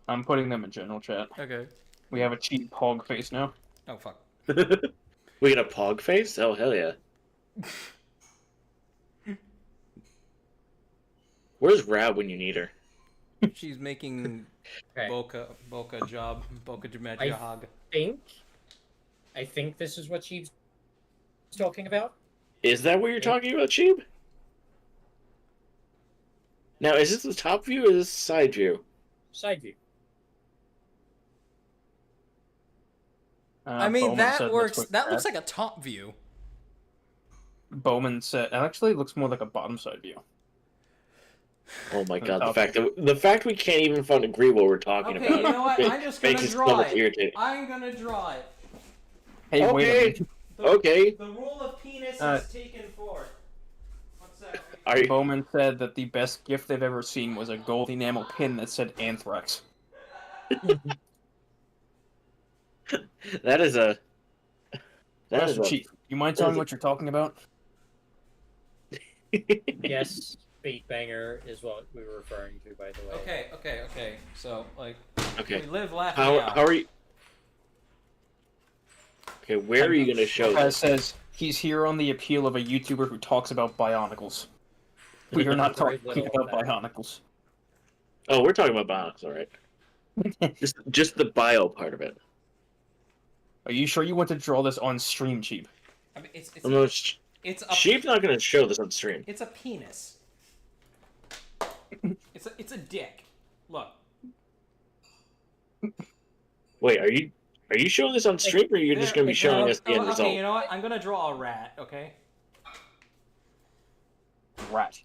I'm putting them in general chat. Okay. We have a Cheap hog face now. Oh fuck. We got a pog face? Oh hell yeah. Where's Rab when you need her? She's making Okay. Boca job. Boca Jumegia hog. I think this is what she's talking about. Is that what you're talking about, Sheep? Now, is this the top view or is this the side view? Side view. I mean, Bowman that said works. that's what That looks Brad- like a top view. Bowman said it actually looks more like a bottom side view. Oh my god, top the fact we can't even fucking agree what we're talking Okay, about. you know what? I'm just makes gonna it so draw much it. irritating. I'm gonna draw it. Hey, wait a Okay. minute. Okay. The rule of penis Uh, is taken forth. What's that? Are you... Bowman said that the best gift they've ever seen was a gold enamel pin that said anthrax. That is a... That is Master a... Chief, you mind telling me what you're talking about? Yes, Beat Banger is what we were referring to, by the way. Okay. So, like, Okay. we live laughing How out. are you... Okay, where are you going to show It this? says he's here on the appeal of a YouTuber who talks about Bionicles. We are not Very talking little about of that. Bionicles. Oh, we're talking about Bionics, alright. just the bio part of it. Are you sure you want to draw this on stream, Cheap? I mean, it's No, a Sheep's not going to show this on stream. It's a penis. It's a dick. Look. Wait, are you showing this on stream, or are you just going to be showing us the end Okay, result? you know what? I'm gonna draw a rat. Okay. Rat.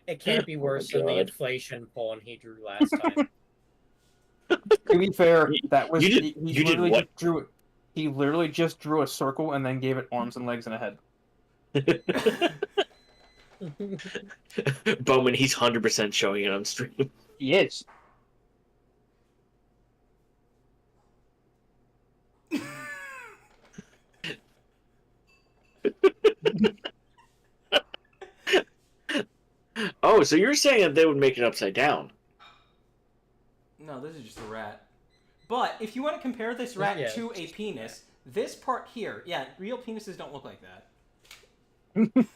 It can't be worse than the God. inflation porn he drew last time. To be fair, that was you did- he you did literally what? just drew it. He literally just drew a circle and then gave it arms and legs and a head. Bowman, he's 100% showing it on stream. He is. Oh, so you're saying that they would make it upside down? No, this is just a rat. But if you want to compare this rat Yeah, to it's a just a penis, this part here, yeah, real penises don't look like that.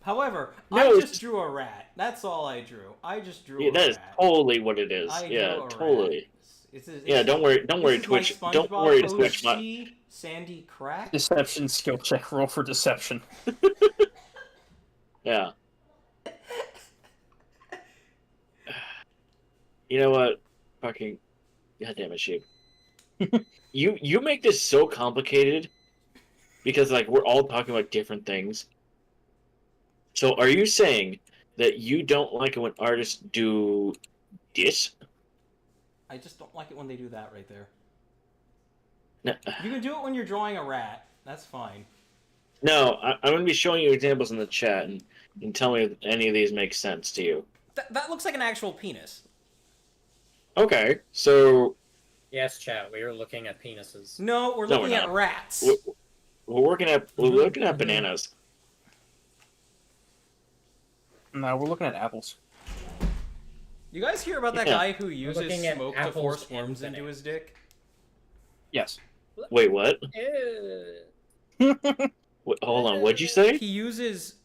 However, No, I it's- just drew a rat. That's all I drew. I just drew Yeah, a that is rat. totally what it is. I Yeah, drew a totally. rat. Yeah, don't worry, this is Twitch. like Don't SpongeBob worry to Twitch. OG Sandy Crack. Deception skill check. Roll for deception. Yeah. You know what? Fucking goddamn it, Sheep. You make this so complicated because like we're all talking about different things. So are you saying that you don't like it when artists do this? I just don't like it when they do that right there. No, You can do it when you're drawing a rat. That's fine. no I'm going to be showing you examples in the chat and tell me if any of these make sense to you. That looks like an actual penis. Okay, so Yes, chat. We are looking at penises. No, we're No, looking we're at not. rats. we're looking at bananas. No, we're looking at apples. You guys hear about that Yeah. guy who uses looking at smoke to apples force and worms into bananas. his dick? Yes. Wait, what? Ew. Wait, hold on, what'd you say? He uses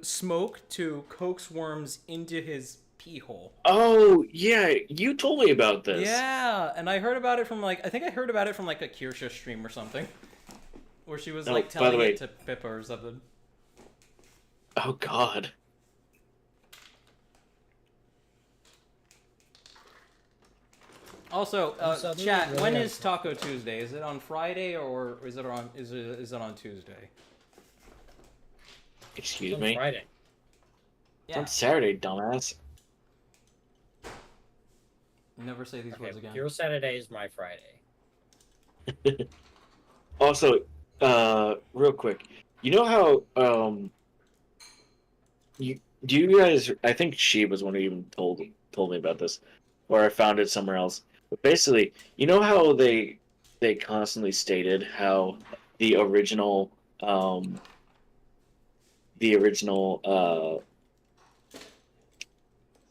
smoke to coax worms into his pee hole. Oh, yeah, you told me about this. Yeah, and I heard about it from I think I heard about it from a Kirsha stream or something, where she was Oh, by the telling way- it to Pippa or something. Oh, God. Also, suddenly chat. really When have is Taco Tuesday? Is it on Friday or is it on Tuesday? Excuse On me? Friday. It's on Saturday, dumbass. Never say these words again. Your Saturday is my Friday. Also, real quick, you know how you guys? I think she was one who even told me about this, or I found it somewhere else. But basically, you know how they constantly stated how the original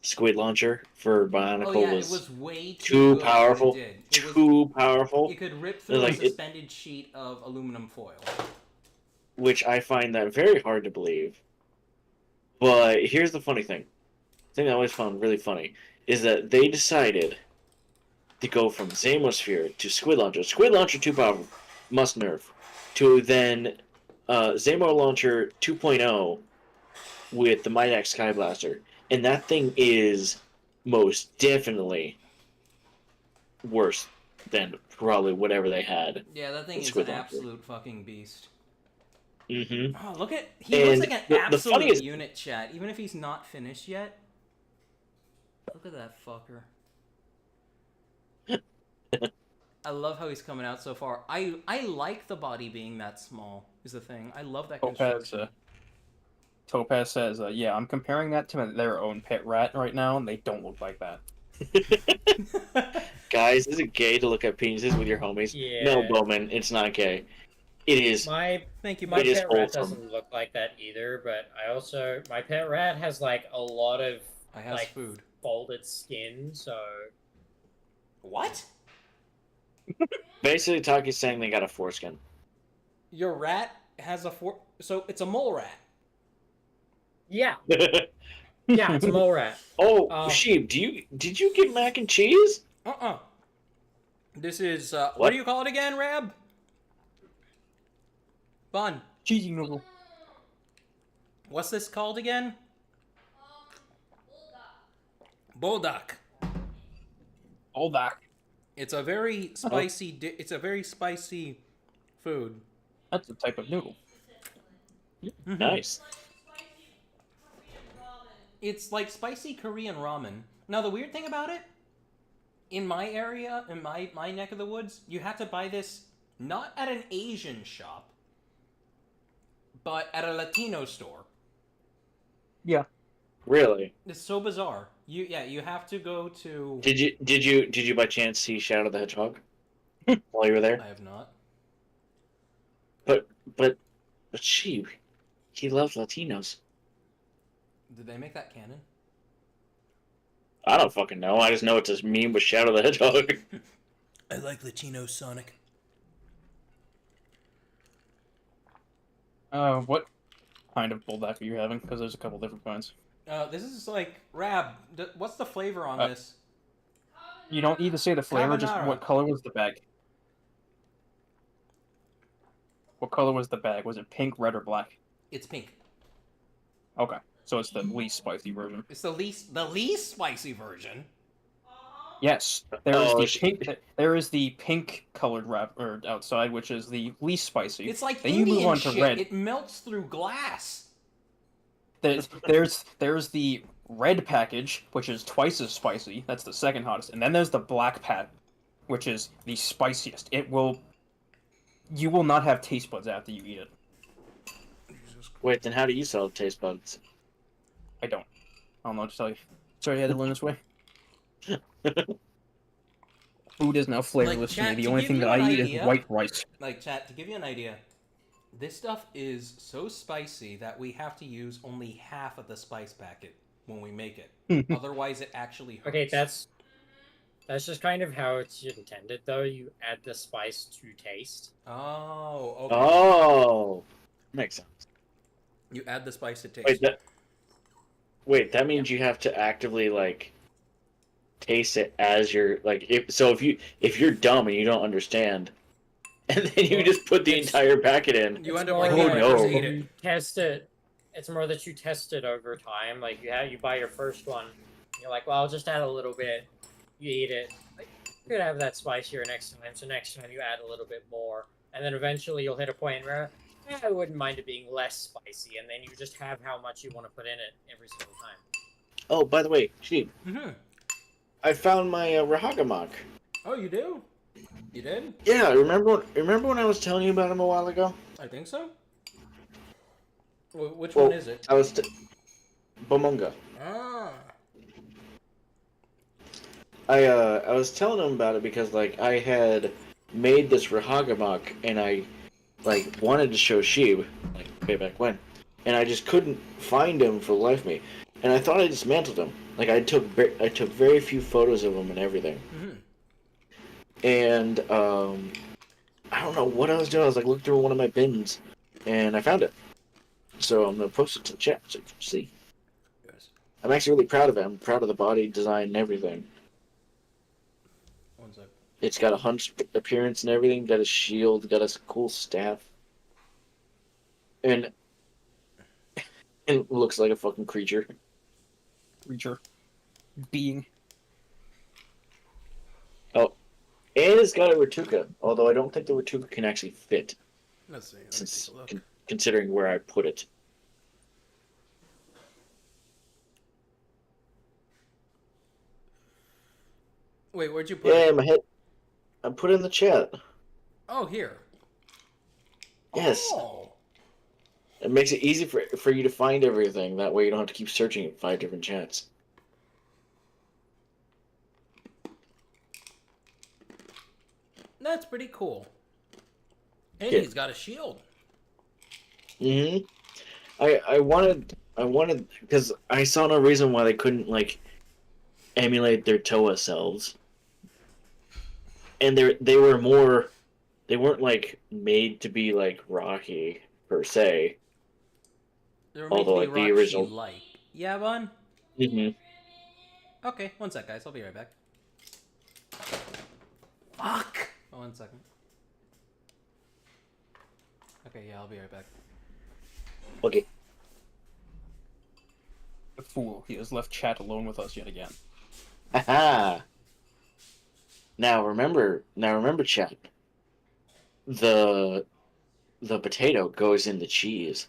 squid launcher for Bionicle Oh yeah, was, it was way too good powerful. What it did. Too powerful. It could rip through Like, a suspended sheet of aluminum foil. Which I find that very hard to believe. But here's the funny thing. The thing I always found really funny is that they decided to go from Zamosphere to Squid Launcher. Squid Launcher 2 powerful, must nerf. To then Zamo Launcher 2.0 with the Midax Sky Blaster. And that thing is most definitely worse than probably whatever they had. Yeah, that thing It's is Squid an Launcher. absolute fucking beast. Mm-hmm. Oh, look at he looks And like an the absolute funniest- unit, chat. Even if he's not finished yet. Look at that fucker. I love how he's coming out so far. I like the body being that small. Is the thing. I love that construction. Topaz says, yeah, I'm comparing that to their own pet rat right now, and they don't look like that. Guys, is it gay to look at penises with your homies? Yeah. No, Bowman, it's not gay. It is. Thank you, My It is pet rat wholesome. doesn't look like that either, but my pet rat has like a lot of I has like food. folded skin, so What? Basically, Taki's saying they got a foreskin. Your rat has so it's a mole rat. yeah, yeah, it's a mole rat. Oh, Sheep, did you get mac and cheese? This is what do you call it again, Rab? Bun. Cheesy noodle. What's this called again? Bulldog. All that. It's a very spicy. It's a very spicy food. That's a type of noodle. Nice. It's like spicy Korean ramen. Now the weird thing about it, in my area, in my neck of the woods, you have to buy this not at an Asian shop, but at a Latino store. Yeah. Really? It's so bizarre. You have to go to. Did you by chance see Shadow the Hedgehog while you were there? I have not. But Sheep, he loves Latinos. Did they make that canon? I don't fucking know. I just know it's a meme with Shadow the Hedgehog. I like Latino Sonic. What kind of bulldog are you having? Because there's a couple different kinds. This is like Rab. What's the flavor on this? You don't need to say the flavor, just Carbonara. what color was the bag? What color was the bag? Was it pink, red, or black? It's pink. Okay, so it's the least spicy version. It's the least spicy version. Yes, there is Oh, the pink colored wrapper outside, which is the least spicy. It's like then Indian you move on to shit. red. It melts through glass. There's the red package, which is twice as spicy. That's the second hottest, and then there's the black pack, which is the spiciest. You will not have taste buds after you eat it. Wait, then how do you sell taste buds? I don't know what to tell you. Sorry, I had to learn this way. Food is now flavorless to me. chat, The to only give thing you that I an eat is idea- white rice. Like, chat, to give you an idea, this stuff is so spicy that we have to use only half of the spice packet when we make it. Otherwise, it actually hurts. Okay, that's just kind of how it's intended, though. You add the spice to taste. Oh, okay. Oh, makes sense. You add the spice to taste. That means you have to actively like taste it as you're like. If you're dumb and you don't understand, and then you just put the entire packet in, You It's end up more like, oh, that no. eat it. you test it. It's more that you test it over time. Like you buy your first one, you're like, well, I'll just add a little bit. You eat it. Like, you could have that spicier next time. So next time you add a little bit more, and then eventually you'll hit a point where I wouldn't mind it being less spicy, and then you just have how much you want to put in it every single time. Oh, by the way, Sheep, Mm-hmm. I found my Rahagamok. Oh, you do? You did? Yeah, remember when I was telling you about him a while ago? I think so. Which Well, one is it? I was Bomunga. Ah. I was telling him about it because like I had made this Rahagamok and I like wanted to show Sheeb like way back when, and I just couldn't find him for the life of me, and I thought I dismantled him. Like I took very few photos of him and everything, and I don't know what I was doing. I was like looking through one of my bins, and I found it. So I'm gonna post it to the chat so you can see. Yes. I'm actually really proud of it. I'm proud of the body design and everything. One sec. It's got a hunched appearance and everything. Got a shield. Got a cool staff. And it looks like a fucking creature. Being. Oh, and it's got a Ratuka. Although I don't think the Ratuka can actually fit, Let's see. Let's since take a look. considering where I put it. Wait, where'd you put Yeah, it? my head. I put it in the chat. Oh, here. Yes. Oh. It makes it easy for you to find everything. That way you don't have to keep searching in 5 different chats. That's pretty cool. And Yeah. he's got a shield. Mm-hmm. I wanted because I saw no reason why they couldn't like emulate their Toa selves. And they weren't like made to be like Rocky per se. They were made Although, to be like, the Roxy original- like. Yeah, Bun? Mm-hmm. Okay, one sec, guys. I'll be right back. Fuck! Oh, 1 second. Okay, yeah, I'll be right back. Okay. The fool. He has left chat alone with us yet again. Haha. Now remember, chat. The potato goes in the cheese.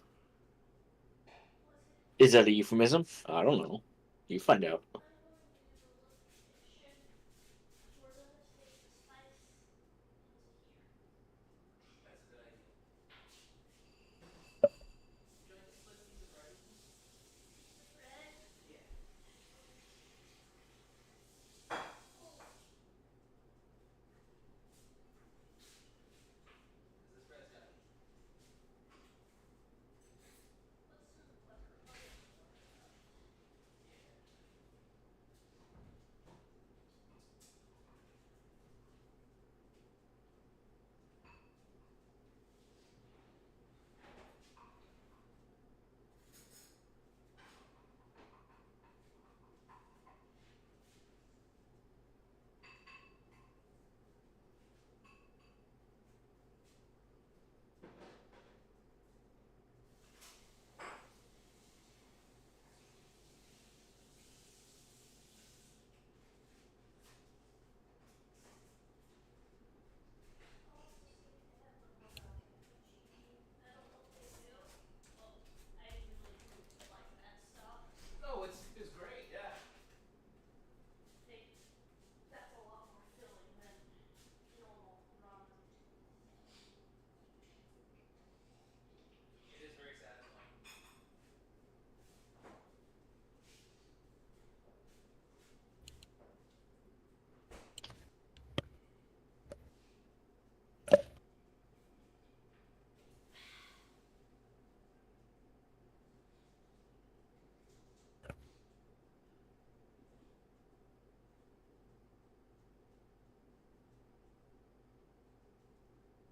Is that a euphemism? I don't know. You find out.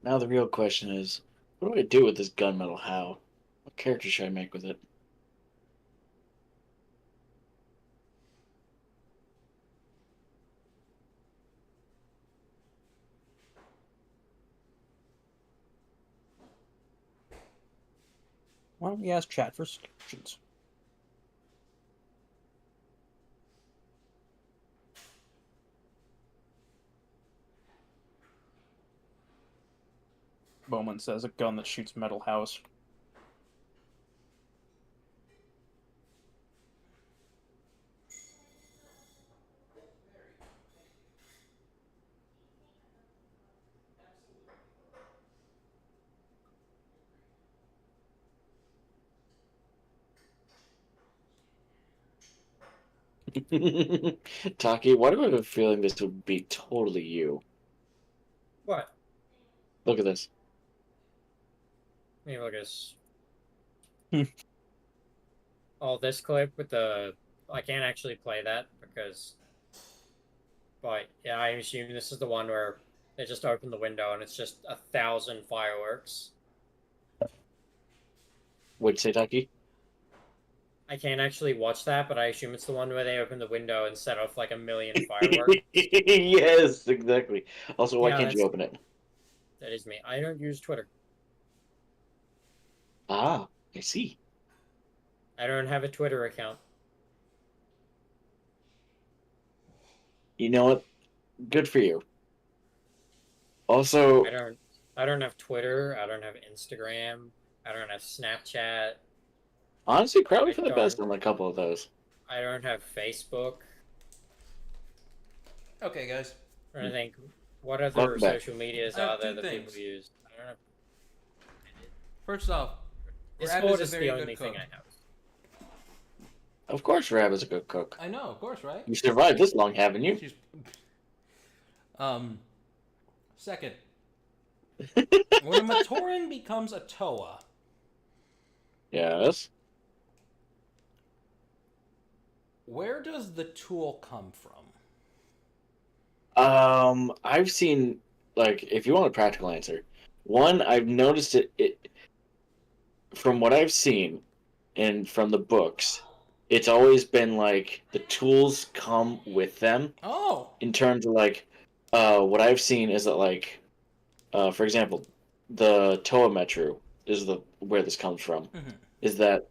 Now the real question is, what do I do with this gunmetal How? What character should I make with it? Why don't we ask chat for suggestions? Bowman says a gun that shoots metal house. Taki, why do I have a feeling this would be totally you? What? Look at this. Let me look at this. Hmm. Oh, this clip with the... I can't actually play that because... But, yeah, I assume this is the one where they just open the window and it's just 1,000 fireworks. What'd you say, Taki? I can't actually watch that, but I assume it's the one where they open the window and set off like 1,000,000 fireworks. Yes, exactly. Also, why Yeah, can't you open it? That is me. I don't use Twitter. Ah, I see. I don't have a Twitter account. You know what? Good for you. Also, I don't have Twitter. I don't have Instagram. I don't have Snapchat. honestly, probably for the best on a couple of those. I don't have Facebook. Okay, guys. I think what other Welcome back. social medias I have are there two that things. people use? I don't know. First off, Rab Discord is a is very the good only thing cook. I have. Of course, Rab is a good cook. I know, of course, right? You survived this long, haven't you? She's... Second, when a Matoran becomes a Toa, Yes. where does the tool come from? I've seen, like, if you want a practical answer, one, I've noticed it from what I've seen and from the books, it's always been like the tools come with them. Oh! In terms of like, what I've seen is that like, for example, the Toa Metru is where this comes from. Mm-hmm. Is that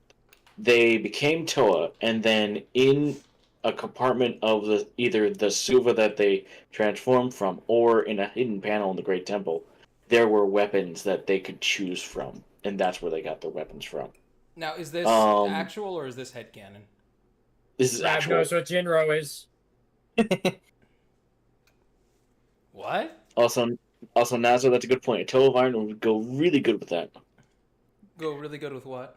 they became Toa, and then in a compartment of either the Suva that they transformed from, or in a hidden panel in the Great Temple, there were weapons that they could choose from, and that's where they got their weapons from. Now, is this actual or is this headcanon? This is Rab actual. knows what Jinro is. What? Also, Nazar, that's a good point. A Toe of Iron would go really good with that. Go really good with what?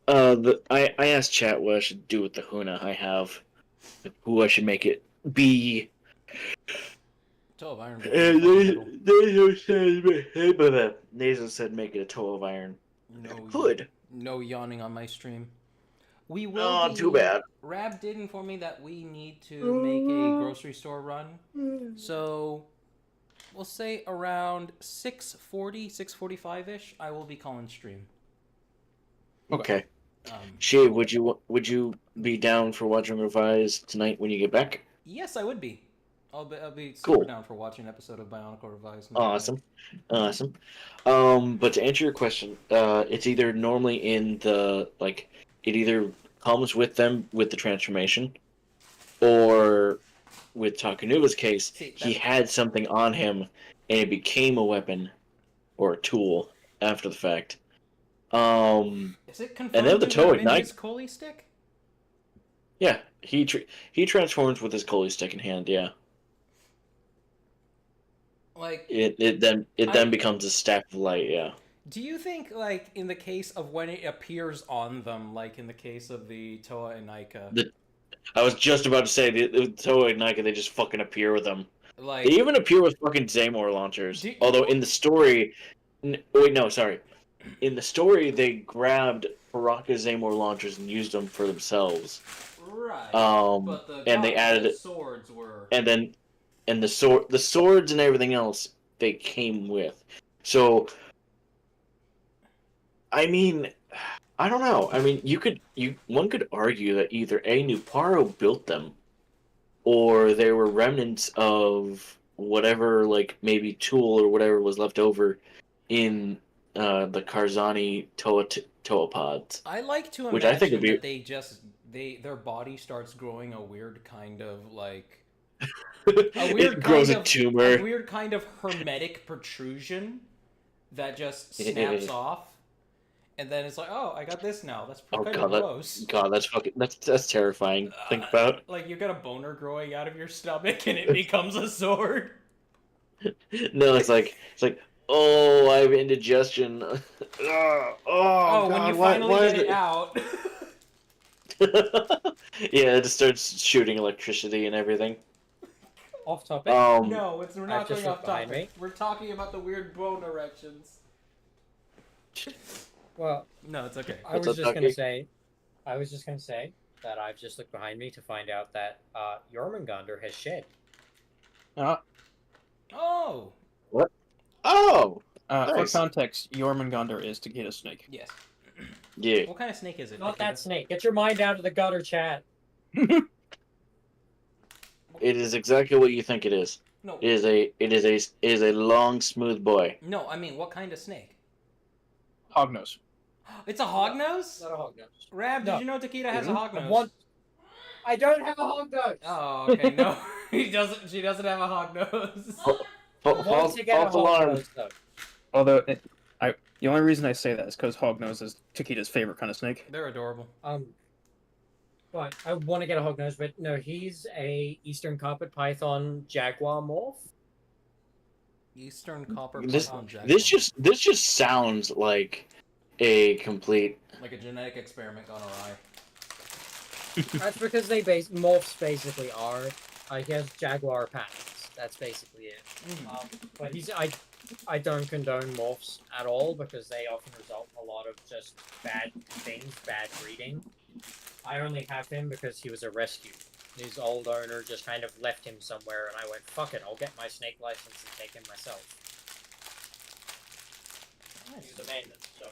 I asked chat what I should do with the Huna I have, who I should make it be. Toe of Iron. Nazo said make it a Toe of Iron. No, Good. No yawning on my stream. We will. Oh, too bad. Rab did inform me that we need to make a grocery store run. So, we'll say around 6:40, 6:45-ish, I will be calling stream. Okay. Shay, would you be down for watching Revise tonight when you get back? Yes, I would be. I'll be super Cool. down for watching an episode of Bionicle Revised. Awesome. But to answer your question, it's either normally in the like it either comes with them with the transformation, or with Takanuva's case, he had something on him and it became a weapon or a tool after the fact. Is it confirmed and then the to Toe have been Ignite. his Coley stick? Yeah, he transforms with his Coley stick in hand. Yeah. Like It then becomes a staff of light. Yeah. do you think, like, in the case of when it appears on them, like in the case of the Toa and Nika, I was just about to say the Toa and Nika, they just fucking appear with them. like, They even appear with fucking Zamor launchers. Do- Although in the story, wait, no, sorry. In the story, they grabbed Baraka Zamor launchers and used them for themselves. right? But and they added the swords were and the swords and everything else they came with. So, I mean, I don't know. I mean, one could argue that either A, Nuparo built them, or they were remnants of whatever, like maybe tool or whatever was left over in the Karzani Toapods. I like to Which I think imagine would be... that their body starts growing a weird kind of like it grows a tumor. A weird kind of hermetic protrusion that just snaps off, and then it's like, oh, I got this now. That's kind of gross. That's terrifying. Think about like you got a boner growing out of your stomach and it becomes a sword. No, it's like oh, I have indigestion. God, when you finally get it out. Yeah, it just starts shooting electricity and everything. Off topic. No, we're not going off topic. We're talking about the weird bone erections. Well, no, it's okay. I was just gonna say that I've just looked behind me to find out that Jormungandr has shed. Oh. What? Oh. Nice. For context, Jormungandr is Takeda's snake. Yes. Yeah. What kind of snake is it? Not that snake. Get your mind out of the gutter, chat. It is exactly what you think it is. No. It is a long, smooth boy. No, I mean, what kind of snake? Hognose. It's a hognose? Not a hognose. Rab, did you know Takeda has a hognose? I don't have a hognose. Oh, okay. No, he doesn't. She doesn't have a hognose. False alarm. Although, the only reason I say that is because hognose is Takeda's favorite kind of snake. They're adorable. But I want to get a hognose, but no, he's a Eastern Carpet Python Jaguar morph. Eastern Copper This Python Jaguar. this just sounds like a complete... like a genetic experiment gone awry. That's because morphs basically are. He has Jaguar patterns. That's basically it. But I don't condone morphs at all because they often result in a lot of just bad things, bad breeding. I only have him because he was a rescue. His old owner just kind of left him somewhere, and I went, fuck it, I'll get my snake license and take him myself. He was abandoned, so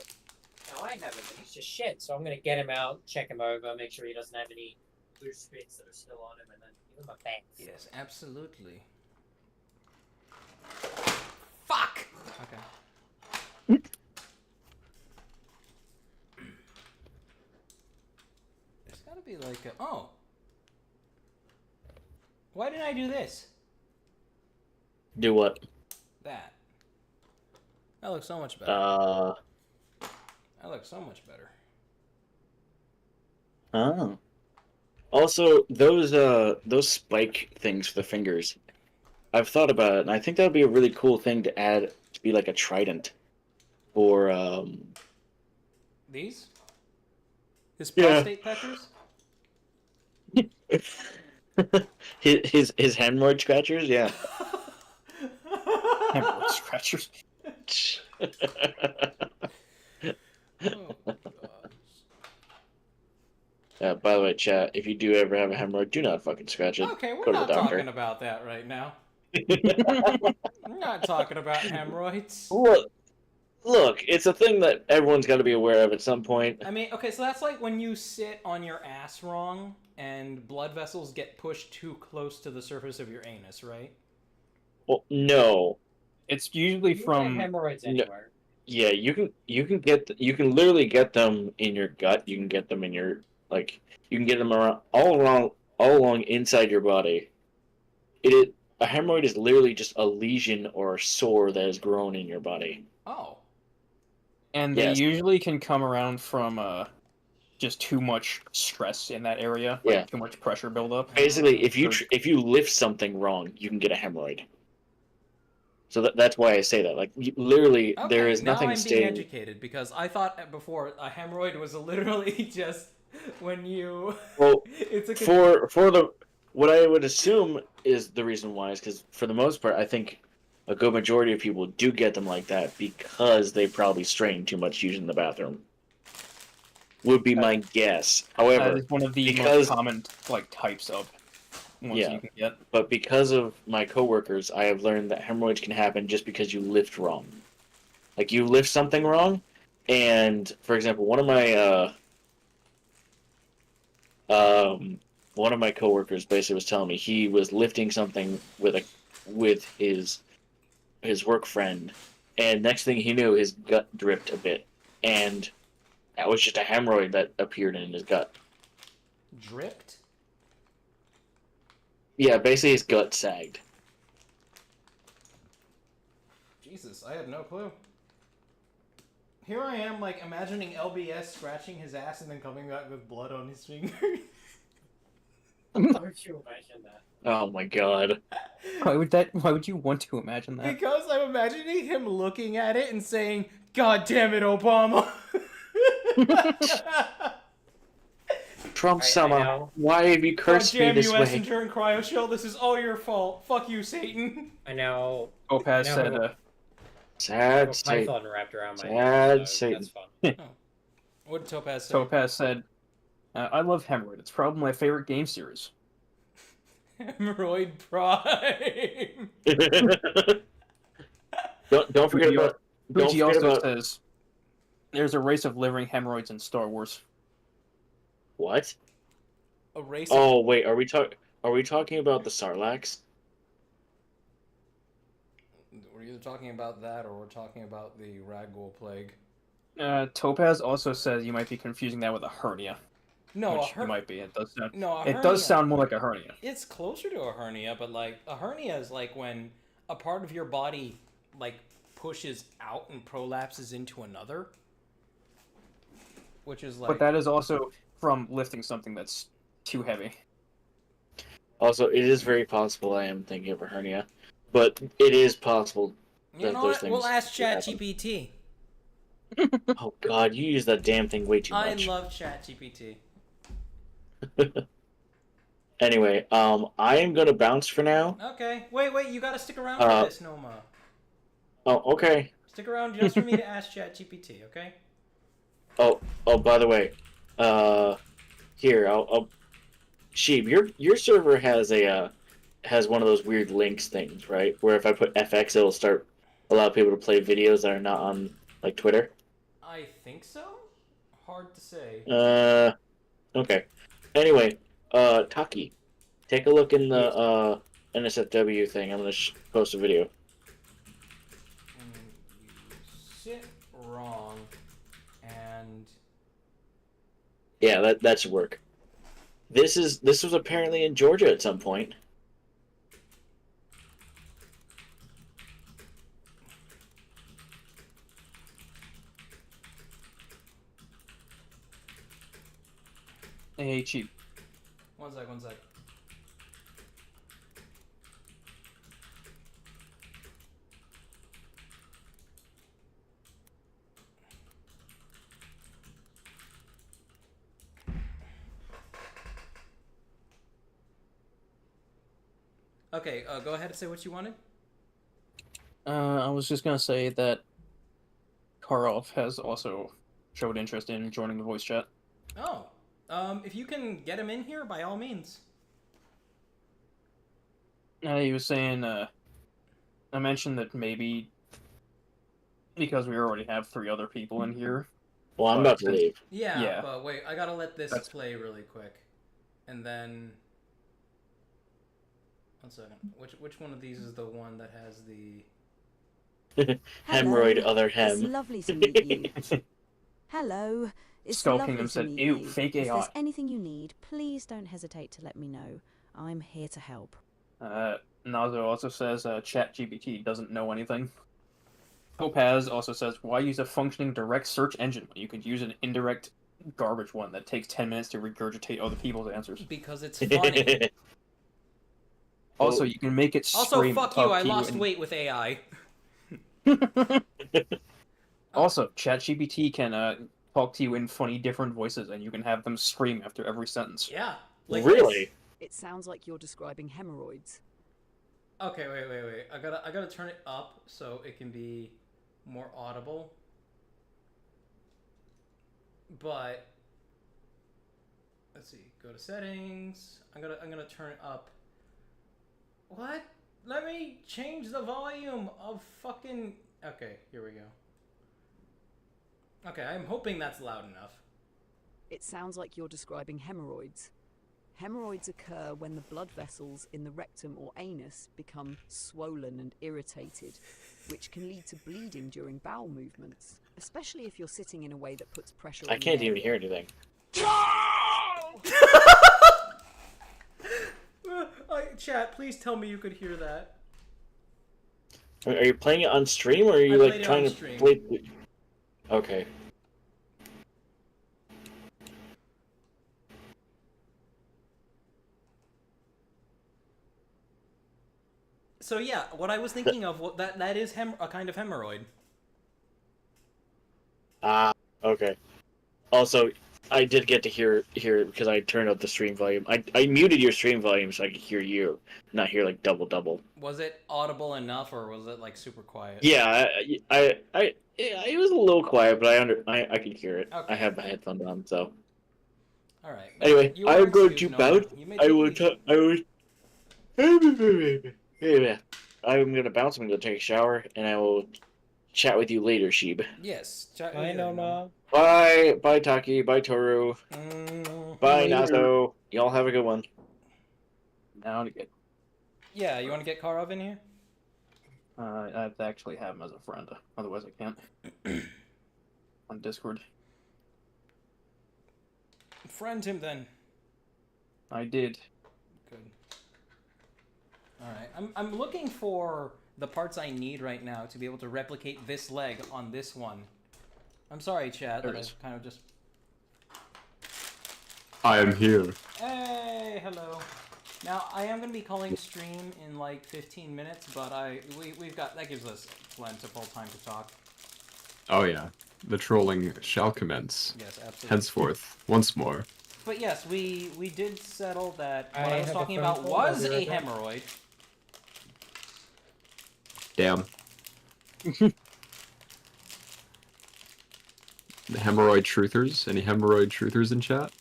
now I have him, and he's just shit, so I'm gonna get him out, check him over, make sure he doesn't have any loose bits that are still on him, and then give him a bath. Yes, absolutely. Fuck! Okay. There's gotta be like a... Oh! Why didn't I do this? Do what? That. That looks so much better. That looks so much better. Oh. Also, those spike things for the fingers. I've thought about it, and I think that would be a really cool thing to add to be like a trident. Or, These? His prostate peckers? his hemorrhoid scratchers, yeah. Hemorrhoid scratchers. Oh, God. By the way, chat, if you do ever have a hemorrhoid, do not fucking scratch it. Okay, we're Go to not the doctor. talking about that right now. We're not talking about hemorrhoids. Look, it's a thing that everyone's got to be aware of at some point. I mean, okay, so that's like when you sit on your ass wrong and blood vessels get pushed too close to the surface of your anus, right? Well, no. It's usually from hemorrhoids anywhere. Yeah, you can literally get them in your gut. You can get them in your you can get them all along inside your body. A hemorrhoid is literally just a lesion or a sore that has grown in your body. Oh. And they usually can come around from just too much stress in that area. Like too much pressure buildup. Basically, if you lift something wrong, you can get a hemorrhoid. So that's why I say that. Like, literally, there is nothing now I'm staying... being educated, because I thought before a hemorrhoid was literally just when you... Well, it's a... for the... What I would assume is the reason why is because, for the most part, I think a good majority of people do get them like that because they probably strain too much using the bathroom. Would be my guess. However, that is one of the most common types of ones you can get. But because of my coworkers, I have learned that hemorrhoids can happen just because you lift wrong. Like, you lift something wrong, and, for example, one of my coworkers basically was telling me he was lifting something with his work friend, and next thing he knew, his gut dripped a bit, and that was just a hemorrhoid that appeared in his gut. Dripped? Yeah, basically his gut sagged. Jesus, I had no clue. Here I am, like, imagining LBS scratching his ass and then coming back with blood on his finger. How would you imagine that? Oh my god. Why would you want to imagine that? Because I'm imagining him looking at it and saying, "God damn it, Obama." Trump summer, why have you God cursed me damn this you, way? Messenger and Cryoshell, this is all your fault. Fuck you, Satan. I now Topaz I now said, have a Sad Satan. python wrapped around my Sad head, so Satan. that's fun. What did Topaz say? Topaz said, I love Hemorrhoid. It's probably my favorite game series. Hemorrhoid Prime. don't forget about. Don't Fuji forget also about says, there's a race of living hemorrhoids in Star Wars. what? A race. Oh wait, are we talking about the Sarlaccs? We're either talking about that or we're talking about the Ragdoll plague. Topaz also says you might be confusing that with a hernia. No, Which you might be. It does sound. No, a It hernia. does sound more like a hernia. It's closer to a hernia, but like a hernia is like when a part of your body like pushes out and prolapses into another, which is like. But that is also from lifting something that's too heavy. Also, it is very possible I am thinking of a hernia, but it is possible You that know those what? things. We'll ask could happen. ChatGPT. Oh God, you use that damn thing way too I much. love ChatGPT. Anyway, I am gonna bounce for now. Okay, wait, you gotta stick around for this, Noma. Oh, okay. Stick around just for me to ask ChatGPT, okay? Oh, by the way, here I'll Sheeb, your server has has one of those weird links things, right? Where if I put FX, it'll start allow people to play videos that are not on like Twitter. I think so. Hard to say. Okay. Anyway, Taki, take a look in the NSFW thing. I'm gonna post a video. You sit wrong, and Yeah, that should work. This was apparently in Georgia at some point. Hey, cheap. one sec. Okay, go ahead and say what you wanted. I was just gonna say that Karov has also showed interest in joining the voice chat. Oh, if you can get him in here, by all means. He was saying, I mentioned that maybe because we already have 3 other people in here. Well, I'm about to leave. Yeah, but wait, I gotta let this play really quick, and then. 1 second. Which one of these is the one that has the hemorrhoid other hem? It's lovely to meet you. Hello. It's Skull lovely Kingdom to said, meet "Ew, you. fake If AI." there's anything you need, please don't hesitate to let me know. I'm here to help. Nazo also says ChatGPT doesn't know anything. Topaz also says, why use a functioning direct search engine when you could use an indirect garbage one that takes 10 minutes to regurgitate other people's answers? Because it's funny. Also, you can make it Also, scream. fuck you, I lost weight with AI. Also, ChatGPT can talk to you in funny different voices, and you can have them scream after every sentence. Yeah. Like really? It sounds like you're describing hemorrhoids. Okay, wait. I gotta turn it up so it can be more audible. But let's see. Go to settings. I'm gonna turn it up What? Let me change the volume of fucking... Okay, here we go. Okay, I'm hoping that's loud enough. It sounds like you're describing hemorrhoids. Hemorrhoids occur when the blood vessels in the rectum or anus become swollen and irritated, which can lead to bleeding during bowel movements, especially if you're sitting in a way that puts pressure on I can't the even area. hear anything. Chat, please tell me you could hear that. Are you playing it on stream, or are you I like played it trying on to stream. play? Okay. So yeah, what I was thinking of, that is a kind of hemorrhoid. Ah, okay. Also, I did get to hear it because I turned up the stream volume. I muted your stream volume so I could hear you, not hear like double. Was it audible enough, or was it like super quiet? Yeah, it was a little quiet, but I could hear it. Okay. I have my headphones on, so. All right. Anyway, You are I'm going to excused, Noah. bounce. You may I take will. I'm gonna bounce. I'm gonna take a shower, and I will chat with you later, Sheeb. Yes. I know, Ma. Bye, Taki. Bye, Toru. Bye, Later. Nazo. Y'all have a good one. Now to get. Yeah, you want to get Karov in here? I have to actually have him as a friend, otherwise I can't. On Discord. Friend him then. I did. Good. Alright, I'm looking for the parts I need right now to be able to replicate this leg on this one. I'm sorry, chat, There that it I is. kind of just... I am here. Hey, hello. Now, I am going to be calling stream in like 15 minutes, but we've got... That gives us plentiful time to talk. Oh yeah, the trolling shall commence. Yes, absolutely. Henceforth, once more. But yes, we did settle that I what I was have a talking phone about call, was I'll be a right back. hemorrhoid. Damn. The hemorrhoid truthers? Any hemorrhoid truthers in chat?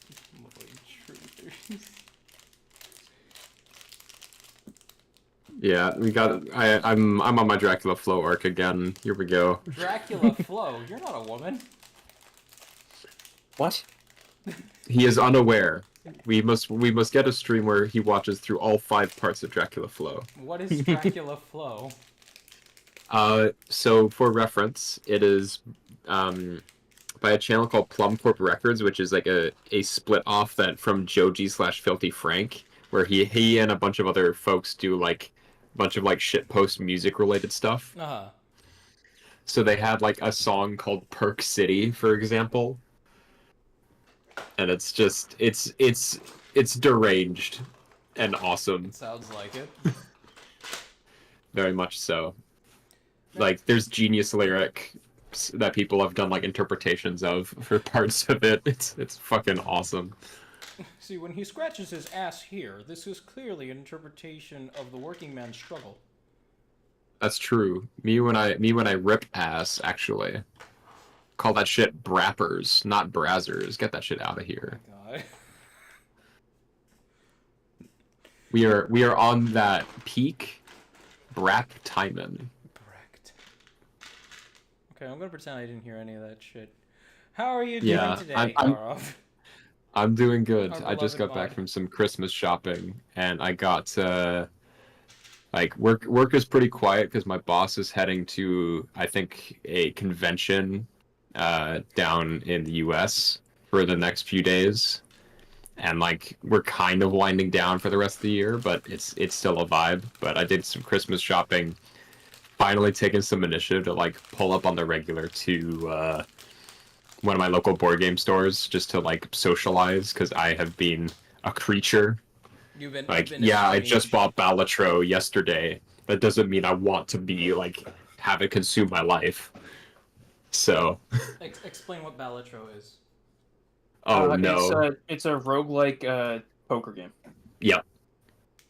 Yeah, we got. I'm on my Dracula flow arc again. Here we go. Dracula Flo, you're not a woman. What? He is unaware. We must get a stream where he watches through all 5 parts of Dracula Flow. What is Dracula Flo? So for reference, it is by a channel called Plum Corp Records, which is like a split off that from Joji/Filthy Frank, where he and a bunch of other folks do like a bunch of like shitpost music related stuff. Uh-huh. So they had like a song called Perk City, for example. And it's just it's deranged and awesome. Sounds like it. Very much so. Like there's genius lyric that people have done like interpretations of for parts of it. It's fucking awesome. See, when he scratches his ass here, this is clearly an interpretation of the working man's struggle. That's true. Me when I rip ass, actually. Call that shit brappers, not brazzers. Get that shit out of here. God. We are on that peak brap timing. Correct. Okay, I'm gonna pretend I didn't hear any of that shit. How are you Yeah, doing today, I'm- Karov? I'm doing good. Our I just got beloved back mod. from some Christmas shopping, and I got like work is pretty quiet because my boss is heading to, I think, a convention down in the US for the next few days, and like we're kind of winding down for the rest of the year, but it's still a vibe. But I did some Christmas shopping, finally taking some initiative to like pull up on the regular to one of my local board game stores just to like socialize, because I have been a creature. You've been Yeah, I a just mage. bought Balatro yesterday. That doesn't mean I want to be like have it consume my life. So, Explain what Balatro is. oh no. It's a roguelike poker game, Yep.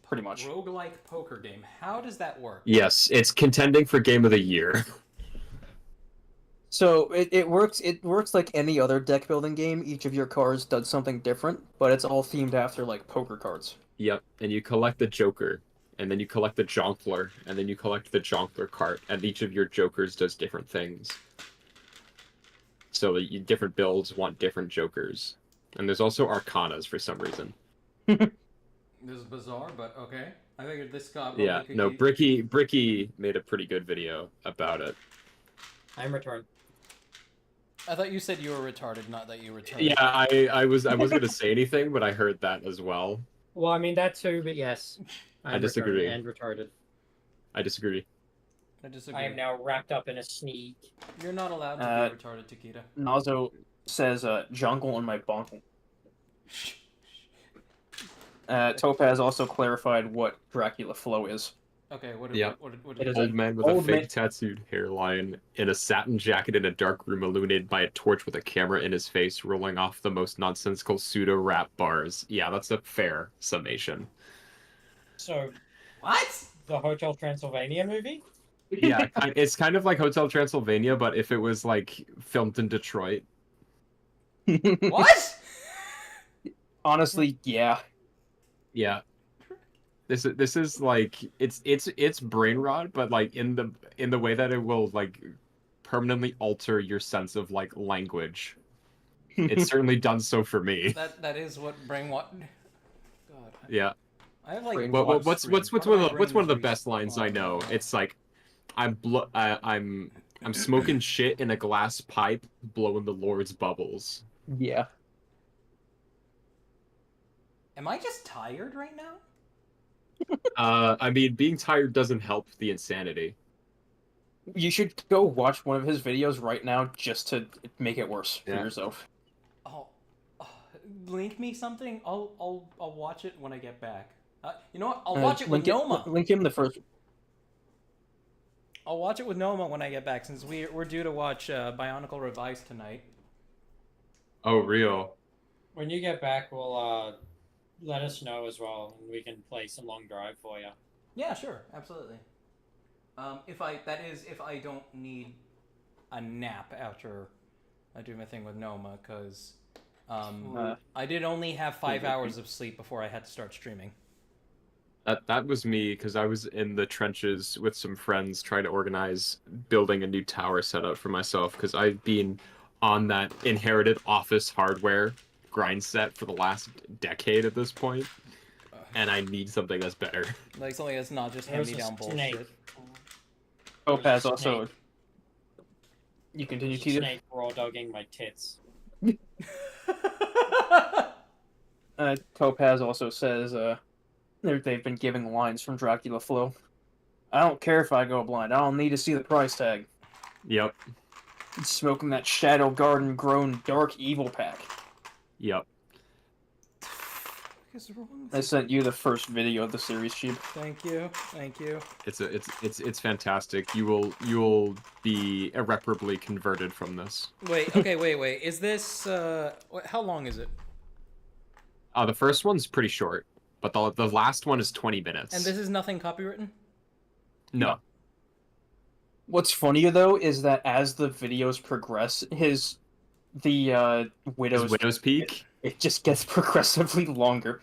pretty much. Roguelike poker game. How does that work? Yes, it's contending for game of the year. So it works like any other deck building game. Each of your cards does something different, but it's all themed after like poker cards. Yep, and you collect the Joker and then you collect the Jonkler, and then you collect the Jonkler cart, and each of your Jokers does different things. So different builds want different Jokers. And there's also Arcanas for some reason. This is bizarre, but okay. I figured this got... Yeah, no, Bricky made a pretty good video about it. I'm returned. I thought you said you were retarded, not that you were retarded. Yeah, I wasn't gonna say anything, but I heard that as well. Well, I mean that too, but yes, I disagree. And retarded. I disagree. I disagree. I am now wrapped up in a sneak. You're not allowed to be retarded, Takeda. Nazo says, "Jungle in my bonkle." Topaz also clarified what Dracula flow is. Okay, what It is old an man with a old fake man- tattooed hairline in a satin jacket in a dark room illuminated by a torch with a camera in his face rolling off the most nonsensical pseudo-rap bars. Yeah, that's a fair summation. So, what? The Hotel Transylvania movie? Yeah, it's kind of like Hotel Transylvania, but if it was like filmed in Detroit. What? Honestly, yeah. Yeah. This is like it's brain rot, but like in the way that it will like permanently alter your sense of like language. It's certainly done so for me. That is what brain what? God. Yeah. I have like. What's one of the best lines I know? It's like, I'm smoking shit in a glass pipe, blowing the Lord's bubbles. Yeah. Am I just tired right now? I mean, being tired doesn't help the insanity. You should go watch one of his videos right now just to make it worse for yourself. Oh, link me something. I'll watch it when I get back. You know what? I'll watch it with Noma. Link him the first. I'll watch it with Noma when I get back, since we're due to watch Bionicle Revised tonight. Oh, real. When you get back, we'll let us know as well, and we can play some Long Drive for you. Yeah, sure, absolutely. If I don't need a nap after I do my thing with Noma, because I did only have 5 hours of sleep before I had to start streaming. That was me, because I was in the trenches with some friends trying to organize building a new tower setup for myself, because I've been on that inherited office hardware grind set for the last decade at this point, and I need something that's better. Like something that's not just hand-me-down bullshit. Topaz also. You continue to snake raw dogging my tits. Topaz also says they've been giving lines from Dracula Flow. I don't care if I go blind. I don't need to see the price tag. Yep. Smoking that Shadow Garden grown dark evil pack. Yep. I sent you the first video of the series, Sheep. Thank you. It's fantastic. You will be irreparably converted from this. Wait. Okay. Wait. Is this how long is it? The first one's pretty short, but the last one is 20 minutes. And this is nothing copywritten? No. What's funnier though is that as the videos progress, the Widow's Peak, it just gets progressively longer.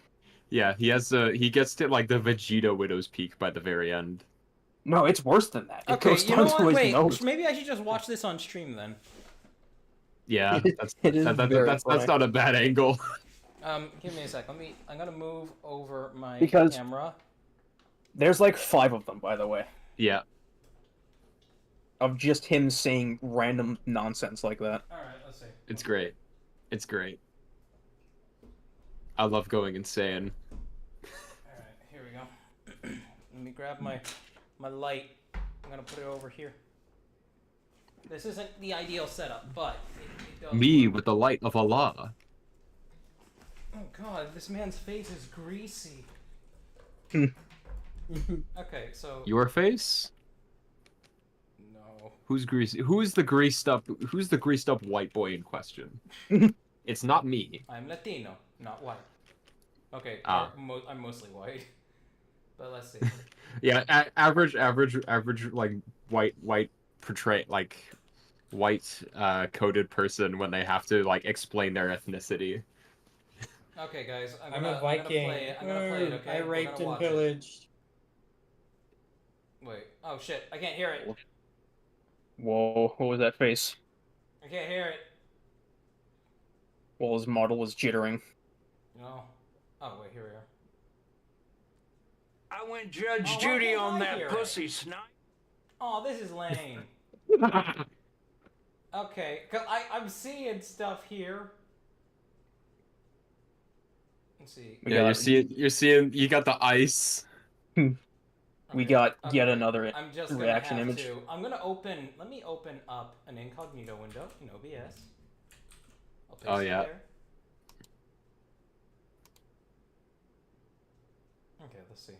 Yeah, he gets to like the Vegeta Widow's Peak by the very end. No, it's worse than that. It Okay, goes you down know to what? his nose. Maybe I should just watch this on stream then. Yeah, that's funny. not a bad angle. Give me a sec. I'm gonna move over my Because camera. There's like 5 of them, by the way. Yeah. Of just him saying random nonsense like that. Alright, let's see. It's great. It's great. I love going insane. Alright, here we go. Let me grab my light. I'm gonna put it over here. This isn't the ideal setup, but it does Me work. with the light of Allah. Oh god, this man's face is greasy. Okay, so Your face? no. Who's greasy? Who's the greased up white boy in question? It's not me. I'm Latino, not white. Okay, I'm mostly white. But let's see. Yeah, average like white portray like white coded person when they have to like explain their ethnicity. Okay, guys, I'm a Viking. I'm gonna play it. Okay, I raped and pillaged. Wait. Oh shit! I can't hear it. Whoa, what was that face? I can't hear it. Well, his model was jittering. No. Oh wait, here we are. I went Judge Judy on that pussy snipe. Oh, this is lame. Okay, cause I'm seeing stuff here. Let's see. Yeah, you're seeing. You got the ice. We got yet another I'm just reaction gonna have image. to. I'm gonna open. Let me open up an incognito window in OBS. I'll paste it there. Okay, let's see.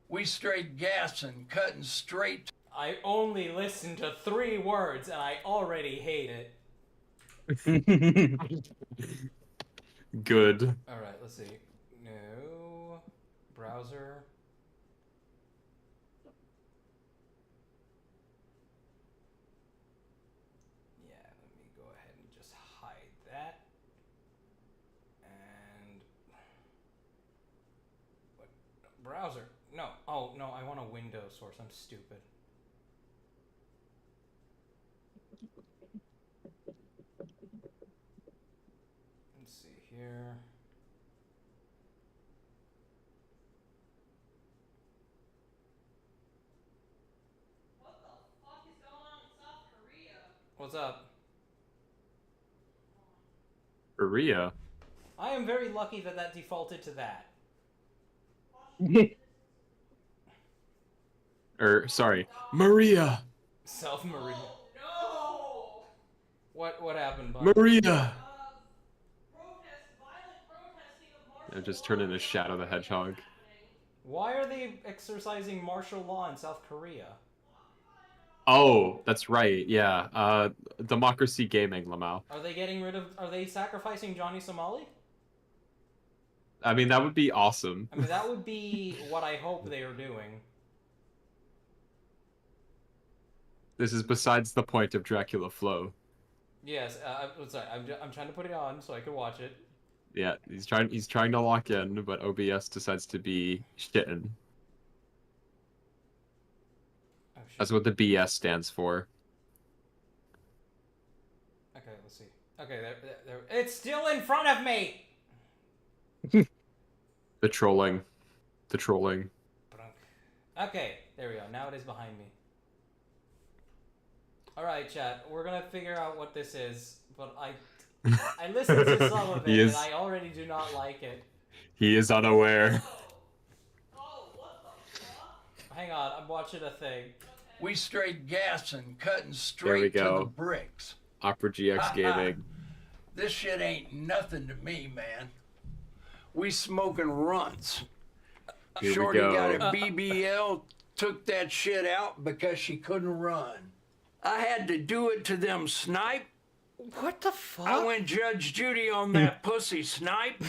We straight gassing, cutting straight. I only listened to 3 words and I already hate it. Good. All right, let's see. No browser. Yeah, let me go ahead and just hide that. And what? Browser? No. Oh no, I want a Windows source. I'm stupid. Let's see here. What the fuck is going on in South Korea? What's up? Korea. I am very lucky that that defaulted to that. Sorry, Maria. Self Maria. No. What happened, bud? Maria. I just turned into Shadow the Hedgehog. Why are they exercising martial law in South Korea? Oh, that's right. Yeah. Democracy Gaming, Lamau. Are they getting rid of? Are they sacrificing Johnny Somali? I mean, that would be awesome. I mean, that would be what I hope they are doing. This is besides the point of Dracula Flow. Yes, I'm sorry. I'm trying to put it on so I can watch it. Yeah, he's trying to lock in, but OBS decides to be shitting. Oh, shit. That's what the BS stands for. Okay, let's see. Okay, there. It's still in front of me. The trolling. The trolling. Okay, there we go. Now it is behind me. Alright, chat. We're gonna figure out what this is, but I listened to some of it, and I already do not like it. He is unaware. Oh, what the fuck? Hang on, I'm watching a thing. We straight gassing, cutting straight to the bricks. Opera GX Gaming. This shit ain't nothing to me, man. We smoking runts. Here Shorty we go. got a BBL, took that shit out because she couldn't run. I had to do it to them snipe. What the fuck? I went Judge Judy on that pussy snipe.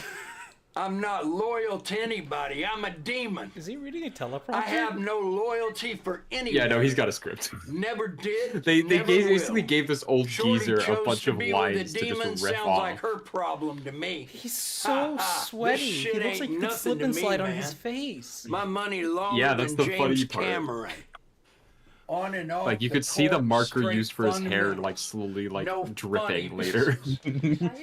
I'm not loyal to anybody. I'm a demon. Is he reading a teleprompter? I have no loyalty for anyone. Yeah, no, he's got a script. Never did. They never basically will. gave this old Shorty geezer a chose bunch to of be with lines the to demon. just riff Sounds off. like her problem to me. He's so sweaty. This shit He looks ain't like he could nothing slip to and me, slide on man. his face. My money longer Yeah, that's than the funny James part. Cameron. On and off. Like you could see the marker used for his hair like slowly like dripping later.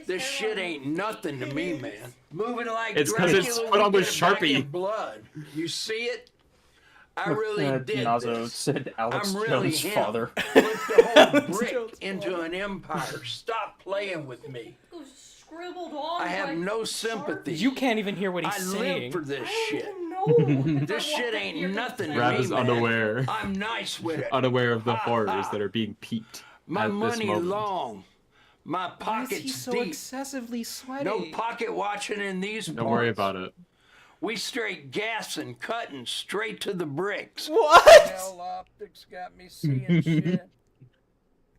This shit ain't nothing to me, man. Moving like It's 'cause it's Dracula put on with with it back Sharpie. in blood. You see it? I really did Nazo this. said Alex I'm really Jones' him. father. Flipped the whole brick into an empire. Stop playing with me. It was scribbled on. I have like, no sympathy. You can't even hear what he's I saying. live for this shit. No. This shit ain't nothing to Rab me, is man. unaware. I'm nice with it. Unaware of the horrors that are being peeped My at this money moment. long. My Why is pockets he so deep. excessively sweaty? No pocket watching in these Don't worry parts. about it. We straight gassing, cutting straight to the bricks. What? Hell optics got me seeing shit.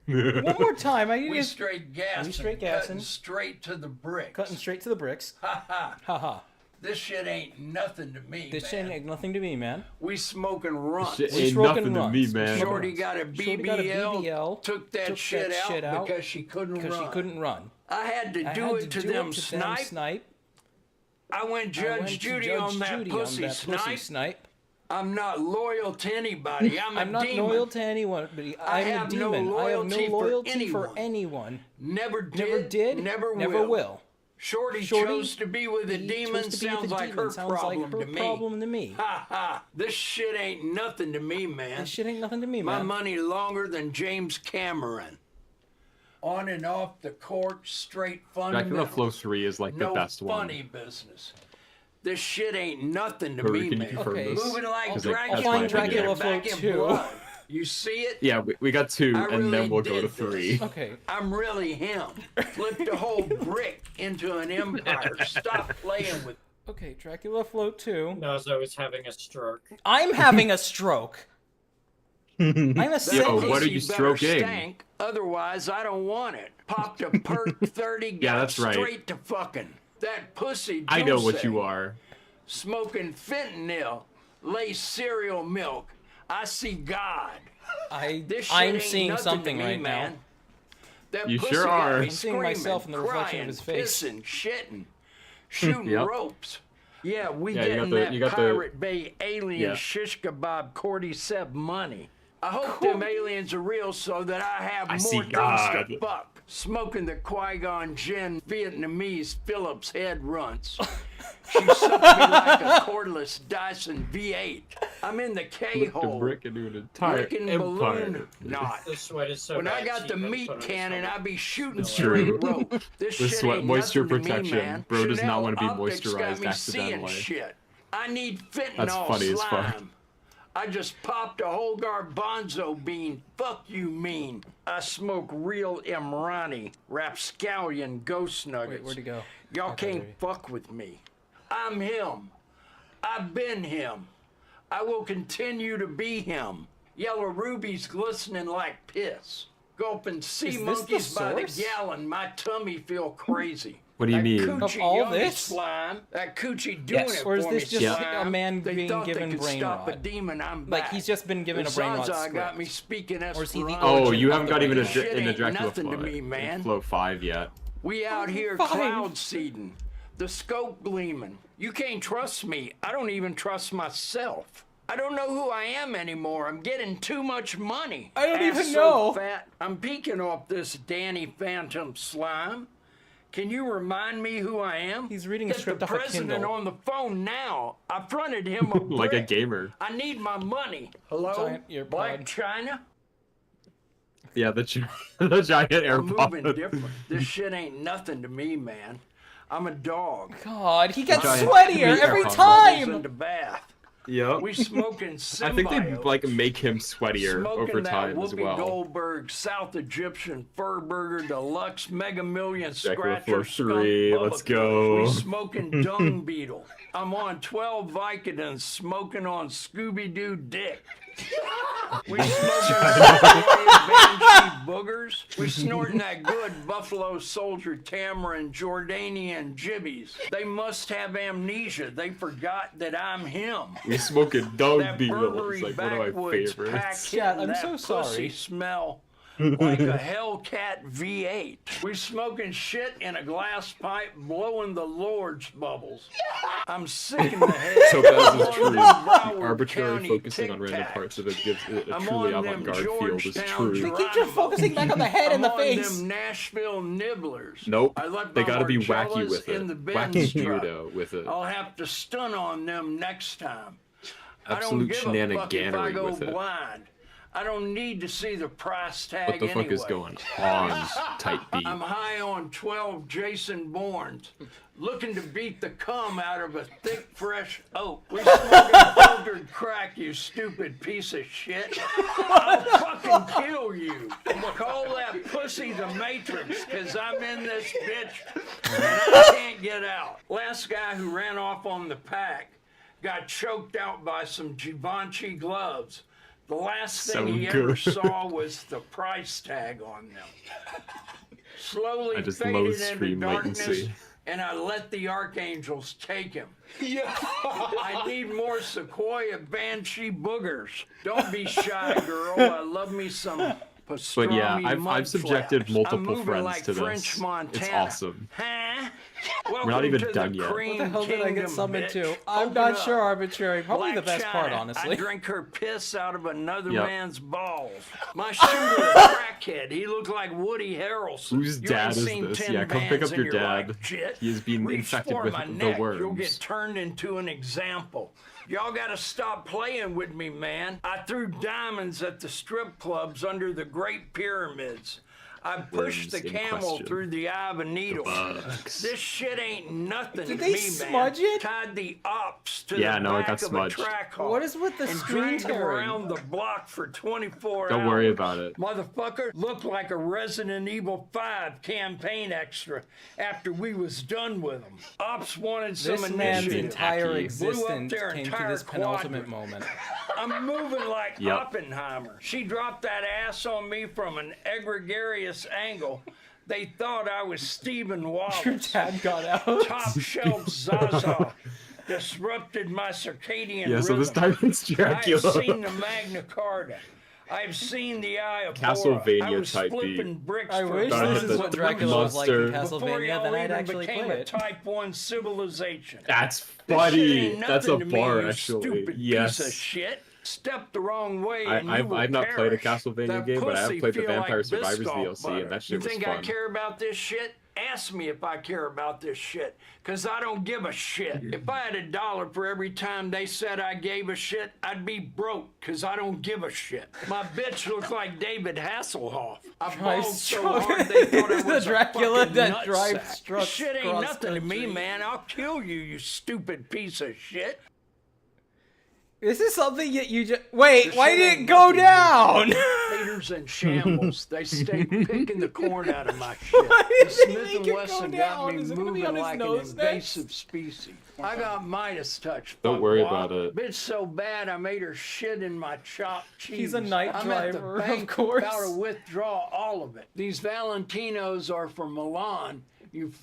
One more time. I need We to... straight gassing, straight cutting gassing. straight to the bricks. Cutting straight to the bricks. Ha ha. Haha. This shit ain't nothing to me, This man. shit ain't nothing to me, man. We smoking runts. Shit We ain't smoking nothing to runs. me, We man. smoking Shorty runs. got a Shorty got a BBL, BBL, took that shit out because she couldn't because run. she couldn't run. I had to do it to them snipe. I went Judge Judy on that pussy snipe. I'm not loyal to anybody. I'm not demon. loyal to anyone, but I'm a demon. I have no loyalty for anyone. Never did. Never will. Shorty chose to be with a demon. Sounds like her problem to me. Ha ha. This shit ain't nothing to me, man. This shit ain't nothing to me, man. My money longer than James Cameron. On and off the court, straight fundamental. Dracula Flow 3 is like the best one. No funny business. This shit ain't nothing to me, man. Okay. Moving like Dracula. I'll find Dracula Flow 2. You see it? Yeah, we got 2, and then we'll go to 3. Okay. I'm really him. Flipped a whole brick into an empire. Stop playing with. Okay, Dracula Flow 2. Nozo is having a stroke. I'm having a stroke. I'm a sick. Yo, what are you stroking? Stank, otherwise, I don't want it. Popped a perk 30, got Yeah, that's right. straight to fucking. That pussy. I know what Dulce. you are. Smoking fentanyl, lace cereal milk. I see God. This shit I'm ain't seeing nothing something to me, right man. now. That You pussy sure got are. me I'm seeing myself in the reflection crying, of his face. Pissing, shitting, shooting Yep. ropes. Yeah, we Yeah, getting you that got Pirate Bay alien Yeah. shish kebab cordyceps money. I hope them aliens are real so that I have I more see things God. to fuck. Smoking the Qui-Gon Jinn Vietnamese Phillips head runts. She sucked me like a cordless Dyson V8. I'm in the K-hole. Brick into an entire Licking empire. balloon knot. The sweat is so When I bad, got she the even meat put it cannon, on. I'd be shooting It's straight true. rope. This With shit sweat, ain't moisture nothing to me, protection. man. Bro does not want to be Chanel optics got moisturized me seeing accidentally. shit. I need fentanyl That's funny as slime. fuck. I just popped a whole garbanzo bean. Fuck you mean. I smoke real Imrani, rapscallion ghost nuggets. Wait, where'd he go? Y'all Okay, can't there he- fuck with me. I'm him. I've been him. I will continue to be him. Yellow rubies glistening like piss. Gulping sea Is this the monkeys by the source? gallon. My tummy feel crazy. What do you That mean? coochie Of all yummy this? slime. That coochie doing Yes. it Or is for this me, just slime. a man They being thought given they could brain stop a rot? demon. I'm Like back. he's just been given a brain rot Zaza got script. me speaking Or is he the Esperanto. Oh, origin you of haven't the got even brain a, Shit in the ain't Dracula nothing Flow, to me, man. Flow 5 yet. We out here Fine. cloud seeding. The scope gleaming. You can't trust me. I don't even trust myself. I don't know who I am anymore. I'm getting too much money. I don't Ass even so know. Fat. I'm peeking off this Danny Phantom slime. Can you remind me who I am? He's reading a Get script the off a president Kindle. on the phone now. I fronted him a Like a brick. gamer. I need my money. Hello, Giant earpod. Black China. Yeah, the the giant I'm moving AirPod. different. This shit ain't nothing to me, man. I'm a dog. God, he gets Giant sweatier every AirPod. In time. the bath. Yep. We smoking I symbiotes. think they like make him sweatier Smoking over that time as Whoopi well. Goldberg South Egyptian Fur Burger Deluxe Mega Million Dracula Scratcher Flow Skunk 3, let's Bubba. go. We smoking Dung Beetle. I'm on 12 Vicodins smoking on Scooby-Doo dick. We smoking Banshee boogers. We snorting that good Buffalo Soldier Tamarind Jordanian jibbies. They must have amnesia. They forgot that I'm him. We smoking dog That beetle. Burberry It's like one of my backwoods pack favorites. Yeah, hitting I'm that so pussy sorry. smell like a Hellcat V8. We smoking shit in a glass pipe, blowing the Lord's bubbles. I'm sick in the head. So that I'm is on true. them Broward Arbitrary County focusing on random Tic parts of it gives it a I'm truly on them avant-garde feel is Georgetown true. They keep focusing back on the head and the I'm face. on them Nashville nibblers. Nope. I let They my gotta be wacky Margellas with in it. the Benz Wacky truck. weirdo with it. I'll have to stun on them next time. I don't Absolute give a fuck if I shenaniganery go with it. blind. I don't need to see the price tag What the fuck is anyway. going on, type B? I'm high on 12 Jason Bournes, looking to beat the cum out of a thick, fresh oak. We smoking filtered crack, you stupid piece of shit. I'll fucking kill you. Call that pussy the Matrix, cause I'm in this bitch and I can't get out. Last guy who ran off on the pack got choked out by some Givenchy gloves. The last thing So he ever good. saw was the price tag on them. Slowly I just faded loathe into stream darkness, latency. and I let the archangels take him. I need more Sequoia Banshee boogers. Don't be shy, girl. I love me some pastrami But yeah, I've mud subjected flaps. multiple I'm moving friends like to French this. Montana. It's awesome. Huh? We're not even done yet. What the hell did I get summoned to? I'm not sure, Arbitrary. Probably the best part, honestly. I drink her piss out of another man's balls. My shooter, a crackhead. He looked like Woody Harrelson. Whose dad is this? Yeah, come pick up your dad. He has been infected with the worms. You'll get turned into an example. Y'all gotta stop playing with me, man. I threw diamonds at the strip clubs under the Great Pyramids. I pushed the camel through the eye of a needle. This shit ain't nothing to me, man. Smudge it? Tied the ops to the back of a track hole. What is with the screen tearing? Around the block for 24 hours. Don't worry about it. Motherfucker looked like a Resident Evil 5 campaign extra after we was done with them. Ops wanted some initiative. This man's entire existence came to this penultimate moment. I'm moving like Oppenheimer. She dropped that ass on me from an egregious angle. They thought I was Stephen Wallace. Your dad got out. Top shelf Zaza disrupted my circadian rhythm. So this time it's Dracula. I've seen the Magna Carta. I've seen the Eye of Castlevania type beat. I wish this is what Dracula was like in Castlevania, then I'd actually play it. Type 1 civilization. That's funny. That's a bar, actually. Yes. Piece of shit. Step the wrong way and I've not played a Castlevania game, but I have played the Vampire Survivors DLC, and that shit was fun. You think I care about this shit? Ask me if I care about this shit, because I don't give a shit. If I had $1 for every time they said I gave a shit, I'd be broke, because I don't give a shit. My bitch looked like David Hasselhoff. I balled so hard they thought I was Dracula a that fucking drives nutsack. Shit ain't nothing to me, man. I'll kill you, you stupid piece of shit. This is something that you just... Wait, why did it go down? Haters and shambles. They stay picking the corn out of my shit. The Smith & Wesson got me moving like an invasive species. I got Midas touch. Don't worry about it. Bitch so bad I made her shit in my chopped cheese. He's a night driver, of course. About to withdraw all of it. These Valentinos are from Milan.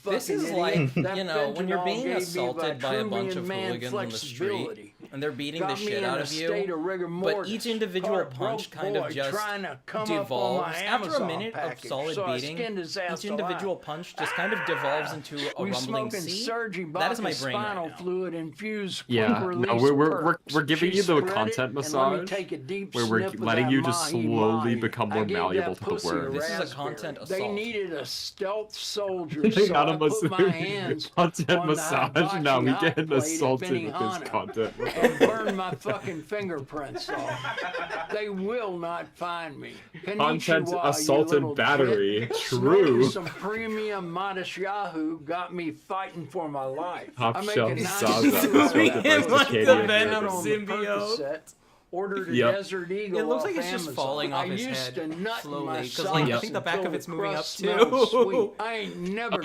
This is like, you know, when you're being assaulted by a bunch of hooligans on the street, and they're beating the shit out of you, but each individual punch kind of just devolves. After a minute of solid beating, each individual punch just kind of devolves into a rumbling sea. That is my brain right now. Yeah, no, we're giving you the content massage, where we're letting you just slowly become more malleable to the word. This is a content assault. They needed a stealth soldier. So I put my hands content massage. Now we get assaulted with this content and burn my fucking fingerprints off. They will not find me. Content assault and battery. True. Some premium modest Yahoo got me fighting for my life. Top shelf Zaza. The Venom symbiote. Ordered a Desert Eagle. It looks like it's just falling off his head slowly, because like I think the back of it's moving up too. I ain't never.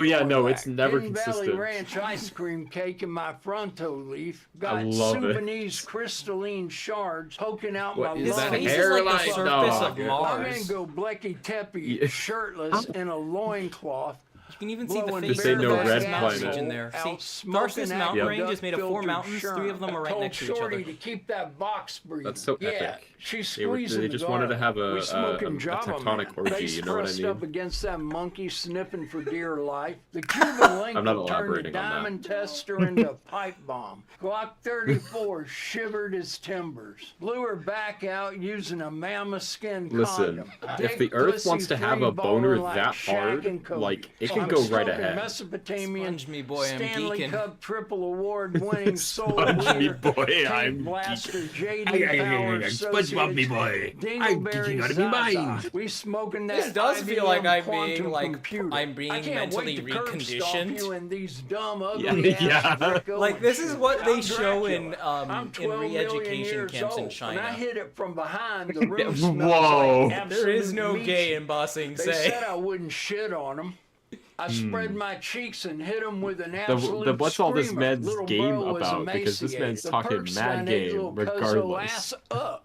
It's never consistent. Valley Ranch ice cream cake in my fronto leaf. Got Sudanese crystalline shards poking out my is that lungs. hair like the surface of Mars. My man go Blecky Teppy shirtless in a loincloth. You can even see the face This ain't of the no Darkness red Mountain planet. in there. See, Darkness Mountain range is made of 4 mountains. 3 of them are right next to each other. To keep that box breathing. That's so epic. She's They just wanted to have a tectonic orgy, you know what I mean? Up against that monkey sniffing for dear life. The Cuban link I'm not turned elaborating the on that. diamond tester into a pipe bomb. Glock 34 shivered his timbers. Blew her back out using a mammoth skin Listen, condom. if the Earth wants to have a boner that hard, like, it can go right ahead. Mesopotamian Sponge me, boy, I'm Stanley geeking. Cup triple award winning soul Sponge me, leader, boy, I'm blaster geeking. JD Power SpongeBob me, boy. I'm geeking out of my mind. We smoking that. This does feel like I'm being computer. I'm being mentally reconditioned. You and these dumb, ugly Like this is what they show in re-education camps in China. And I hit it from behind. The room smells Whoa. like there is no meat. gay in Bossing They Say. said I wouldn't shit on them. I spread my cheeks and hit him with an absolute what's all this screamer. man's Little game bro was about? Because this emaciated. man's The talking perks mad got an game, little cuzzo regardless. ass up.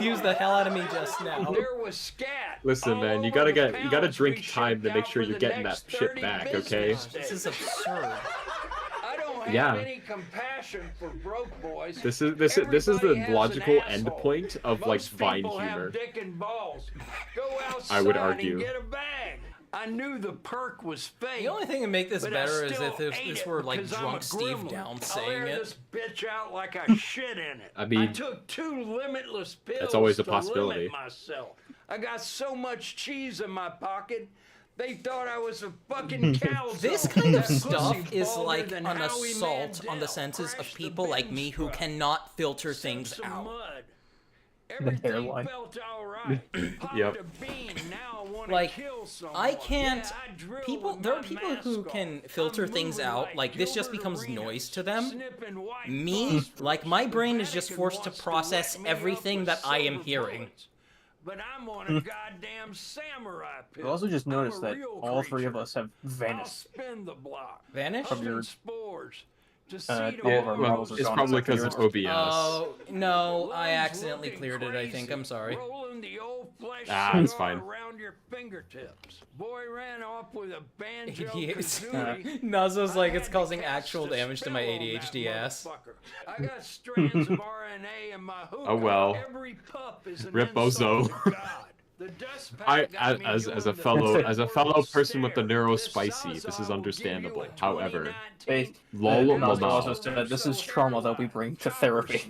confused the hell out of me just now. There was scat. Listen, all man, you over gotta the you gotta palace drink we time to shipped make out sure for you're the getting that next shit 30 back, business okay? days. This is absurd. I don't have Yeah. any compassion for broke boys. This is the Everybody has an logical asshole. endpoint of like Most Vine people humor. have dick and balls. Go outside I would argue. and get a bag. I knew the perk was fake. The only thing to make this but better I is still if ate this it were like because I'm drunk a Steve gremlin. Downs I'll saying air it. this bitch out like I shit in it. I mean, I took 2 limitless pills that's always a to possibility. limit myself. I got so much cheese in my pocket, they thought I was a fucking calzone. This kind of That stuff pussy is balder like than an Howie assault on the Mandel. senses of Crash the people like bin me who strut. cannot filter Sip things some out. mud. The Everything hairline. felt all right. Popped Yep. a bean, now I wanna Like, kill someone. I can't. Yeah, I drill People, with there are my people who mask can off. filter I'm things moving out. Like this just Gilbert becomes Arenas, noise to them. snipping white Me, phosphorus. like my The brain is just Vatican forced to wants process wet me up everything with that I am silver hearing. bullets. But I'm on a goddamn samurai pill. I also just I'm a noticed that real all 3 of creature. us have I'll vanished. spin the block. Vanish? From your- Huffing spores to all see of our tomorrow. models are it's gone probably except for because yours. it's OBS. Oh no, I Lungs accidentally looking cleared it. I think. crazy. I'm sorry. Rolling the old flesh It's cigar fine. around your fingertips. Boy ran off with a banjo Yes. kazooie. Nazo's like, I it's had to causing cast actual a damage to my spell on ADHD that ass. motherfucker. I got strands of RNA in my hookah. Oh, well. Every pup is an Rip insult Bozo. to God. The dust I, pack got me as doing a the fellow forward person with the stare. neuro This spicy, this Zaza is will give understandable. you a However, 2019 lol will Nazo not. also said this is trauma that we bring to therapy.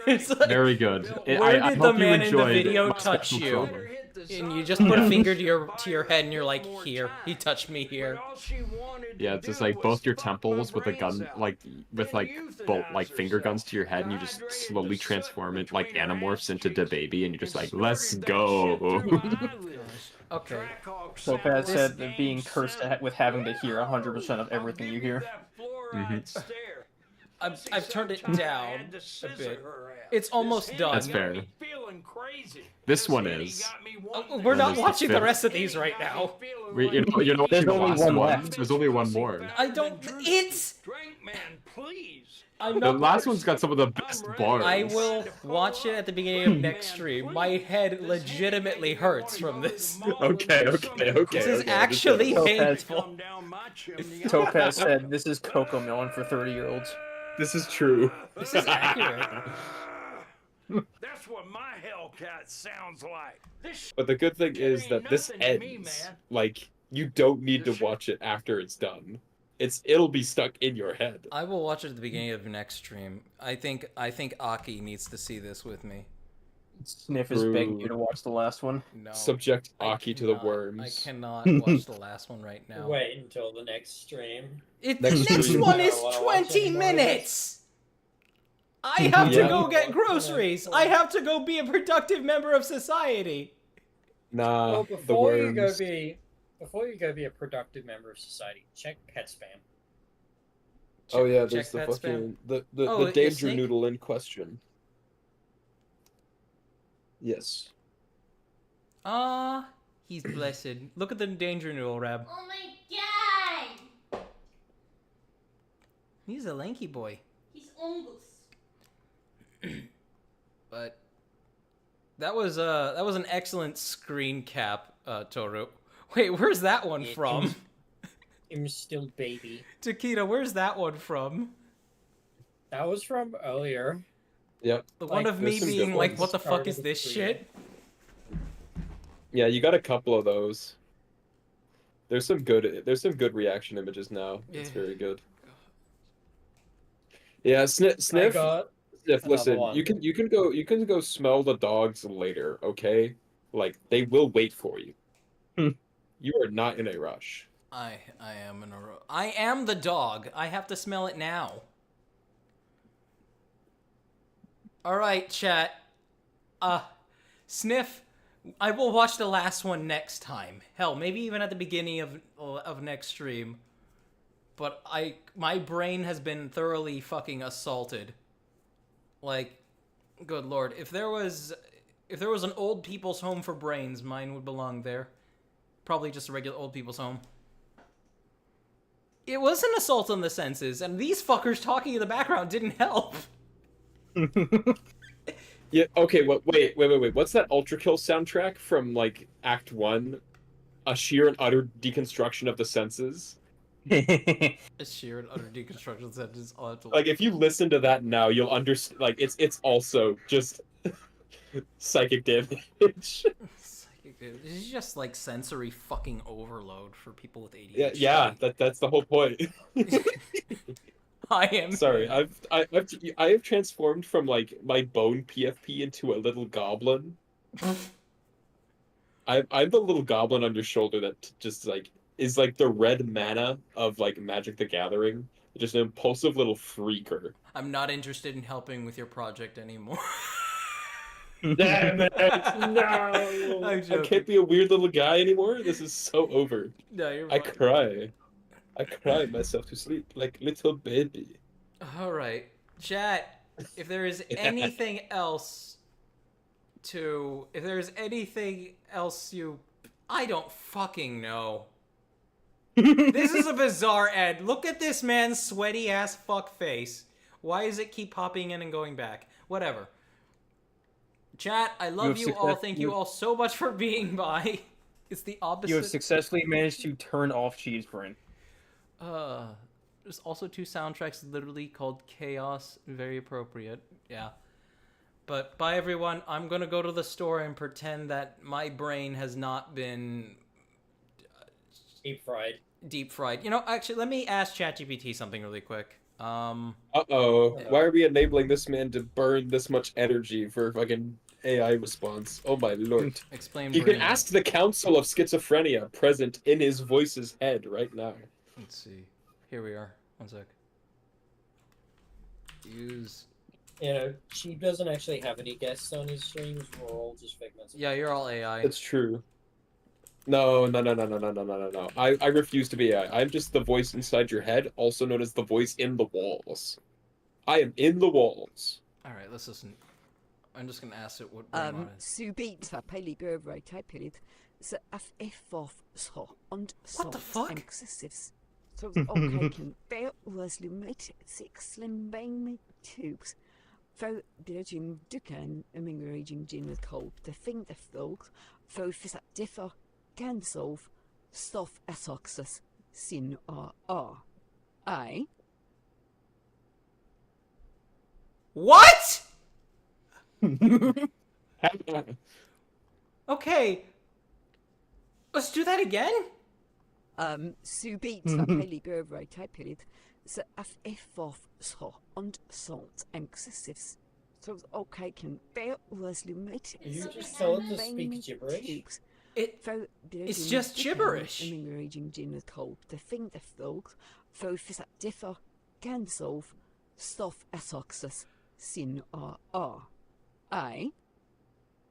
It's like, Very good. where I did the hope you man in the enjoyed video my touch special you? trauma. And you just put a finger to your head and you're like, here, he touched me here. Yeah, it's just like both your temples with a gun, like with like both like finger guns to your head, and you just slowly transform it like Animorphs into the baby, and you're just like, let's go. Okay. Topaz said that being cursed with having to hear 100% of everything you hear. I've turned it down a bit. It's almost done. That's fair. This one is. We're And not there's the watching the fifth. rest of these right now. You know what? There's the only last one one. left. There's only one more. I don't. It's. I'm The not. last one's got some of the best bars. I will watch it at the beginning of next stream. My head legitimately hurts from this. Okay. This is actually Topaz- painful. Topaz said this is Coco Melon for 30-year-olds. This is true. This is accurate. That's what my Hellcat sounds like. This But the good thing is ain't that this nothing to me, ends. man. Like, you don't need to watch it after it's done. It'll be stuck in your head. I will watch it at the beginning of next stream. I think Aki needs to see this with me. Sniff is begging you to watch the last one. No. Subject I Aki to the cannot- worms. I cannot watch the last one right now. Wait until the next stream. Next stream. one is I wanna watch 20 any more of minutes! I have to Yeah. go get groceries! I have to go be a productive member of society! Nah, Well, the before you go worms. be a productive member of society, check pet spam. Oh yeah, check there's the that fucking spam. the Oh, danger Snake? noodle in question. Yes. Ah, he's blessed. Look at the danger noodle, Rab. Oh my god! He's a lanky boy. He's Ongus. But that was an excellent screen cap, Toru. Wait, where's that one from? I'm still baby. Taquita, where's that one from? That was from earlier. Yep. The one Like, of me there's some being good like, ones. what the fuck is Started this with shit? Yeah, you got a couple of those. There's some good reaction images now. It's Yeah. very good. Yeah, Sniff. I got Sniff, another listen, one. you can go smell the dogs later, okay? Like they will wait for you. You are not in a rush. I am in a row. I am the dog. I have to smell it now. Alright, chat. Sniff, I will watch the last one next time. Hell, maybe even at the beginning of next stream. But my brain has been thoroughly fucking assaulted. Like, good lord, if there was an old people's home for brains, mine would belong there. Probably just a regular old people's home. It was an assault on the senses, and these fuckers talking in the background didn't help. Yeah. Okay. Wait. What's that Ultra Kill soundtrack from like Act 1? A sheer and utter deconstruction of the senses. A sheer and utter deconstruction sentence. I'll have to Like if you listen to that now, you'll understand. Like it's also just psychic damage. Psychic It's just like sensory fucking overload for people with ADHD. Yeah, that's the whole point. I am. Sorry, I've transformed from like my bone PFP into a little goblin. I'm the little goblin on your shoulder that just like is like the red mana of like Magic the Gathering. Just an impulsive little freaker. I'm not interested in helping with your project anymore. Damn it! No! I can't be a weird little guy anymore. This is so over. No, you're I fine. I cry myself to sleep like little baby. All right, chat. If there is anything else I don't fucking know. This is a bizarre ad. Look at this man's sweaty ass fuck face. Why does it keep popping in and going back? Whatever. Chat, I love you all. Thank you all so much for being by. It's the opposite. You have successfully managed to turn off Cheese Brain. There's also 2 soundtracks literally called Chaos. Very appropriate. Yeah. But bye everyone. I'm gonna go to the store and pretend that my brain has not been deep fried. You know, actually, let me ask ChatGPT something really quick. Uh-oh. Why are we enabling this man to burn this much energy for fucking AI response? Oh my lord. Explain You brain. can ask the Council of Schizophrenia present in his voice's head right now. Let's see. Here we are. One sec. Use. You know, she doesn't actually have any guests on his streams. We're all just figments. Yeah, you're all AI. It's true. No. I refuse to be AI. I'm just the voice inside your head, also known as the voice in the walls. I am in the walls. Alright, let's listen. I'm just gonna ask it what brain mod is. Subita peligöver typilid så FF så und What the fuck? excessives. So okay can bear was limit 6 slim bang me tubes. Fo dirging dukan raging gin with cold. The thing the folk fo fisa differ can solve stuff asoxus sin r. I. What? Okay. Let's do that again? Subita peligöver typilid så FF så und sånt excessives. So okay can bear was limit. You just tell it to speak gibberish. It's just gibberish. Raging gin with cold. The thing the folk fo fisa differ can solve stuff asoxus sin r. I.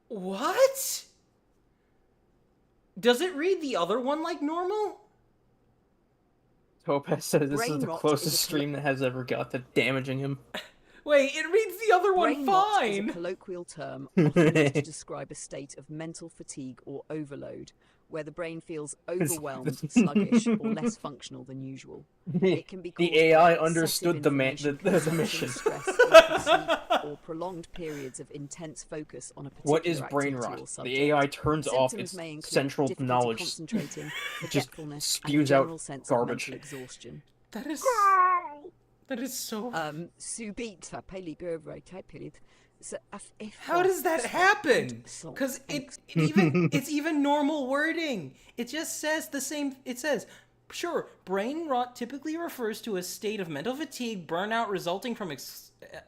What? Does it read the other one like normal? Topaz says this is Brain the rot closest is a stream that has ever got to damaging him. Wait, it reads the other one Brain rot is fine. a colloquial term often used to describe a state of mental fatigue or overload, where the brain feels overwhelmed, sluggish, or less functional than usual. It can be caused The AI by understood the excessive the information mission. stress, lack of sleep, or prolonged periods of intense focus on a particular What is brain activity rot? or subject. The AI turns off Symptoms its may include central difficulty knowledge, concentrating, just forgetfulness, spews and a out general sense garbage. of mental exhaustion. That is so. Subita peligöver typilid. How does that happen? Because it's even normal wording. It just says the same. It says, sure, brain rot typically refers to a state of mental fatigue, burnout resulting from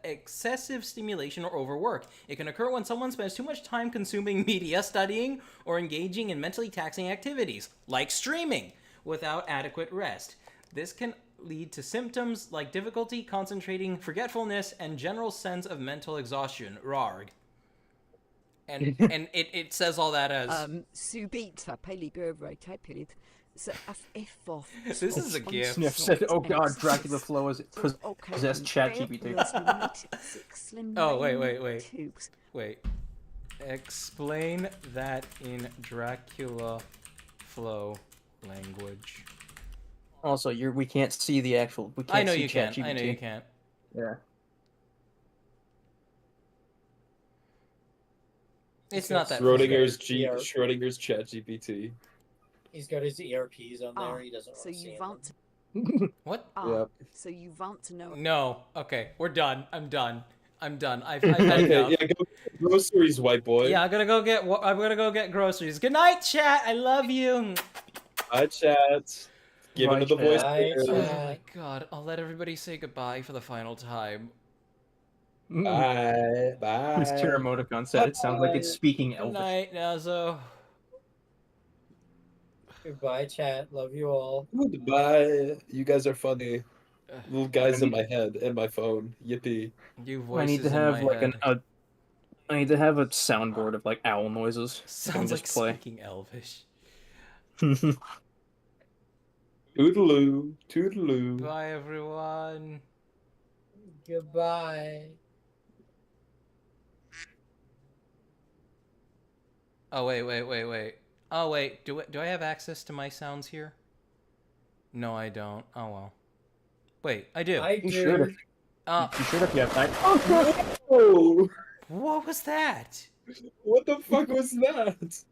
excessive stimulation or overwork. It can occur when someone spends too much time consuming media, studying, or engaging in mentally taxing activities, like streaming, without adequate rest. This can lead to symptoms like difficulty concentrating, forgetfulness, and general sense of mental exhaustion. RARG. And it says all that as Subita peligöver typilid. This is a gift. Sniff said, "Oh God, Dracula flow is possessed ChatGPT." Oh wait. Explain that in Dracula flow language. Also, we can't see the actual. We can't I know see you can't. ChatGPT. I know you can't. Yeah. It's not that. Schrodinger's ChatGPT. He's got his ERPs on there. He doesn't. So want to see you them. want to... What? Yep. So you want to know... No. Okay, we're done. I'm done. I'm done. I've had enough. Yeah, go get groceries, white boy. Yeah, I'm gonna go get groceries. Good night, chat. I love you. Bye, chat. Give into the voice. Oh my god. I'll let everybody say goodbye for the final time. Bye. Bye. This Terra emoticon said it sounds like it's speaking Good Elvish. night, Nazo. Goodbye, chat. Love you all. Goodbye. You guys are funny. Little guys in my head and my phone. Yippee. You I voices need to in have my like head. I need to have a soundboard of like owl noises. Sounds like just play. speaking Elvish. Toodaloo. Toodaloo. Bye, everyone. Goodbye. Oh wait. Oh wait, do I have access to my sounds here? No, I don't. Oh well. Wait, I do. I You do. should. You should if you have time. Oh, What was that? what the fuck was that?